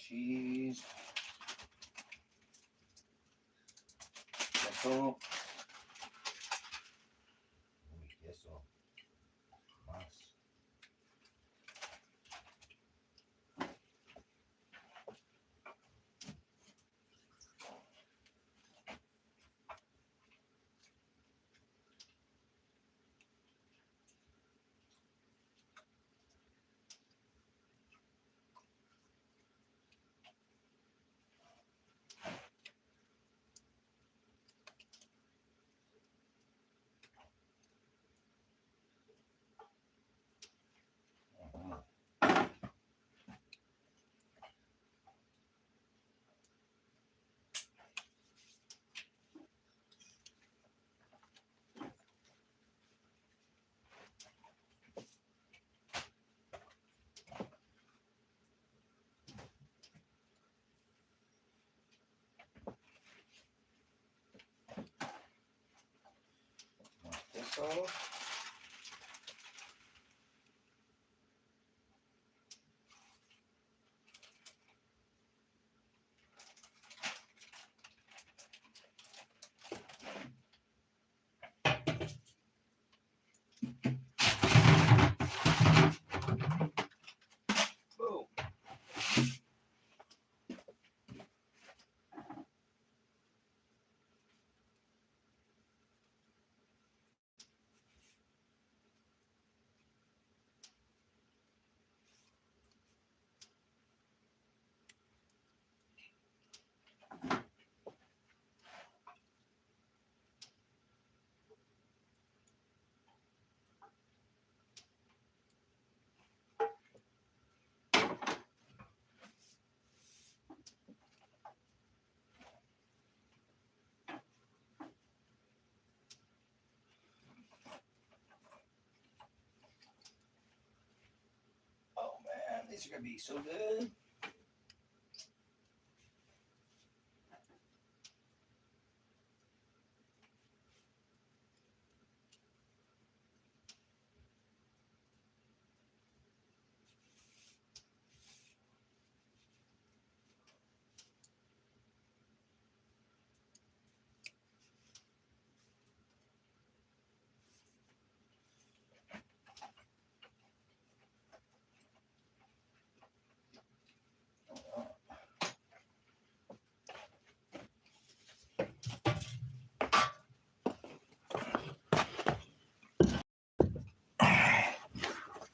cheese. Queso. Uy, queso. Más. Queso. Boom. Oh man, these are gonna be so good.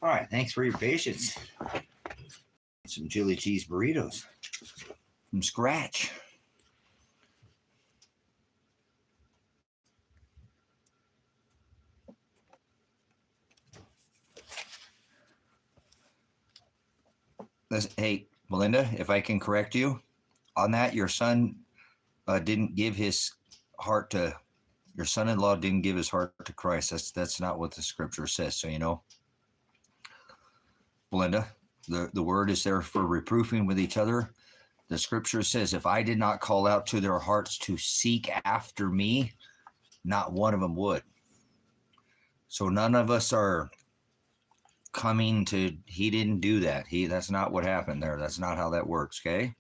All right, thanks for your patience. Some chili cheese burritos from scratch. Hey, Melinda, if I can correct you on that, your son didn't give his heart to, your son-in-law didn't give his heart to Christ. That's not what the scripture says. So, you know, Melinda, the word is there for reproofing with each other. The scripture says, if I did not call out to their hearts to seek after me, not one of them would. So none of us are coming to, he didn't do that. That's not what happened there. That's not how that works. Okay.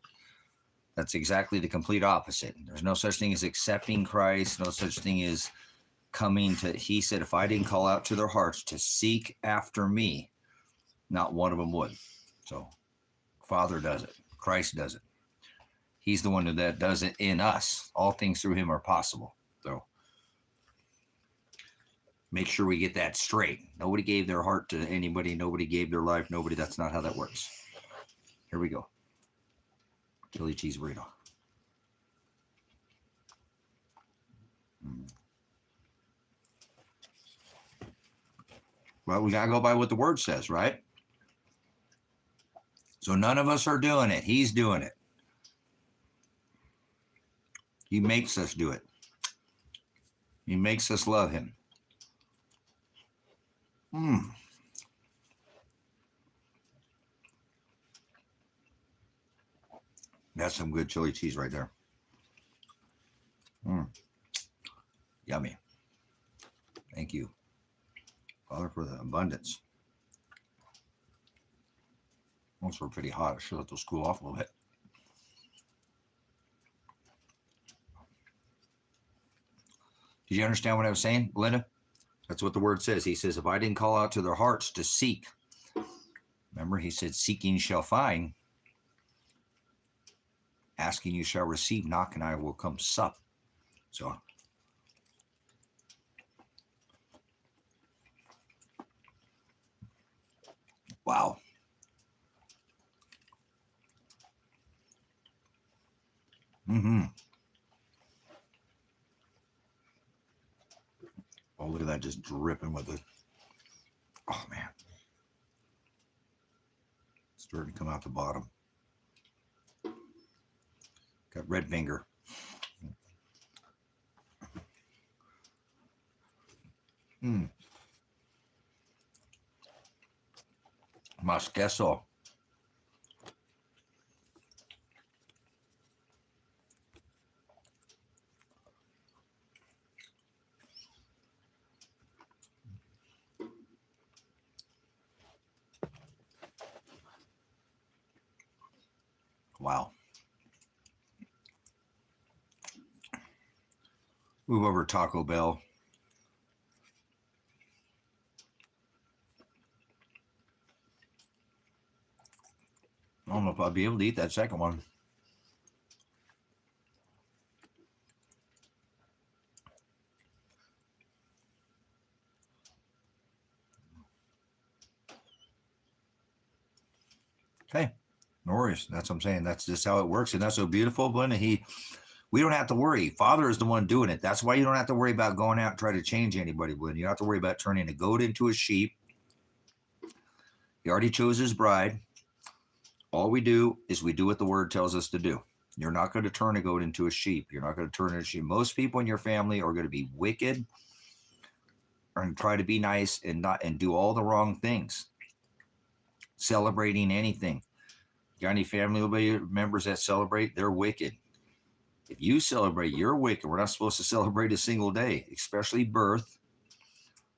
That's exactly the complete opposite. There's no such thing as accepting Christ. No such thing as coming to, he said, if I didn't call out to their hearts to seek after me, not one of them would. So Father does it. Christ does it. He's the one that does it in us. All things through him are possible. So make sure we get that straight. Nobody gave their heart to anybody. Nobody gave their life. Nobody. That's not how that works. Here we go. Chili cheese burrito. Well, we got to go by what the word says, right? So none of us are doing it. He's doing it. He makes us do it. He makes us love him. That's some good chili cheese right there. Yummy. Thank you, Father, for the abundance. Those were pretty hot. I should let those cool off a little bit. Did you understand what I was saying, Linda? That's what the word says. He says, if I didn't call out to their hearts to seek, remember, he said, seeking shall find, asking you shall receive, knocking I will come sup. So, wow. Mm-hmm. Oh, look at that, just dripping with it. Oh, man. Starting to come out the bottom. Got red finger. Más queso. Wow. Move over to Taco Bell. I don't know if I'll be able to eat that second one. Okay, no worries. That's what I'm saying. That's just how it works, and that's so beautiful, Belinda. We don't have to worry. Father is the one doing it. That's why you don't have to worry about going out and trying to change anybody, Belinda. You don't have to worry about turning a goat into a sheep. He already chose his bride. All we do is we do what the word tells us to do. You're not going to turn a goat into a sheep. You're not going to turn it into a sheep. Most people in your family are going to be wicked and try to be nice and do all the wrong things. Celebrating anything. Got any family members that celebrate? They're wicked. If you celebrate, you're wicked. We're not supposed to celebrate a single day, especially birth,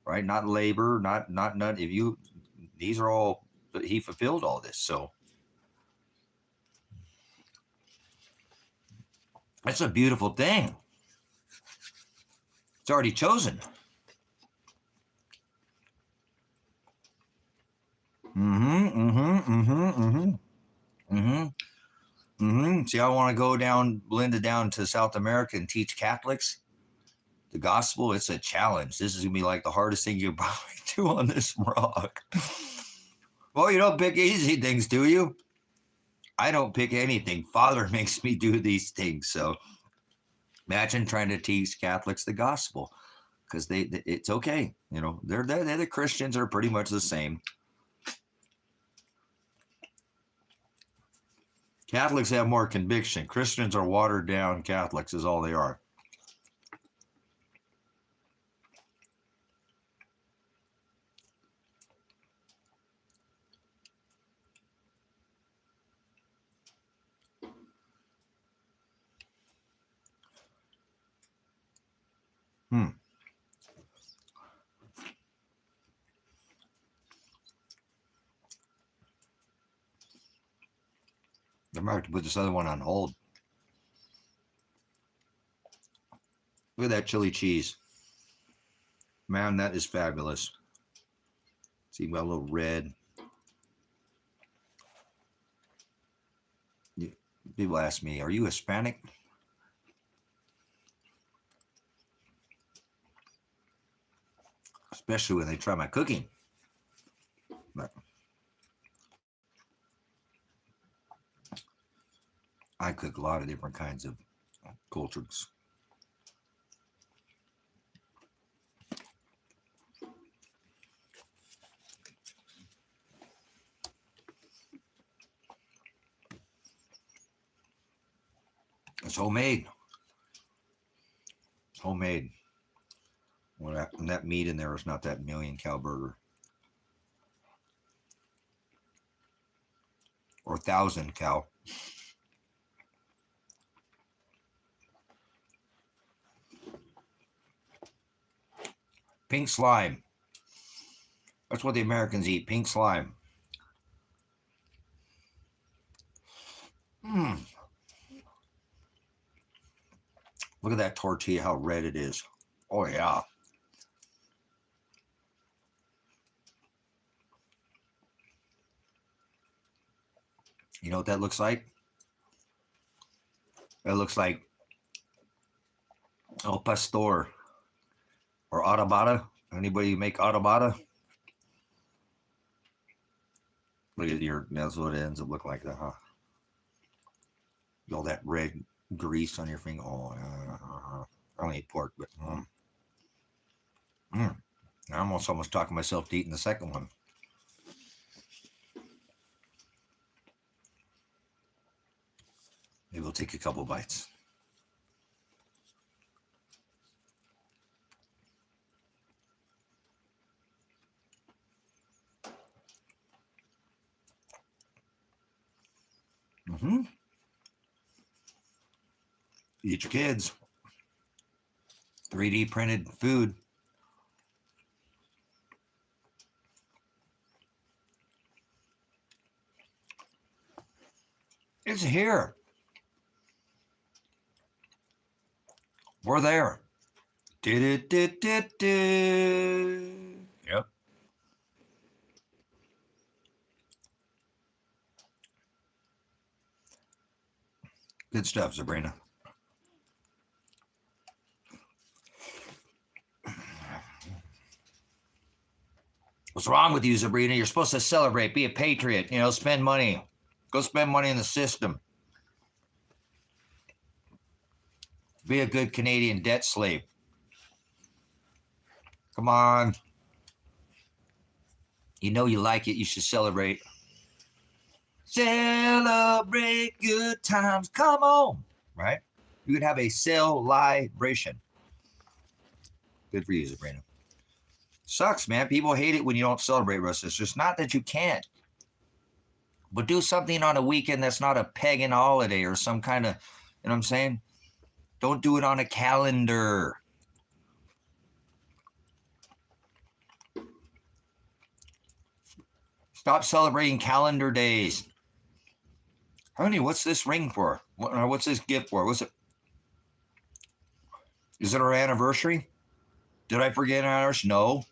right? Not labor, not. If you, these are all. But he fulfilled all this, so that's a beautiful thing. It's already chosen. See, I want to go down, Belinda, down to South America and teach Catholics the gospel. It's a challenge. This is gonna be like the hardest thing you probably do on this rock. Well, you don't pick easy things, do you? I don't pick anything. Father makes me do these things. So imagine trying to teach Catholics the gospel, because it's okay. You know, they're the Christians are pretty much the same. Catholics have more conviction. Christians are watered down. Catholics is all they are. They might have to put this other one on hold. Look at that chili cheese. Man, that is fabulous. See, got a little red. People ask me, are you Hispanic? Especially when they try my cooking. But I cook a lot of different kinds of cultures. It's homemade. It's homemade. Well, that meat in there is not that million cow burger. Or 1,000 cow. Pink slime. That's what the Americans eat, pink slime. Look at that tortilla, how red it is. Oh, yeah. You know what that looks like? That looks like El Pastor or Adobada. Anybody make Adobada? Look at your, that's what it ends up looking like, that, huh? All that red grease on your finger. Oh, I don't eat pork, but I almost talking myself to eating the second one. Maybe we'll take a couple bites. Eat your kids. 3D printed food. It's here. We're there. Yep. Good stuff, Sabrina. What's wrong with you, Sabrina? You're supposed to celebrate, be a patriot, spend money. Go spend money in the system. Be a good Canadian debt slave. Come on. You know you like it. You should celebrate. Celebrate good times. Come on. Right? You could have a celebration. Good for you, Sabrina. Sucks, man. People hate it when you don't celebrate, Russ. It's just not that you can't. But do something on a weekend that's not a pagan holiday or some kind of, you know what I'm saying? Don't do it on a calendar. Stop celebrating calendar days. Honey, what's this ring for? What's this gift for? What's it? Is it our anniversary? Did I forget our anniversary? No.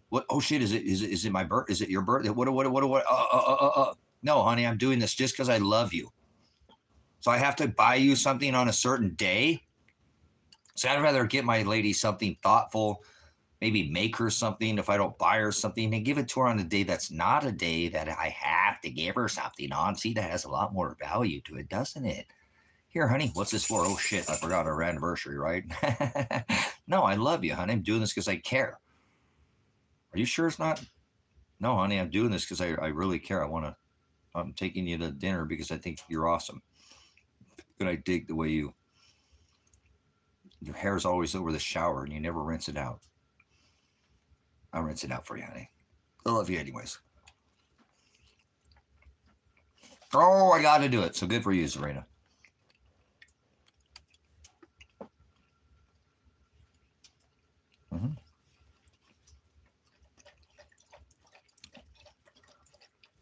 What? Oh shit! Is it my birth? Is it your birthday? What? No, honey, I'm doing this just because I love you. So I have to buy you something on a certain day. So I'd rather get my lady something thoughtful, maybe make her something if I don't buy her something, and give it to her on a day that's not a day that I have to give her something on. See, that has a lot more value to it, doesn't it? Here, honey, what's this for? Oh, shit, I forgot our anniversary, right? No, I love you, honey. I'm doing this because I care. Are you sure it's not? No, honey, I'm doing this because I really care. I'm taking you to dinner because I think you're awesome. And I dig the way your hair's always over the shower and you never rinse it out. I'll rinse it out for you, honey. I love you anyways. Oh, I got to do it. So good for you, Serena.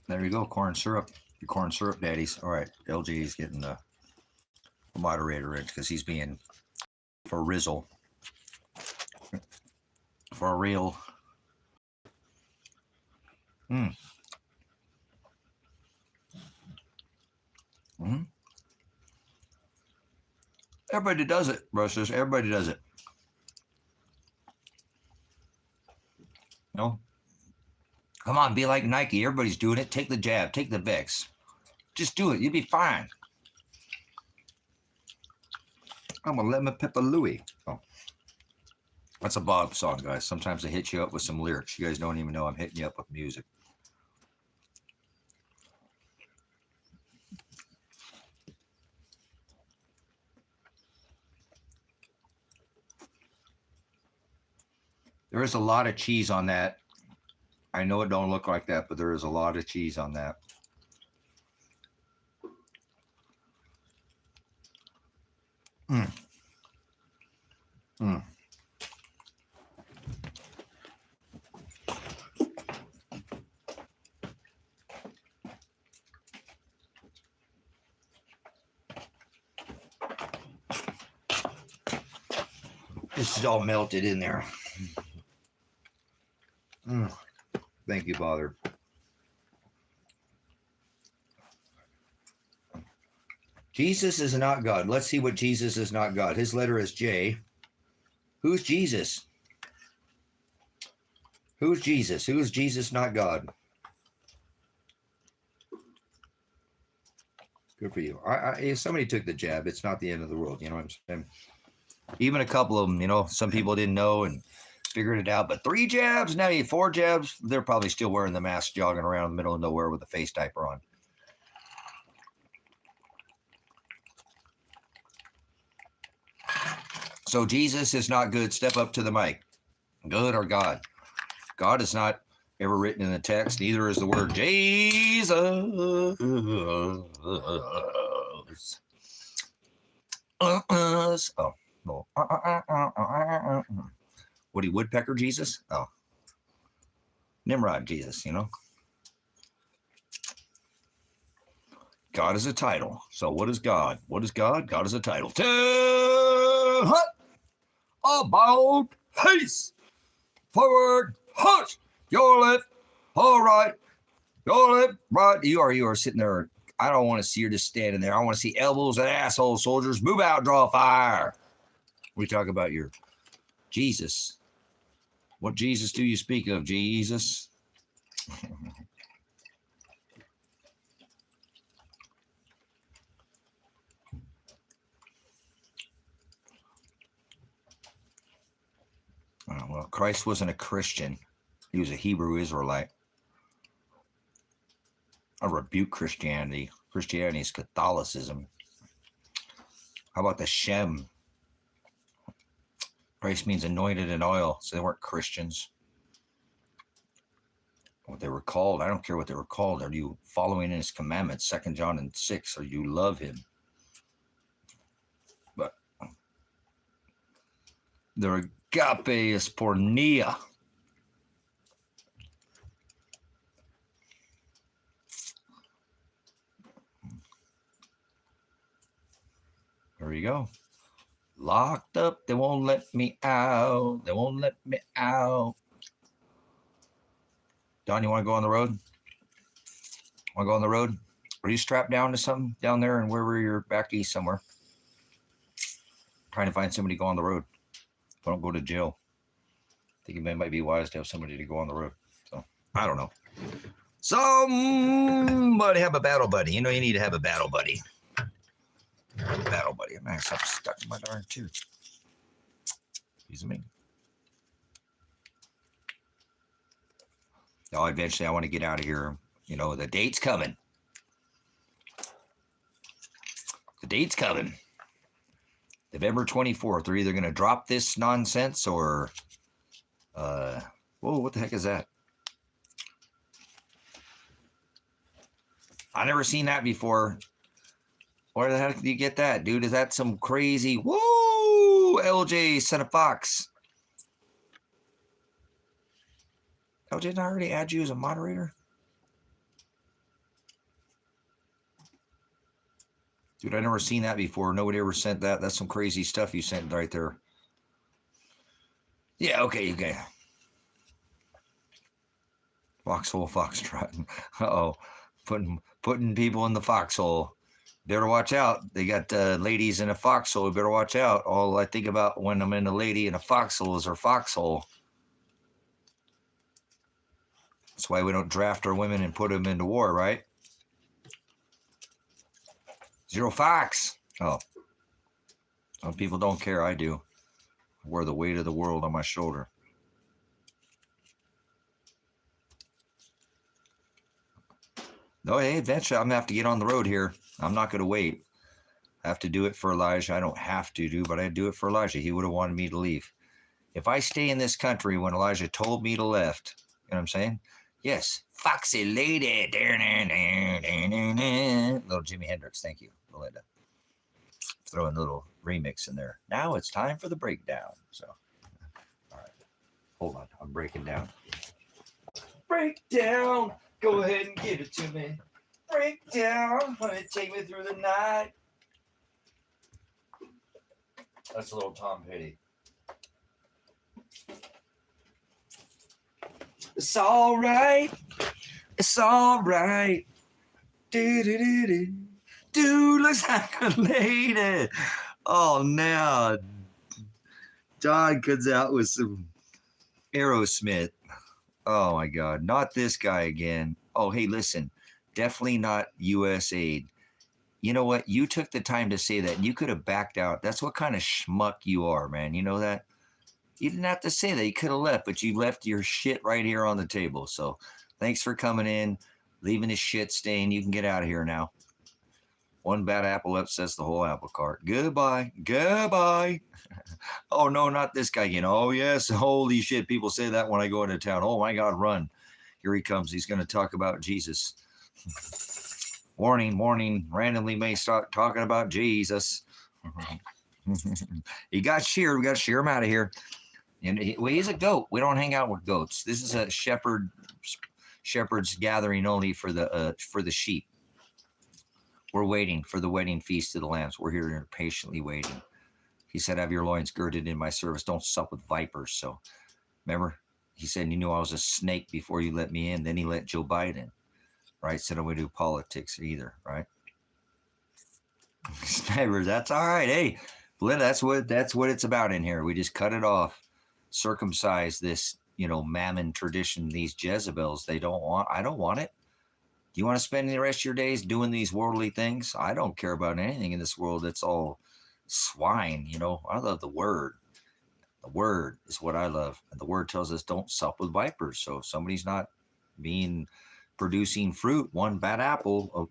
There you go, corn syrup. Your corn syrup daddies. All right, LG's getting the moderator in because he's being for Rizzle. For real. Everybody does it, Russians. Everybody does it. No? Come on, be like Nike. Everybody's doing it. Take the jab. Take the Vex. Just do it. You'll be fine. I'm a lemon pepper Louie. Oh. That's a Bob song, guys. Sometimes I hit you up with some lyrics. You guys don't even know I'm hitting you up with music. There is a lot of cheese on that. I know it don't look like that, but there is a lot of cheese on that. This is all melted in there. Thank you, Father. Jesus is not God. Let's see what Jesus is not God. His letter is J. Who's Jesus? Who's Jesus? Who is Jesus not God? Good for you. If somebody took the jab, it's not the end of the world. You know what I'm saying? Even a couple of them, some people didn't know and figured it out. But 3 jabs, now you have 4 jabs. They're probably still wearing the mask, jogging around in the middle of nowhere with a face diaper on. So Jesus is not good. Step up to the mic. Good or God? God is not ever written in the text. Neither is the word Jesus. Oh, no. Woody Woodpecker Jesus? Oh. Nimrod Jesus, God is a title. So what is God? What is God? God is a title. Tell about peace. Forward. Hush. Your left. All right. Your left. Right. You are sitting there. I don't want to see you just standing there. I want to see elbows and asshole soldiers. Move out. Draw fire. We talk about your Jesus. What Jesus do you speak of, Jesus? Well, Christ wasn't a Christian. He was a Hebrew Israelite. I rebuke Christianity. Christianity is Catholicism. How about the Shem? Christ means anointed in oil, so they weren't Christians. What they were called, I don't care what they were called. Are you following in his commandments? 2 John and 6, or you love him? But the agape is pornea. There you go. Locked up, they won't let me out. They won't let me out. Don, you want to go on the road? Want to go on the road? Are you strapped down to something down there and wherever you're back east somewhere? Trying to find somebody to go on the road. Don't go to jail. I think it might be wise to have somebody to go on the road. So, I don't know. Somebody have a battle buddy. You need to have a battle buddy. Battle buddy. I'm stuck in my darn tooth. Excuse me. No, eventually I want to get out of here. The date's coming. The date's coming. November 24th. They're either going to drop this nonsense or, whoa, what the heck is that? I never seen that before. Where the heck did you get that, dude? Is that some crazy, woo, LJ, son of Fox? LJ, didn't I already add you as a moderator? Dude, I never seen that before. Nobody ever sent that. That's some crazy stuff you sent right there. Yeah, okay. Foxhole Foxtrot. Uh-oh. Putting people in the foxhole. Better watch out. They got ladies in a foxhole. You better watch out. All I think about when I'm in a lady in a foxhole is her foxhole. That's why we don't draft our women and put them into war, right? Zero Fox. Oh. Some people don't care. I do. I wear the weight of the world on my shoulder. No, hey, eventually I'm going to have to get on the road here. I'm not going to wait. I have to do it for Elijah. I don't have to do, but I do it for Elijah. He would have wanted me to leave. If I stay in this country when Elijah told me to left, you know what I'm saying? Yes. Foxy lady. Little Jimi Hendrix. Thank you, Melinda. Throwing a little remix in there. Now it's time for the breakdown. So, all right. Hold on. I'm breaking down. Breakdown. Go ahead and give it to me. Breakdown. Wanna take me through the night. That's a little Tom Petty. It's all right. It's all right. Do. Dude, looks like a lady. Oh, now Don comes out with some Aerosmith. Oh, my God. Not this guy again. Oh, hey, listen. Definitely not U.S. Aid. You know what? You took the time to say that. You could have backed out. That's what kind of schmuck you are, man. You know that? You didn't have to say that. You could have left, but you left your shit right here on the table. So thanks for coming in, leaving his shit stain. You can get out of here now. One bad apple upsets the whole apple cart. Goodbye. Goodbye. Oh, no, not this guy again. Oh, yes. Holy shit. People say that when I go into town. Oh, my God, run. Here he comes. He's going to talk about Jesus. Warning, warning. Randomly may start talking about Jesus. He got sheared. We got to shear him out of here. And he's a goat. We don't hang out with goats. This is a shepherd's gathering only for the sheep. We're waiting for the wedding feast of the lambs. We're here patiently waiting. He said, have your loins girded in my service. Don't sup with vipers. So remember, he said, you knew I was a snake before you let me in. Then he let Joe Biden, right? Said I would do politics either, right? That's all right. Hey, that's what it's about in here. We just cut it off, circumcise this, mammon tradition, these Jezebels. I don't want it. Do you want to spend the rest of your days doing these worldly things? I don't care about anything in this world. It's all swine. I love the word. The word is what I love. And the word tells us don't sup with vipers. So if somebody's not producing fruit, one bad apple,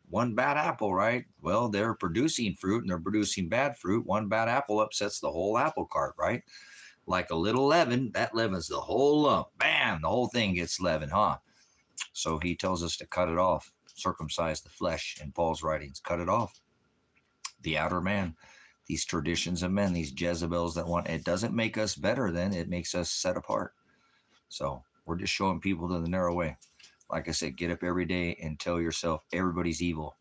right? Well, they're producing fruit and they're producing bad fruit. One bad apple upsets the whole apple cart, right? Like a little leaven, that leavens the whole lump. Bam, the whole thing gets leavened, huh? So he tells us to cut it off, circumcise the flesh in Paul's writings, cut it off. The outer man, these traditions of men, these Jezebels it doesn't make us better then, it makes us set apart. So we're just showing people the narrow way. Like I said, get up every day and tell yourself everybody's evil.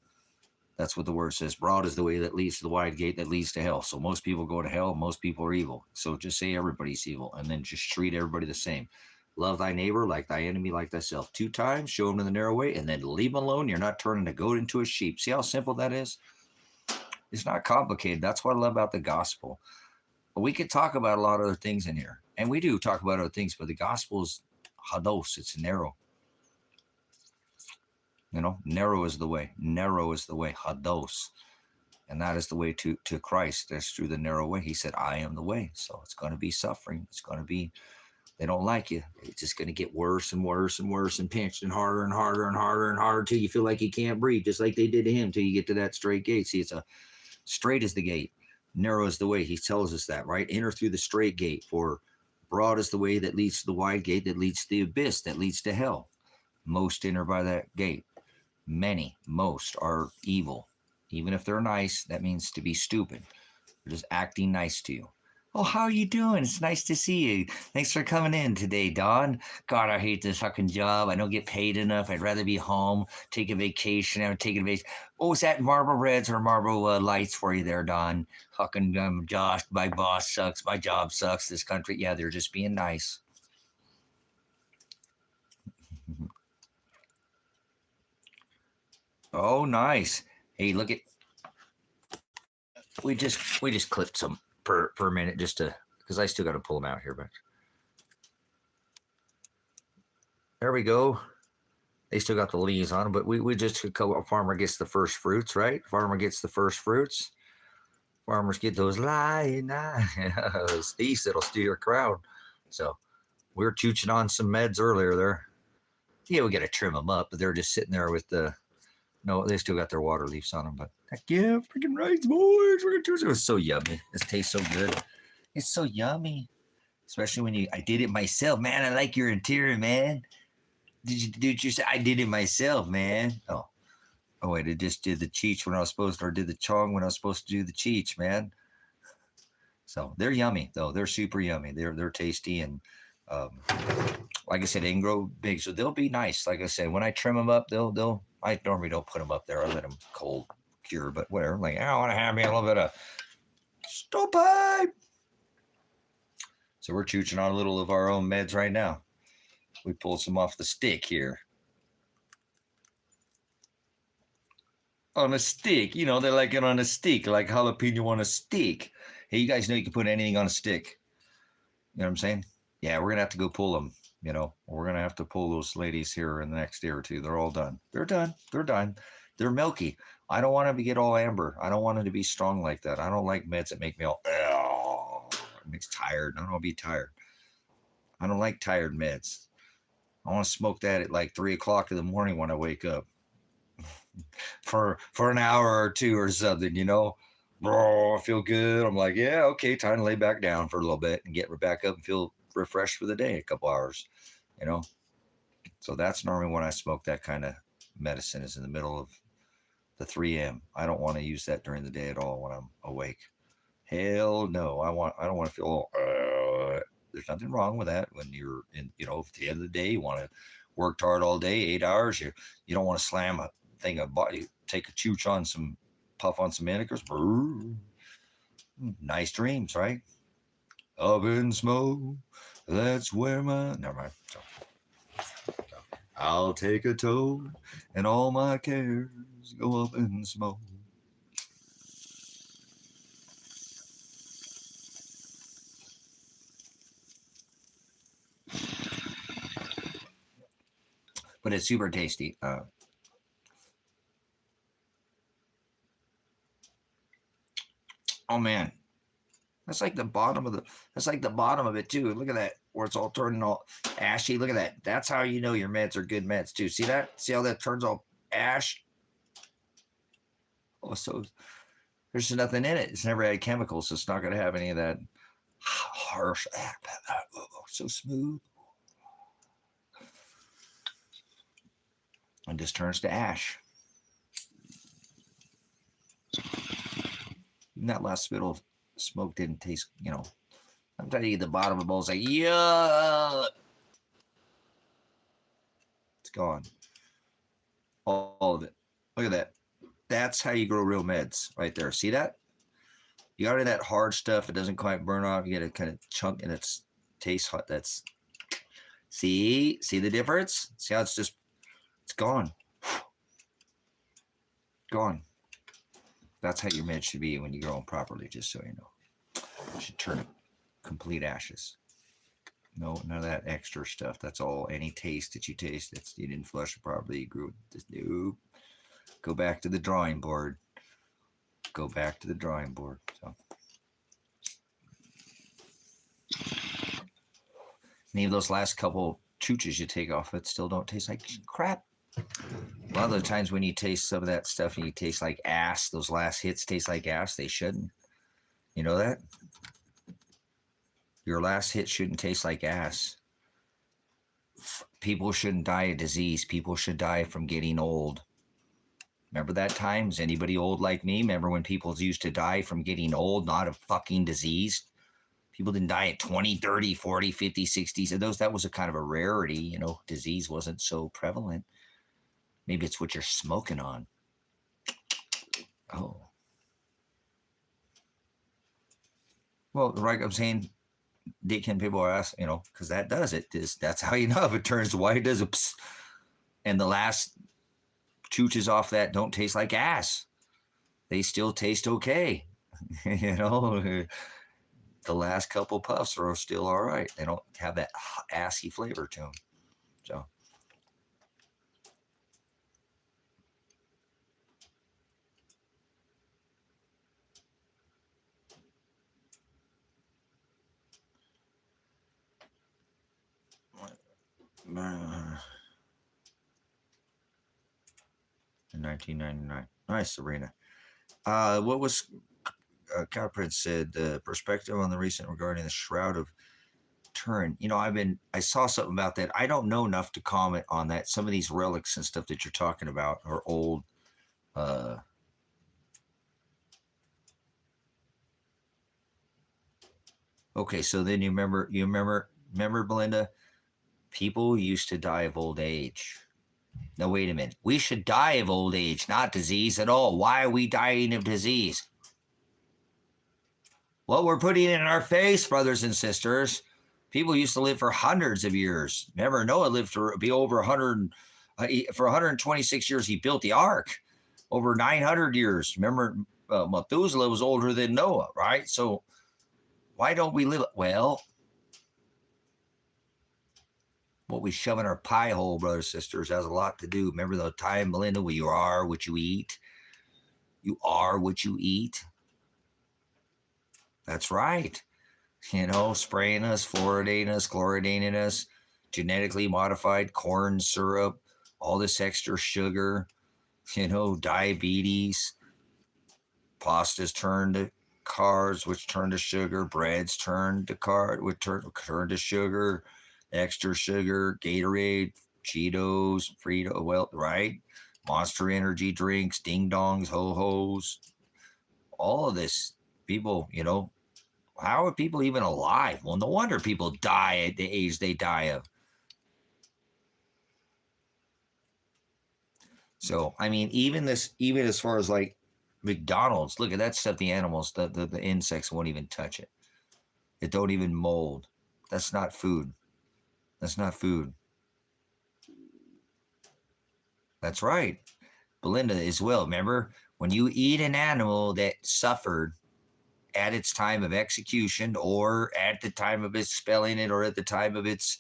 That's what the word says. Broad is the way that leads to the wide gate that leads to hell. So most people go to hell, most people are evil. So just say everybody's evil and then just treat everybody the same. Love thy neighbor like thy enemy like thyself. 2 times, show them the narrow way, and then leave them alone. You're not turning a goat into a sheep. See how simple that is? It's not complicated. That's what I love about the gospel. But we could talk about a lot of other things in here. And we do talk about other things, but the gospel is hados. It's narrow. Narrow is the way. Narrow is the way. Hados. And that is the way to Christ. That's through the narrow way. He said, I am the way. So it's going to be suffering. It's going to be, they don't like you. It's just going to get worse and worse and worse and pinched and harder and harder and harder and harder till you feel like you can't breathe, just like they did to him till you get to that straight gate. See, it's straight is the gate. Narrow is the way. He tells us that, right? Enter through the straight gate, for broad is the way that leads to the wide gate that leads to the abyss, that leads to hell. Most enter by that gate. Most are evil. Even if they're nice, that means to be stupid. They're just acting nice to you. Oh, how are you doing? It's nice to see you. Thanks for coming in today, Don. God, I hate this fucking job. I don't get paid enough. I'd rather be home, take a vacation. I'm taking a vacation. Oh, is that Marlboro Reds or Marlboro Lights for you there, Don? Fucking Josh, my boss sucks. My job sucks. This country. Yeah, they're just being nice. Oh, nice. Hey, look at. We just clipped some per minute just to, because I still got to pull them out here, but there we go. They still got the leaves on them, but we just a farmer gets the first fruits, right? Farmer gets the first fruits. Farmers get those those thieves that'll steal your crowd. So we were chooching on some meds earlier there. Yeah, we got to trim them up, but they're just sitting there with the. No, they still got their water leaves on them, but heck yeah, freaking rights, boys. We're gonna do it. It was so yummy. This tastes so good. It's so yummy, especially when I did it myself, man. I like your interior, man. Did you say I did it myself, man? Oh wait, I just did the cheech when I was supposed to, or did the chong when I was supposed to do the cheech, man. So they're yummy though. They're super yummy. They're tasty and. Like I said, they can grow big, so they'll be nice. Like I said, when I trim them up, they'll. I normally don't put them up there. I let them cold cure, but whatever. Like I want to have me a little bit of stovepipe. So we're chooching on a little of our own meds right now. We pulled some off the stick here. On a stick, you know, they like it on a stick, like jalapeno on a stick. Hey, you guys know you can put anything on a stick. You know what I'm saying? Yeah, we're gonna have to go pull them. You know, we're gonna have to pull those ladies here in the next day or two. They're all done. They're done. They're done. They're milky. I don't want them to get all amber. I don't want them to be strong like that. I don't like meds that make me all, it makes tired. I don't want to be tired. I don't like tired meds. I want to smoke that at like 3 o'clock in the morning when I wake up for an hour or two or something, you know. Oh, I feel good. I'm like, yeah, okay, time to lay back down for a little bit and get back up and feel refreshed for the day, a couple hours, you know. So that's normally when I smoke that kind of medicine, is in the middle of the 3 a.m. I don't want to use that during the day at all when I'm awake. Hell no. I don't want to feel, there's nothing wrong with that when you're in, you know, at the end of the day, you want to work hard all day, 8 hours. You don't want to slam a thing of body, take a chooch on some, puff on some manicures. Nice dreams, right? Up in smoke, that's where my, never mind. I'll take a toad and all my cares go up in smoke. But it's super tasty. Oh man, that's like the bottom of it too. Look at that, where it's all turning all ashy. Look at that. That's how you know your meds are good meds too. See that? See how that turns all ash? Oh, so there's nothing in it. It's never had chemicals, so it's not going to have any of that harsh. So smooth. And just turns to ash. Even that last spittle of smoke didn't taste, you know. I'm telling you, the bottom of the bowl is like, yeah. It's gone. All of it. Look at that. That's how you grow real meds right there. See that? You got that hard stuff. It doesn't quite burn off. You get a kind of chunk and it tastes hot. That's, see the difference? See how it's just, it's gone. Gone. That's how your meds should be when you grow them properly, just so you know. You should turn it complete ashes. No, none of that extra stuff. That's all. Any taste that you taste, that's, you didn't flush it properly. You grew it. Nope. Go back to the drawing board. Go back to the drawing board. So, any of those last couple chooches you take off it still don't taste like crap. A lot of the times when you taste some of that stuff and you taste like ass, those last hits taste like ass. They shouldn't. You know that? Your last hit shouldn't taste like ass. People shouldn't die of disease. People should die from getting old. Remember that time? Is anybody old like me? Remember when people used to die from getting old, not of fucking disease? People didn't die at 20, 30, 40, 50, 60. So that was a kind of a rarity. You know, disease wasn't so prevalent. Maybe it's what you're smoking on. Oh. Well, right, I'm saying, Dickhead people are asking, you know, because that does it. That's how you know if it turns white. It does a psst. And the last chooches off that don't taste like ass. They still taste okay. You know, the last couple puffs are still all right. They don't have that assy flavor to them. So. In 1999. Nice, Sabrina. What was Cowprince said, the perspective on the recent regarding the Shroud of Turin. You know, I saw something about that. I don't know enough to comment on that. Some of these relics and stuff that you're talking about are old. Okay, so then you remember, Belinda? People used to die of old age. Now, wait a minute. We should die of old age, not disease at all. Why are we dying of disease? What we're putting in our face, brothers and sisters, People used to live for hundreds of years. Remember, Noah lived to be over 100. For 126 years, he built the ark. Over 900 years. Remember, Methuselah was older than Noah, right? So why don't we live? Well, what we shove in our pie hole, brothers and sisters, has a lot to do. Remember the time, Melinda, where you are what you eat? You are what you eat. That's right. Spraying us, fluoridating us, chloridating us, genetically modified corn syrup, all this extra sugar, diabetes, pastas turned to carbs, which turn to sugar, breads turned to carbs, which turn to sugar, extra sugar, Gatorade, Cheetos, Frito, well, right? Monster energy drinks, ding dongs, ho-hos, all of this. People, how are people even alive? Well, no wonder people die at the age they die of. So, I mean, even as far as like McDonald's, look at that stuff. The animals, the insects won't even touch it. It don't even mold. That's not food. That's not food. That's right. Belinda as well. Remember, when you eat an animal that suffered at its time of execution or at the time of its spelling it or at the time of its,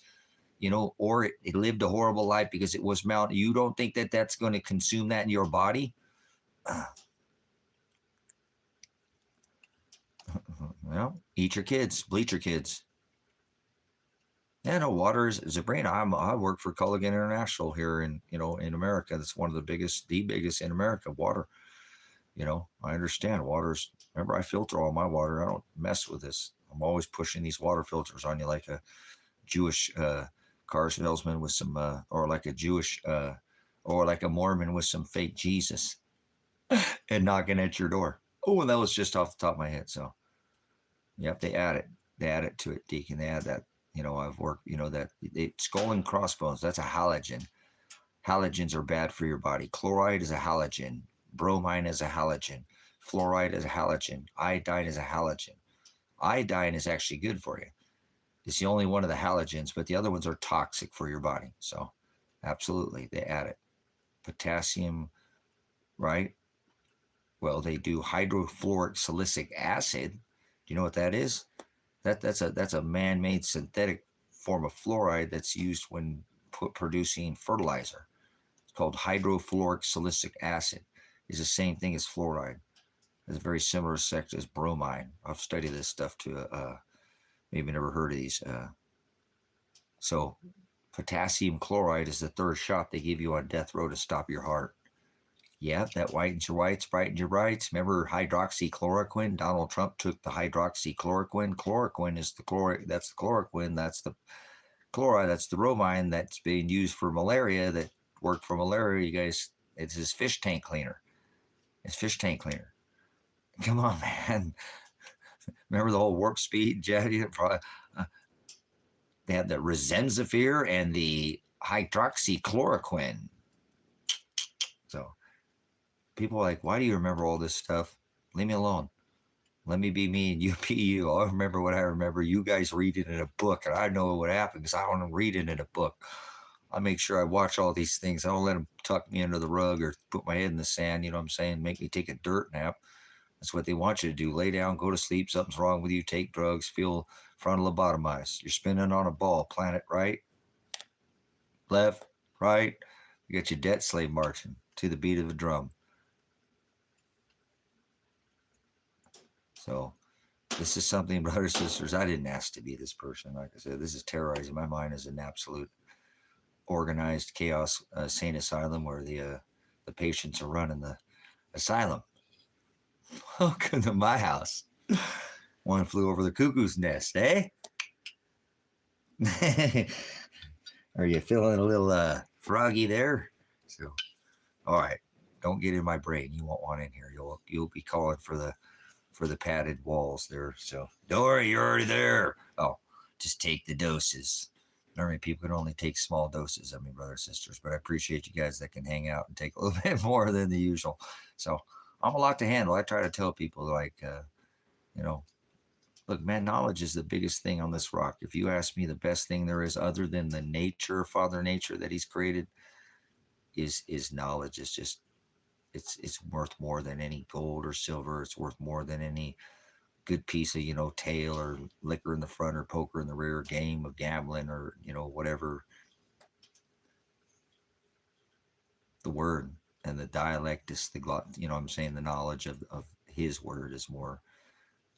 or it lived a horrible life because it was mounted, you don't think that that's going to consume that in your body? Well, eat your kids, bleach your kids. Yeah, no, water is a brain. I work for Culligan International here in America. That's one of the biggest in America. Water. I understand water's. Remember, I filter all my water. I don't mess with this. I'm always pushing these water filters on you like a Jewish car salesman with some, or like a Jewish, or like a Mormon with some fake Jesus, and knocking at your door. Oh, and that was just off the top of my head. So, yep, they add it to it, Deacon. They add that. I've worked. That skull and crossbones. That's a halogen. Halogens are bad for your body. Chloride is a halogen. Bromine is a halogen. Fluoride is a halogen. Iodine is a halogen. Iodine is actually good for you. It's the only one of the halogens, but the other ones are toxic for your body. So, absolutely, they add it. Potassium, right? Well, they do hydrofluoric silicic acid. Do you know what that is? That's a man-made synthetic form of fluoride that's used when producing fertilizer. It's called hydrofluoric silicic acid. It's the same thing as fluoride. It's a very similar sector as bromine. I've studied this stuff too. Maybe never heard of these. So potassium chloride is the third shot they give you on death row to stop your heart. Yeah, that whitens your whites, brightens your brights. Remember hydroxychloroquine? Donald Trump took the hydroxychloroquine. Chloroquine is the chloride. That's the chloroquine. That's the chloride. That's the bromine that's being used for malaria. That worked for malaria. You guys, it's his fish tank cleaner. It's fish tank cleaner. Come on, man. Remember the whole warp speed jet? They had the Remdesivir and the hydroxychloroquine. So people are like, why do you remember all this stuff? Leave me alone. Let me be me and you be you. I'll remember what I remember. You guys read it in a book, and I know what happened because I want to read it in a book. I make sure I watch all these things. I don't let them tuck me under the rug or put my head in the sand. You know what I'm saying? Make me take a dirt nap. That's what they want you to do. Lay down, go to sleep. Something's wrong with you. Take drugs. Feel frontal lobotomized. You're spinning on a ball. Planet right, left, right. You got your debt slave marching to the beat of a drum. So this is something, brothers and sisters, I didn't ask to be this person. Like I said, this is terrorizing. My mind is an absolute organized chaos sane asylum where the patients are running the asylum. Welcome to my house. One flew over the cuckoo's nest, eh? Are you feeling a little froggy there? So, all right. Don't get in my brain. You won't want in here. You'll be calling for the padded walls there. So don't worry, you're already there. Oh, just take the doses. Normally people can only take small doses. I mean, brothers and sisters, but I appreciate you guys that can hang out and take a little bit more than the usual. So I'm a lot to handle. I try to tell people like, Look, man, knowledge is the biggest thing on this rock. If you ask me, the best thing there is other than the nature, Father Nature that he's created, is knowledge. It's just it's worth more than any gold or silver. It's worth more than any good piece of, tail or liquor in the front or poker in the rear, game of gambling or, whatever. The word and the dialect is I'm saying the knowledge of his word is more.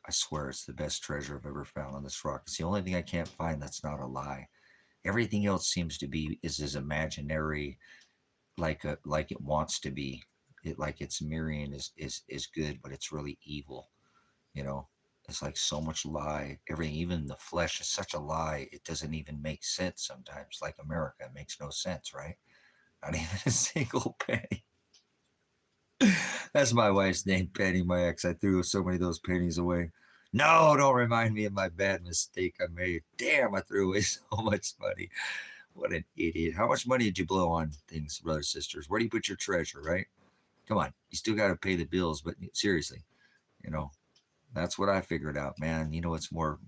I swear it's the best treasure I've ever found on this rock. It's the only thing I can't find that's not a lie. Everything else seems to be is as imaginary, like it wants to be. It like its mirroring is good, but it's really evil. You know, it's like so much lie. Everything, even the flesh, is such a lie. It doesn't even make sense sometimes. Like America, it makes no sense, right? Not even a single penny. That's my wife's name, Penny, my ex. I threw so many of those pennies away. No, don't remind me of my bad mistake I made. Damn, I threw away so much money. What an idiot. How much money did you blow on things, brothers, sisters? Where do you put your treasure, right? Come on. You still got to pay the bills, but seriously, you know, that's what I figured out, man. You know what's more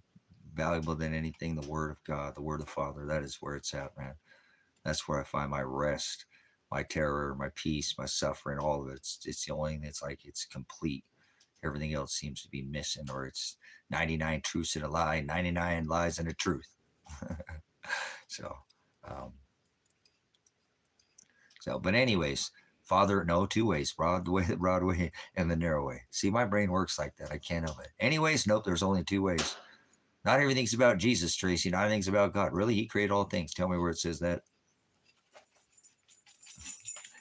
valuable than anything? The Word of God, the Word of the Father. That is where it's at, man. That's where I find my rest, my terror, my peace, my suffering, all of it. It's the only thing that's like it's complete. Everything else seems to be missing, or it's 99 truths and a lie, 99 lies and a truth. so, um, but anyways, Father, no, two ways, broad way, and the narrow way. See, my brain works like that. I can't help it. Anyways, nope, there's only two ways. Not everything's about Jesus, Tracy. Not everything's about God. Really, he created all things. Tell me where it says that.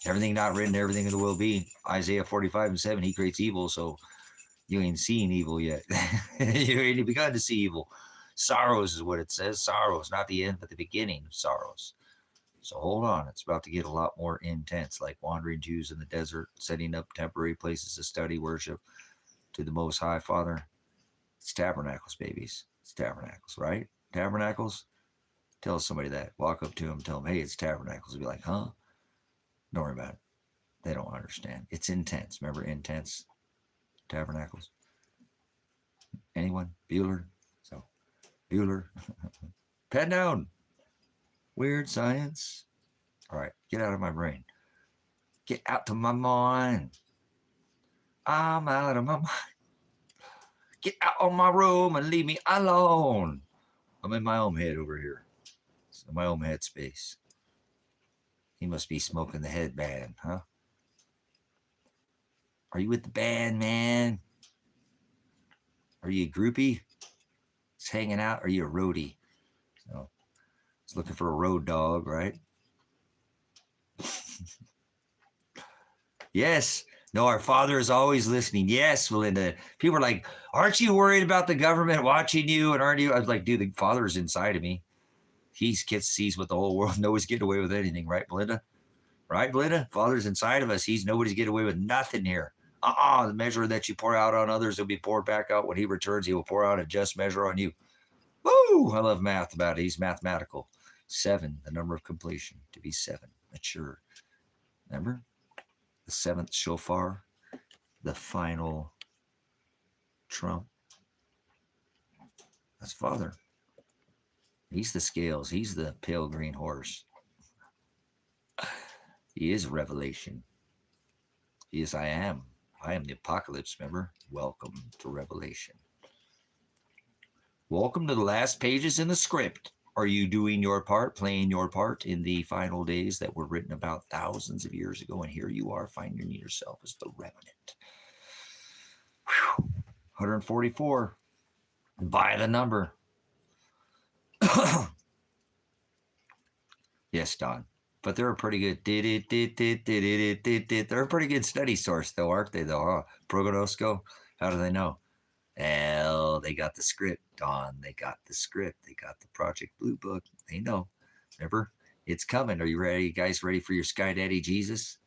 Everything not written, everything in the will be. Isaiah 45:7, he creates evil, so you ain't seen evil yet. You ain't begun to see evil. Sorrows is what it says. Sorrows, not the end, but the beginning of sorrows. So hold on. It's about to get a lot more intense, like wandering Jews in the desert, setting up temporary places to study, worship to the Most High Father. It's tabernacles, babies. It's tabernacles, right? Tabernacles? Tell somebody that. Walk up to them, tell them, hey, it's tabernacles. Be like, huh? Don't worry about it. They don't understand. It's intense. Remember intense tabernacles? Anyone? Bueller? So, Bueller. Pen down. Weird science. All right, get out of my brain. Get out of my mind. I'm out of my mind. Get out of my room and leave me alone. I'm in my own head over here. So my own head space. He must be smoking the headband, huh? Are you with the band, man? Are you a groupie? Just hanging out? Are you a roadie? So, it's looking for a road dog, right? Yes. No, our Father is always listening. Yes, Melinda. People are like, aren't you worried about the government watching you? And aren't you? I was like, dude, the Father is inside of me. He sees what the whole world knows, getting away with anything, right, Belinda? Right, Belinda? Father's inside of us. Nobody's getting away with nothing here. The measure that you pour out on others will be poured back out. When he returns, he will pour out a just measure on you. Woo! I love math about it. He's mathematical. 7, the number of completion, to be 7, mature. Remember? The 7th shofar, the final trump. That's Father. He's the scales. He's the pale green horse. He is revelation. He is I am. I am the apocalypse, remember? Welcome to Revelation. Welcome to the last pages in the script. Are you doing your part, playing your part in the final days that were written about thousands of years ago? And here you are finding yourself as the remnant. Whew. 144. By the number. Yes, Don. But they're a pretty good. They're a pretty good study source, though, aren't they? Though, huh? Prognosco. How do they know? Well, they got the script, Don. They got the script. They got the Project Blue Book. They know. Remember, it's coming. Are you ready, you guys? Ready for your Sky Daddy Jesus?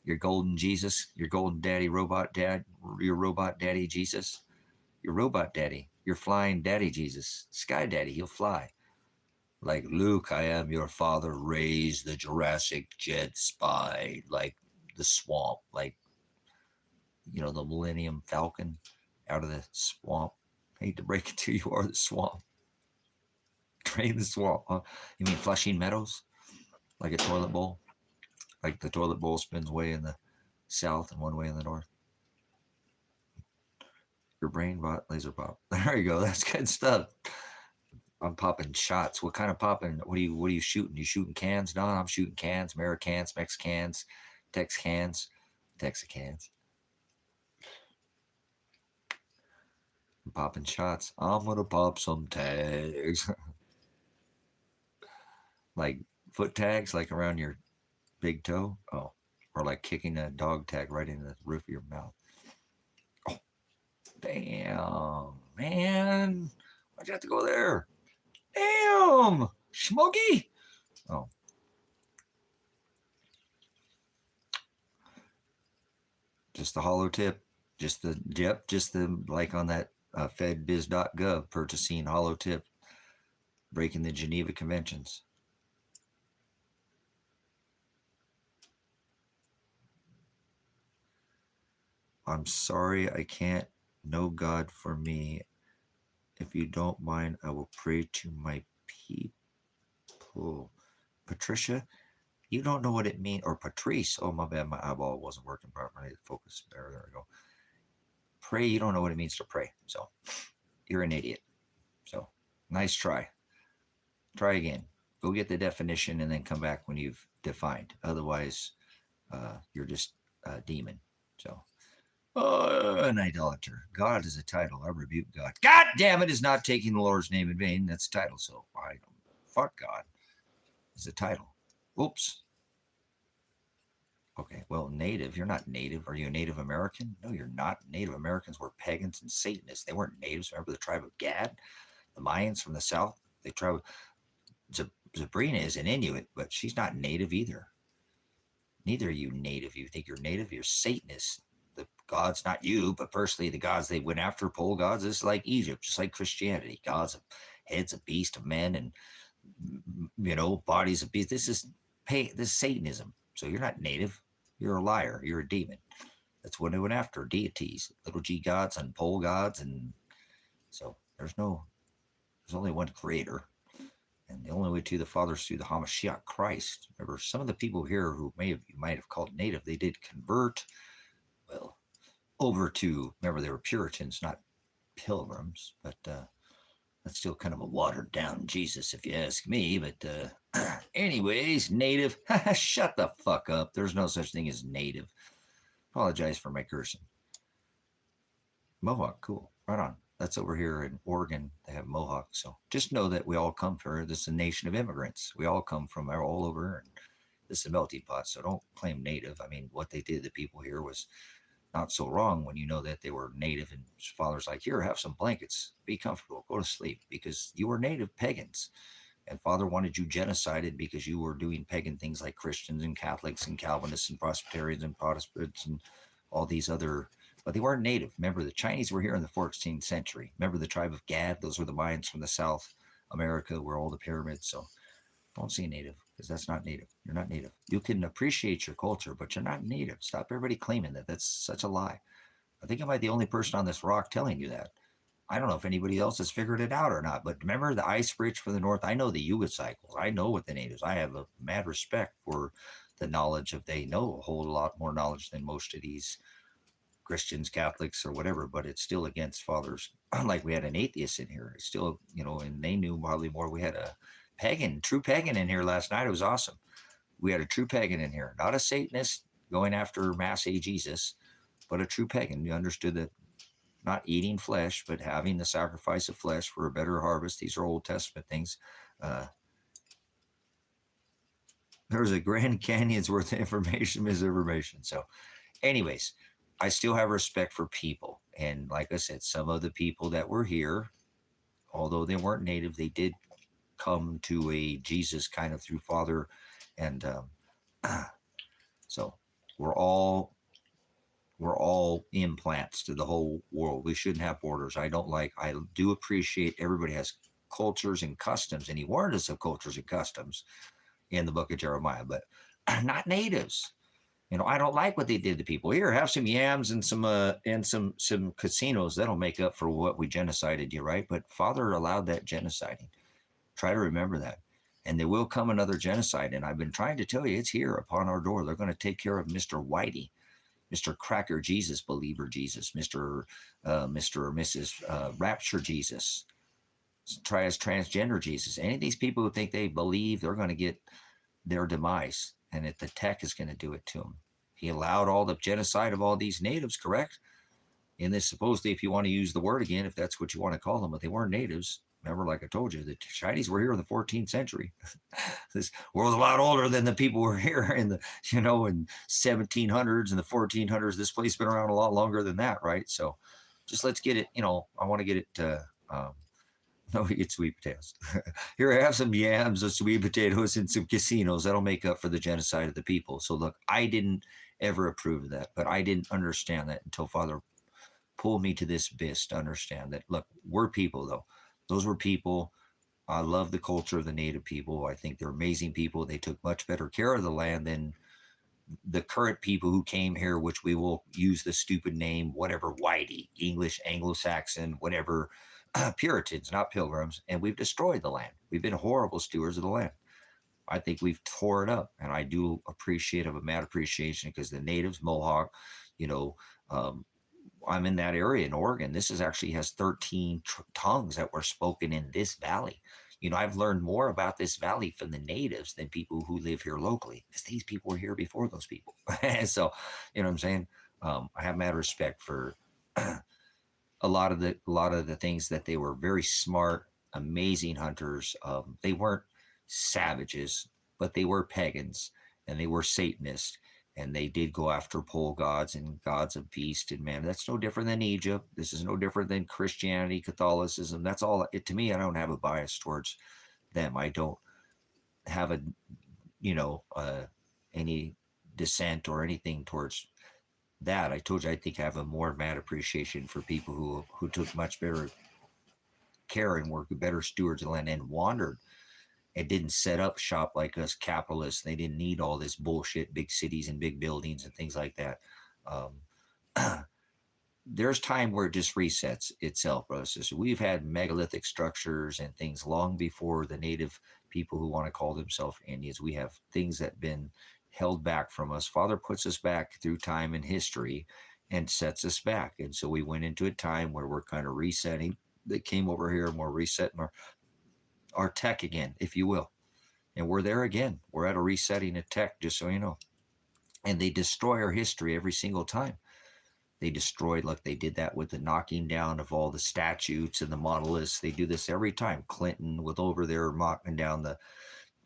Your golden Jesus? Your golden daddy robot dad? Your robot daddy Jesus? Your robot daddy? Your flying daddy Jesus? Sky Daddy, he'll fly. Like Luke, I am your father, raised the Jurassic jet spy, like the swamp, like, the Millennium Falcon out of the swamp. I hate to break it to you, are the swamp. Drain the swamp. You mean Flushing Meadows? Like a toilet bowl? Like the toilet bowl spins way in the south and one way in the north? Your brain bot laser pop. There you go. That's good stuff. I'm popping shots. What kind of popping? What are you shooting? You shooting cans? No, I'm shooting cans. Americans, Mexicans, Texicans, Texicans. I'm popping shots. I'm gonna pop some tags. Like foot tags, like around your big toe. Oh, or like kicking a dog tag right into the roof of your mouth. Oh, damn, man. Why'd you have to go there? Damn, Smokey. Oh. Just the hollow tip. Just the like on that fedbiz.gov purchasing hollow tip, breaking the Geneva Conventions. I'm sorry I can't know God for me. If you don't mind, I will pray to my people. Patricia, you don't know what it means. Or Patrice. Oh, my bad. My eyeball wasn't working properly. Focus. There we go. Pray, you don't know what it means to pray. So you're an idiot. So nice try. Try again. Go get the definition and then come back when you've defined. Otherwise, you're just a demon. So, an idolater. God is a title. I rebuke God. God damn it, is not taking the Lord's name in vain. That's a title. So, I don't fuck God. It's a title. Oops. Okay, well, native. You're not native. Are you a Native American? No, you're not. Native Americans were pagans and Satanists. They weren't natives. Remember the tribe of Gad? The Mayans from the south? They tribe. Sabrina is an Inuit, but she's not native either. Neither are you native. You think you're native? You're Satanist. The gods, not you, but personally, the gods they went after, pole gods, is like Egypt, just like Christianity. Gods of heads of beasts of men and bodies of beasts. This is Satanism. So you're not native. You're a liar. You're a demon. That's what they went after, deities, little g gods and pole gods, and so there's only one creator. And the only way to the Father is through the Hamashiach Christ. Remember, some of the people here who you might have called native, they did convert, well, over to, remember, they were Puritans, not pilgrims, but that's still kind of a watered down Jesus, if you ask me. But anyways, native, shut the fuck up. There's no such thing as native. Apologize for my cursing. Mohawk, cool. Right on. That's over here in Oregon. They have Mohawk. So just know that we all come from, this is a nation of immigrants. We all come from all over, and this is a melting pot. So don't claim native. I mean, what they did to the people here was not so wrong when you know that they were native, and father's like, here, have some blankets, be comfortable, go to sleep, because you were native pagans. And father wanted you genocided because you were doing pagan things like Christians and Catholics and Calvinists and Presbyterians and Protestants and all these other, but they weren't native. Remember, the Chinese were here in the 14th century. Remember the tribe of Gad? Those were the Mayans from the South America, where all the pyramids. So don't say native, because that's not native. You're not native. You can appreciate your culture, but you're not native. Stop everybody claiming that. That's such a lie. I think I might be the only person on this rock telling you that. I don't know if anybody else has figured it out or not, but remember the ice bridge for the north? I know the Yuga cycles. I know what the natives. I have a mad respect for the knowledge of, they know a whole lot more knowledge than most of these Christians, Catholics, or whatever, but it's still against fathers. Like we had an atheist in here. It's still, and they knew probably more. We had a true pagan in here last night. It was awesome. We had a true pagan in here, not a Satanist going after Mass A Jesus, but a true pagan. You understood that not eating flesh, but having the sacrifice of flesh for a better harvest. These are Old Testament things. There's a Grand Canyon's worth of information, misinformation. So anyways, I still have respect for people. And like I said, some of the people that were here, although they weren't native, they did come to a Jesus kind of through Father. And so we're all implants to the whole world. We shouldn't have borders. I do appreciate everybody has cultures and customs, and he warned us of cultures and customs in the book of Jeremiah, but not natives. You know, I don't like what they did to people. Here, have some yams and some casinos. That'll make up for what we genocided you, right? But Father allowed that genociding. Try to remember that. And there will come another genocide. And I've been trying to tell you, it's here upon our door. They're going to take care of Mr. Whitey, Mr. Cracker Jesus, Believer Jesus, Mr. or Mrs. Rapture Jesus, try as transgender Jesus. Any of these people who think they believe, they're going to get their demise, and that the tech is going to do it to them. He allowed all the genocide of all these natives, correct? And this supposedly, if you want to use the word again, if that's what you want to call them, but they weren't natives. Remember, like I told you, the Chinese were here in the 14th century. This world's a lot older than the people who were here in the, in 1700s and the 1400s. This place has been around a lot longer than that, right? So just let's get it, I want to get it, no, we get sweet potatoes. Here, I have some yams, some sweet potatoes, and some casinos. That'll make up for the genocide of the people. So look, I didn't ever approve of that, but I didn't understand that until Father pulled me to this abyss to understand that, look, we're people, though. Those were people. I love the culture of the native people. I think they're amazing people. They took much better care of the land than the current people who came here, which we will use the stupid name, whatever, Whitey, English, Anglo-Saxon, whatever, Puritans, not pilgrims, and we've destroyed the land. We've been horrible stewards of the land. I think we've tore it up, and I do appreciate of a mad appreciation because the natives, Mohawk, I'm in that area in Oregon. This is actually has 13 tongues that were spoken in this valley. I've learned more about this valley from the natives than people who live here locally, because these people were here before those people. So, you know what I'm saying? I have mad respect for a lot of the things that they were very smart, amazing hunters. They weren't savages, but they were pagans and they were Satanists, and they did go after pole gods and gods of beast and man. That's no different than Egypt. This is no different than Christianity, Catholicism. That's all. To me, I don't have a bias towards them. I don't have any dissent or anything towards that. I told you, I think I have a more mad appreciation for people who took much better care and were better stewards of the land and wandered and didn't set up shop like us capitalists. They didn't need all this bullshit, big cities and big buildings and things like that. There's time where it just resets itself, brothers and sisters. We've had megalithic structures and things long before the native people who want to call themselves Indians. We have things that have been held back from us. Father puts us back through time and history and sets us back. And so we went into a time where we're kind of resetting. They came over here and we're resetting our tech again, if you will. And we're there again. We're at a resetting of tech, just so you know. And they destroy our history every single time. They destroyed, like they did that with the knocking down of all the statues and the monoliths. They do this every time. Clinton with over there knocking down the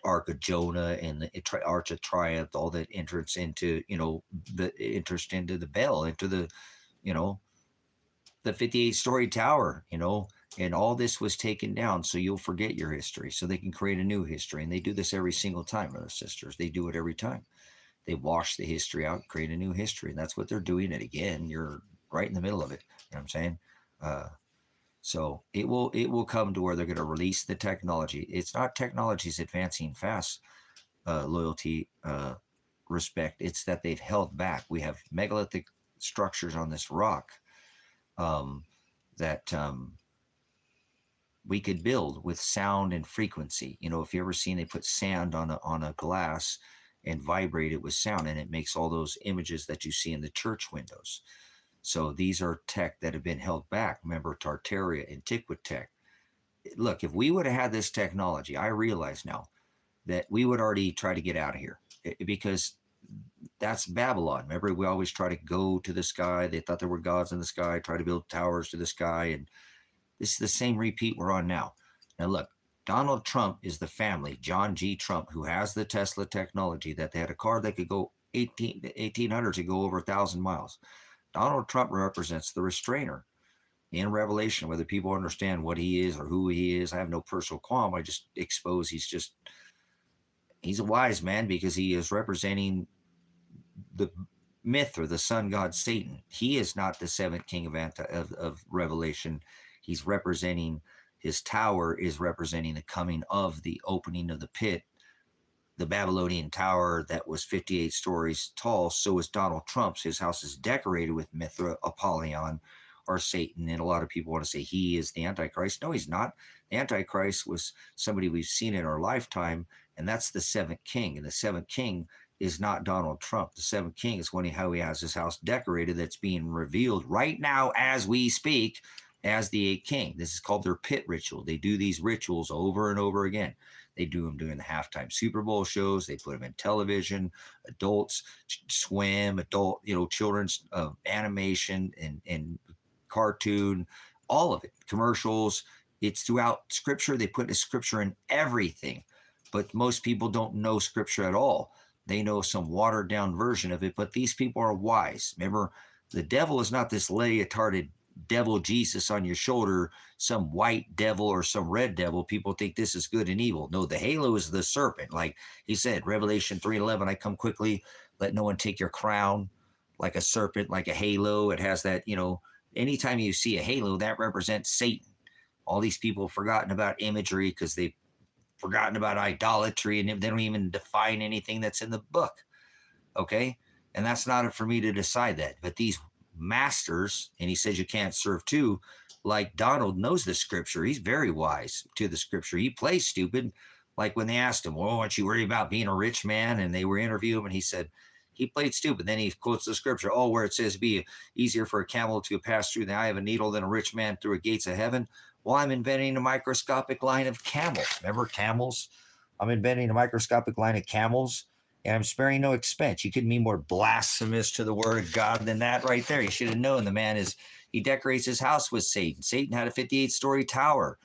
Ark of Jonah and the Arch of Triumph, all that entrance into, the interest into the bell, into the, the 58-story tower, and all this was taken down so you'll forget your history so they can create a new history. And they do this every single time, brothers and sisters. They do it every time. They wash the history out, create a new history. And that's what they're doing it again. You're right in the middle of it. You know what I'm saying? So it will come to where they're going to release the technology. It's not technology's advancing fast, loyalty, respect. It's that they've held back. We have megalithic structures on this rock that we could build with sound and frequency. If you ever seen, they put sand on a glass and vibrate it with sound, and it makes all those images that you see in the church windows. So these are tech that have been held back. Remember Tartaria, Antiquitech. Look, if we would have had this technology, I realize now that we would already try to get out of here, because that's Babylon. Remember, we always try to go to the sky. They thought there were gods in the sky, try to build towers to the sky. And this is the same repeat we're on now. Now, look, Donald Trump is the family, John G. Trump, who has the Tesla technology, that they had a car that could go 1800 to go over 1,000 miles. Donald Trump represents the restrainer in Revelation. Whether people understand what he is or who he is, I have no personal qualm. I just expose he's a wise man, because he is representing the myth or the sun god Satan. He is not the seventh king of Revelation. He's representing, his tower is representing the coming of the opening of the pit the Babylonian tower that was 58 stories tall, so is Donald Trump's. His house is decorated with Mithra, Apollyon, or Satan. And a lot of people want to say he is the Antichrist. No, he's not. The Antichrist was somebody we've seen in our lifetime, and that's the seventh king. And the seventh king is not Donald Trump. The seventh king is how he has his house decorated, that's being revealed right now as we speak as the eighth king. This is called their pit ritual. They do these rituals over and over again. They do them during the halftime Super Bowl shows. They put them in television, adults swim, children's animation and cartoon, all of it, commercials. It's throughout scripture. They put the scripture in everything, but most people don't know scripture at all. They know some watered down version of it, but these people are wise. Remember, the devil is not this leotarded devil Jesus on your shoulder, some white devil or some red devil. People think this is good and evil. No, the halo is the serpent. Like he said, Revelation 3:11, I come quickly, let no one take your crown. Like a serpent, like a halo. It has that, anytime you see a halo, that represents Satan. All these people have forgotten about imagery because they've forgotten about idolatry, and they don't even define anything that's in the book. Okay? And that's not for me to decide that. But these masters, and he says you can't serve two, like Donald knows the scripture. He's very wise to the scripture. He plays stupid. Like when they asked him, well, aren't you worried about being a rich man? And they were interviewing him, and he said, he played stupid. Then he quotes the scripture, where it says, be easier for a camel to pass through the eye of a needle than a rich man through the gates of heaven. Well, I'm inventing a microscopic line of camels. Remember camels? I'm inventing a microscopic line of camels, and I'm sparing no expense. You couldn't be more blasphemous to the word of God than that right there. You should have known the man he decorates his house with Satan. Satan had a 58-story tower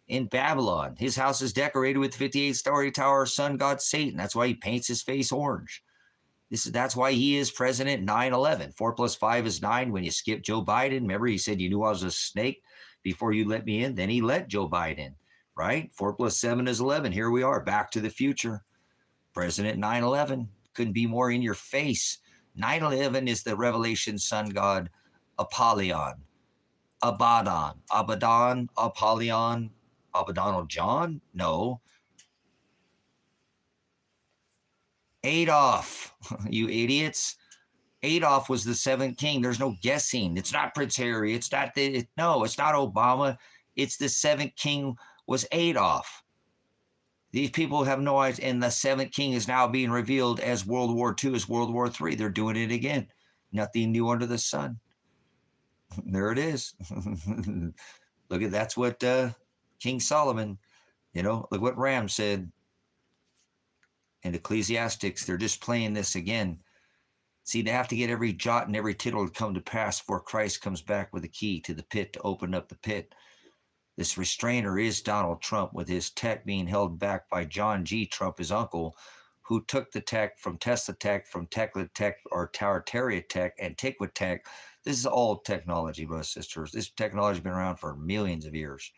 in Babylon. His house is decorated with 58-story tower, sun god Satan. That's why he paints his face orange. That's why he is president 9/11. 4 + 5 is 9. When you skip Joe Biden, remember he said you knew I was a snake before you let me in. Then he let Joe Biden in, right? 4 + 7 is 11. Here we are, back to the future. President 9/11 couldn't be more in your face. 9/11 is the Revelation sun god Apollyon, Abaddon, Apollyon, Abaddon John? No. Adolf, you idiots. Adolf was the seventh king. There's no guessing. It's not Prince Harry. It's not it's not Obama. It's the seventh king was Adolf. These people have no idea. And the seventh king is now being revealed as World War II, as World War III. They're doing it again. Nothing new under the sun. There it is. Look that's what King Solomon, look what Ram said. And Ecclesiastics, they're just playing this again. See, they have to get every jot and every tittle to come to pass before Christ comes back with a key to the pit to open up the pit. This restrainer is Donald Trump, with his tech being held back by John G. Trump, his uncle, who took the tech from Tesla Tech, from Tekla Tech, or Tartaria Tech, Antiqua Tech. This is all technology, brothers and sisters. This technology has been around for millions of years.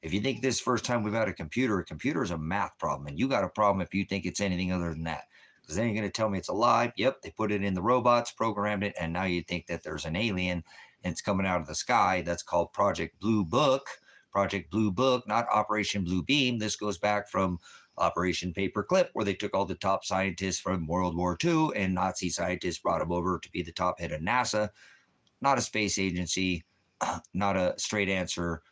If you think this is the first time we've had a computer is a math problem, and you got a problem if you think it's anything other than that. Because then you're going to tell me it's alive. Yep, they put it in the robots, programmed it, and now you think that there's an alien and it's coming out of the sky. That's called Project Blue Book. Project Blue Book, not Operation Blue Beam. This goes back from Operation Paperclip, where they took all the top scientists from World War II, and Nazi scientists brought them over to be the top head of NASA. Not a space agency, not a straight answer.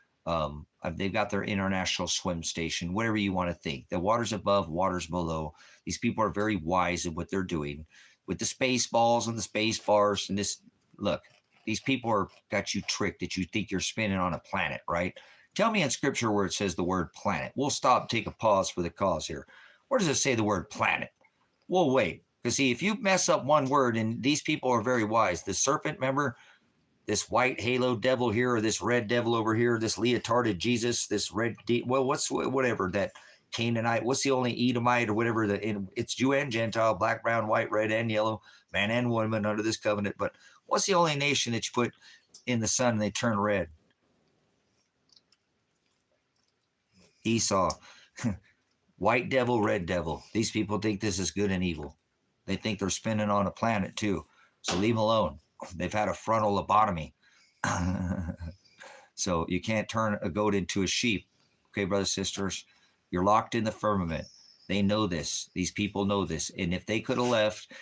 They've got their international swim station, whatever you want to think. The water's above, water's below. These people are very wise in what they're doing with the space balls and the space farce. And this, look, these people are got you tricked that you think you're spinning on a planet, right? Tell me in scripture where it says the word planet. We'll stop, take a pause for the cause here. Where does it say the word planet? We'll wait. Because see, if you mess up one word, and these people are very wise. The serpent, remember? This white halo devil here, or this red devil over here, this leotarded Jesus, this red, whatever, that Canaanite, what's the only Edomite or whatever, it's Jew and Gentile, black, brown, white, red, and yellow, man and woman under this covenant. But what's the only nation that you put in the sun and they turn red? Esau. White devil, red devil. These people think this is good and evil. They think they're spinning on a planet too. So leave them alone. They've had a frontal lobotomy. So you can't turn a goat into a sheep. Okay, brothers, sisters, you're locked in the firmament. They know this. These people know this. And if they could have left,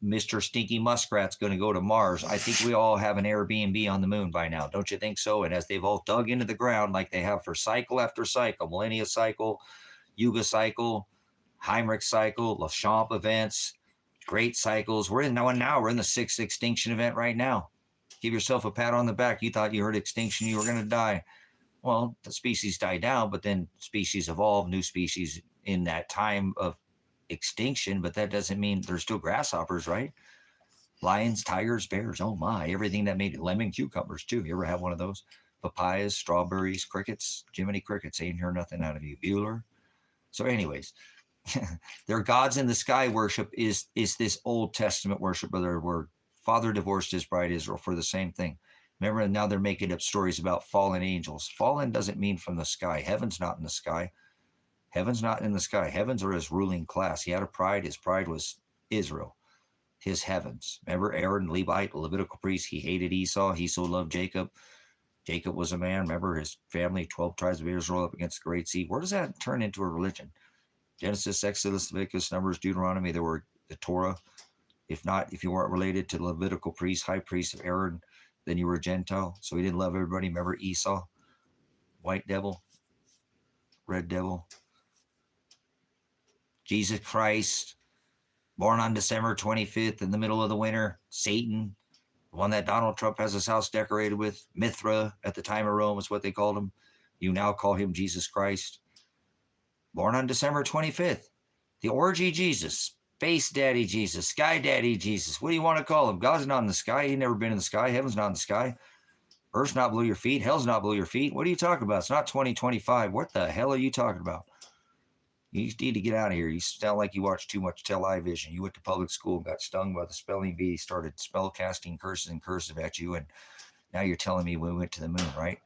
Mr. Stinky Muskrat's going to go to Mars. I think we all have an Airbnb on the moon by now. Don't you think so? And as they've all dug into the ground like they have for cycle after cycle, millennia cycle, Yuga cycle, Heinrich cycle, Lachamp events, great cycles. We're in now. We're in the 6th extinction event right now. Give yourself a pat on the back. You thought you heard extinction, you were going to die. Well, the species died down, but then species evolved, new species in that time of extinction, but that doesn't mean there's still grasshoppers, right? Lions, tigers, bears, oh my, everything that made it. Lanecountychoppers too. You ever have one of those? Papayas, strawberries, crickets, Jiminy Crickets, ain't hear nothing out of you. Bueller. So anyways, their gods in the sky worship is this Old Testament worship, where father divorced his bride Israel for the same thing. Remember, now they're making up stories about fallen angels. Fallen doesn't mean from the sky. Heaven's not in the sky. Heaven's not in the sky. Heavens are his ruling class. He had a pride. His pride was Israel, his heavens. Remember Aaron, Levite, Levitical priest. He hated Esau. He so loved Jacob. Jacob was a man. Remember his family, 12 tribes of Israel up against the Great Sea. Where does that turn into a religion? Genesis, Exodus, Leviticus, Numbers, Deuteronomy. There were the Torah. If not, if you weren't related to the Levitical priest, high priest of Aaron, then you were a Gentile. So he didn't love everybody. Remember Esau, white devil, red devil. Jesus Christ, born on December 25th in the middle of the winter. Satan, the one that Donald Trump has his house decorated with. Mithra, at the time of Rome, is what they called him. You now call him Jesus Christ. Born on December 25th. The orgy Jesus, space daddy Jesus, sky daddy Jesus. What do you want to call him? God's not in the sky. He's never been in the sky. Heaven's not in the sky. Earth's not below your feet. Hell's not below your feet. What are you talking about? It's not 2025. What the hell are you talking about? You need to get out of here. You sound like you watch too much television. You went to public school and got stung by the spelling bee, started spell casting curses and cursive at you, and now you're telling me we went to the moon, right?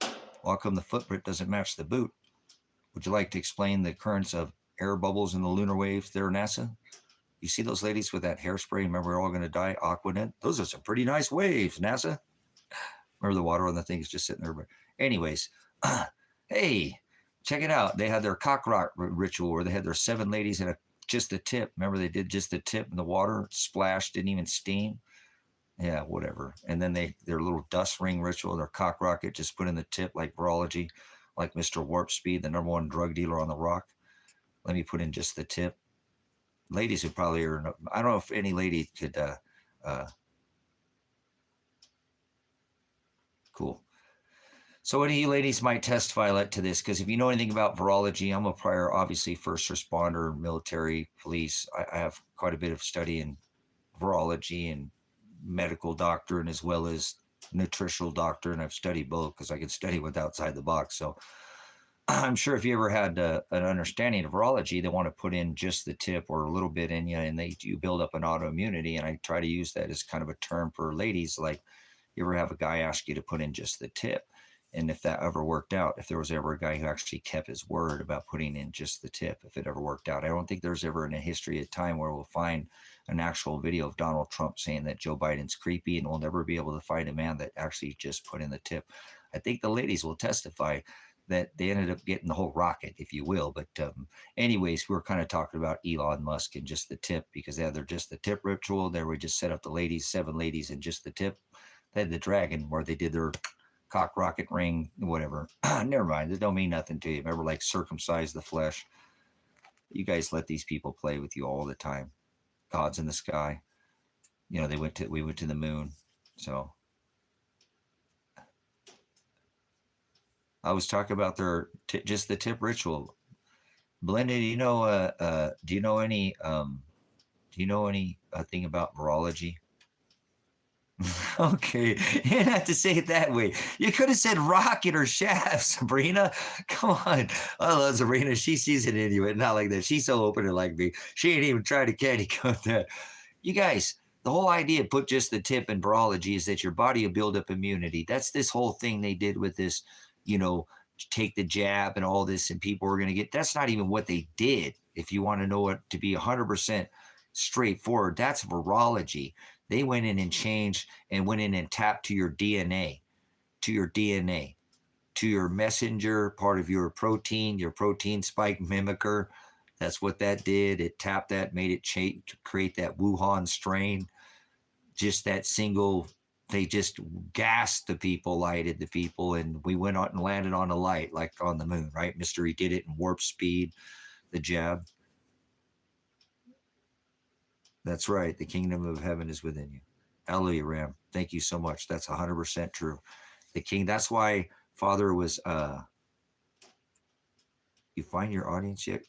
Well, how come the footprint doesn't match the boot? Would you like to explain the occurrence of air bubbles in the lunar waves there, NASA? You see those ladies with that hairspray? Remember, we're all going to die. Aquanet. Those are some pretty nice waves, NASA. Remember the water on the thing is just sitting there. But anyways, hey, check it out. They had their cock rock ritual where they had their 7 ladies and just the tip. Remember, they did just the tip in the water, splashed, didn't even steam. Yeah, whatever. And then their little dust ring ritual, their cock rocket, just put in the tip like virology, like Mr. Warp Speed, the #1 drug dealer on the rock. Let me put in just the tip. Ladies would probably earn. I don't know if any lady could. Cool. So any of you ladies might testify to this, because if you know anything about virology, I'm a prior, obviously, first responder, military, police. I have quite a bit of study in virology and medical doctrine, as well as nutritional doctrine. I've studied both because I can study with outside the box. So I'm sure if you ever had an understanding of virology, they want to put in just the tip or a little bit in you, and you build up an autoimmunity. And I try to use that as kind of a term for ladies. Like, you ever have a guy ask you to put in just the tip? And if that ever worked out, if there was ever a guy who actually kept his word about putting in just the tip, if it ever worked out, I don't think there's ever in a history of time where we'll find an actual video of Donald Trump saying that Joe Biden's creepy, and we'll never be able to find a man that actually just put in the tip. I think the ladies will testify that they ended up getting the whole rocket, if you will. But anyways, we're kind of talking about Elon Musk and just the tip, because they had their just the tip ritual. There we just set up the ladies, 7 ladies, and just the tip. They had the dragon where they did their cock rocket ring, whatever. Never mind. It don't mean nothing to you. Remember, like, circumcise the flesh. You guys let these people play with you all the time. Gods in the sky. You know, we went to the moon. So I was talking about their just the tip ritual. Belinda, do you know any thing about virology? Okay, you didn't have to say it that way. You could have said rocket or shaft, Sabrina. Come on. I love Sabrina. She sees it in you, not like that. She's so open and like me. She ain't even tried to candy coat that. You guys, the whole idea of put just the tip in virology is that your body will build up immunity. That's this whole thing they did with this, take the jab and all this, and people were going to get. That's not even what they did. If you want to know it to be 100% straightforward, that's virology. They went in and changed and went in and tapped to your DNA, to your messenger, part of your protein spike mimicker. That's what that did. It tapped that, made it change to create that Wuhan strain. Just that single, they just gassed the people, lighted the people, and we went out and landed on a light, like on the moon, right? Mystery did it in warp speed, the jab. That's right. The kingdom of heaven is within you. Hallelujah, Ram. Thank you so much. That's 100% true. The king, that's why Father was, you find your audience yet?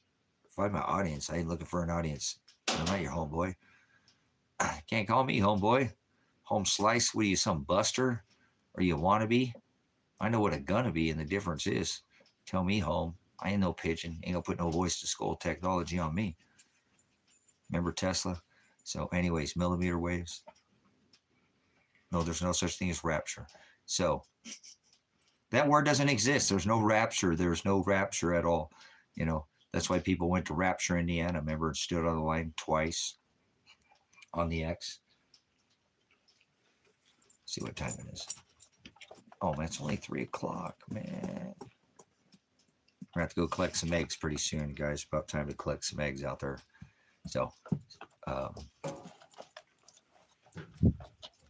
Find my audience. I ain't looking for an audience. I'm not your homeboy. Can't call me homeboy. Home slice. What are you, some buster? Or you wannabe? I know what a gonna be, and the difference is, tell me home. I ain't no pigeon. Ain't gonna put no voice to skull technology on me. Remember Tesla? So anyways, millimeter waves. No, there's no such thing as rapture. So that word doesn't exist. There's no rapture. There's no rapture at all. You know, that's why people went to Rapture, Indiana. Remember, it stood on the line twice on the X. See what time it is. Oh, man, it's only 3 o'clock, man. We're going to have to go collect some eggs pretty soon, guys. About time to collect some eggs out there. So,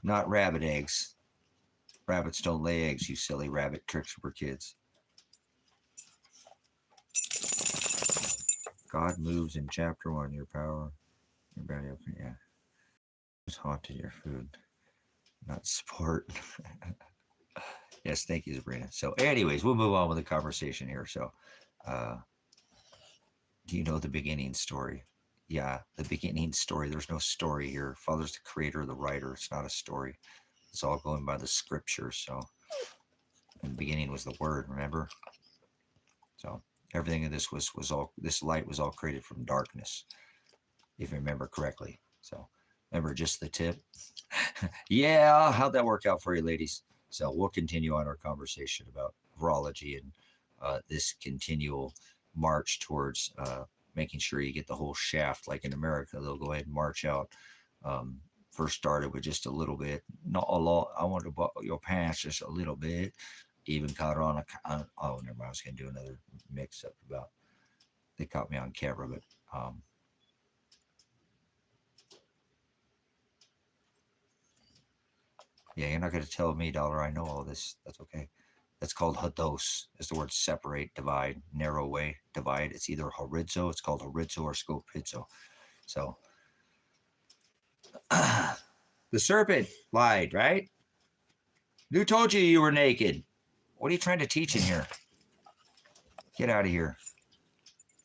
not rabbit eggs. Rabbits don't lay eggs, you silly rabbit. Tricks for kids. God moves in chapter 1, your power. Your body open, yeah. It's haunted your food, not sport. Yes, thank you, Sabrina. So anyways, we'll move on with the conversation here. So, do you know the beginning story? Yeah, the beginning story. There's no story here. Father's the creator, the writer. It's not a story. It's all going by the scripture. So, in the beginning was the word, remember? So everything of this was all, this light was all created from darkness, if you remember correctly. So remember just the tip. Yeah, how'd that work out for you, ladies? So we'll continue on our conversation about virology and this continual march towards making sure you get the whole shaft. Like in America, they'll go ahead and march out. First started with just a little bit, not a lot. I want to buy your pants just a little bit. Even caught on a, oh, never mind. I was going to do another mix up about, they caught me on camera, but yeah, you're not going to tell me, Dollar, I know all this. That's okay. That's called hados. It's the word separate, divide, narrow way, divide. It's either horizo, it's called horizo, or scopizo. So the serpent lied, right? Who told you were naked? What are you trying to teach in here? Get out of here.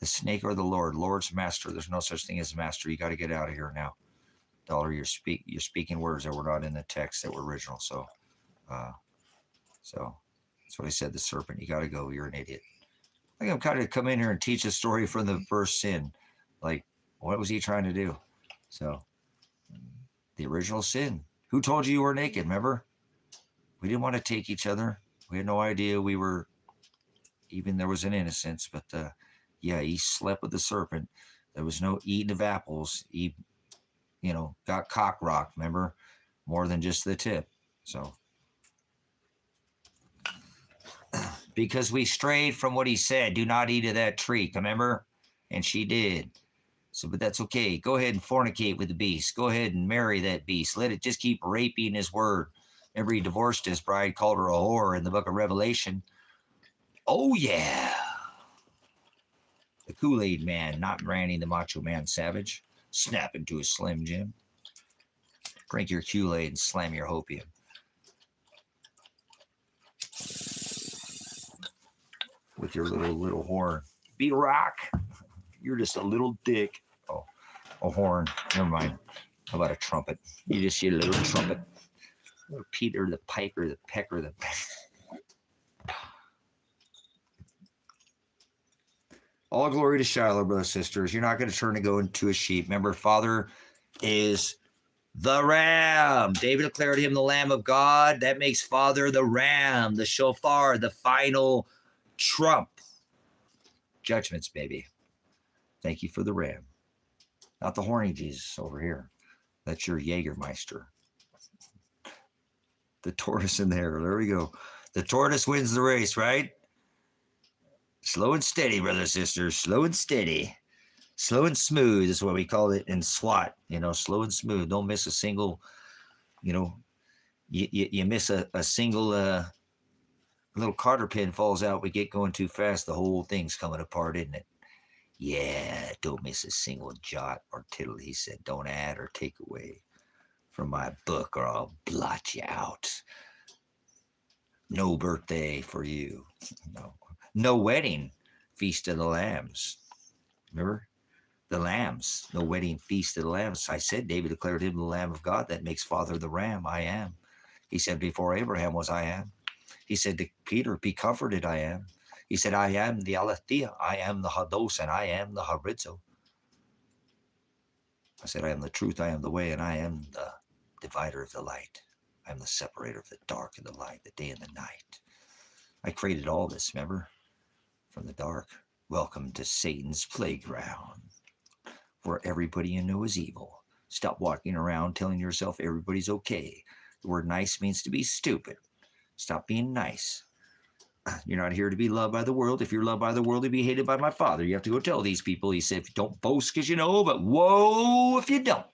The snake or the Lord. Lord's master. There's no such thing as master. You got to get out of here now. Dollar, you're speaking words that were not in the text that were original. So that's what I said. The serpent. You got to go. You're an idiot. I think I'm kind of come in here and teach a story from the first sin. Like, what was he trying to do? So, the original sin. Who told you were naked? Remember? We didn't want to take each other. We had no idea we were. Even there was an innocence, but yeah, he slept with the serpent. There was no eating of apples. He, got cock rocked, remember? More than just the tip. So, because we strayed from what he said, do not eat of that tree, remember? And she did. So, but that's okay. Go ahead and fornicate with the beast. Go ahead and marry that beast. Let it just keep raping his word. Remember, he divorced his bride, called her a whore in the book of Revelation. Oh, yeah. The Kool-Aid man, not Randy the Macho Man Savage. Snap into a Slim Jim. Drink your Kool-Aid and slam your hopium. With your little horn. Be rock. You're just a little dick. Oh, a horn. Never mind. How about a trumpet? You just see a little trumpet. Or Peter the Piper, the Pecker, the... All glory to Shiloh, brothers and sisters. You're not going to turn and go into a sheep. Remember, Father is the Ram. David declared him the Lamb of God. That makes Father the Ram, the shofar, the final trump. Judgments, baby. Thank you for the Ram. Not the horny Jesus over here. That's your Jägermeister. The tortoise in there. There we go. The tortoise wins the race, right? Slow and steady, brothers and sisters. Slow and steady. Slow and smooth is what we call it in SWAT. Slow and smooth. Don't miss a single, you miss a single little Carter pin falls out. We get going too fast. The whole thing's coming apart, isn't it? Yeah, don't miss a single jot or tittle, he said. Don't add or take away from my book or I'll blot you out. No birthday for you. No wedding. Feast of the Lambs. Remember? The lambs. No wedding, feast of the lambs. I said, David declared him the Lamb of God that makes Father the Ram. I am. He said, before Abraham was I am. He said to Peter, be comforted, I am. He said, I am the Aletheia, I am the Hados, and I am the Harizo. I said, I am the truth, I am the way, and I am the divider of the light. I am the separator of the dark and the light, the day and the night. I created all this, remember? From the dark. Welcome to Satan's playground, where everybody you know is evil. Stop walking around telling yourself everybody's okay. The word nice means to be stupid. Stop being nice. You're not here to be loved by the world. If you're loved by the world, you'll be hated by my Father. You have to go tell these people. He said, don't boast because you know, but whoa if you don't.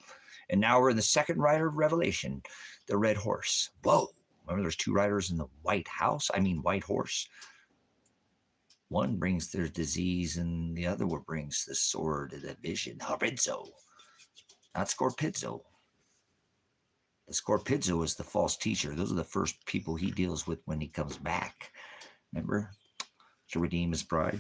And now we're in the second rider of Revelation, the red horse. Whoa. Remember there's two riders in the white horse. One brings their disease and the other one brings the sword of the vision. Harizo, not Scorpizzo. The Scorpizzo is the false teacher. Those are the first people he deals with when he comes back. Remember? To redeem his bride.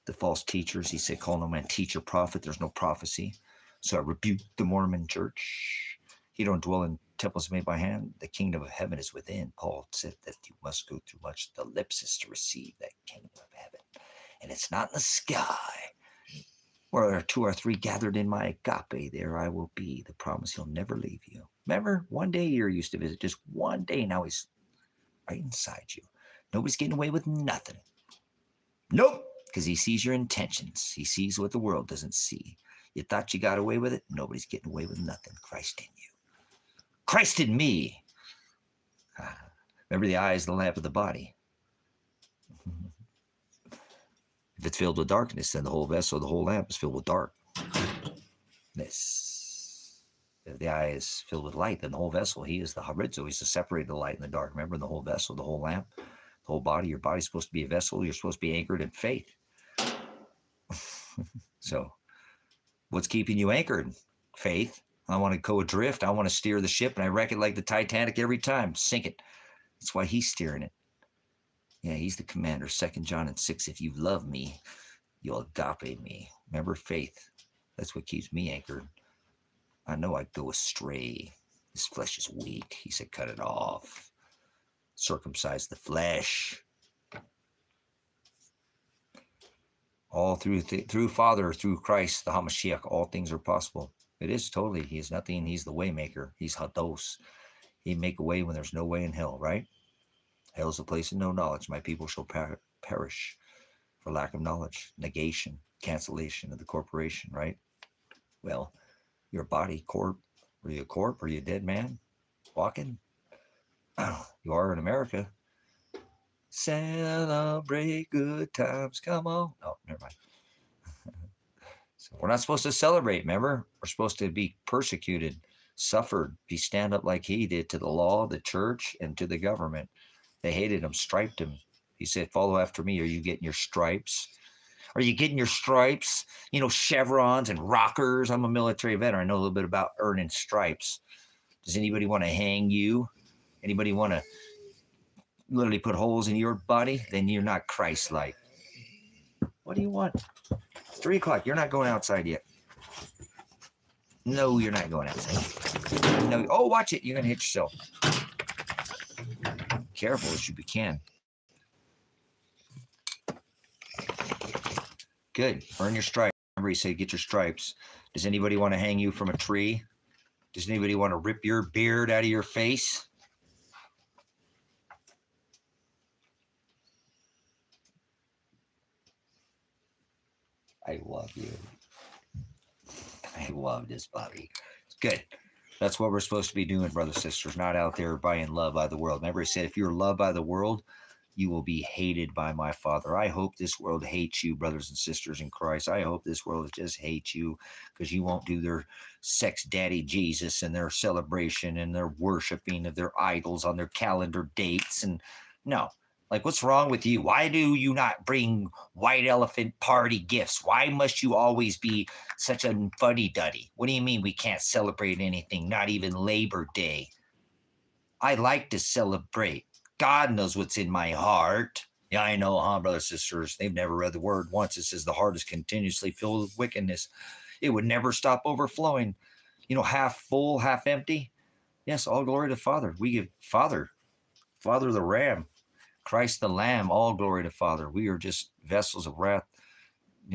The false teachers, he said, call no man teacher, prophet. There's no prophecy. So I rebuke the Mormon church. You don't dwell in temples made by hand. The kingdom of heaven is within. Paul said that you must go through much ellipsis to receive that kingdom of heaven. And it's not in the sky. Where 2 or 3 gathered in my agape, there I will be. The promise he'll never leave you. Remember, one day you used to visit, just one day. Now he's right inside you. Nobody's getting away with nothing. Nope, because he sees your intentions. He sees what the world doesn't see. You thought you got away with it? Nobody's getting away with nothing. Christ in you. Christ in me. Remember, the eye is the lamp of the body. If it's filled with darkness, then the whole vessel, the whole lamp is filled with darkness. If the eye is filled with light, then the whole vessel, he is the harizo. He's the separator of the light and the dark. Remember, the whole vessel, the whole lamp, the whole body. Your body's supposed to be a vessel. You're supposed to be anchored in faith. So what's keeping you anchored? Faith. I want to go adrift. I want to steer the ship, and I wreck it like the Titanic every time. Sink it. That's why he's steering it. Yeah, he's the commander. 2 John and 6. If you love me, you'll agape me. Remember, faith. That's what keeps me anchored. I know I go astray. This flesh is weak. He said, cut it off. Circumcise the flesh. All through Father, through Christ, the Hamashiach, all things are possible. It is totally. He is nothing. He's the way maker. He's Hados. He make a way when there's no way in hell, right? Hell is a place of no knowledge. My people shall perish for lack of knowledge. Negation, cancellation of the corporation, right? Well, your body, corp. Are you a corp? Are you a dead man walking? You are in America. Celebrate good times. Come on. Oh, never mind. So we're not supposed to celebrate, remember? We're supposed to be persecuted, suffered, be stand up like he did to the law, the church, and to the government. They hated him, striped him. He said, follow after me. Are you getting your stripes? Are you getting your stripes? You know, chevrons and rockers. I'm a military veteran. I know a little bit about earning stripes. Does anybody want to hang you? Anybody want to literally put holes in your body? Then you're not Christ-like. What do you want? 3 o'clock. You're not going outside yet. No, you're not going outside. No. Oh, watch it. You're going to hit yourself. Careful as you can. Good. Earn your stripes. Remember, he said, get your stripes. Does anybody want to hang you from a tree? Does anybody want to rip your beard out of your face? I love you. I love this, Bobby. Good. That's what we're supposed to be doing, brothers and sisters, not out there buying love by the world. Remember, he said, if you're loved by the world, you will be hated by my Father. I hope this world hates you, brothers and sisters in Christ. I hope this world just hates you because you won't do their sex daddy Jesus and their celebration and their worshiping of their idols on their calendar dates. And no, like, what's wrong with you? Why do you not bring white elephant party gifts? Why must you always be such a fuddy-duddy? What do you mean we can't celebrate anything, not even Labor Day? I like to celebrate. God knows what's in my heart. Yeah, I know, huh, brothers and sisters? They've never read the word once. It says the heart is continuously filled with wickedness. It would never stop overflowing. You know, half full, half empty. Yes, all glory to Father. We give Father the Ram, Christ the Lamb, all glory to Father. We are just vessels of wrath,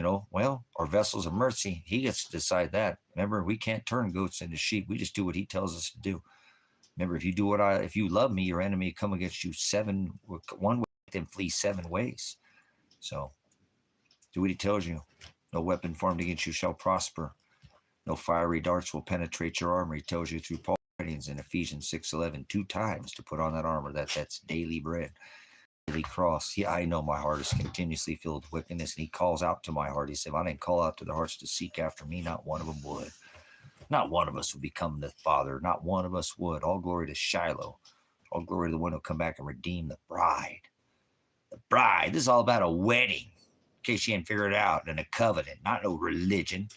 or vessels of mercy. He gets to decide that. Remember, we can't turn goats into sheep. We just do what he tells us to do. Remember, if you love me, your enemy come against you one way, then flee 7 ways. So do what he tells you. No weapon formed against you shall prosper. No fiery darts will penetrate your armor. He tells you through Paul writings in Ephesians 6:11 2 times to put on that armor. That's daily bread. Daily cross. Yeah, I know my heart is continuously filled with wickedness. And he calls out to my heart. He said, if I didn't call out to the hearts to seek after me, not one of them would. Not one of us would become the Father. Not one of us would. All glory to Shiloh. All glory to the one who'll come back and redeem the bride. The bride. This is all about a wedding. In case you didn't figure it out. And a covenant. Not no religion.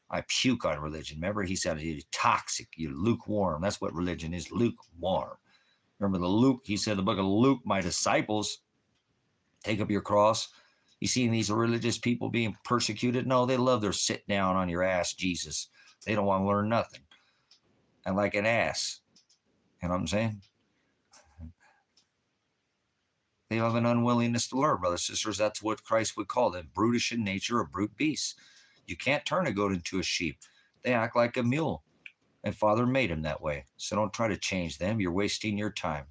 I puke on religion. Remember, he said you're toxic. You're lukewarm. That's what religion is. Lukewarm. Remember he said in the book of Luke, my disciples, take up your cross. You see these religious people being persecuted? No, they love their sit down on your ass, Jesus. They don't want to learn nothing. And like an ass. You know what I'm saying? They have an unwillingness to learn, brothers and sisters. That's what Christ would call them. Brutish in nature or brute beasts. You can't turn a goat into a sheep. They act like a mule. And Father made them that way. So don't try to change them. You're wasting your time.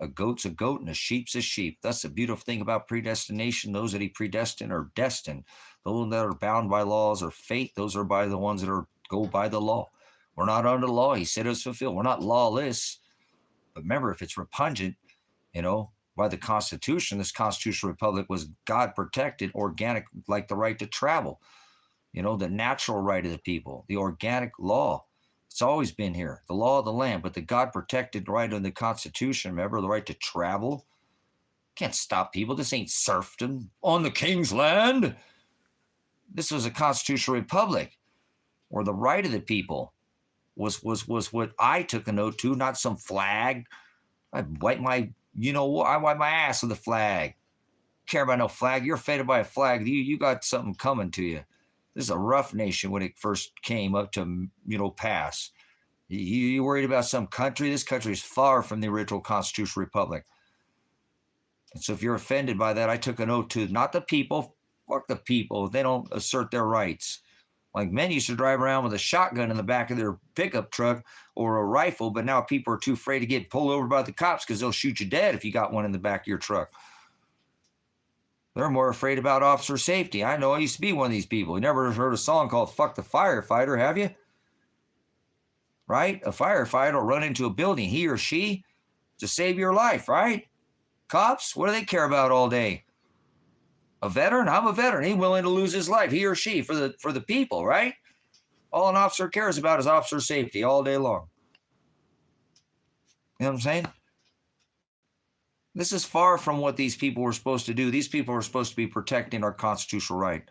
A goat's a goat and a sheep's a sheep. That's the beautiful thing about predestination. Those that he predestined are destined. Those that are bound by laws or fate, those are by the ones that go by the law. We're not under the law. He said it's fulfilled. We're not lawless. But remember, if it's repugnant, by the Constitution, this constitutional republic was God protected, organic, like the right to travel. The natural right of the people, the organic law. It's always been here, the law of the land, but the God-protected right in the Constitution, remember, the right to travel. Can't stop people. This ain't serfdom on the king's land. This was a constitutional republic where the right of the people was what I took a note to, not some flag. I wipe my ass with a flag. Care about no flag. You're offended by a flag. You got something coming to you. This is a rough nation when it first came up to, pass. You worried about some country? This country is far from the original constitutional republic. And so if you're offended by that, I took an oath to not the people. Fuck the people. They don't assert their rights. Like men used to drive around with a shotgun in the back of their pickup truck or a rifle, but now people are too afraid to get pulled over by the cops because they'll shoot you dead if you got one in the back of your truck. They're more afraid about officer safety. I know I used to be one of these people. You never heard a song called Fuck the Firefighter, have you? Right? A firefighter will run into a building, he or she, to save your life, right? Cops, what do they care about all day? A veteran? I'm a veteran. He's willing to lose his life, he or she, for the people, right? All an officer cares about is officer safety all day long. You know what I'm saying? This is far from what these people were supposed to do. These people are supposed to be protecting our constitutional right.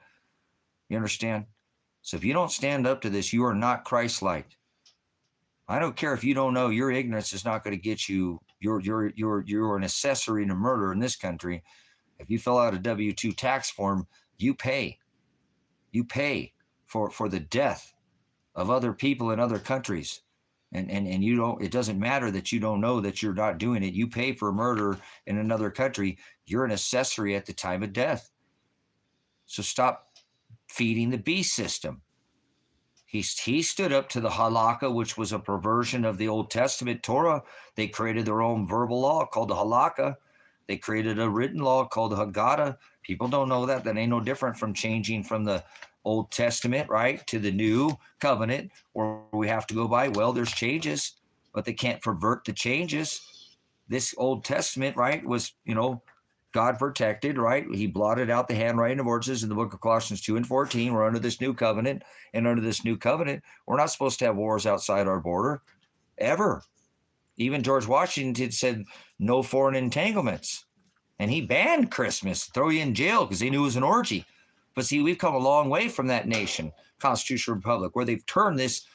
You understand? So if you don't stand up to this, you are not Christ-like. I don't care if you don't know. Your ignorance is not going to get you. You're an accessory to murder in this country. If you fill out a W-2 tax form, you pay. You pay for the death of other people in other countries. And you don't, it doesn't matter that you don't know that you're not doing it. You pay for murder in another country. You're an accessory at the time of death. So stop feeding the beast system. He stood up to the halakha, which was a perversion of the Old Testament Torah. They created their own verbal law called the halakha. They created a written law called the Haggadah. People don't know that. That ain't no different from changing from the Old Testament, right, to the new covenant, where we have to go by. Well, there's changes, but they can't pervert the changes. this Old Testament, right, was, God protected, right? He blotted out the handwriting of ordinances in the book of Colossians 2 and 14. We're under this new covenant. And under this new covenant, we're not supposed to have wars outside our border ever. Even George Washington said no foreign entanglements. And he banned Christmas, throw you in jail because he knew it was an orgy. But see, we've come a long way from that nation, Constitutional Republic, where they've turned this,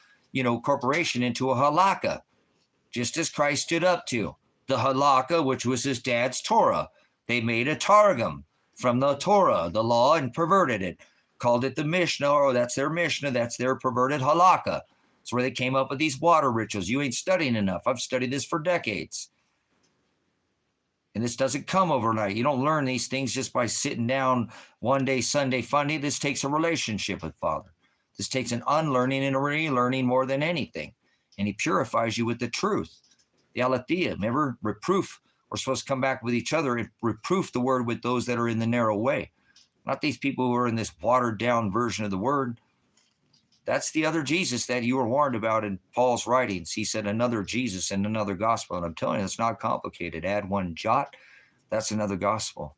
corporation into a halakha, just as Christ stood up to. The halakha, which was his dad's Torah. They made a targum from the Torah, the law, and perverted it. Called it the Mishnah, or that's their Mishnah, that's their perverted halakha. It's where they came up with these water rituals. You ain't studying enough. I've studied this for decades. And this doesn't come overnight. You don't learn these things just by sitting down one day, Sunday, Funday. This takes a relationship with Father. This takes an unlearning and a relearning more than anything. And he purifies you with the truth. The aletheia, remember, reproof. We're supposed to come back with each other and reproof the word with those that are in the narrow way. Not these people who are in this watered down version of the word. That's the other Jesus that you were warned about in Paul's writings. He said another Jesus and another gospel. And I'm telling you, it's not complicated. Add one jot, that's another gospel.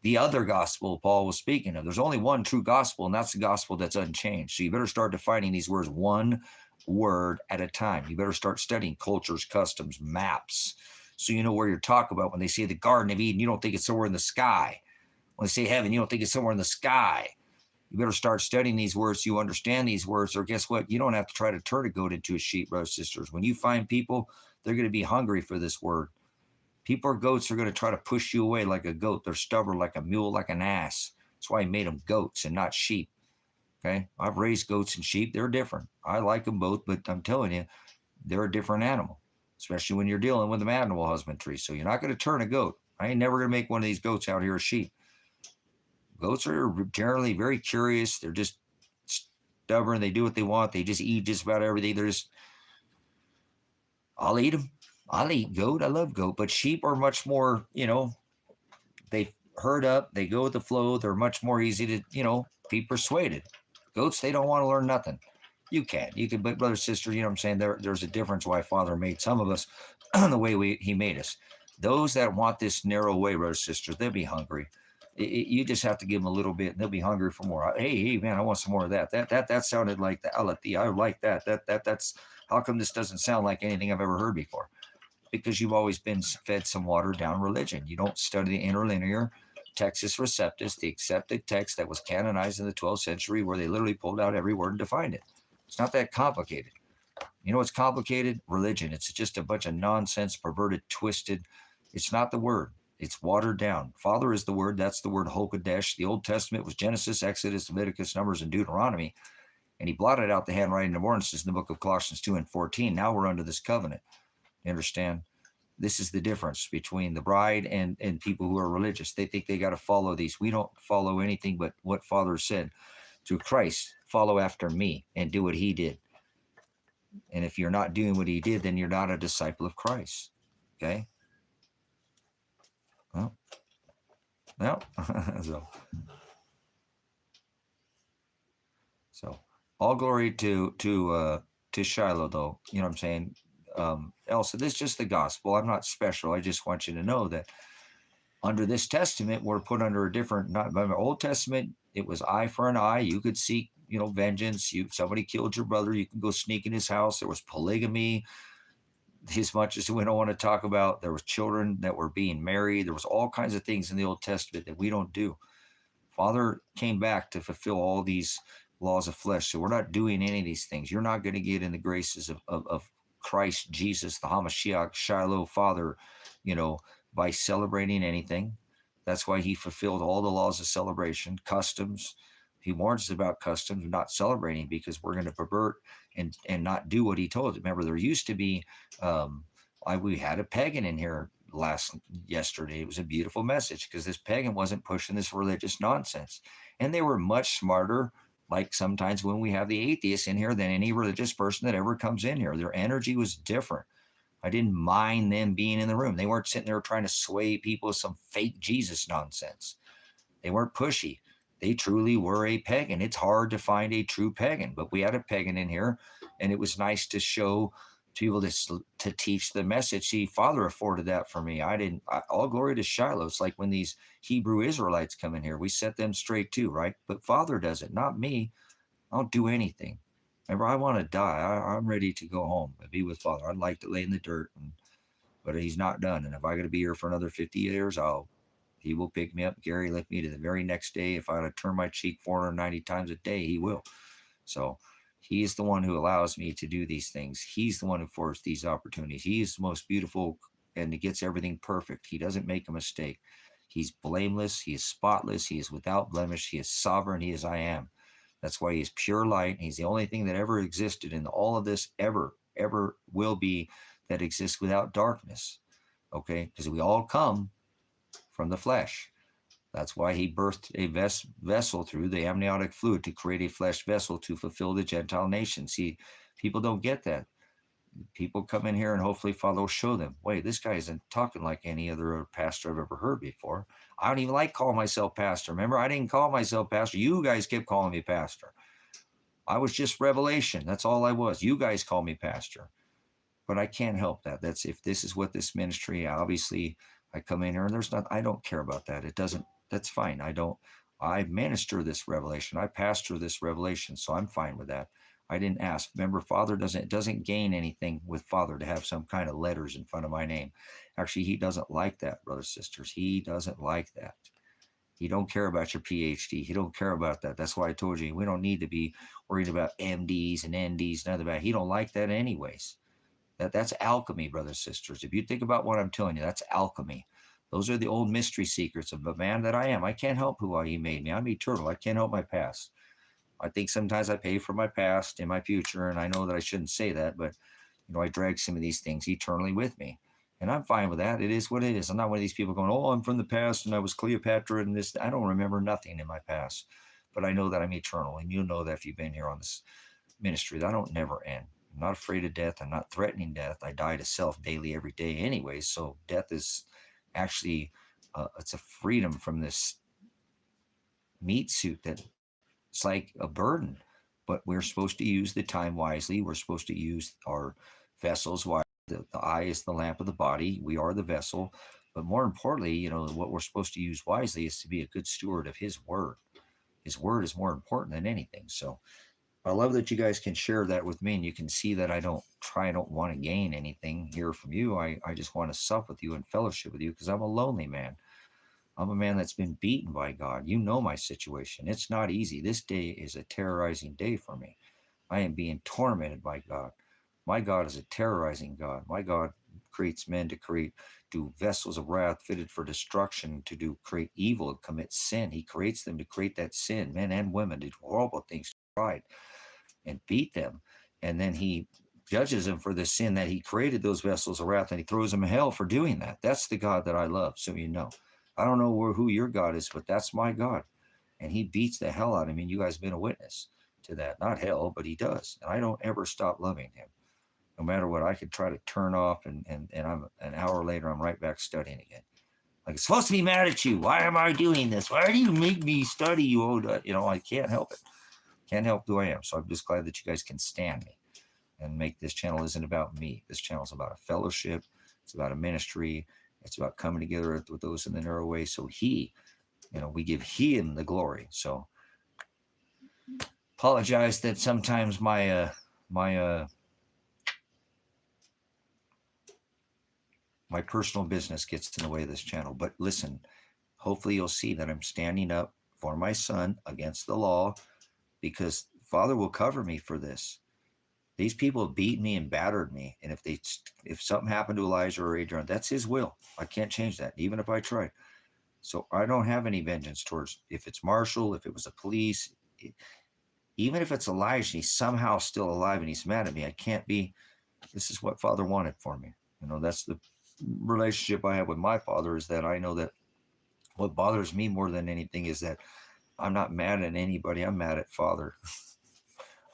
The other gospel Paul was speaking of. There's only one true gospel, and that's the gospel that's unchanged. So you better start defining these words one word at a time. You better start studying cultures, customs, maps, so you know where you're talking about. When they say the Garden of Eden, you don't think it's somewhere in the sky. When they say heaven, you don't think it's somewhere in the sky. You better start studying these words so you understand these words, or guess what? You don't have to try to turn a goat into a sheep, brothers and sisters. When you find people, they're going to be hungry for this word. People or goats are going to try to push you away like a goat. They're stubborn like a mule, like an ass. That's why he made them goats and not sheep. Okay? I've raised goats and sheep. They're different. I like them both, but I'm telling you, they're a different animal, especially when you're dealing with them animal husbandry. So you're not going to turn a goat. I ain't never going to make one of these goats out here a sheep. Goats are generally very curious. They're just stubborn. They do what they want. They just eat just about everything. I'll eat them. I'll eat goat. I love goat. But sheep are much more, they herd up. They go with the flow. They're much more easy to, be persuaded. Goats, they don't want to learn nothing. You can, but brother, sister, you know what I'm saying? There's a difference why Father made some of us the way he made us. Those that want this narrow way, brothers, sisters, they'll be hungry. You just have to give them a little bit, and they'll be hungry for more. Hey, man, I want some more of that. That sounded like the aletheia. I like that. That's how come this doesn't sound like anything I've ever heard before? Because you've always been fed some watered down religion. You don't study the interlinear Textus Receptus, the accepted text that was canonized in the 12th century, where they literally pulled out every word and defined it. It's not that complicated. You know what's complicated? Religion. It's just a bunch of nonsense, perverted, twisted. It's not the word. It's watered down. Father is the word. That's the word Hokadesh. The Old Testament was Genesis, Exodus, Leviticus, Numbers, and Deuteronomy. And he blotted out the handwriting of ordinances in the book of Colossians 2 and 14. Now we're under this covenant. You understand? This is the difference between the bride and people who are religious. They think they got to follow these. We don't follow anything but what Father said. Through Christ, follow after me and do what he did. And if you're not doing what he did, then you're not a disciple of Christ. Okay? Well, so all glory to Shiloh, though. You know what I'm saying? Elsa, this is just the gospel. I'm not special. I just want you to know that under this testament, we're put under a different. Not by the Old Testament, it was eye for an eye. You could seek, vengeance. Somebody killed your brother, you can go sneak in his house. There was polygamy. As much as we don't want to talk about, there was children that were being married. There was all kinds of things in the Old Testament that we don't do. Father came back to fulfill all these laws of flesh. So we're not doing any of these things. You're not going to get in the graces of Christ Jesus, the Hamashiach, Shiloh, Father, by celebrating anything. That's why he fulfilled all the laws of celebration, customs. He warns us about customs, not celebrating, because we're going to pervert and not do what he told us. Remember, there used to be, we had a pagan in here yesterday. It was a beautiful message because this pagan wasn't pushing this religious nonsense. And they were much smarter, like sometimes when we have the atheists in here, than any religious person that ever comes in here. Their energy was different. I didn't mind them being in the room. They weren't sitting there trying to sway people with some fake Jesus nonsense. They weren't pushy. They truly were a pagan. It's hard to find a true pagan, but we had a pagan in here, and it was nice to show people to teach the message. See, Father afforded that for me. All glory to Shiloh. It's like when these Hebrew Israelites come in here, we set them straight too, right? But Father does it, not me. I don't do anything. Remember, I want to die. I'm ready to go home and be with Father. I'd like to lay in the dirt, but he's not done. And if I got to be here for another 50 years, he will pick me up, Gary, lift me to the very next day. If I got to turn my cheek 490 times a day, he will. So he's the one who allows me to do these things. He's the one who forced these opportunities. He is the most beautiful, and he gets everything perfect. He doesn't make a mistake. He's blameless. He is spotless. He is without blemish. He is sovereign. He is I am. That's why he's pure light. He's the only thing that ever existed in all of this ever will be that exists without darkness. Okay? Because we all come from the flesh. That's why he birthed a vessel through the amniotic fluid to create a flesh vessel to fulfill the Gentile nation. See, people don't get that. People come in here and hopefully Father will show them, wait, this guy isn't talking like any other pastor I've ever heard before. I don't even like calling myself pastor. Remember, I didn't call myself pastor. You guys kept calling me pastor. I was just revelation. That's all I was. You guys call me pastor. But I can't help that. That's if this is what this ministry, obviously I come in here and I don't care about that. It doesn't, that's fine. I minister this revelation. I pastor this revelation. So I'm fine with that. I didn't ask. Remember, Father doesn't gain anything with Father to have some kind of letters in front of my name. Actually, he doesn't like that, brothers and sisters. He doesn't like that. He don't care about your PhD. He don't care about that. That's why I told you we don't need to be worried about MDs and NDs, none of that. He don't like that anyways. That's alchemy, brothers and sisters. If you think about what I'm telling you, that's alchemy. Those are the old mystery secrets of the man that I am. I can't help who he made me. I'm eternal. I can't help my past. I think sometimes I pay for my past and my future, and I know that I shouldn't say that, but I drag some of these things eternally with me. And I'm fine with that. It is what it is. I'm not one of these people going, oh, I'm from the past and I was Cleopatra and this. I don't remember nothing in my past, but I know that I'm eternal. And you know that if you've been here on this ministry, that I don't never end. I'm not afraid of death. I'm not threatening death. I die to self daily every day anyway. So death is actually, it's a freedom from this meat suit that it's like a burden, but we're supposed to use the time wisely. We're supposed to use our vessels wisely. The eye is the lamp of the body. We are the vessel. But more importantly, what we're supposed to use wisely is to be a good steward of his word. His word is more important than anything. So I love that you guys can share that with me, and you can see that I don't want to gain anything here from you. I just want to sup with you and fellowship with you because I'm a lonely man. I'm a man that's been beaten by God. You know my situation. It's not easy. This day is a terrorizing day for me. I am being tormented by God. My God is a terrorizing God. My God creates men to do vessels of wrath fitted for destruction, to create evil and commit sin. He creates them to create that sin, men and women, to do horrible things to pride and beat them. And then he judges them for the sin that he created those vessels of wrath, and he throws them in hell for doing that. That's the God that I love, so you know. I don't know who your God is, but that's my God. And he beats the hell out of me. And you guys have been a witness to that. Not hell, but he does. And I don't ever stop loving him. No matter what, I could try to turn off and I'm an hour later, I'm right back studying again. Like, it's supposed to be mad at you. Why am I doing this? Why do you make me study? I can't help it. Can't help who I am. So I'm just glad that you guys can stand me and make this channel isn't about me. This channel is about a fellowship. It's about a ministry. It's about coming together with those in the narrow way. So we give him the glory. So apologize that sometimes my personal business gets in the way of this channel. But listen, hopefully you'll see that I'm standing up for my son against the law, because Father will cover me for this. These people beat me and battered me. And if something happened to Elijah or Adrian, that's his will. I can't change that, even if I tried. So I don't have any vengeance towards, if it's Marshall, if it was a police, even if it's Elijah, he's somehow still alive and he's mad at me. I can't be, this is what Father wanted for me. That's the relationship I have with my Father, is that I know that what bothers me more than anything is that I'm not mad at anybody. I'm mad at Father.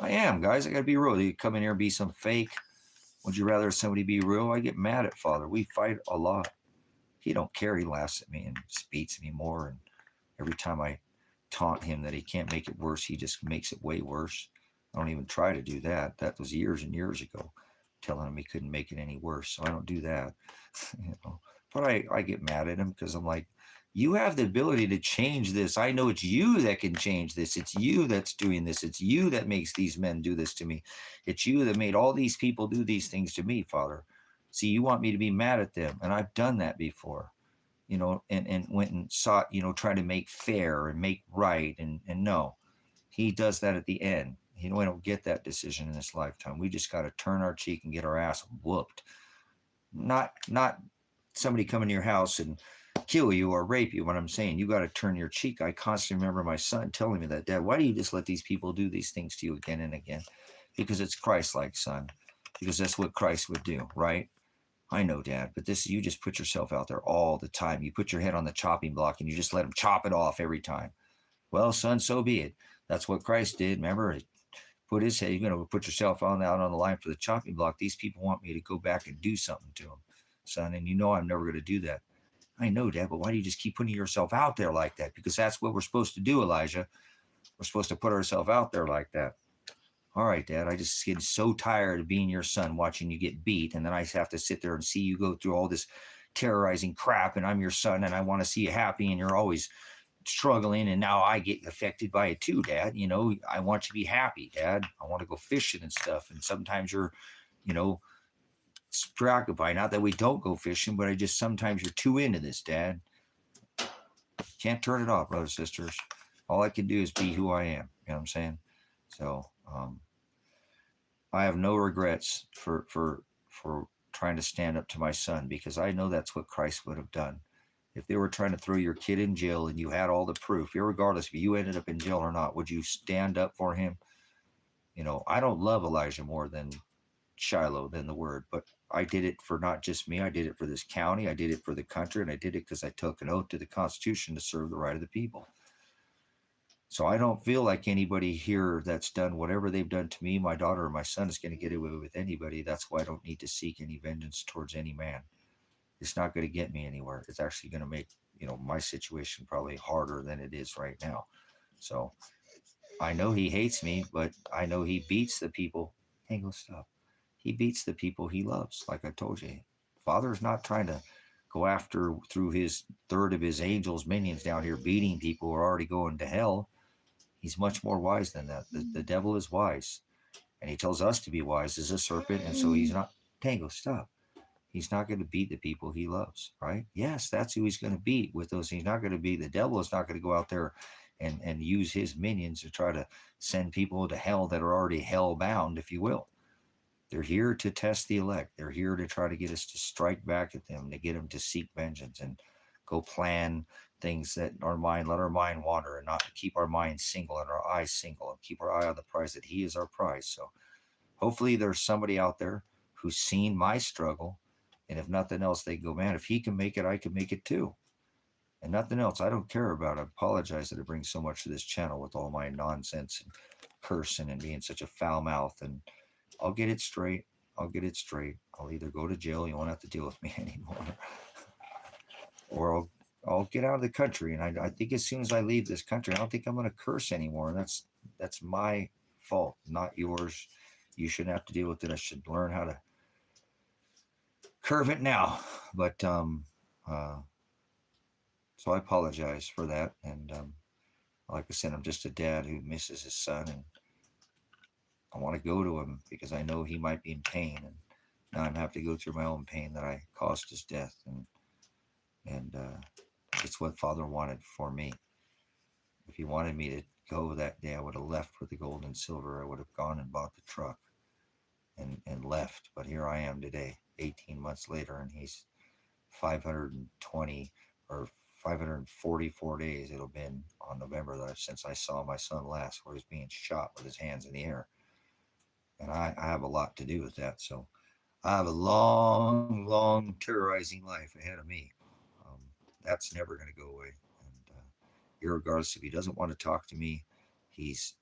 I am, guys. I got to be real. You come in here and be some fake. Would you rather somebody be real? I get mad at Father. We fight a lot. He don't care. He laughs at me and beats me more. And every time I taunt him that he can't make it worse, he just makes it way worse. I don't even try to do that. That was years and years ago. telling him he couldn't make it any worse. So I don't do that. But I get mad at him because I'm like, you have the ability to change this. I know it's you that can change this. It's you that's doing this. It's you that makes these men do this to me. It's you that made all these people do these things to me, Father. See, you want me to be mad at them. And I've done that before, and went and sought, try to make fair and make right. And no, he does that at the end. We don't get that decision in this lifetime. We just got to turn our cheek and get our ass whooped. Not somebody come into your house and kill you or rape you. What I'm saying, you got to turn your cheek. I constantly remember my son telling me that, Dad, why do you just let these people do these things to you again and again? Because it's Christ-like, son. Because that's what Christ would do, right? I know, Dad, but you just put yourself out there all the time. You put your head on the chopping block and you just let them chop it off every time. Well, son, so be it. That's what Christ did. Remember, he put his head, you're going to put yourself out on the line for the chopping block. These people want me to go back and do something to them, son, and I'm never going to do that. I know, Dad, but why do you just keep putting yourself out there like that? Because that's what we're supposed to do, Elijah. We're supposed to put ourselves out there like that. All right, Dad, I just get so tired of being your son, watching you get beat, and then I have to sit there and see you go through all this terrorizing crap, and I'm your son, and I want to see you happy, and you're always struggling, and now I get affected by it too, Dad. I want you to be happy, Dad. I want to go fishing and stuff, and sometimes you're, preoccupied. Not that we don't go fishing, but sometimes you're too into this, Dad. Can't turn it off, brothers, sisters. All I can do is be who I am. You know what I'm saying? So I have no regrets for trying to stand up to my son, because I know that's what Christ would have done. If they were trying to throw your kid in jail and you had all the proof, irregardless if you ended up in jail or not, would you stand up for him? I don't love Elijah more than Shiloh, than the word, but I did it for not just me. I did it for this county. I did it for the country. And I did it because I took an oath to the Constitution to serve the right of the people. So I don't feel like anybody here that's done whatever they've done to me, my daughter, or my son is going to get away with anybody. That's why I don't need to seek any vengeance towards any man. It's not going to get me anywhere. It's actually going to make, my situation probably harder than it is right now. So I know he hates me, but I know he beats the people. Hang on, stop. He beats the people he loves. Like I told you, Father's not trying to go after through his third of his angels, minions down here beating people who are already going to hell. He's much more wise than that. The devil is wise. And he tells us to be wise as a serpent. And so he's not, Tango, stop. He's not going to beat the people he loves, right? Yes, that's who he's going to beat with those. He's not going to be, the devil is not going to go out there and use his minions to try to send people to hell that are already hell bound, if you will. They're here to test the elect. They're here to try to get us to strike back at them, to get them to seek vengeance and go plan things that our mind, let our mind wander and not keep our mind single and our eyes single and keep our eye on the prize, that he is our prize. So hopefully there's somebody out there who's seen my struggle. And if nothing else, they go, man, if he can make it, I can make it too. And nothing else. I don't care about it. I apologize that it brings so much to this channel with all my nonsense and cursing and being such a foul mouth. And I'll get it straight. I'll get it straight. I'll either go to jail, you won't have to deal with me anymore, or I'll get out of the country. And I think as soon as I leave this country, I don't think I'm going to curse anymore. And that's my fault, not yours. You shouldn't have to deal with it. I should learn how to curve it now. But so I apologize for that. And like I said, I'm just a dad who misses his son, and I want to go to him because I know he might be in pain, and now I'm having to go through my own pain that I caused his death. And it's what Father wanted for me. If he wanted me to go that day, I would have left with the gold and silver. I would have gone and bought the truck and left. But here I am today, 18 months later, and he's 520 or 544 days it'll been on November that since I saw my son last, where he's being shot with his hands in the air. And I have a lot to do with that. So I have a long, long terrorizing life ahead of me. That's never going to go away. And irregardless if he doesn't want to talk to me, he's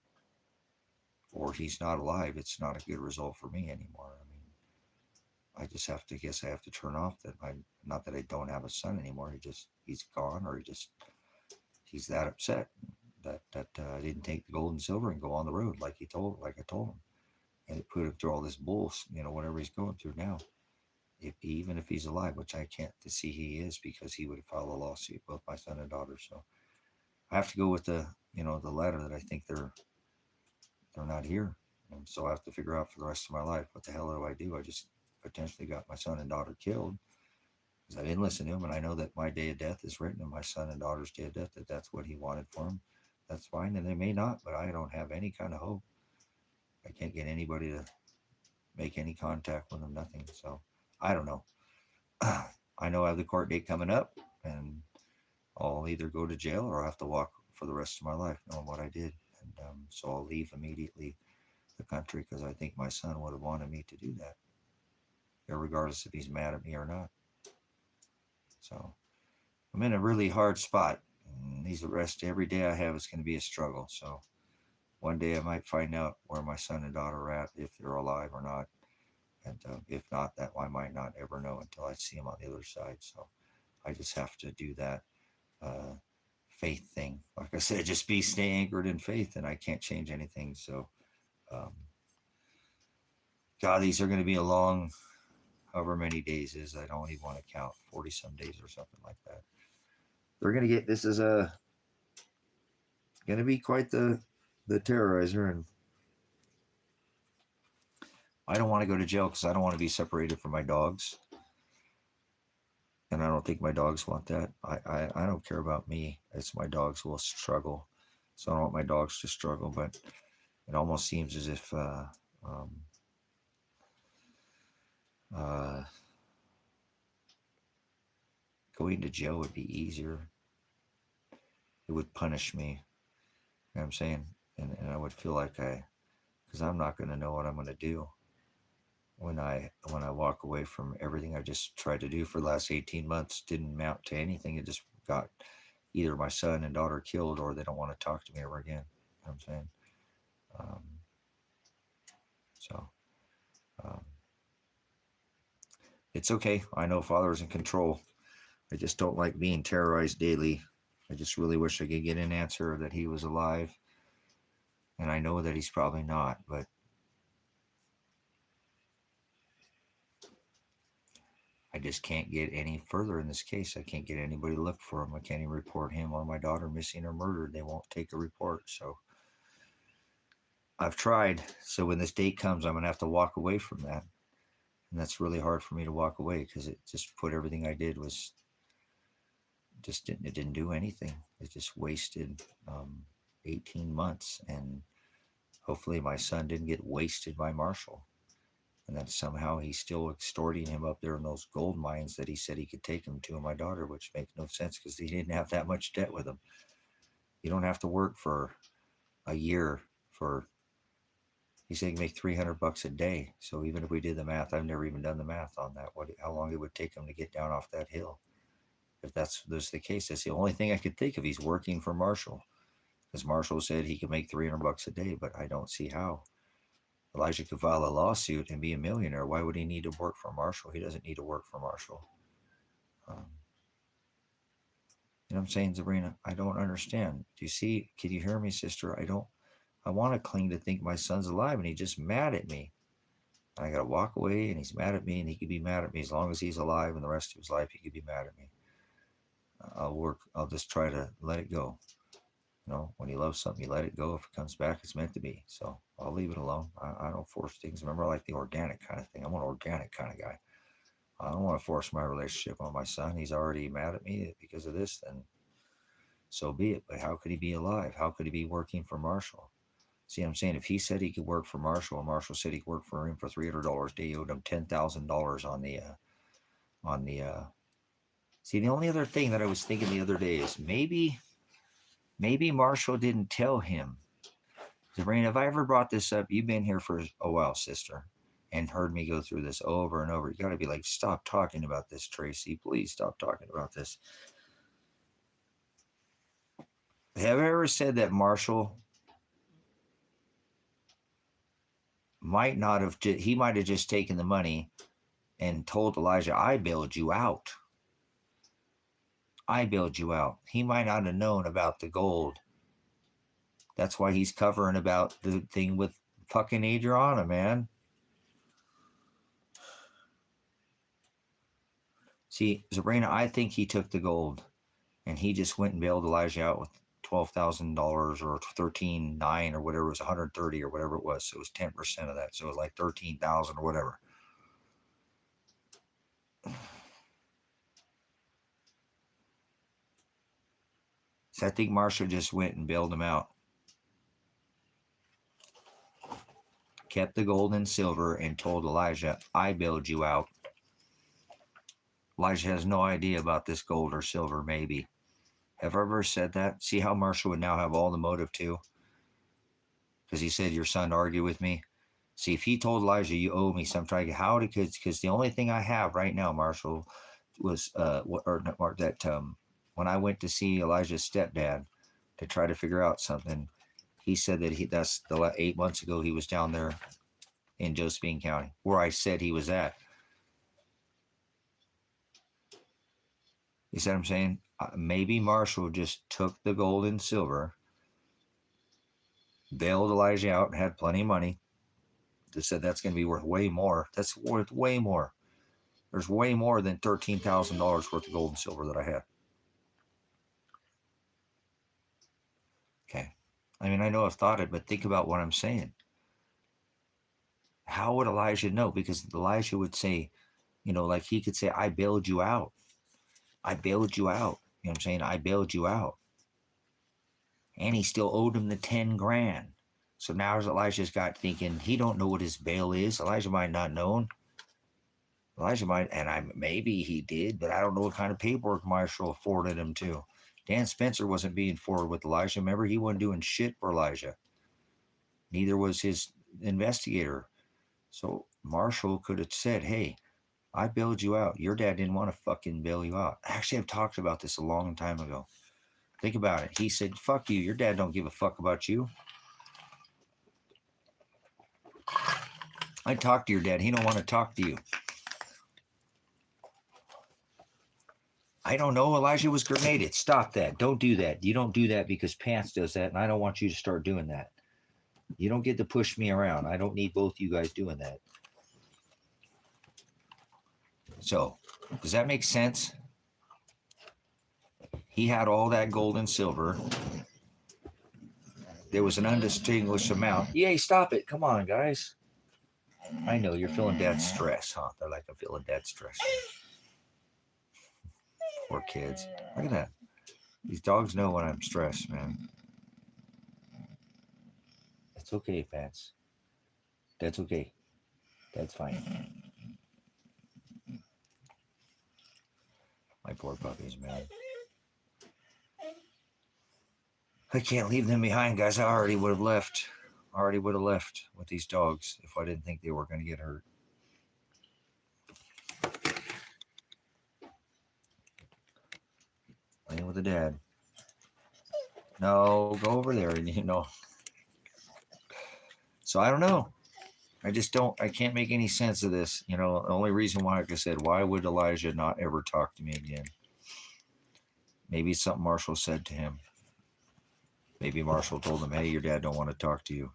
not alive, it's not a good result for me anymore. I mean, I just have to guess I have to turn off that not that I don't have a son anymore. He's gone, or he's that upset that I didn't take the gold and silver and go on the road like I told him. and it put him through all this bull, whatever he's going through now. Even if he's alive, which I can't to see he is, because he would have filed a lawsuit, both my son and daughter. So I have to go with the letter that I think they're not here. And so I have to figure out for the rest of my life, what the hell do I do? I just potentially got my son and daughter killed because I didn't listen to him. And I know that my day of death is written in my son and daughter's day of death, that that's what he wanted for him. That's fine. And they may not, but I don't have any kind of hope. I can't get anybody to make any contact with them, nothing. So I don't know. I know I have the court date coming up, and I'll either go to jail or I'll have to walk for the rest of my life knowing what I did. And so I'll leave immediately the country, because I think my son would have wanted me to do that, regardless if he's mad at me or not. So I'm in a really hard spot. And these rest every day I have is going to be a struggle. So one day I might find out where my son and daughter are at, if they're alive or not. And if not, that I might not ever know until I see them on the other side. So I just have to do that faith thing. Like I said, just stay anchored in faith, and I can't change anything. So, God, these are going to be a long, however many days is, I don't even want to count, 40 some days or something like that. They're going to get, this is going to be quite the terrorizer. And I don't want to go to jail because I don't want to be separated from my dogs. And I don't think my dogs want that. I don't care about me. It's my dogs will struggle. So I don't want my dogs to struggle. But it almost seems as if going to jail would be easier. It would punish me. You know what I'm saying? And I would feel like because I'm not going to know what I'm going to do when I walk away from everything I just tried to do for the last 18 months. Didn't amount to anything. It just got either my son and daughter killed, or they don't want to talk to me ever again. You know what I'm saying? It's okay. I know Father is in control. I just don't like being terrorized daily. I just really wish I could get an answer that he was alive. And I know that he's probably not, but I just can't get any further in this case. I can't get anybody to look for him. I can't even report him or my daughter missing or murdered. They won't take a report. So I've tried. So when this date comes, I'm going to have to walk away from that. And that's really hard for me to walk away, because it just put everything I did was just didn't do anything. It just wasted 18 months. And hopefully my son didn't get wasted by Marshall. And that somehow he's still extorting him up there in those gold mines that he said he could take him to, and my daughter, which makes no sense because he didn't have that much debt with him. You don't have to work for a year he said he can make $300 a day. So even if we did the math, I've never even done the math on that, how long it would take him to get down off that hill. If that's the case, that's the only thing I could think of. He's working for Marshall, because Marshall said he could make $300 a day, but I don't see how. Elijah could file a lawsuit and be a millionaire. Why would he need to work for Marshall? He doesn't need to work for Marshall. You know what I'm saying, Sabrina? I don't understand. Do you see? Can you hear me, sister? I want to cling to think my son's alive, and he's just mad at me. I got to walk away, and he's mad at me, and he could be mad at me as long as he's alive, and the rest of his life he could be mad at me. I'll just try to let it go. When you love something, you let it go. If it comes back, it's meant to be. So I'll leave it alone. I don't force things. Remember, I like the organic kind of thing. I'm an organic kind of guy. I don't want to force my relationship on my son. He's already mad at me because of this, then so be it. But how could he be alive? How could he be working for Marshall? See what I'm saying? If he said he could work for Marshall, and Marshall said he could work for him for $300 a day, he owed him $10,000 on the see, the only other thing that I was thinking the other day is maybe Marshall didn't tell him. Sabrina, have I ever brought this up? You've been here for a while, sister, and heard me go through this over and over. You got to be like, stop talking about this, Tracy. Please stop talking about this. Have I ever said that Marshall might not have, he might have just taken the money and told Elijah, I bailed you out. I bailed you out. He might not have known about the gold. That's why he's covering about the thing with fucking need you're on it, man. See, Sabrina, I think he took the gold and he just went and bailed Elijah out with $12,000 or 13,900 or whatever. It was 130 or whatever it was. So it was 10% of that. So it was like 13,000 or whatever. So I think Marshall just went and bailed him out. Kept the gold and silver and told Elijah, I bailed you out. Elijah has no idea about this gold or silver, maybe. Have I ever said that? See how Marshall would now have all the motive too? Because he said, your son argued with me. See, if he told Elijah, you owe me some trying, how did kids? Because the only thing I have right now, Marshall, was when I went to see Elijah's stepdad to try to figure out something, he said that that's 8 months ago he was down there in Josephine County, where I said he was at. You see what I'm saying? Maybe Marshall just took the gold and silver, bailed Elijah out, and had plenty of money. They said that's going to be worth way more. That's worth way more. There's way more than $13,000 worth of gold and silver that I had. Okay. I mean, I know I've thought it, but think about what I'm saying. How would Elijah know? Because Elijah would say, like he could say, I bailed you out. I bailed you out. You know what I'm saying? I bailed you out. And he still owed him the 10 grand. So now Elijah's got thinking, he don't know what his bail is. Elijah might not know. Elijah might, and maybe he did, but I don't know what kind of paperwork Marshall afforded him to. Dan Spencer wasn't being forward with Elijah. Remember, he wasn't doing shit for Elijah. Neither was his investigator. So Marshall could have said, hey, I bailed you out. Your dad didn't want to fucking bail you out. Actually, I've talked about this a long time ago. Think about it. He said, fuck you. Your dad don't give a fuck about you. I talked to your dad. He don't want to talk to you. I don't know. Elijah was grenaded. Stop that. Don't do that. You don't do that because Pants does that, and I don't want you to start doing that. You don't get to push me around. I don't need both you guys doing that. So, does that make sense? He had all that gold and silver. There was an undistinguished amount. Yay, stop it. Come on, guys. I know you're feeling dad's stress, huh? They're like, I'm feeling dad's stress. Poor kids. Look at that. These dogs know when I'm stressed, man. It's okay, Pants. That's okay. That's fine. My poor puppies, man. I can't leave them behind, guys. I already would have left. I already would have left with these dogs if I didn't think they were going to get hurt. Playing with the dad. No, go over there, So I don't know. I can't make any sense of this. The only reason why, like I said, why would Elijah not ever talk to me again? Maybe it's something Marshall said to him. Maybe Marshall told him, hey, your dad don't want to talk to you.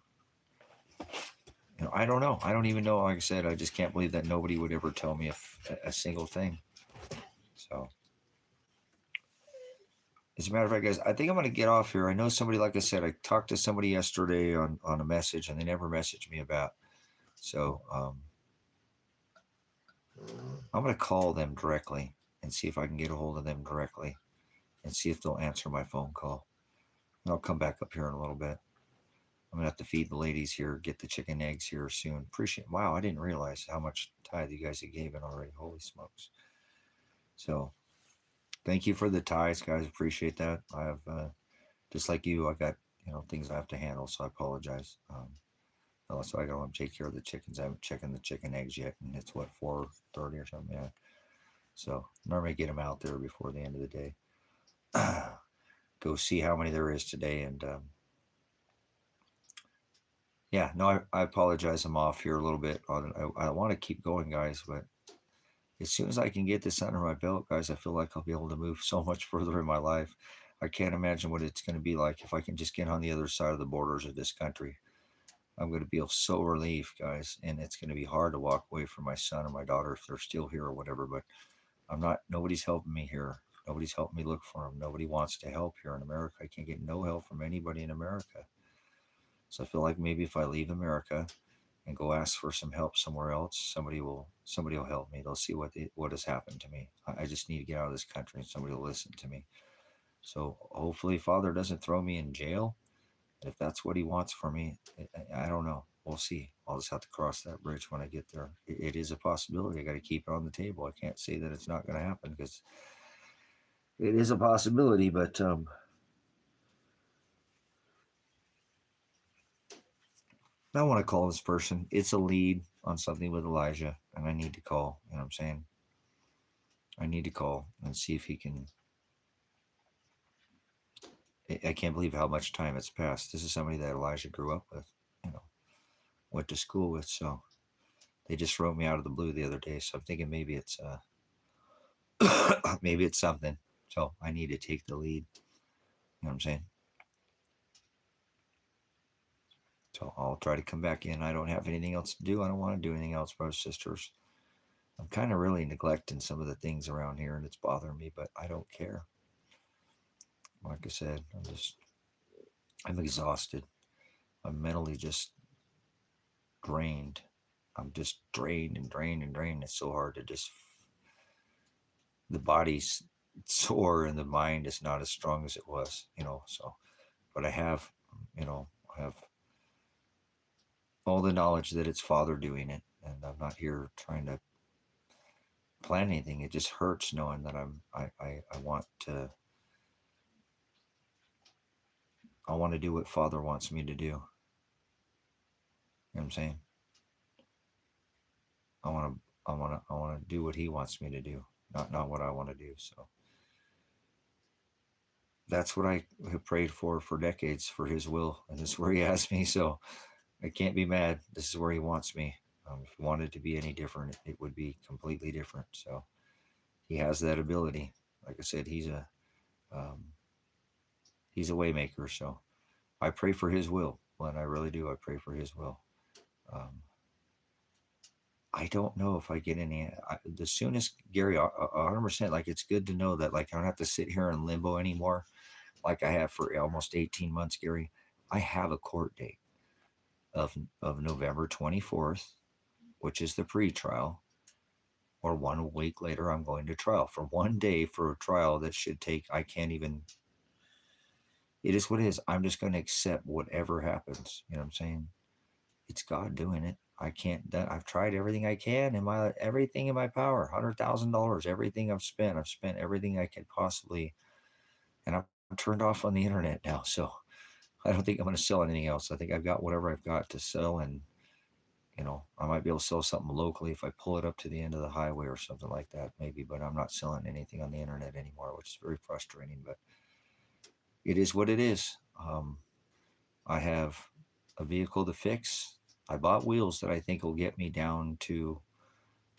I don't know. I don't even know. Like I said, I just can't believe that nobody would ever tell me a single thing. So, as a matter of fact, guys, I think I'm going to get off here. I know somebody, like I said, I talked to somebody yesterday on a message, and they never messaged me about. So, I'm going to call them directly and see if I can get a hold of them directly and see if they'll answer my phone call. And I'll come back up here in a little bit. I'm going to have to feed the ladies here, get the chicken eggs here soon. Appreciate. Wow, I didn't realize how much tithe you guys have given already. Holy smokes. So, thank you for the tithes, guys. Appreciate that. I have, just like you, I got, things I have to handle, so I apologize. Also, I got to take care of the chickens. I haven't checked the chicken eggs yet, and it's, 4:30 or something, yeah. So, normally get them out there before the end of the day. Go see how many there is today, and, yeah, no, I apologize. I'm off here a little bit. I want to keep going, guys, but as soon as I can get this under my belt, guys, I feel like I'll be able to move so much further in my life. I can't imagine what it's going to be like if I can just get on the other side of the borders of this country. I'm going to feel so relieved, guys. And it's going to be hard to walk away from my son or my daughter if they're still here or whatever. But I'm not, nobody's helping me here. Nobody's helping me look for them. Nobody wants to help here in America. I can't get no help from anybody in America. So I feel like maybe if I leave America and go ask for some help somewhere else, somebody will help me. They'll see what has happened to me. I just need to get out of this country and somebody will listen to me. So hopefully Father doesn't throw me in jail. If that's what he wants for me, I don't know. We'll see. I'll just have to cross that bridge when I get there. It is a possibility. I got to keep it on the table. I can't say that it's not going to happen because it is a possibility. But I want to call this person. It's a lead on something with Elijah, and I need to call. You know what I'm saying? I need to call and see if he can. I can't believe how much time it's passed. This is somebody that Elijah grew up with, you know, went to school with. So they just wrote me out of the blue the other day. So I'm thinking maybe it's maybe it's something. So I need to take the lead. You know what I'm saying? So I'll try to come back in. I don't have anything else to do. I don't want to do anything else, brothers, sisters. I'm kind of really neglecting some of the things around here and it's bothering me, but I don't care. Like I said, I'm exhausted. I'm mentally just drained. I'm just drained and drained and drained. It's so hard to just, the body's sore and the mind is not as strong as it was, you know. So, but I have, you know, I have all the knowledge that it's Father doing it. And I'm not here trying to plan anything. It just hurts knowing that I want to do what Father wants me to do. You know what I'm saying? I want to do what he wants me to do, not what I want to do. So that's what I have prayed for decades, for his will, and this is where he has me. So I can't be mad. This is where he wants me. If he wanted to be any different, it would be completely different. So he has that ability. Like I said, he's a way maker. So I pray for his will. When I really do, I pray for his will. I don't know if I get any. The soonest, Gary, 100%. Like, it's good to know that, like, I don't have to sit here in limbo anymore, like I have for almost 18 months, Gary. I have a court date of November 24th, which is the pre-trial, or 1 week later, I'm going to trial for 1 day for a trial that should take. I can't even. It is what it is. I'm just going to accept whatever happens. You know what I'm saying? It's God doing it. I can't. I've tried everything I can everything in my power. $100,000. Everything I've spent everything I could possibly, and I'm turned off on the internet now. So I don't think I'm going to sell anything else. I think I've got whatever I've got to sell, and you know, I might be able to sell something locally if I pull it up to the end of the highway or something like that, maybe. But I'm not selling anything on the internet anymore, which is very frustrating. But it is what it is. I have a vehicle to fix. I bought wheels that I think will get me down to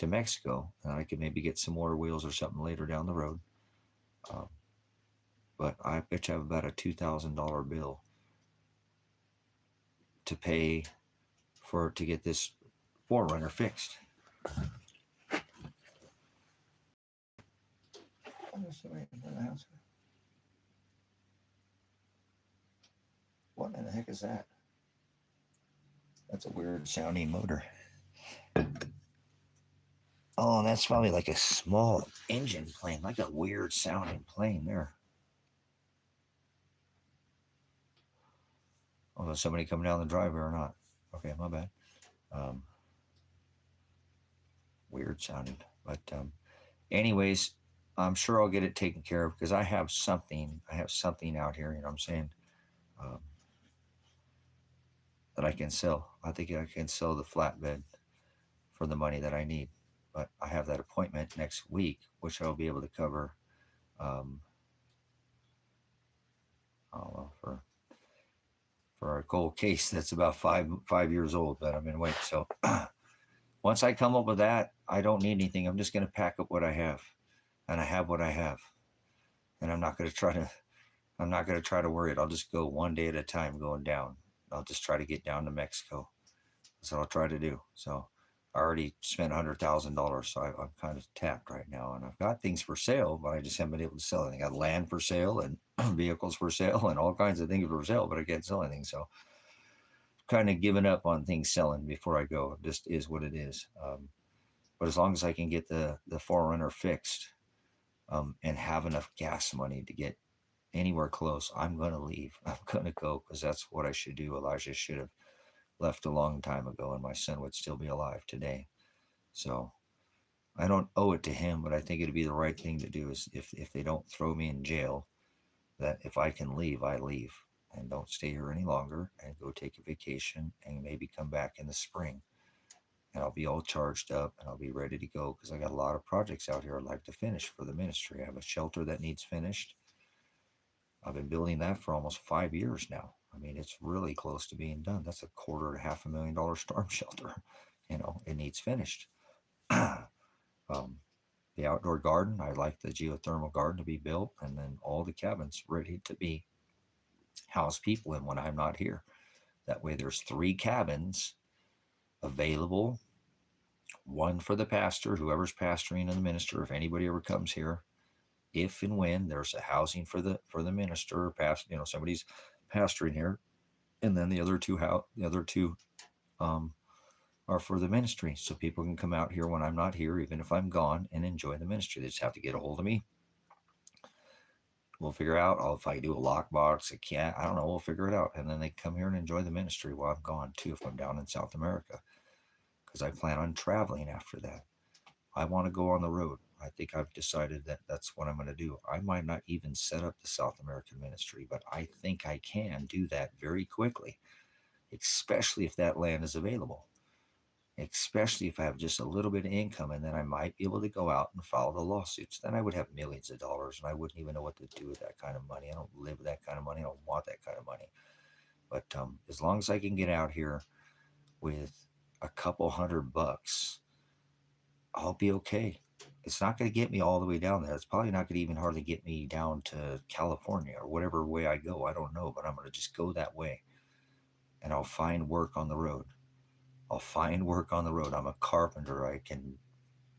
Mexico, and I could maybe get some more wheels or something later down the road. But I bet you have about a $2,000 bill to pay to get this 4Runner fixed. What in the heck is that? That's a weird sounding motor. Oh, that's probably like a small engine plane, like a weird sounding plane there. Oh, is somebody coming down the driveway or not? Okay, my bad. Weird sounding. But anyways, I'm sure I'll get it taken care of because I have something out here, you know what I'm saying, that I can sell. I think I can sell the flatbed for the money that I need. But I have that appointment next week, which I'll be able to cover for a cold case that's about five years old that I'm in wait. So once I come up with that, I don't need anything. I'm just going to pack up what I have, and I have what I have, and I'm not going to try to worry it. I'll just go 1 day at a time, going down. I'll just try to get down to Mexico. That's what I'll try to do. So I already spent $100,000, so I'm kind of tapped right now, and I've got things for sale, but I just haven't been able to sell anything. I got land for sale and vehicles for sale and all kinds of things for sale, but I can't sell anything. So kind of giving up on things selling before I go. It just is what it is. But as long as I can get the Forerunner fixed, and have enough gas money to get anywhere close, I'm going to leave. I'm going to go because that's what I should do. Elijah should have left a long time ago, and my son would still be alive today. So I don't owe it to him, but I think it'd be the right thing to do is if they don't throw me in jail, that if I can leave, I leave and don't stay here any longer and go take a vacation and maybe come back in the spring. And I'll be all charged up and I'll be ready to go because I got a lot of projects out here I'd like to finish for the ministry. I have a shelter that needs finished. I've been building that for almost 5 years now. I mean, it's really close to being done. That's a quarter to $500,000 storm shelter. It needs finished. The outdoor garden, I like the geothermal garden to be built, and then all the cabins ready to be house people in when I'm not here. That way, there's 3 cabins available, one for the pastor, whoever's pastoring and the minister, if anybody ever comes here. If and when there's a housing for the minister or somebody's pastoring here, and then the other two um, are for the ministry, so people can come out here when I'm not here, even if I'm gone, and enjoy the ministry. They just have to get a hold of me. We'll figure out if I do a lockbox, a cat, I don't know. We'll figure it out, and then they come here and enjoy the ministry while I'm gone too, if I'm down in South America, because I plan on traveling after that. I want to go on the road. I think I've decided that that's what I'm going to do. I might not even set up the South American ministry, but I think I can do that very quickly, especially if that land is available, especially if I have just a little bit of income, and then I might be able to go out and file the lawsuits. Then I would have millions of dollars, and I wouldn't even know what to do with that kind of money. I don't live with that kind of money. I don't want that kind of money. But as long as I can get out here with a couple $100, I'll be okay. It's not going to get me all the way down there. It's probably not going to even hardly get me down to California or whatever way I go. I don't know, but I'm going to just go that way, and I'll find work on the road. I'm a carpenter. I can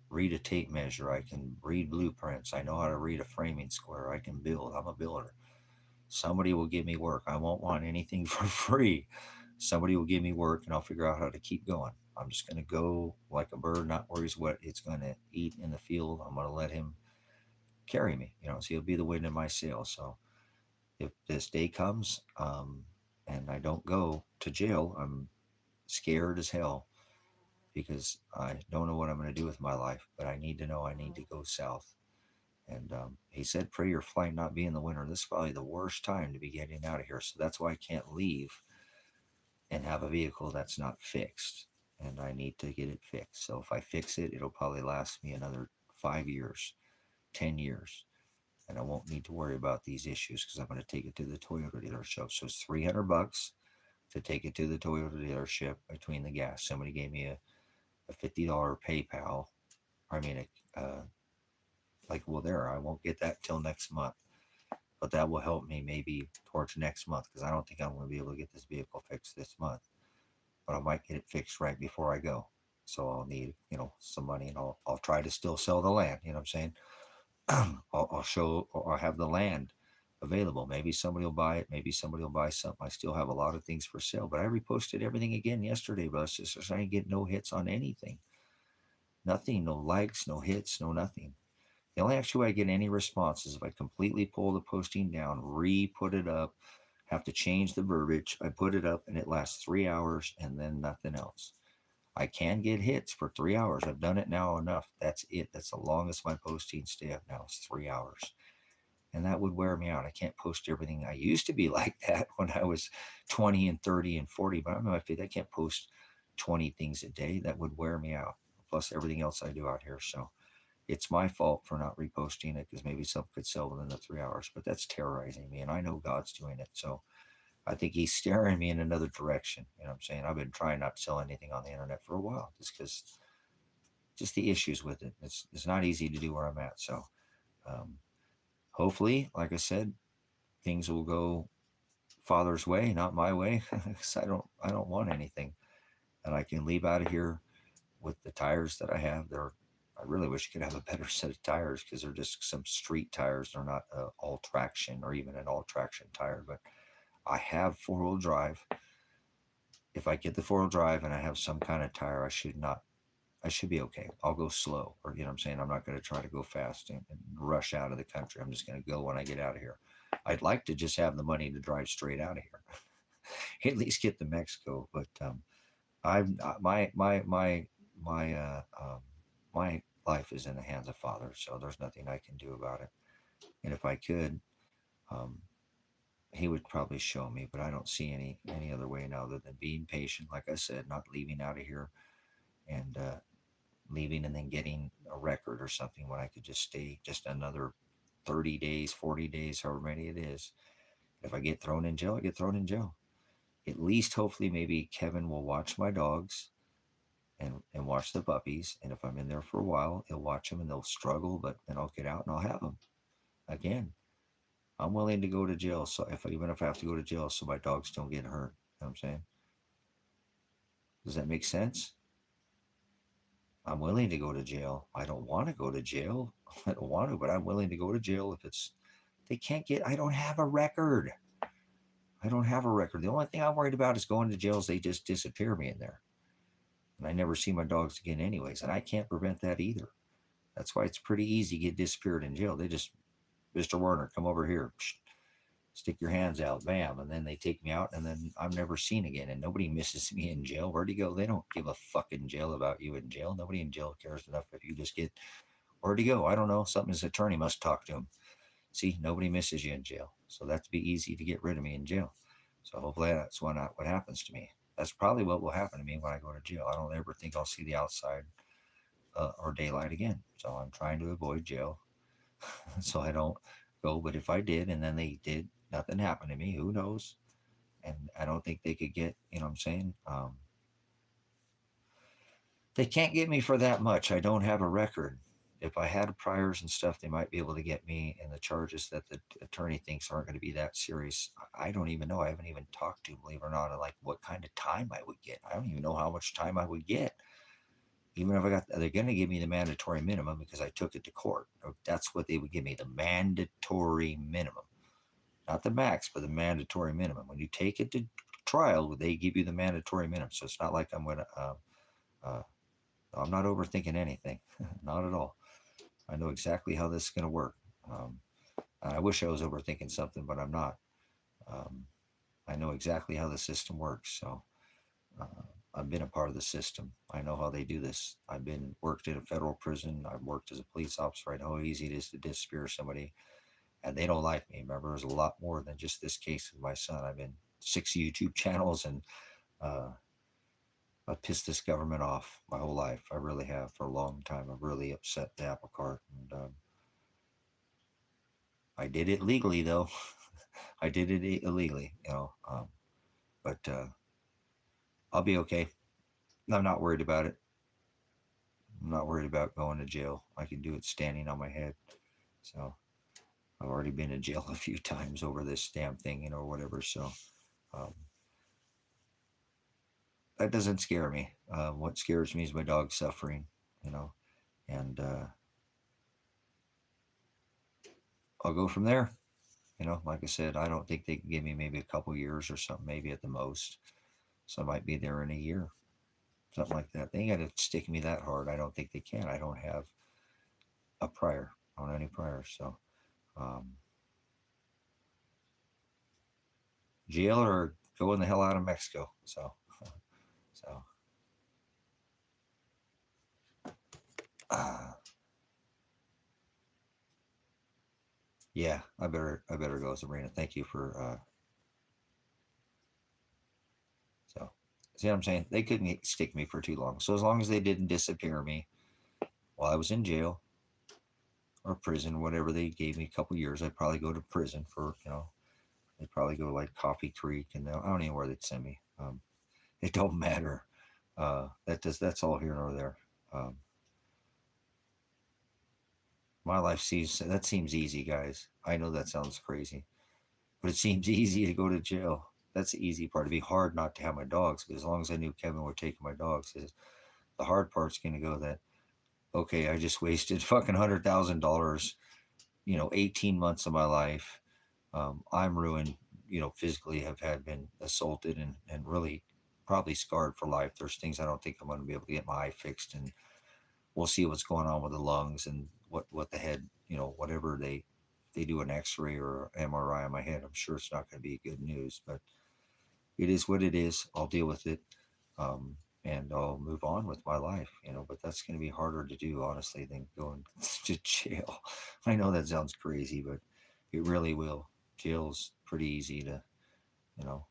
read a tape measure. I can read blueprints. I know how to read a framing square. I can build. I'm a builder. Somebody will give me work. I won't want anything for free. Somebody will give me work, and I'll figure out how to keep going. I'm just going to go like a bird, not worries what it's going to eat in the field. I'm going to let him carry me, so he'll be the wind in my sails. So if this day comes, and I don't go to jail, I'm scared as hell because I don't know what I'm going to do with my life, but I need to know I need to go south. And he said, pray your flight not be in the winter. This is probably the worst time to be getting out of here. So that's why I can't leave and have a vehicle that's not fixed. And I need to get it fixed. So if I fix it, it'll probably last me another 5 years, 10 years. And I won't need to worry about these issues because I'm going to take it to the Toyota dealership. So it's $300 to take it to the Toyota dealership between the gas. Somebody gave me a $50 PayPal. I won't get that till next month, but that will help me maybe towards next month because I don't think I'm going to be able to get this vehicle fixed this month, but I might get it fixed right before I go. So I'll need, some money, and I'll try to still sell the land. You know what I'm saying? I'll have the land available. Maybe somebody will buy it. Maybe somebody will buy something. I still have a lot of things for sale, but I reposted everything again yesterday, but it's just I didn't get no hits on anything. Nothing, no likes, no hits, no nothing. The only actual way I get any response is if I completely pull the posting down, re-put it up, have to change the verbiage. I put it up and it lasts 3 hours and then nothing else. I can get hits for 3 hours. I've done it now enough. That's it. That's the longest my postings stay up now is 3 hours. And that would wear me out. I can't post everything. I used to be like that when I was 20 and 30 and 40, but I'm in my 50. I can't post 20 things a day. That would wear me out. Plus everything else I do out here. So it's my fault for not reposting it because maybe something could sell within the 3 hours, but that's terrorizing me. And I know God's doing it. So I think he's steering me in another direction. You know what I'm saying? I've been trying not to sell anything on the internet for a while just because just the issues with it. It's not easy to do where I'm at. So hopefully, like I said, things will go Father's way, not my way, because I don't want anything, and I can leave out of here with the tires that I have. I really wish I could have a better set of tires because they're just some street tires. They're not all traction or even an all traction tire. But I have 4-wheel drive. If I get the 4-wheel drive and I have some kind of tire, I should be okay. I'll go slow, or you know what I'm saying. I'm not going to try to go fast and rush out of the country. I'm just going to go when I get out of here. I'd like to just have the money to drive straight out of here, at least get to Mexico. But I'm my life is in the hands of Father, so there's nothing I can do about it. And if I could, um, He would probably show me, but I don't see any other way now other than being patient. Like I said, not leaving out of here and leaving and then getting a record or something when I could just stay just another 30 days, 40 days, however many it is. If I get thrown in jail, I get thrown in jail. At least, hopefully, maybe Kevin will watch my dogs and watch the puppies. And if I'm in there for a while, he'll watch them and they'll struggle, but then I'll get out and I'll have them again. I'm willing to go to jail. So even if I have to go to jail so my dogs don't get hurt, you know what I'm saying? Does that make sense? I'm willing to go to jail. I don't want to go to jail. I don't want to, but I'm willing to go to jail if they can't get, I don't have a record. I don't have a record. The only thing I'm worried about is going to jail is they just disappear me in there. And I never see my dogs again anyways. And I can't prevent that either. That's why it's pretty easy to get disappeared in jail. They just, Mr. Werner, come over here. Stick your hands out, bam. And then they take me out and then I'm never seen again. And nobody misses me in jail. Where'd he go? They don't give a fucking jail about you in jail. Nobody in jail cares enough if you just get, where'd he go? I don't know. Something his attorney must talk to him. See, nobody misses you in jail. So that'd be easy to get rid of me in jail. So hopefully that's what happens to me. That's probably what will happen to me when I go to jail. I don't ever think I'll see the outside or daylight again. So I'm trying to avoid jail so I don't go. But if I did and then they did, nothing happened to me, who knows? And I don't think they could get, you know what I'm saying? They can't get me for that much. I don't have a record. If I had priors and stuff, they might be able to get me, and the charges that the attorney thinks aren't going to be that serious. I don't even know. I haven't even talked to, believe it or not, like what kind of time I would get. I don't even know how much time I would get. Even if they're going to give me the mandatory minimum because I took it to court. That's what they would give me, the mandatory minimum. Not the max, but the mandatory minimum. When you take it to trial, they give you the mandatory minimum. So it's not like I'm going to, I'm not overthinking anything. Not at all. I know exactly how this is going to work. I wish I was overthinking something, but I'm not. I know exactly how the system works. So I've been a part of the system. I know how they do this. Worked in a federal prison. I've worked as a police officer. I know how easy it is to disappear somebody, and they don't like me. Remember, there's a lot more than just this case with my son. I've been 6 YouTube channels, and I've pissed this government off my whole life. I really have for a long time. I've really upset the apple cart, and I did it legally though. I did it illegally, but I'll be okay. I'm not worried about it. I'm not worried about going to jail. I can do it standing on my head. So I've already been in jail a few times over this damn thing, or whatever. So um, that doesn't scare me. What scares me is my dog suffering, and I'll go from there. Like I said, I don't think they can give me maybe a couple years or something, maybe at the most. So I might be there in a year, something like that. They ain't got to stick me that hard. I don't think they can. I don't have a prior on any prior. So jail or going the hell out of Mexico. So yeah, I better go, Sabrina. Thank you for so see what I'm saying? They couldn't stick me for too long. So as long as they didn't disappear me while I was in jail or prison, whatever they gave me a couple years, I'd probably go to prison for, they'd probably go like Coffee Creek, and I don't even know where they'd send me. It don't matter. That's all here nor there. My life seems easy, guys. I know that sounds crazy. But it seems easy to go to jail. That's the easy part. It'd be hard not to have my dogs, but as long as I knew Kevin were taking my dogs, the hard part's going to go that, okay, I just wasted fucking $100,000, 18 months of my life. I'm ruined, physically have been assaulted and really probably scarred for life. There's things I don't think I'm going to be able to get my eye fixed, and we'll see what's going on with the lungs and what the head, whatever they do an X-ray or MRI on my head. I'm sure it's not going to be good news, but it is what it is. I'll deal with it, and I'll move on with my life. But that's going to be harder to do, honestly, than going to jail. I know that sounds crazy, but it really will. Jail's pretty easy to, you know.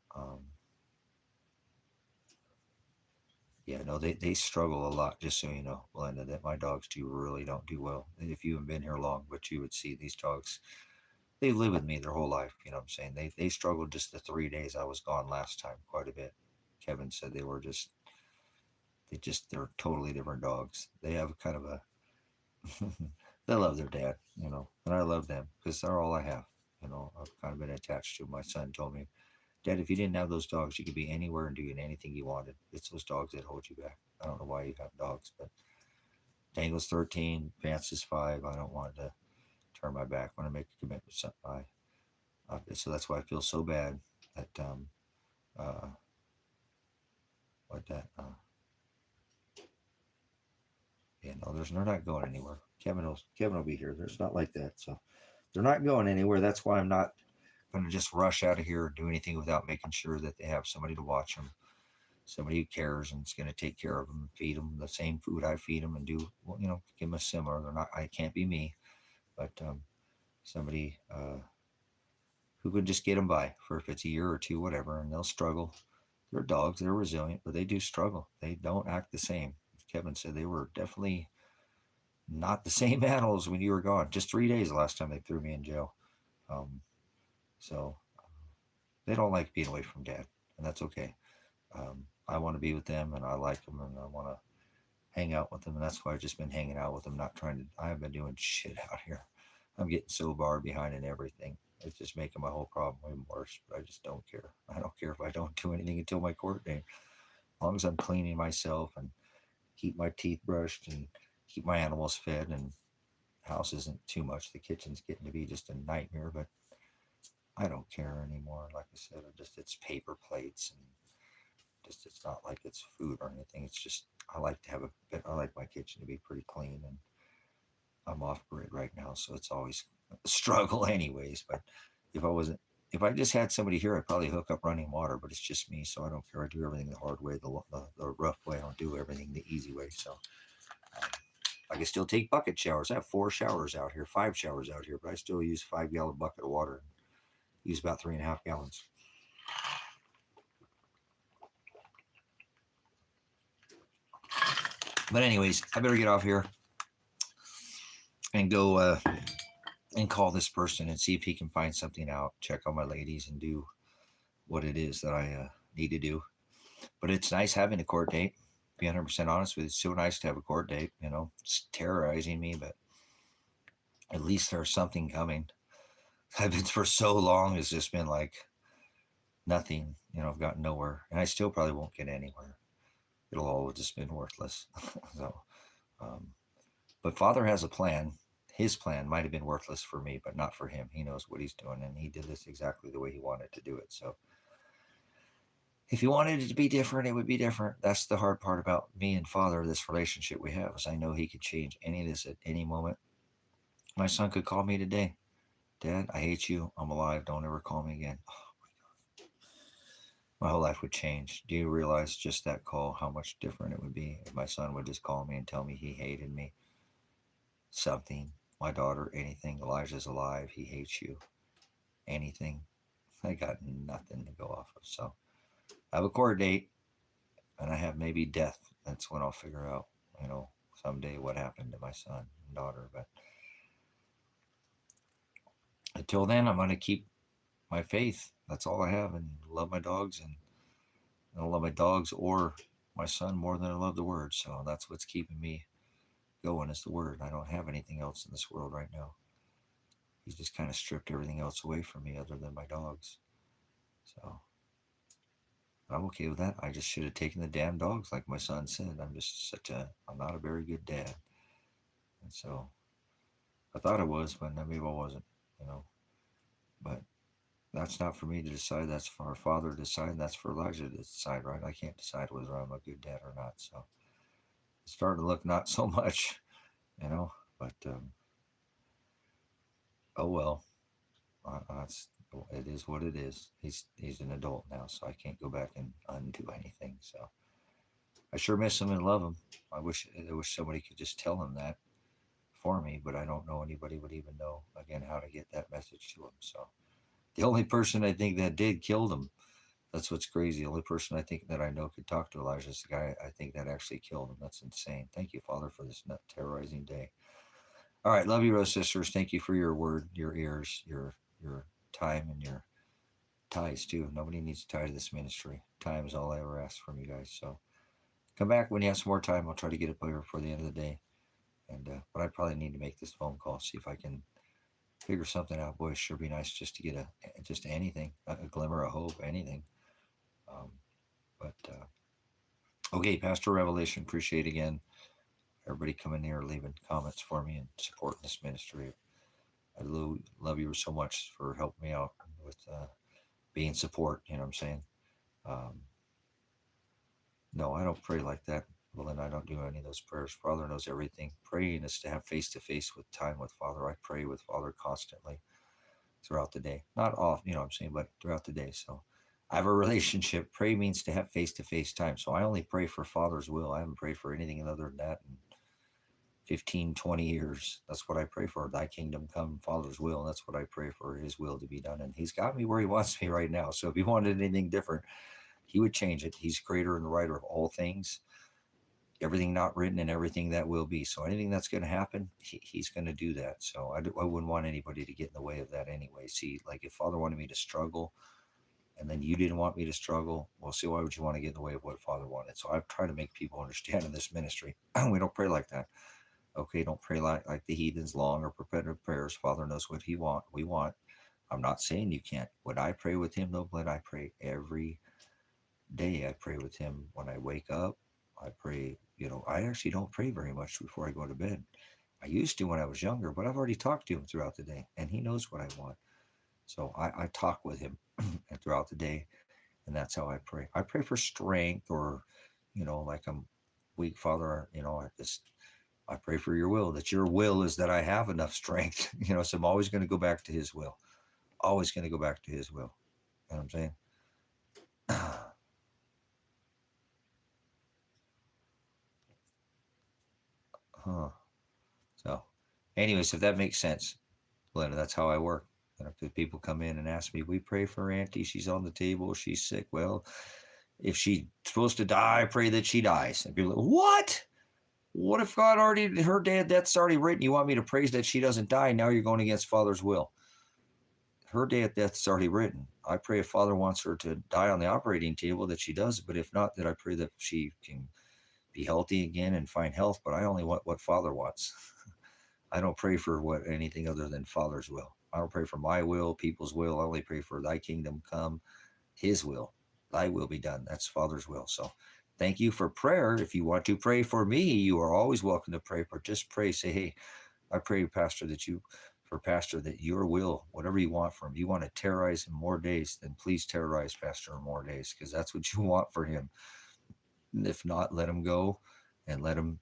Yeah, no, they struggle a lot. Just so you know, Belinda, that my dogs do really don't do well. If you haven't been here long, but you would see these dogs. They live with me their whole life. You know what I'm saying? They struggled just the 3 days I was gone last time quite a bit. Kevin said they're totally different dogs. They have kind of a they love their dad, and I love them because they're all I have. I've kind of been attached to. My son told me, Dad, if you didn't have those dogs, you could be anywhere and do anything you wanted. It's those dogs that hold you back. I don't know why you have dogs, but Dangle's 13, Vance is 5. I don't want to turn my back when I make a commitment. So that's why I feel so bad that uh, what that yeah, no, they're not going anywhere. Kevin will be here. There's not like that. So they're not going anywhere. That's why I'm not going to just rush out of here or do anything without making sure that they have somebody to watch them, somebody who cares and is going to take care of them, feed them the same food I feed them, and do well, give them a similar. They're not. I can't be me, but somebody who could just get them by for if it's a year or two, whatever, and they'll struggle. They're dogs. They're resilient, but they do struggle. They don't act the same. Kevin said they were definitely not the same animals when you were gone. Just 3 days the last time they threw me in jail. Um, so they don't like being away from dad, and that's okay. I want to be with them, and I like them, and I want to hang out with them, and that's why I've just been hanging out with them, not trying to. I haven't been doing shit out here. I'm getting so far behind in everything. It's just making my whole problem way worse, but I just don't care. I don't care if I don't do anything until my court date. As long as I'm cleaning myself and keep my teeth brushed and keep my animals fed, and house isn't too much. The kitchen's getting to be just a nightmare, but I don't care anymore. Like I said, it's paper plates, and just it's not like it's food or anything. It's just I like to have a bit. I like my kitchen to be pretty clean, and I'm off grid right now, so it's always a struggle, anyways. But if I wasn't, if I just had somebody here, I'd probably hook up running water. But it's just me, so I don't care. I do everything the hard way, the rough way. I don't do everything the easy way. So I can still take bucket showers. I have 4 showers out here, 5 showers out here, but I still use 5 gallon bucket of water. Use about 3.5 gallons. But anyways, I better get off here and go and call this person and see if he can find something out. Check on my ladies and do what it is that I need to do. But it's nice having a court date. Be 100% honest with you, it's so nice to have a court date. It's terrorizing me, but at least there's something coming. I've been for so long. It's just been like nothing. I've gotten nowhere, and I still probably won't get anywhere. It'll all have just been worthless. So, um, but Father has a plan. His plan might have been worthless for me, but not for him. He knows what he's doing, and he did this exactly the way he wanted to do it. So if he wanted it to be different, it would be different. That's the hard part about me and Father, this relationship we have, is I know he could change any of this at any moment. My son could call me today. Dad, I hate you. I'm alive. Don't ever call me again. Oh my God. My whole life would change. Do you realize just that call, how much different it would be if my son would just call me and tell me he hated me? Something. My daughter, anything. Elijah's alive. He hates you. Anything. I got nothing to go off of. So I have a court date, and I have maybe death. That's when I'll figure out, someday what happened to my son and daughter. But until then, I'm going to keep my faith. That's all I have, and love my dogs, and I love my dogs or my son more than I love the word. So that's what's keeping me going, is the word. I don't have anything else in this world right now. He's just kind of stripped everything else away from me other than my dogs. So I'm okay with that. I just should have taken the damn dogs, like my son said. I'm not a very good dad. And so I thought I was, but maybe I wasn't, you know. But that's not for me to decide. That's for our Father to decide. And that's for Elijah to decide, right? I can't decide whether I'm a good dad or not. So it's starting to look not so much, you know. But oh well, it is what it is. He's an adult now, so I can't go back and undo anything. So I sure miss him and love him. I wish somebody could just tell him that for me, but I don't know anybody would even know again how to get that message to him. So the only person I think that did killed him. That's what's crazy. The only person I think that I know could talk to Elijah is the guy I think that actually killed him. That's insane. Thank you, Father, for this terrorizing day. All right, love you, Rose Sisters. Thank you for your word, your ears, your time, and your ties too. Nobody needs to tie to this ministry. Time is all I ever ask from you guys. So come back when you have some more time. I'll try to get it before the end of the day. And but I probably need to make this phone call, see if I can figure something out. Boy, it sure be nice just to get just anything, a glimmer of hope, anything. Um, but okay, Pastor Revelation, appreciate again everybody coming here, leaving comments for me and supporting this ministry. I love you so much for helping me out with being support. You know what I'm saying? Um, no, I don't pray like that. Well, then I don't do any of those prayers. Father knows everything. Praying is to have face to face with time with Father. I pray with Father constantly throughout the day. Not off, you know what I'm saying, but throughout the day. So I have a relationship. Pray means to have face to face time. So I only pray for Father's will. I haven't prayed for anything other than that in 15, 20 years. That's what I pray for. Thy kingdom come, Father's will. And that's what I pray for, his will to be done. And he's got me where he wants me right now. So if he wanted anything different, he would change it. He's creator and the writer of all things, everything not written and everything that will be. So anything that's going to happen, he's going to do that. So I wouldn't want anybody to get in the way of that anyway. See, like if Father wanted me to struggle and then you didn't want me to struggle, well, see, why would you want to get in the way of what Father wanted? So I've tried to make people understand in this ministry, we don't pray like that. Okay, don't pray like the heathens, long or repetitive prayers. Father knows what we want. I'm not saying you can't. When I pray with him, though, but I pray every day. I pray with him when I wake up. I pray, I actually don't pray very much before I go to bed. I used to when I was younger, but I've already talked to him throughout the day, and he knows what I want. So I talk with him throughout the day, and that's how I pray. I pray for strength, or, like I'm weak, Father, I pray for your will, that your will is that I have enough strength, so I'm always going to go back to his will, always going to go back to his will. You know what I'm saying? Huh. So, anyways, if that makes sense, Linda, that's how I work. If people come in and ask me, we pray for Auntie, she's on the table, she's sick. Well, if she's supposed to die, I pray that she dies. And people are like, what? What if God already, her death's already written? You want me to praise that she doesn't die? Now you're going against Father's will. Her death's already written. I pray if Father wants her to die on the operating table, that she does. But if not, that I pray that she can be healthy again and find health. But I only want what Father wants. I don't pray for anything other than Father's will. I don't pray for my will, people's will. I only pray for thy kingdom come, his will. Thy will be done. That's Father's will. So thank you for prayer. If you want to pray for me, you are always welcome to pray, but just pray. Say, hey, I pray, Pastor, that your will, whatever you want from him, you want to terrorize him more days, then please terrorize Pastor more days, because that's what you want for him. If not, let him go and let him,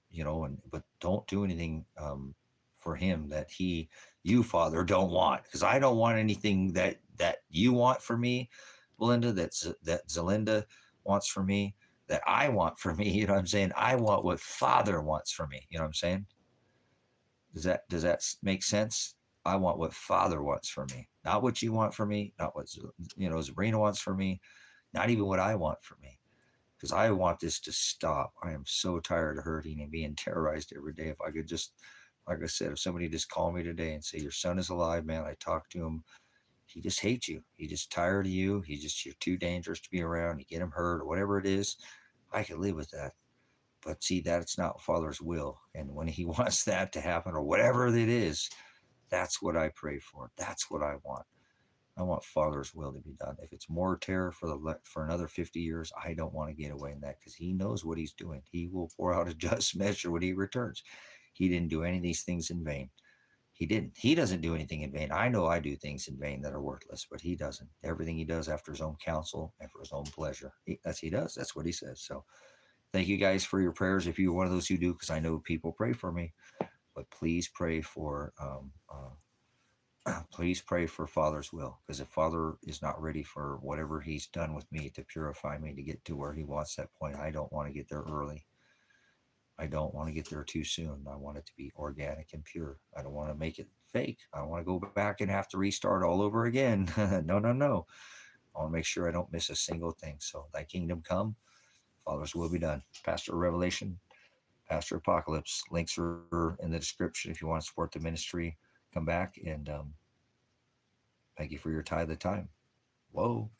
but don't do anything for him that you, Father, don't want, because I don't want anything that you want for me, Belinda, that Zelinda wants for me, that I want for me. You know what I'm saying? I want what Father wants for me. You know what I'm saying? Does that make sense? I want what Father wants for me, not what you want for me, not what Sabrina wants for me, not even what I want for me, because I want this to stop. I am so tired of hurting and being terrorized every day. If I could just, like I said, if somebody just called me today and say, your son is alive, man, I talked to him. He just hates you. He's just tired of you. You're too dangerous to be around. You get him hurt or whatever it is. I could live with that. But see, that's not Father's will. And when he wants that to happen or whatever it is, That's what I pray for. That's what I want. I want Father's will to be done. If it's more terror for another 50 years, I don't want to get away in that, because he knows what he's doing. He will pour out a just measure when he returns. He didn't do any of these things in vain. He didn't. He doesn't do anything in vain. I know I do things in vain that are worthless, but he doesn't. Everything he does after his own counsel and for his own pleasure. He does. That's what he says. So thank you guys for your prayers. If you're one of those who do, because I know people pray for me, but please pray for please pray for Father's will, because if Father is not ready for whatever he's done with me to purify me to get to where he wants that point, I don't want to get there early. I don't want to get there too soon. I want it to be organic and pure. I don't want to make it fake. I don't want to go back and have to restart all over again. No, no, no. I want to make sure I don't miss a single thing. So thy kingdom come, Father's will be done. Pastor Revelation, Pastor Apocalypse. Links are in the description if you want to support the ministry. Come back, and thank you for your tithe of time. Whoa.